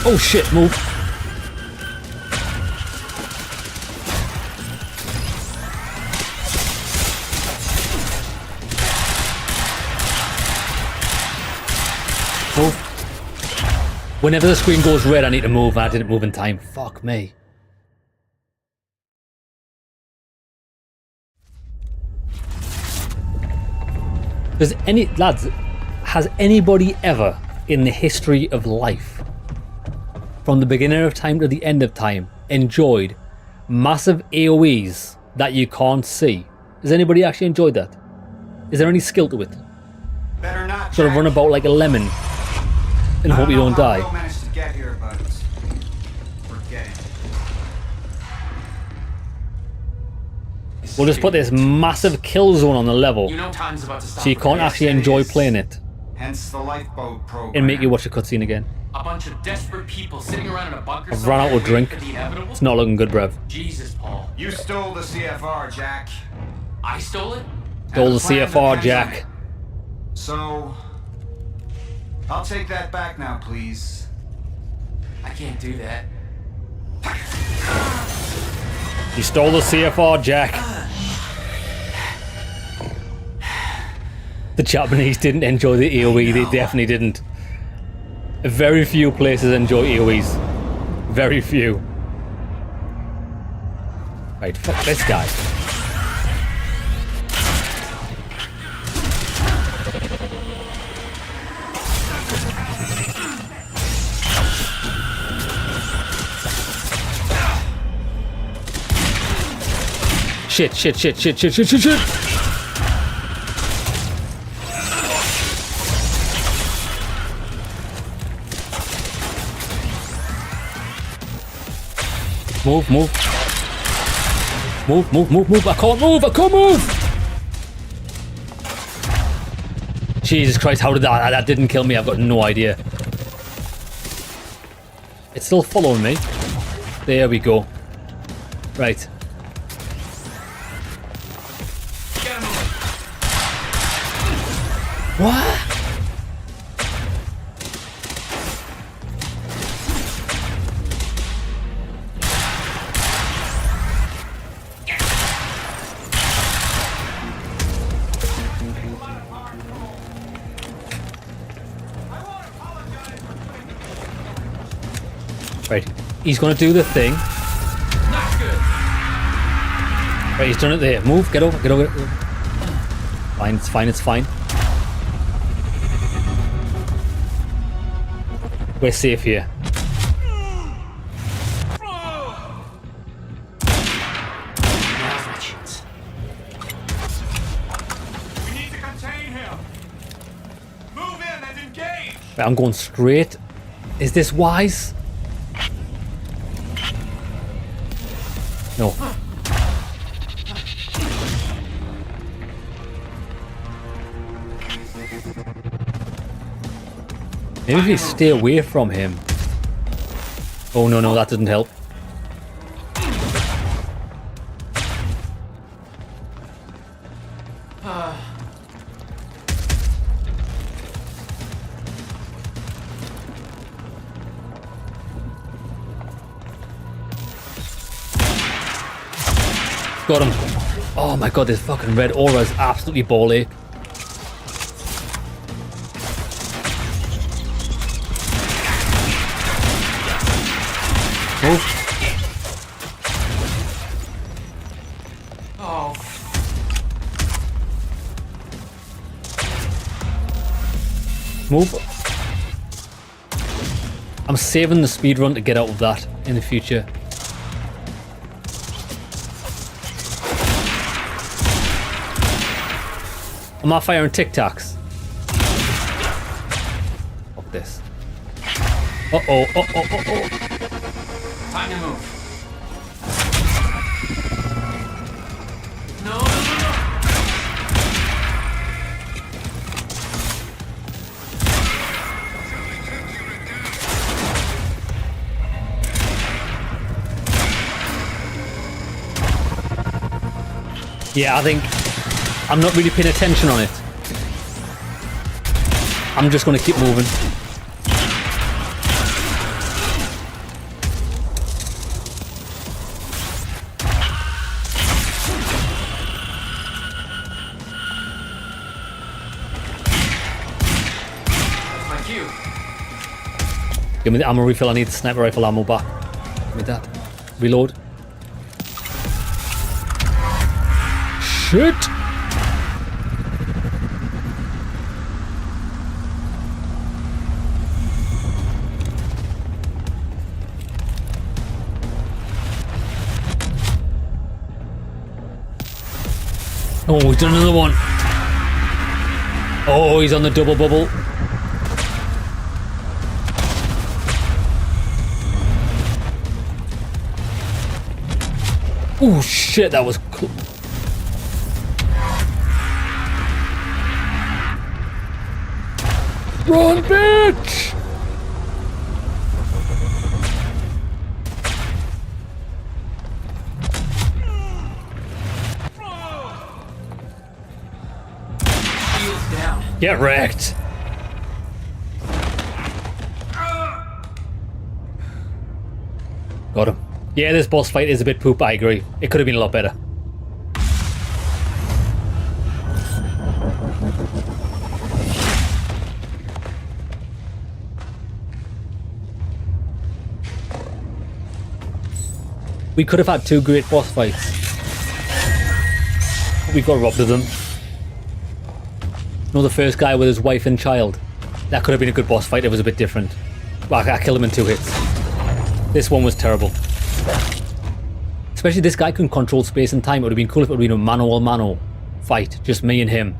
Oh shit, move. Move. Whenever the screen goes red, I need to move. I didn't move in time. Fuck me. Has anybody ever in the history of life, from the beginning of time to the end of time, enjoyed massive AoEs that you can't see? Has anybody actually enjoyed that? Is there any skill to it? Better not, Sort of run about like a lemon and hope you don't die. Will managed to get here, but forget it. We'll just put this massive kill zone on the level, You know time's about to stop. so you can't actually enjoy playing it, Hence the lifeboat program. and make you watch the cutscene again. A bunch of desperate people sitting around in a bunker I've run out of somewhere drink. waiting for the inevitable? It's not looking good, bruv. Jesus, Paul. You stole the CFR, Jack. I stole it? Stole the CFR, Jack. So, I'll take that back now, please. I can't do that. You stole the CFR, Jack. The Japanese didn't enjoy the AoE, they definitely didn't. Very few places enjoy AoEs. Very few. Right, fuck this guy. Shit, shit, shit, shit, shit, shit, shit, shit! Move, move. Move, move, move, move. I can't move, I can't move! Jesus Christ, how did that didn't kill me? I've got no idea. It's still following me. There we go. Right. What? Right, he's gonna do the thing. Right, he's done it there. Move, get over, get over. Fine, it's fine, it's fine. We're safe here. Right, I'm going straight. Is this wise? No. Maybe if you stay away from him. Oh no, no, that doesn't help. Got him. Oh my god, this fucking red aura is absolutely ball ache. Move. Oh. Move. I'm saving the speed run to get out of that in the future. I'm not firing Tic Tacs. Fuck this. Uh-oh, uh-oh. Time to move. No. Yeah, I think I'm not really paying attention on it. I'm just going to keep moving. My cue. Give me the ammo refill. I need the sniper rifle ammo back. Give me that. Reload. Shit! Oh, he's done another one. Oh, he's on the double bubble. Oh shit, that was cool. Run, bitch! Shields down. Get wrecked. Got him. Yeah, this boss fight is a bit poop, I agree. It could have been a lot better. We could have had two great boss fights. We got robbed of them. You know, the first guy with his wife and child. That could have been a good boss fight. It was a bit different. Well, I killed him in 2 hits. This one was terrible. Especially this guy can control space and time. It would have been cool if it would have been a mano fight. Just me and him.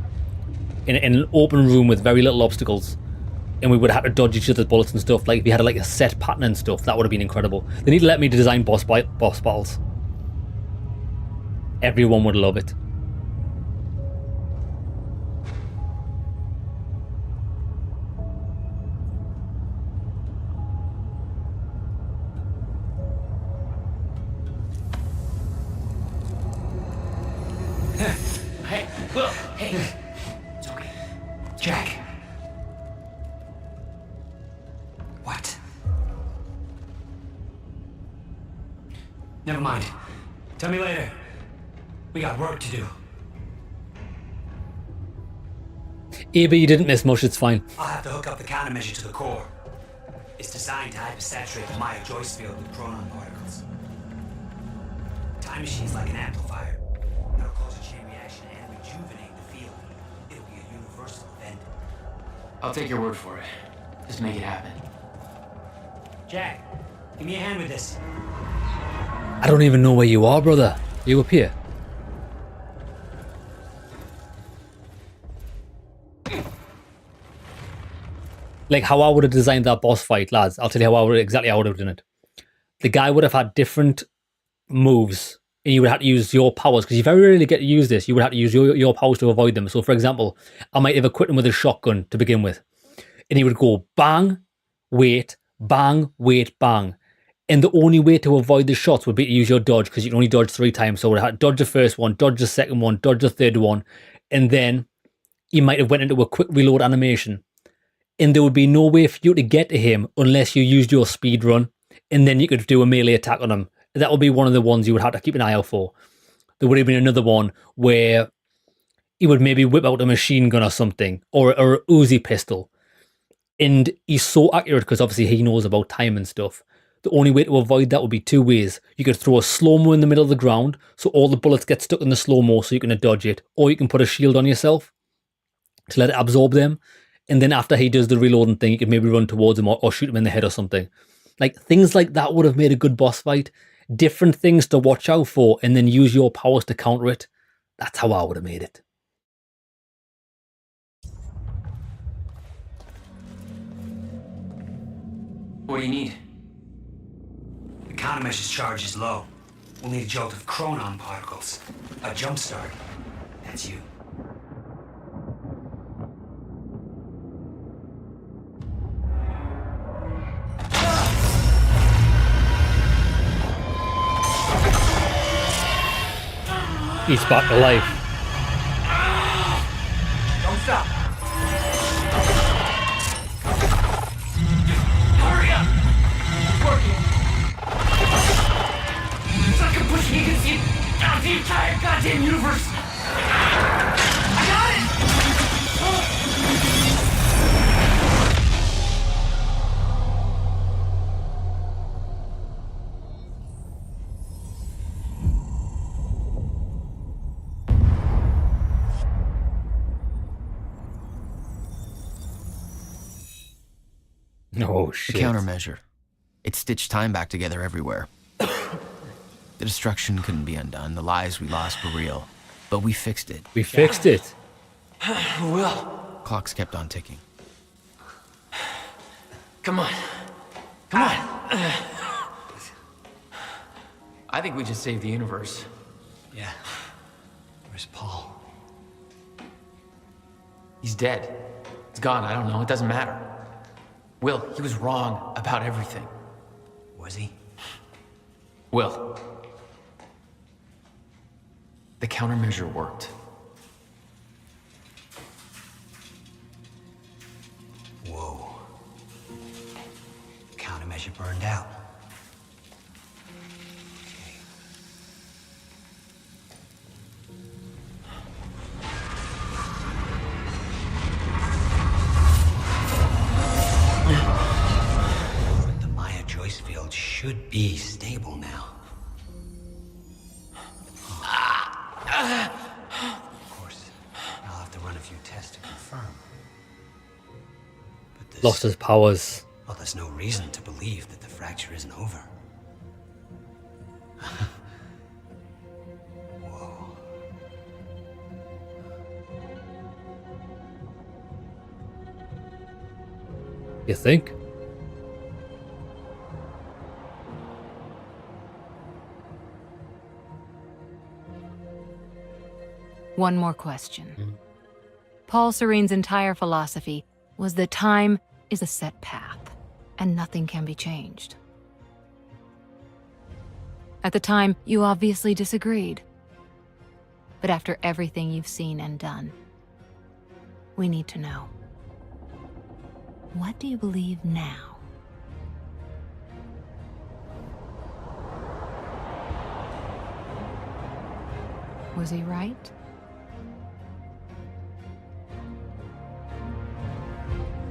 In an open room with very little obstacles. And we would have had to dodge each other's bullets and stuff. Like, if we had like a set pattern and stuff, that would have been incredible. They need to let me design boss battles. Everyone would love it. Hey, look, hey. It's okay. Jack. What? Never mind. Tell me later. We got work to do. Yeah, but you didn't miss much, it's fine. I'll have to hook up the countermeasure to the core. It's designed to hypersaturate the Maya Joyce field with proton particles. Time machine's like an amplifier. It'll cause a chain reaction and rejuvenate the field. It'll be a universal event. I'll take your word for it. Just make it happen. Jack, give me a hand with this. I don't even know where you are, brother. You up here? Like how I would have designed that boss fight, lads. I'll tell you exactly how I would have done it. The guy would have had different moves, and you would have to use your powers, because you very rarely get to use this. You would have to use your powers to avoid them. So, for example, I might have equipped him with a shotgun to begin with, and he would go bang, wait, bang, wait, bang. And the only way to avoid the shots would be to use your dodge, because you can only dodge 3 times. So I would have to dodge the first one, dodge the second one, dodge the third one, and then you might have went into a quick reload animation. And there would be no way for you to get to him unless you used your speed run, and then you could do a melee attack on him. That would be one of the ones you would have to keep an eye out for. There would have been another one where he would maybe whip out a machine gun or something, or a Uzi pistol. And he's so accurate because obviously he knows about time and stuff. The only way to avoid that would be 2 ways. You could throw a slow-mo in the middle of the ground, so all the bullets get stuck in the slow-mo so you can dodge it, or you can put a shield on yourself to let it absorb them. And then after he does the reloading thing, you can maybe run towards him or shoot him in the head or something. Like, things like that would have made a good boss fight. Different things to watch out for, and then use your powers to counter it. That's how I would have made it. What do you need? The countermeasures charge is low. We'll need a jolt of chronon particles. A jump start. That's you. He's back to life. Don't stop. Hurry up! It's working. It's like I'm pushing against the entire goddamn universe. I got it! Oh, shit. The countermeasure. It stitched time back together everywhere. The destruction couldn't be undone. The lives we lost were real. But we fixed it. We fixed it. Will. Clocks kept on ticking. Come on. Come on. I think we just saved the universe. Yeah. Where's Paul? He's dead. He's gone. I don't know. It doesn't matter. Will, he was wrong about everything. Was he? Will. The countermeasure worked. Whoa. Countermeasure burned out. But the Maya Joyce field should be stable now. Of course, I'll have to run a few tests to confirm. But there's, Lost his powers. well, there's no reason to believe that the fracture isn't over. Whoa. You think? One more question. Paul Serene's entire philosophy was that time is a set path, and nothing can be changed. At the time, you obviously disagreed. But after everything you've seen and done, we need to know. What do you believe now? Was he right?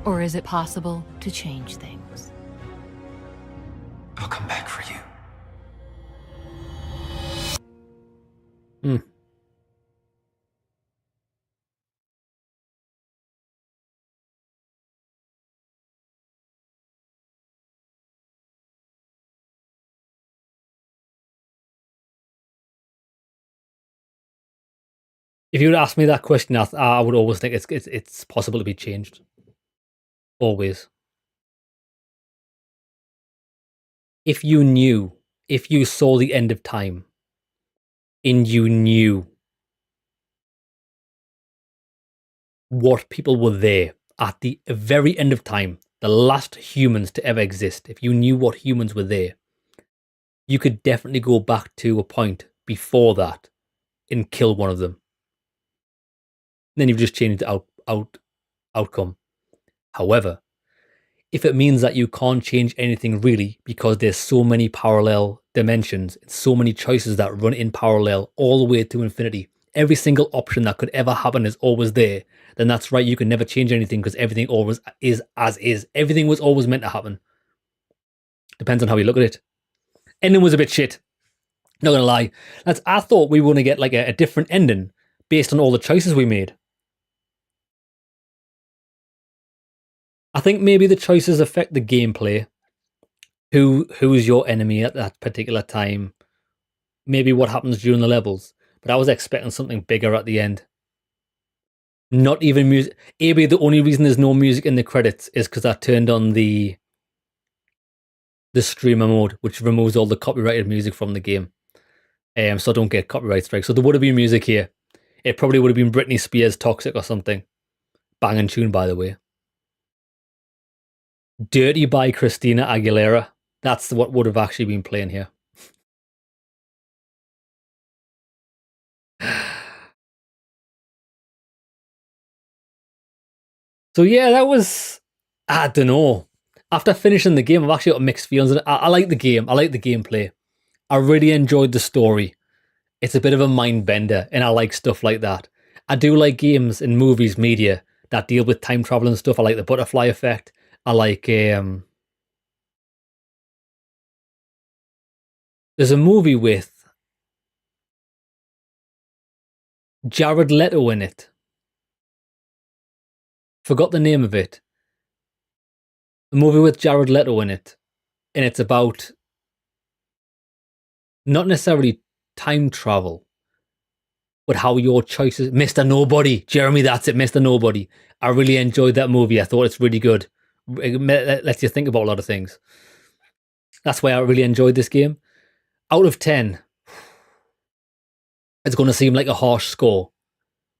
Or is it possible to change things? I'll come back for you. If you would ask me that question, I would always think it's possible to be changed. Always. If you saw the end of time, and you knew what people were there at the very end of time, the last humans to ever exist, if you knew what humans were there, you could definitely go back to a point before that and kill one of them. Then you've just changed the outcome. However, if it means that you can't change anything really because there's so many parallel dimensions, so many choices that run in parallel all the way to infinity, every single option that could ever happen is always there, then that's right, you can never change anything because everything always is as is. Everything was always meant to happen. Depends on how you look at it. Ending was a bit shit. Not gonna lie. I thought we were gonna get like a different ending based on all the choices we made. I think maybe the choices affect the gameplay. Who's your enemy at that particular time? Maybe what happens during the levels. But I was expecting something bigger at the end. Not even music. Maybe the only reason there's no music in the credits is because I turned on the streamer mode, which removes all the copyrighted music from the game. So I don't get copyright strikes. So there would have been music here. It probably would have been Britney Spears' Toxic or something. Banging tune, by the way. Dirty by Christina Aguilera. That's what would have actually been playing here. So yeah, that was, I don't know. After finishing the game, I've actually got mixed feelings. I like the game. I like the gameplay. I really enjoyed the story. It's a bit of a mind bender, and I like stuff like that. I do like games and movies, media that deal with time travel and stuff. I like the butterfly effect. I like there's a movie with Jared Leto in it. Forgot the name of it. A movie with Jared Leto in it, and it's about not necessarily time travel, but how your choices. Mr. Nobody, Jeremy, that's it, Mr. Nobody. I really enjoyed that movie. I thought it's really good. It lets you think about a lot of things. That's why I really enjoyed this game. Out of 10, it's going to seem like a harsh score,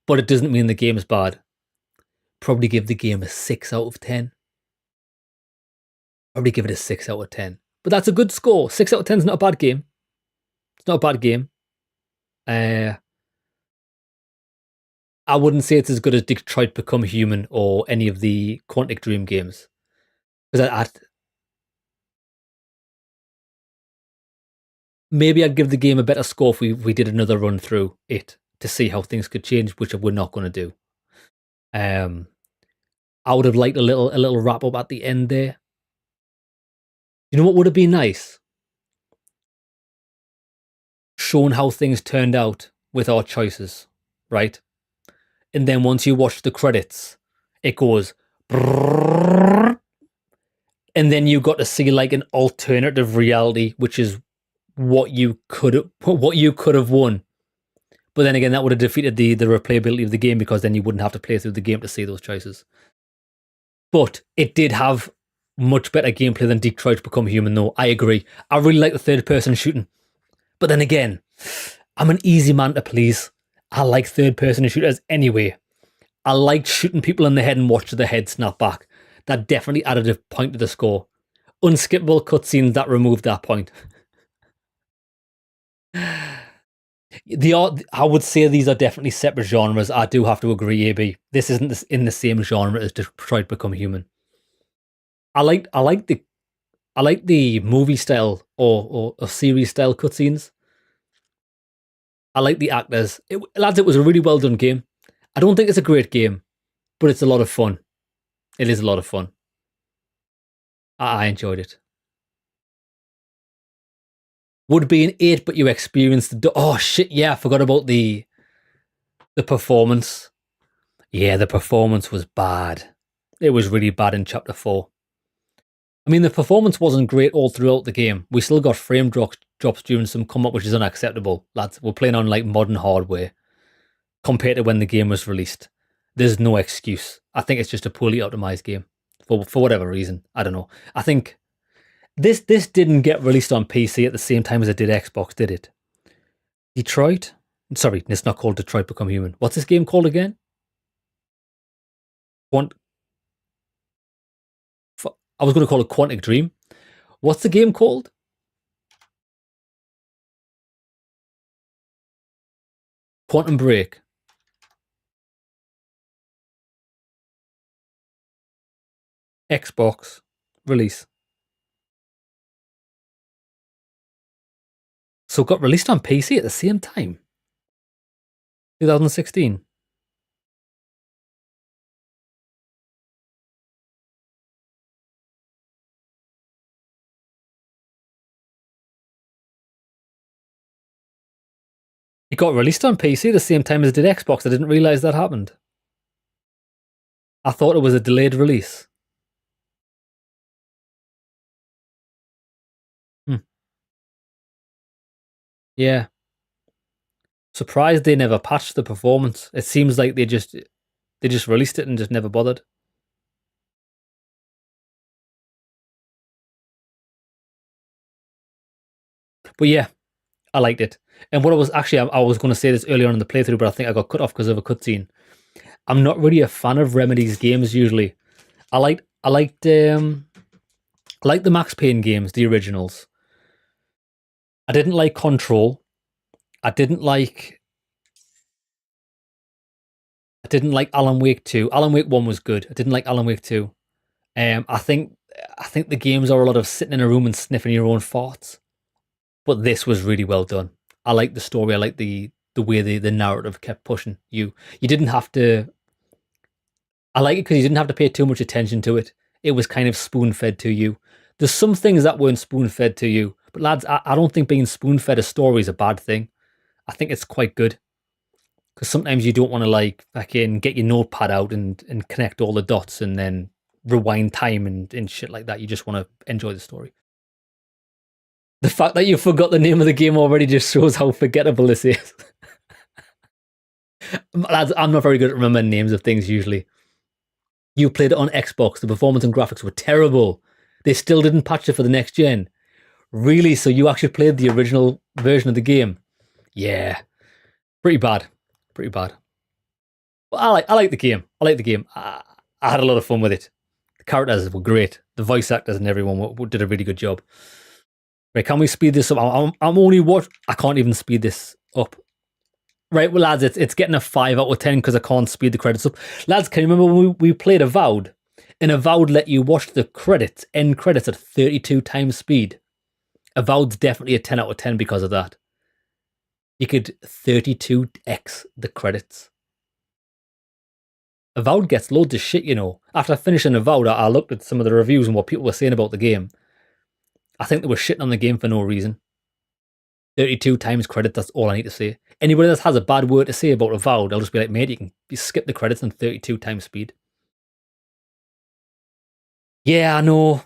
but it doesn't mean the game is bad. Probably give the game a 6 out of 10. Probably give it a 6 out of 10. But that's a good score. 6 out of 10 is not a bad game. It's not a bad game. I wouldn't say it's as good as Detroit Become Human or any of the Quantic Dream games. Because maybe I'd give the game a better score if we did another run through it to see how things could change, which we're not going to do. I would have liked a little wrap up at the end there. You know what would have been nice? Showing how things turned out with our choices, right? And then once you watch the credits, it goes brrrr, and then you got to see like an alternative reality, which is what you could have won. But then again, that would have defeated the replayability of the game, because then you wouldn't have to play through the game to see those choices. But it did have much better gameplay than Detroit Become Human, though. I agree. I really like the third person shooting. But then again, I'm an easy man to please. I like third person shooters anyway. I liked shooting people in the head and watching the head snap back. That definitely added a point to the score. Unskippable cutscenes, that removed that point. I would say these are definitely separate genres. I do have to agree, AB. This isn't in the same genre as Detroit Become Human. I like the movie style or series style cutscenes. I like the actors. Lads, it was a really well done game. I don't think it's a great game, but it's a lot of fun. It is a lot of fun. I enjoyed it. Would be an 8, but you experienced the... Oh, shit, yeah, I forgot about the performance. Yeah, the performance was bad. It was really bad in Chapter 4. I mean, the performance wasn't great all throughout the game. We still got frame drops during some combat, which is unacceptable. Lads, we're playing on like modern hardware compared to when the game was released. There's no excuse. I think it's just a poorly optimized game. for whatever reason. I don't know. I think this didn't get released on PC at the same time as it did Xbox, did it? Detroit? Sorry, it's not called Detroit Become Human. What's this game called again? I was going to call it Quantic Dream. What's the game called? Quantum Break. Xbox release. So it got released on PC at the same time. 2016. It got released on PC the same time as it did Xbox. I didn't realize that happened. I thought it was a delayed release. Yeah. Surprised they never patched the performance. It seems like they just released it and just never bothered. But yeah, I liked it. And what I was going to say this earlier on in the playthrough, but I think I got cut off because of a cutscene. I'm not really a fan of Remedy's games usually. I liked the Max Payne games, the originals. I didn't like Control. I didn't like Alan Wake 2. Alan Wake 1 was good. I didn't like Alan Wake 2. I think the games are a lot of sitting in a room and sniffing your own farts. But this was really well done. I liked the story. I liked the way the narrative kept pushing you. You didn't have to... I like it because you didn't have to pay too much attention to it. It was kind of spoon-fed to you. There's some things that weren't spoon-fed to you. But lads, I don't think being spoon-fed a story is a bad thing. I think it's quite good. Because sometimes you don't want to like fucking get your notepad out and connect all the dots and then rewind time and shit like that. You just want to enjoy the story. The fact that you forgot the name of the game already just shows how forgettable this is. Lads, I'm not very good at remembering names of things usually. You played it on Xbox. The performance and graphics were terrible. They still didn't patch it for the next gen. Really? So you actually played the original version of the game? Yeah. Pretty bad. Pretty bad. But I like the game. I like the game. I had a lot of fun with it. The characters were great. The voice actors and everyone did a really good job. Right, can we speed this up? I'm only I can't even speed this up. Right, well, lads, it's getting a 5 out of 10 because I can't speed the credits up. Lads, can you remember when we played Avowed? And Avowed let you watch the end credits at 32 times speed. Avowed's definitely a 10 out of 10 because of that. You could 32x the credits. Avowed gets loads of shit, you know. After finishing Avowed, I looked at some of the reviews and what people were saying about the game. I think they were shitting on the game for no reason. 32 times credit, that's all I need to say. Anybody that has a bad word to say about Avowed, I'll just be like, mate, you skip the credits on 32 times speed. Yeah, I know.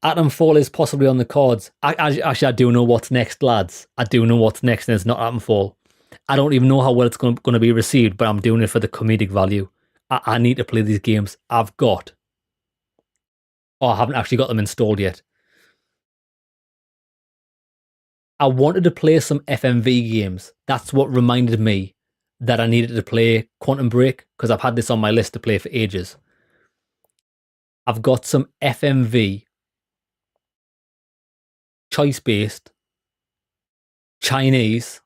Atomfall is possibly on the cards. Actually, I do know what's next, lads. I do know what's next, and it's not Atomfall. I don't even know how well it's going to be received, but I'm doing it for the comedic value. I need to play these games. I haven't actually got them installed yet. I wanted to play some FMV games. That's what reminded me that I needed to play Quantum Break, because I've had this on my list to play for ages. I've got some FMV, choice-based, Chinese,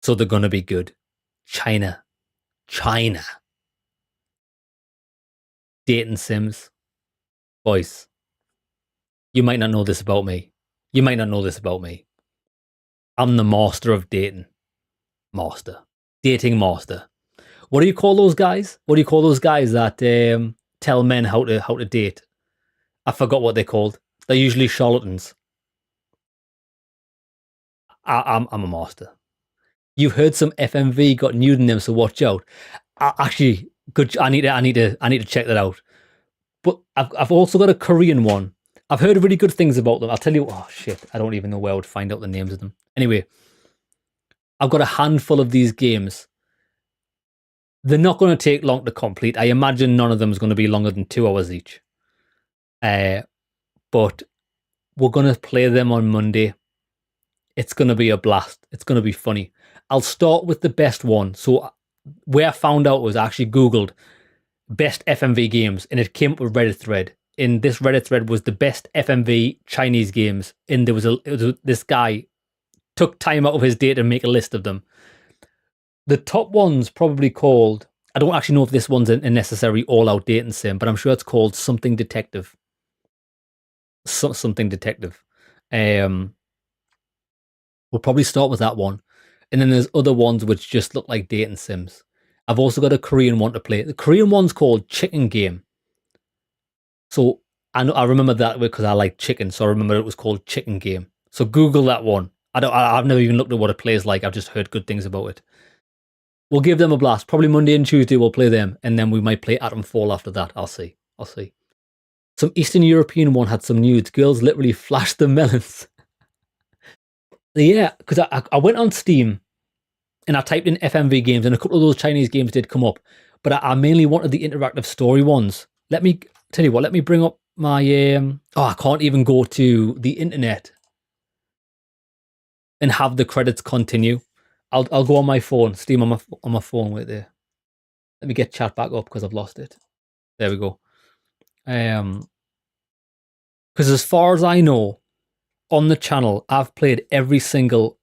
so they're going to be good. China. Dating sims. Boys, you might not know this about me. I'm the master of dating. Dating master. What do you call those guys? What do you call those guys that tell men how to date? I forgot what they're called. They're usually charlatans. I'm a master. You've heard some FMV got nude in them, so watch out. Actually, good. I need to check that out. But I've also got a Korean one. I've heard really good things about them. I'll tell you. Oh shit! I don't even know where I would find out the names of them. Anyway, I've got a handful of these games. They're not going to take long to complete. I imagine none of them is going to be longer than 2 hours each. But we're going to play them on Monday. It's going to be a blast. It's going to be funny. I'll start with the best one. So where I found out was I actually Googled best FMV games, and it came up with Reddit thread. In this Reddit thread was the best FMV Chinese games, and there was this guy took time out of his day to make a list of them. The top one's probably called, I don't actually know if this one's a necessary all-out dating sim, but I'm sure it's called Something Detective. Something Detective. We'll probably start with that one. And then there's other ones which just look like dating sims. I've also got a Korean one to play. The Korean one's called Chicken Game. So I remember that because I like chicken, so I remember it was called Chicken Game. So Google that one. I've never even looked at what it plays like. I've just heard good things about it. We'll give them a blast. Probably Monday and Tuesday we'll play them, and then we might play Atom Fall after that. I'll see. Some Eastern European one had some nudes. Girls literally flashed the melons. Yeah, because I went on Steam and I typed in FMV games, and a couple of those Chinese games did come up, but I mainly wanted the interactive story ones. Let me tell you what. Let me bring up my I can't even go to the internet and have the credits continue. I'll go on my phone, Steam on my phone right there. Let me get chat back up because I've lost it. There we go. Because as far as I know, on the channel, I've played every single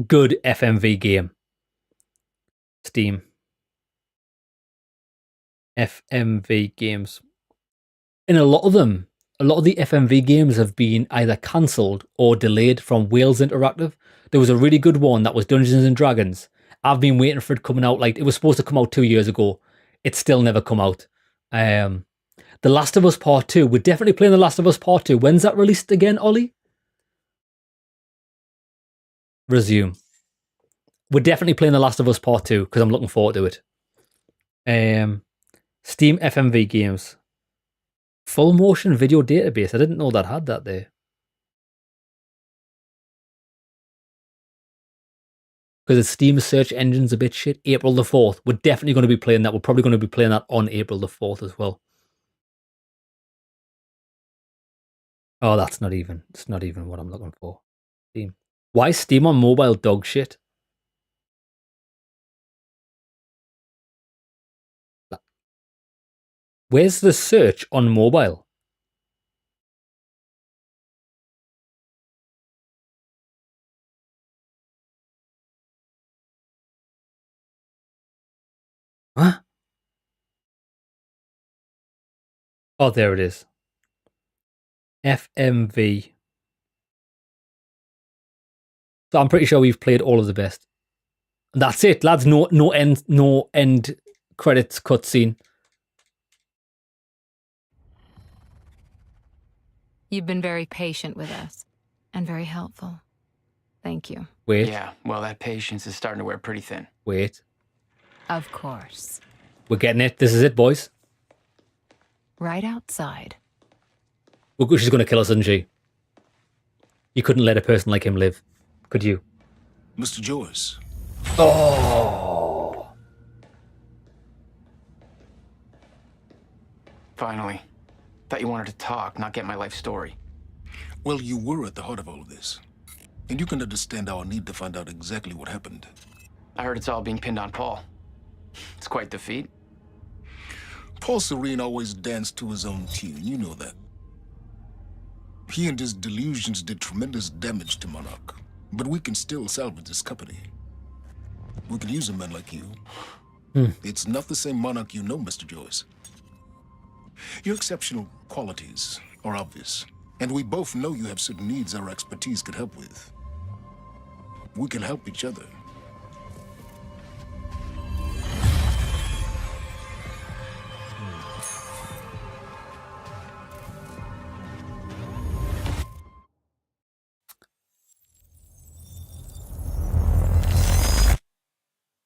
good FMV game. Steam. FMV games. And a lot of the FMV games have been either cancelled or delayed from Wales Interactive. There was a really good one that was Dungeons and Dragons. I've been waiting for it coming out. Like, it was supposed to come out 2 years ago. It's still never come out. The Last of Us Part 2. We're definitely playing The Last of Us Part 2. When's that released again, Ollie? Resume. We're definitely playing The Last of Us Part 2 because I'm looking forward to it. Steam FMV games. Full motion video database. I didn't know that had that there. Because the Steam search engine's a bit shit. April the 4th. We're definitely going to be playing that. We're probably going to be playing that on April the 4th as well. Oh, it's not even what I'm looking for. Steam. Why is Steam on mobile dog shit? Where's the search on mobile? Huh? Oh, there it is. FMV. So I'm pretty sure we've played all of the best. And that's it, lads. No end credits cutscene. You've been very patient with us and very helpful. Thank you. Wait. Yeah, well, that patience is starting to wear pretty thin. Wait. Of course. We're getting it. This is it, boys. Right outside. She's going to kill us, isn't she? You couldn't let a person like him live, could you? Mr. Joyce. Oh. Finally. Thought you wanted to talk, not get my life story. Well, you were at the heart of all of this. And you can understand our need to find out exactly what happened. I heard it's all being pinned on Paul. It's quite the feat. Paul Serene always danced to his own tune, you know that. He and his delusions did tremendous damage to Monarch. But we can still salvage this company. We can use a man like you. It's not the same Monarch you know, Mr. Joyce. Your exceptional qualities are obvious, and we both know you have certain needs our expertise could help with. We can help each other.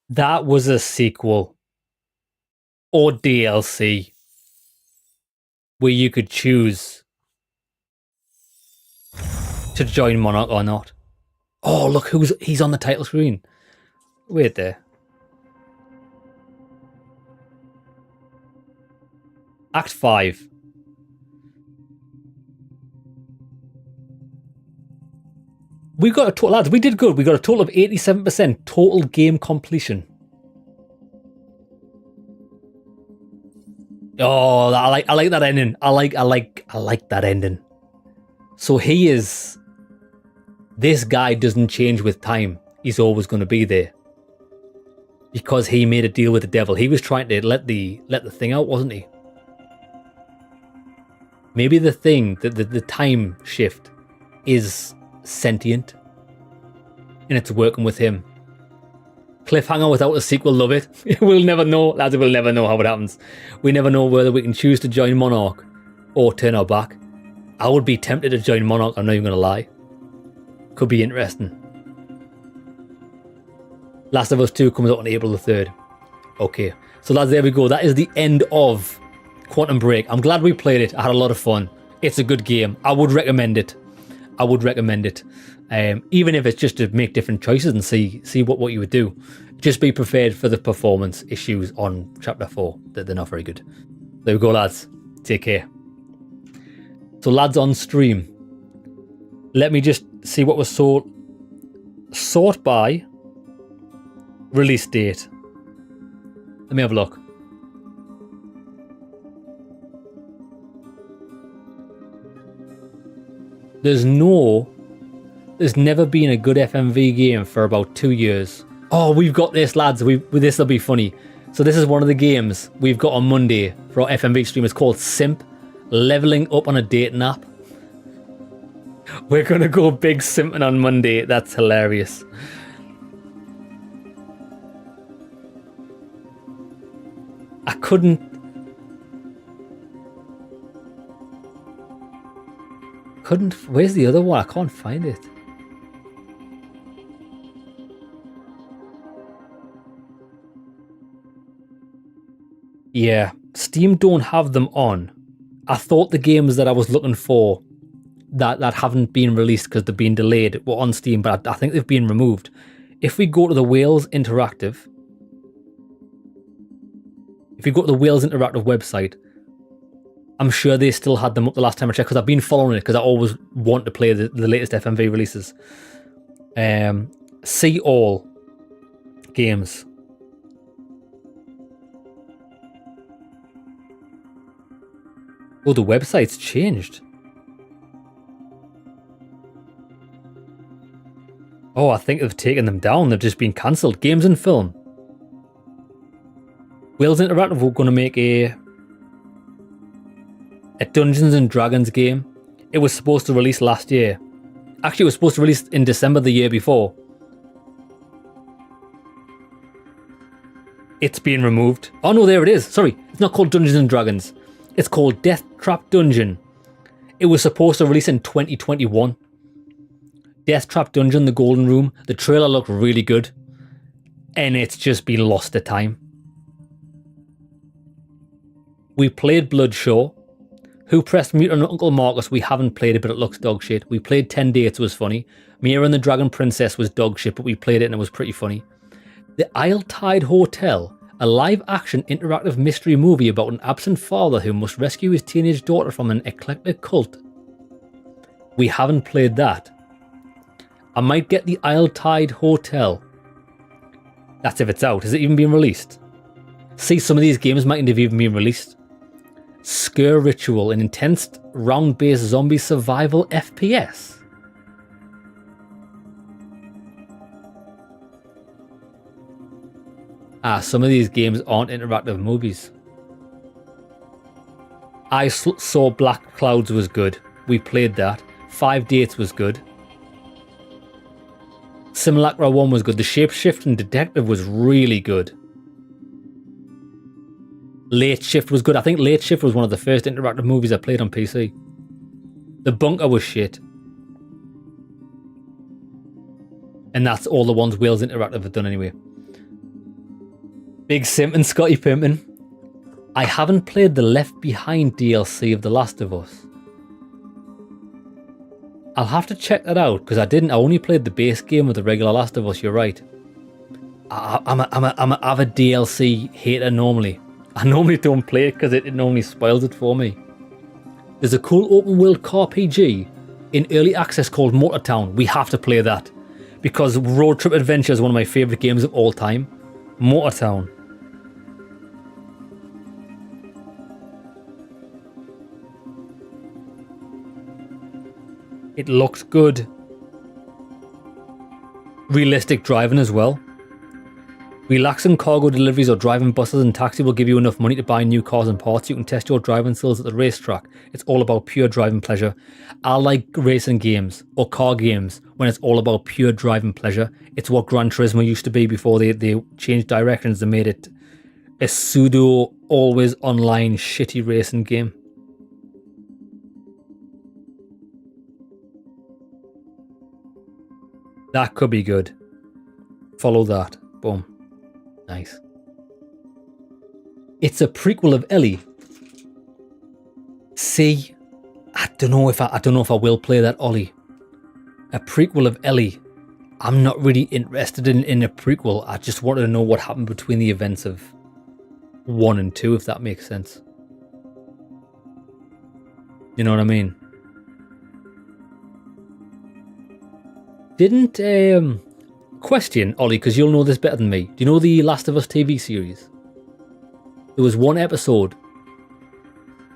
That was a sequel or DLC where you could choose to join Monarch or not. Oh, look, he's on the title screen. Wait there. Act 5. We got a total, lads, we did good. We got a total of 87% total game completion. Oh, I like that ending. I like that ending. So this guy doesn't change with time. He's always going to be there. Because he made a deal with the devil. He was trying to let the thing out, wasn't he? Maybe the thing, the time shift is sentient. And it's working with him. Cliffhanger without a sequel, love it. We'll never know, lads, we'll never know how it happens. We never know whether we can choose to join Monarch or turn our back. I would be tempted to join Monarch, I'm not even going to lie. Could be interesting. Last of Us 2 comes out on April the 3rd. Okay, so lads, there we go. That is the end of Quantum Break. I'm glad we played it. I had a lot of fun. It's a good game. I would recommend it. I would recommend it. Even if it's just to make different choices and see what you would do. Just be prepared for the performance issues on Chapter 4. That they're not very good. There we go, lads. Take care. So lads on stream, let me just see what was sort by release date. Let me have a look. There's never been a good FMV game for about 2 years. Oh, we've got this, lads. This will be funny. So this is one of the games we've got on Monday for our FMV stream. It's called Simp, Leveling Up on a Dating App. We're going to go big simping on Monday. That's hilarious. I couldn't... Where's the other one? I can't find it. Yeah, Steam don't have them on. I thought the games that I was looking for that haven't been released because they've been delayed were on Steam, but I think they've been removed. If we go to the Wales Interactive, website, I'm sure they still had them up the last time I checked because I've been following it because I always want to play the latest FMV releases. See all games. Oh, the website's changed. Oh, I think they've taken them down. They've just been cancelled. Games and film. Wales Interactive were going to make a Dungeons and Dragons game. It was supposed to release last year. Actually, it was supposed to release in December the year before. It's been removed. Oh no, there it is. Sorry, it's not called Dungeons and Dragons. It's called Death Trap Dungeon. It was supposed to release in 2021. Death Trap Dungeon, The Golden Room. The trailer looked really good. And it's just been lost to time. We played Bloodshaw. Who Pressed Mute on Uncle Marcus? We haven't played it, but it looks dog shit. We played 10 Dates, it was funny. Mira and the Dragon Princess was dog shit, but we played it and it was pretty funny. The Isle Tide Hotel, a live-action interactive mystery movie about an absent father who must rescue his teenage daughter from an eclectic cult. We haven't played that. I might get the Isle Tide Hotel. That's if it's out. Has it even been released? See, some of these games mightn't have even been released. Scare Ritual, an intense round-based zombie survival FPS. Some of these games aren't interactive movies. I Saw Black Clouds was good. We played that. 5 Dates was good. Simulacra 1 was good. The Shapeshifting Detective was really good. Late Shift was good. I think Late Shift was one of the first interactive movies I played on PC. The Bunker was shit. And that's all the ones Wales Interactive have done anyway. Big Sim and Scotty Pimpin. I haven't played the Left Behind DLC of The Last of Us. I'll have to check that out because I only played the base game of the regular Last of Us, you're right. I'm an avid DLC hater normally. I normally don't play it because it normally spoils it for me. There's a cool open world car PG in early access called Motortown. We have to play that because Road Trip Adventure is one of my favorite games of all time. Motortown. It looks good. Realistic driving as well. Relaxing cargo deliveries or driving buses and taxi will give you enough money to buy new cars and parts. You can test your driving skills at the racetrack. It's all about pure driving pleasure. I like racing games or car games when it's all about pure driving pleasure. It's what Gran Turismo used to be before they changed directions and made it a pseudo, always online, shitty racing game. That could be good. Follow that. Boom. Nice. It's a prequel of Ellie. See, I don't know if I will play that, Ollie. A prequel of Ellie. I'm not really interested in a prequel. I just wanted to know what happened between the events of 1 and 2, if that makes sense. You know what I mean? Didn't question, Ollie, because you'll know this better than me. Do you know the Last of Us TV series? There was one episode,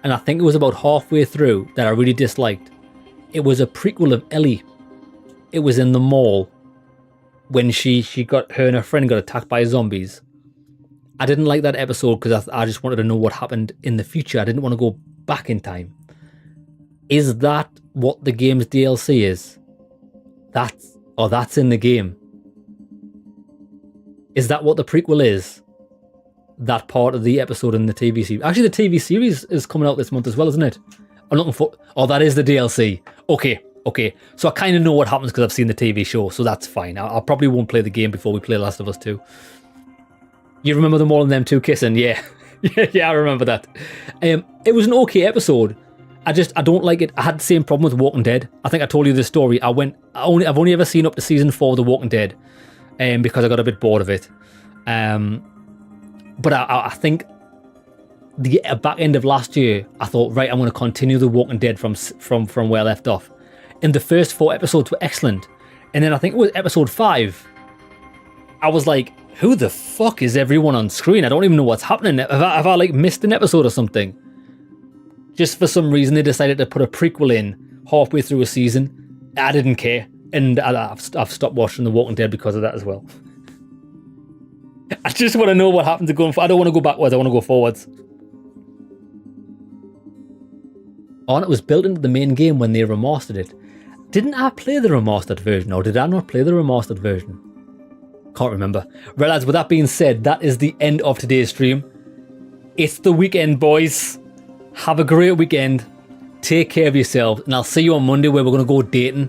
and I think it was about halfway through, that I really disliked. It was a prequel of Ellie. It was in the mall when her and her friend got attacked by zombies. I didn't like that episode because I just wanted to know what happened in the future. I didn't want to go back in time. Is that what the game's DLC is? That's in the game. Is that what the prequel is? That part of the episode in the TV series. Actually, the TV series is coming out this month as well, isn't it? I'm looking for... Oh, that is the DLC. Okay. So I kind of know what happens because I've seen the TV show, so that's fine. I probably won't play the game before we play Last of Us 2. You remember them all and them two kissing? Yeah. Yeah, I remember that. It was an okay episode. I don't like it. I had the same problem with Walking Dead. I think I told you this story. I've only ever seen up to season 4 of The Walking Dead, because I got a bit bored of it. But I think the back end of last year, I thought, right, I'm going to continue The Walking Dead from where I left off. And the first 4 episodes were excellent. And then I think it was episode 5. I was like, who the fuck is everyone on screen? I don't even know what's happening. Have I like missed an episode or something? Just for some reason, they decided to put a prequel in halfway through a season. I didn't care. And I've stopped watching The Walking Dead because of that as well. I just want to know what happens to going forward. I don't want to go backwards. I want to go forwards. Oh, and it was built into the main game when they remastered it. Didn't I play the remastered version, or did I not play the remastered version? Can't remember. Right, lads, with that being said, that is the end of today's stream. It's the weekend, boys. Have a great weekend. Take care of yourselves, and I'll see you on Monday where we're going to go dating.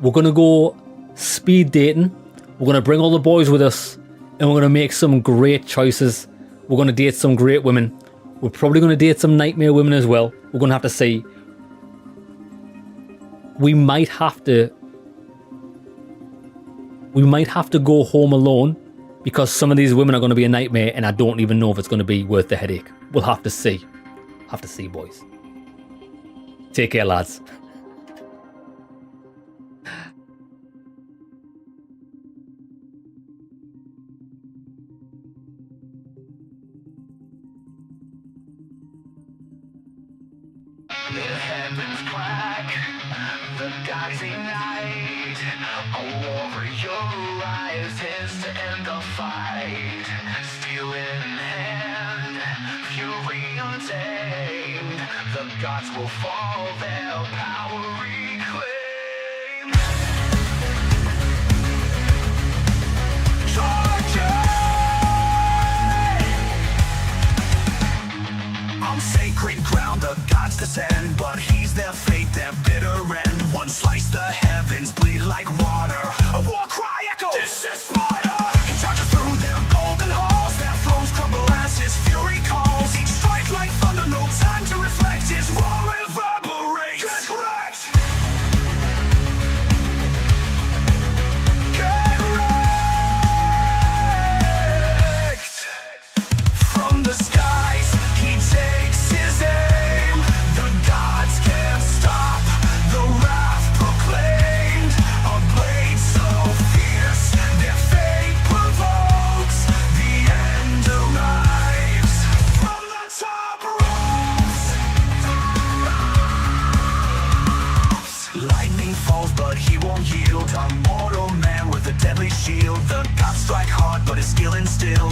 We're going to go speed dating. We're going to bring all the boys with us, and we're going to make some great choices. We're going to date some great women. We're probably going to date some nightmare women as well. We're going to have to see. We might have to go home alone because some of these women are going to be a nightmare, and I don't even know if it's going to be worth the headache. We'll have to see. Have to see, boys. Take care, lads. The heavens crack, the gods ignite. A warrior rises to end the fight. Steel in hand, fury untamed. The gods will fall, their power reclaim. On sacred ground, the gods descend, but he's their fate, their bitter end. One slice, the heavens bleed like water. A war cry echoes. This is Sparta. He charges through their golden halls. Their thrones crumble as his fury calls. Each strike like thunder, no time to reflect. His war evaporates. Get wrecked. Get wrecked. From the skies, he takes his aim. The gods can't stop the wrath.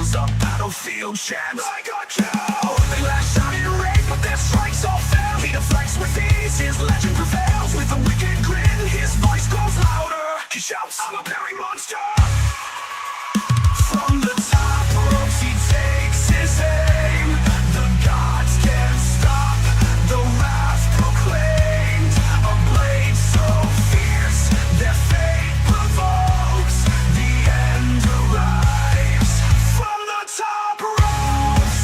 heroes are battlefield champs. I got you. They lash out in rage, but their strikes all fail. He deflects with ease, his legend prevails. With a wicked grin, his voice grows louder. He shouts, I'm a berry monster. From the top ropes he takes his aim. The gods can't stop the wrath proclaimed. A blade so fierce, their fate provokes. The end arrives. From the top ropes.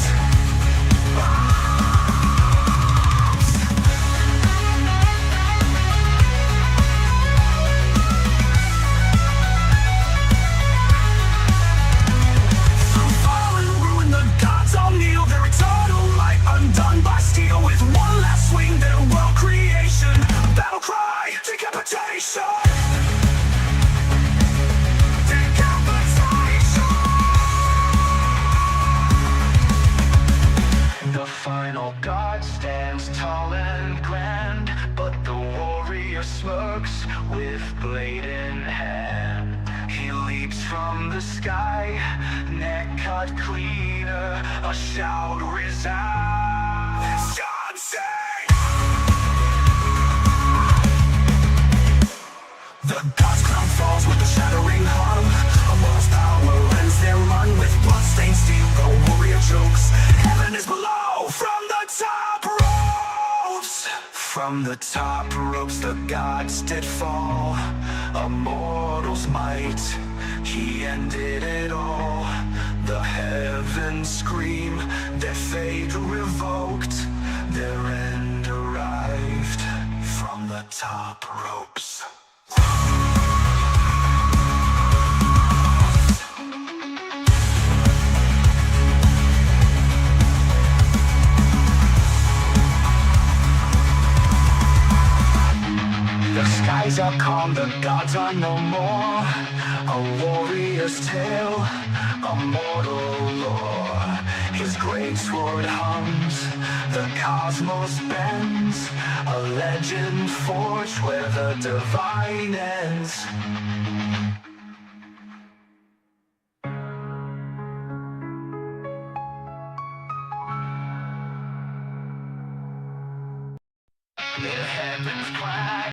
Through fall and ruin, the gods all kneel. Their eternal light undone by steel. With one last swing, their world creation. Battle cry, decapitation. The final god stands tall and grand, but the warrior smirks with blade in hand. He leaps from the sky, neck cut cleaner, a shout resounds. God save! The god's crown falls with a shattering hum. A mortal's power ends their run with bloodstained steel. The warrior chokes. Heaven is below. From the top ropes. From the top ropes the gods did fall. A mortal's might, he ended it all. The heavens scream, their fate revoked. Their end arrived. From the top ropes. The skies are calm, the gods are no more. A warrior's tale, a mortal lore. His great sword hums, the cosmos bends. A legend forged where the divine ends. The heavens